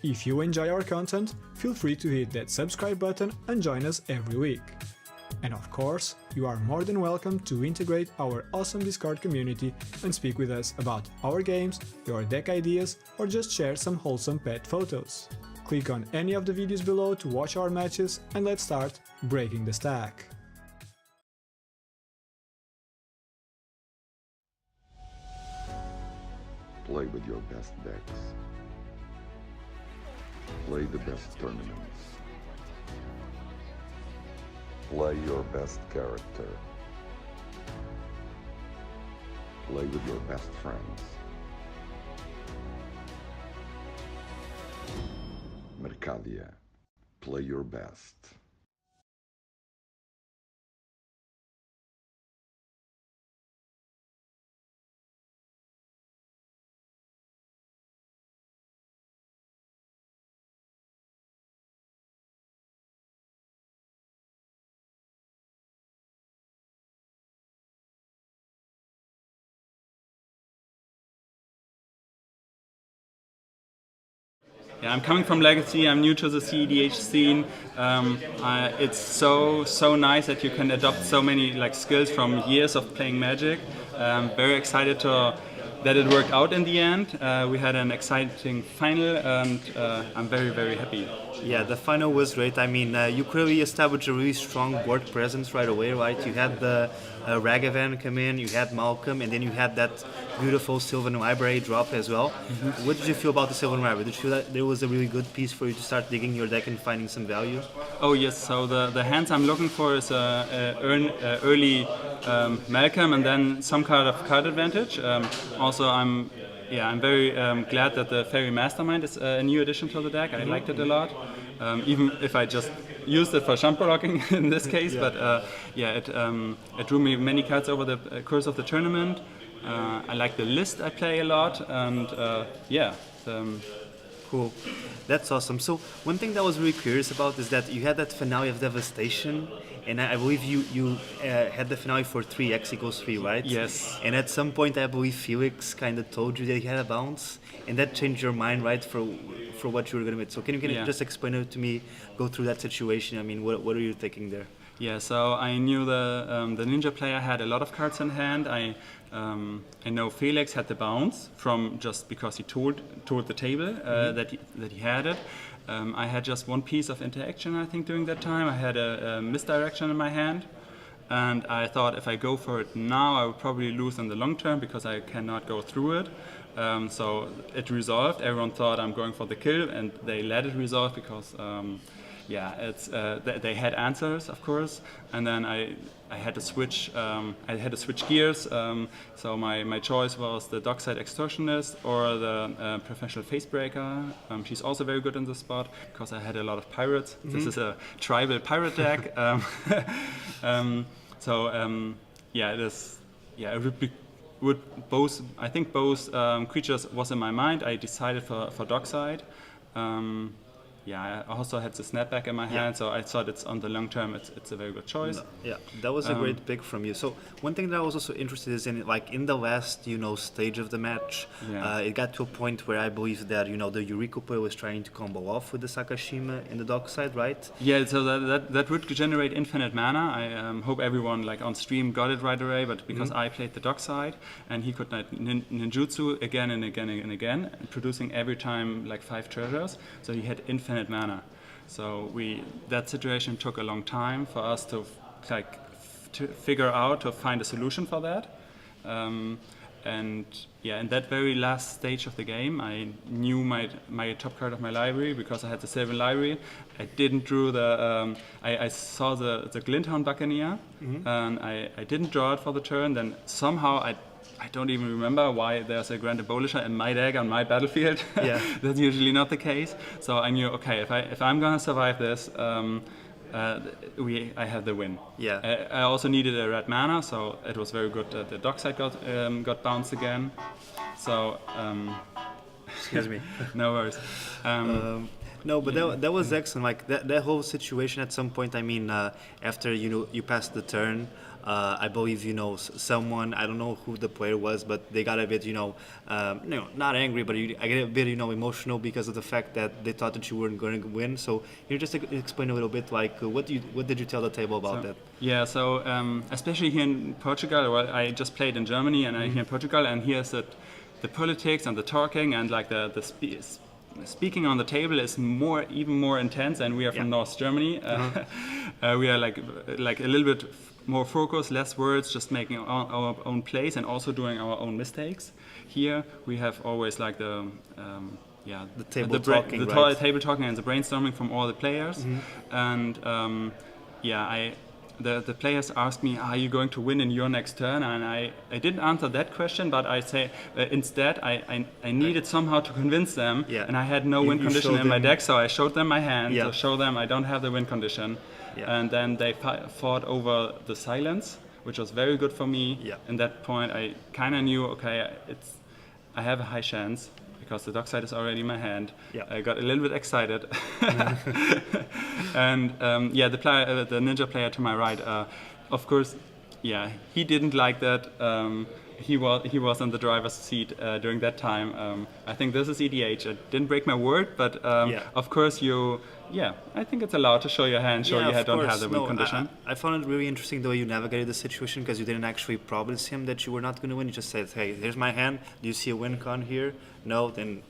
If you enjoy our content, feel free to hit that subscribe button and join us every week. And of course, you are more than welcome to integrate our awesome Discord community and speak with us about our games, your deck ideas, or just share some wholesome pet photos. Click on any of the videos below to watch our matches, and let's start breaking the stack. Play with your best decks. Play the best tournaments. Play your best character. Play with your best friends. Mercadia. Play your best. Yeah, I'm coming from Legacy. I'm new to the cEDH scene. It's so nice that you can adopt so many skills from years of playing Magic. Very excited that it worked out in the end. We had an exciting final, and I'm very happy. Yeah, the final was great. I mean, you clearly established a really strong board presence right away, right? You had the Ragavan come in, you had Malcolm, and then you had that beautiful Sylvan Library drop as well. Mm-hmm. What did you feel about the Sylvan Library? Did you feel that there was a really good piece for you to start digging your deck and finding some value? Oh yes, so the hands I'm looking for is early Malcolm and then some kind of card advantage. Also, I'm very glad that the Fairy Mastermind is a new addition to the deck. I liked it a lot, even if I just used it for jump blocking in this case. Yeah. But it drew me many cards over the course of the tournament. I like the list I play a lot, and cool. That's awesome. So one thing that I was really curious about is that you had that finale of Devastation, and I believe you had the finale for 3x=3, right? Yes. And at some point, I believe Felix kind of told you that he had a bounce, and that changed your mind, right, for what you were going to do. So can you just explain it to me, go through that situation? I mean, what are you thinking there? Yeah, so I knew the ninja player had a lot of cards in hand. I know Felix had the bounce from just because he told the table that he had it. I had just one piece of interaction, I think, during that time. I had a misdirection in my hand, and I thought if I go for it now, I would probably lose in the long term because I cannot go through it. So it resolved. Everyone thought I'm going for the kill, and they let it resolve because yeah, it's they had answers, of course, and then I had to switch. I had to switch gears. So my choice was the dockside extortionist or the professional facebreaker. She's also very good in this spot because I had a lot of pirates. This is a tribal pirate deck. Yeah, it is. Yeah, it would both. I think both creatures was in my mind. I decided for dockside. Yeah, I also had the snapback in my hand, so I thought it's on the long term. It's a very good choice. Yeah, that was a great pick from you. So one thing that I was also interested is in, like, in the last stage of the match, it got to a point where I believe that the Yuriko player was trying to combo off with the Sakashima in the dockside, right? Yeah, so that would generate infinite mana. I hope everyone like on stream got it right away, but because I played the dockside and he could ninjutsu again and again and again, producing every time like 5 treasures, so he had infinite mana. So that situation took a long time for us to figure out, to find a solution for that. And yeah, in that very last stage of the game, I knew my top card of my library because I had the Sylvan library. I didn't draw the. I saw the Glinthound Buccaneer, and I didn't draw it for the turn. Then somehow I don't even remember why there's a Grand Abolisher in my deck on my battlefield. Yeah. That's usually not the case. So I knew, okay, if I'm gonna survive this, I had the win. Yeah. I also needed a red mana, so it was very good that the dockside got bounced again. So Excuse me. no worries. No, but that was excellent. Like that whole situation at some point. I mean, after you passed the turn, I believe someone, I don't know who the player was, but they got a bit not angry, but I get a bit emotional because of the fact that they thought that you weren't going to win. So you just explain a little bit like what did you tell the table about that? Yeah, so especially here in Portugal, well, I just played in Germany and I here in Portugal, and here's the politics and the talking and like speaking on the table is even more intense, and we are from North Germany. We are like a little bit more focus, less words, just making our own plays and also doing our own mistakes. Here we have always like the table talking, table talking and the brainstorming from all the players. And the players asked me, are you going to win in your next turn? And I didn't answer that question, but I say instead I needed somehow to convince them, and I had no win condition in my deck, so I showed them my hand to show them I don't have the win condition. And then they fought over the silence, which was very good for me. In that point, I kind of knew, okay, I have a high chance because the dockside is already in my hand. I got a little bit excited. And the ninja player to my right, of course, he didn't like that. He was in the driver's seat during that time. I think this is EDH. I didn't break my word, but of course I think it's allowed to show your hand, show you don't have the win condition. I found it really interesting the way you navigated the situation because you didn't actually promise him that you were not going to win. You just said, hey, here's my hand. Do you see a win con here? No, then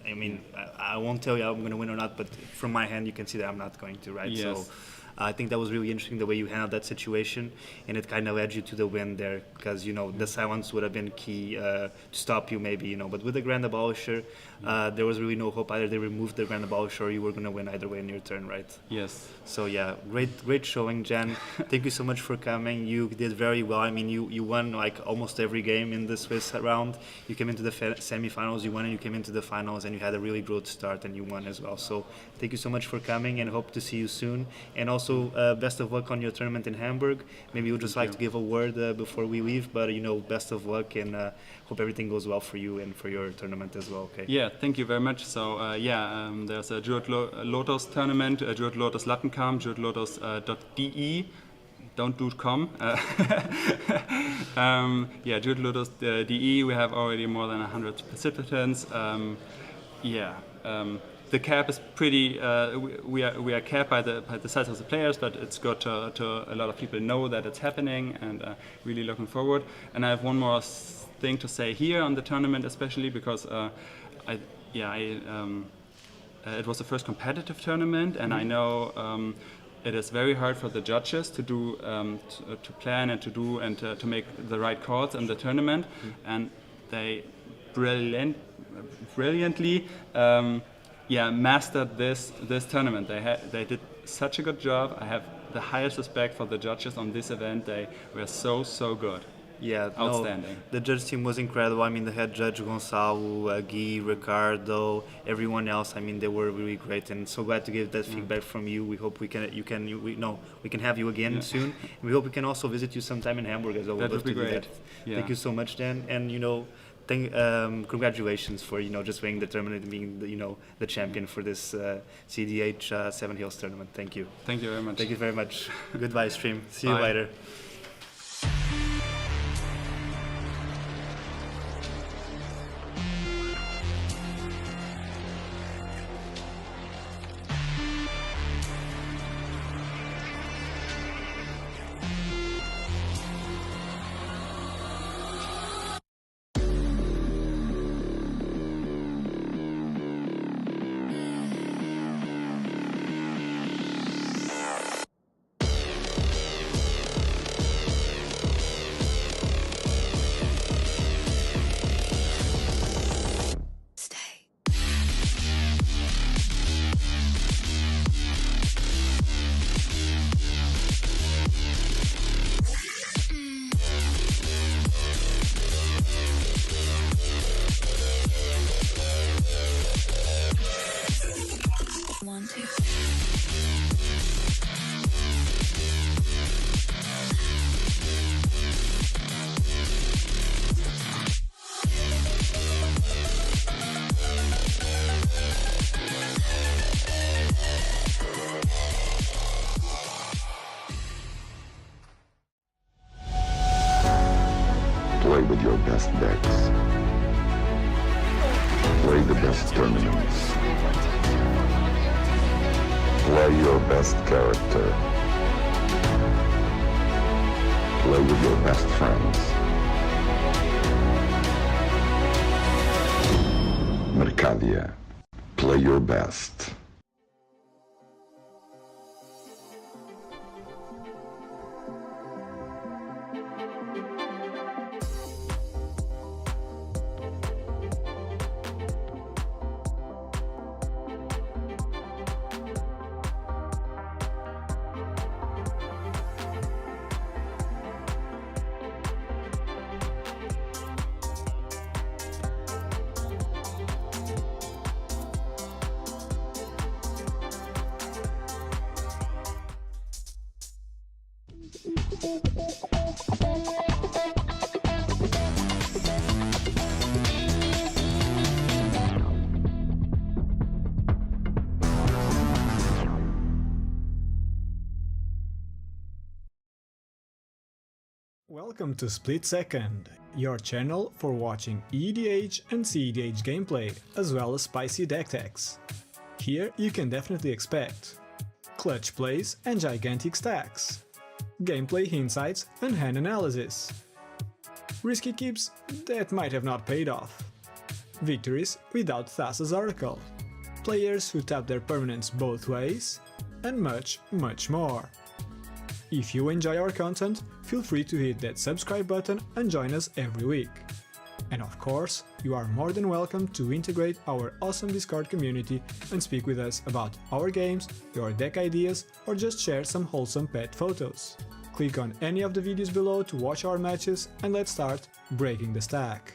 I mean, I won't tell you I'm going to win or not, but from my hand you can see that I'm not going to, right? Yes. So I think that was really interesting the way you handled that situation, and it kind of led you to the win there because the silence would have been key to stop you maybe, but with the Grand Abolisher there was really no hope either. They removed the Grand Abolisher or you were going to win either way in your turn, right? Yes. So yeah, great showing, Jen. Thank you so much for coming. You did very well. I mean, you won like almost every game in the Swiss round. You came into the semifinals, you won, and you came into the finals, and you had a really good start and you won as well. So thank you so much for coming, and hope to see you soon. And also best of luck on your tournament in Hamburg. Maybe you would just like to give a word before we leave, but best of luck, and hope everything goes well for you and for your tournament as well. Okay. Yeah, thank you very much. So there's a Jeweled Lotus tournament, Jeweled Lotus Lattenkam, JewelledLotus.de. Don't do .com. Jeweled Lotus DE. We have already more than 100 participants. The cap is pretty. We are capped by the size of the players, but it's good to a lot of people know that it's happening, and really looking forward. And I have one more thing to say here on the tournament, especially because it was the first competitive tournament, and I know it is very hard for the judges to do to plan and to do and to make the right calls in the tournament, and they brilliantly mastered this tournament. They did such a good job. I have the highest respect for the judges on this event. They were so good. Yeah, outstanding. No, the judge team was incredible. I mean, the head judge Gonçalo, Gui, Ricardo, everyone else. I mean, they were really great, and so glad to get that feedback from you. We hope we can have you again soon. And we hope we can also visit you sometime in Hamburg as well. That would be great. Yeah. Thank you so much, Dan, and congratulations for just winning the tournament and being the champion for this cEDH Seven Hills tournament. Thank you. Thank you very much. Thank you very much. Goodbye, stream. See you Bye. later. Play with your best decks. Play the best tournaments. Play your best character. Play with your best friends. Mercadia. Play your best. Welcome to SplitSecond, your channel for watching EDH and cEDH gameplay, as well as spicy deck techs. Here you can definitely expect clutch plays and gigantic stacks, gameplay insights and hand analysis, risky keeps that might have not paid off, victories without Thassa's Oracle, players who tap their permanents both ways, and much more. If you enjoy our content, feel free to hit that subscribe button and join us every week. And of course, you are more than welcome to integrate our awesome Discord community and speak with us about our games, your deck ideas, or just share some wholesome pet photos. Click on any of the videos below to watch our matches, and let's start breaking the stack.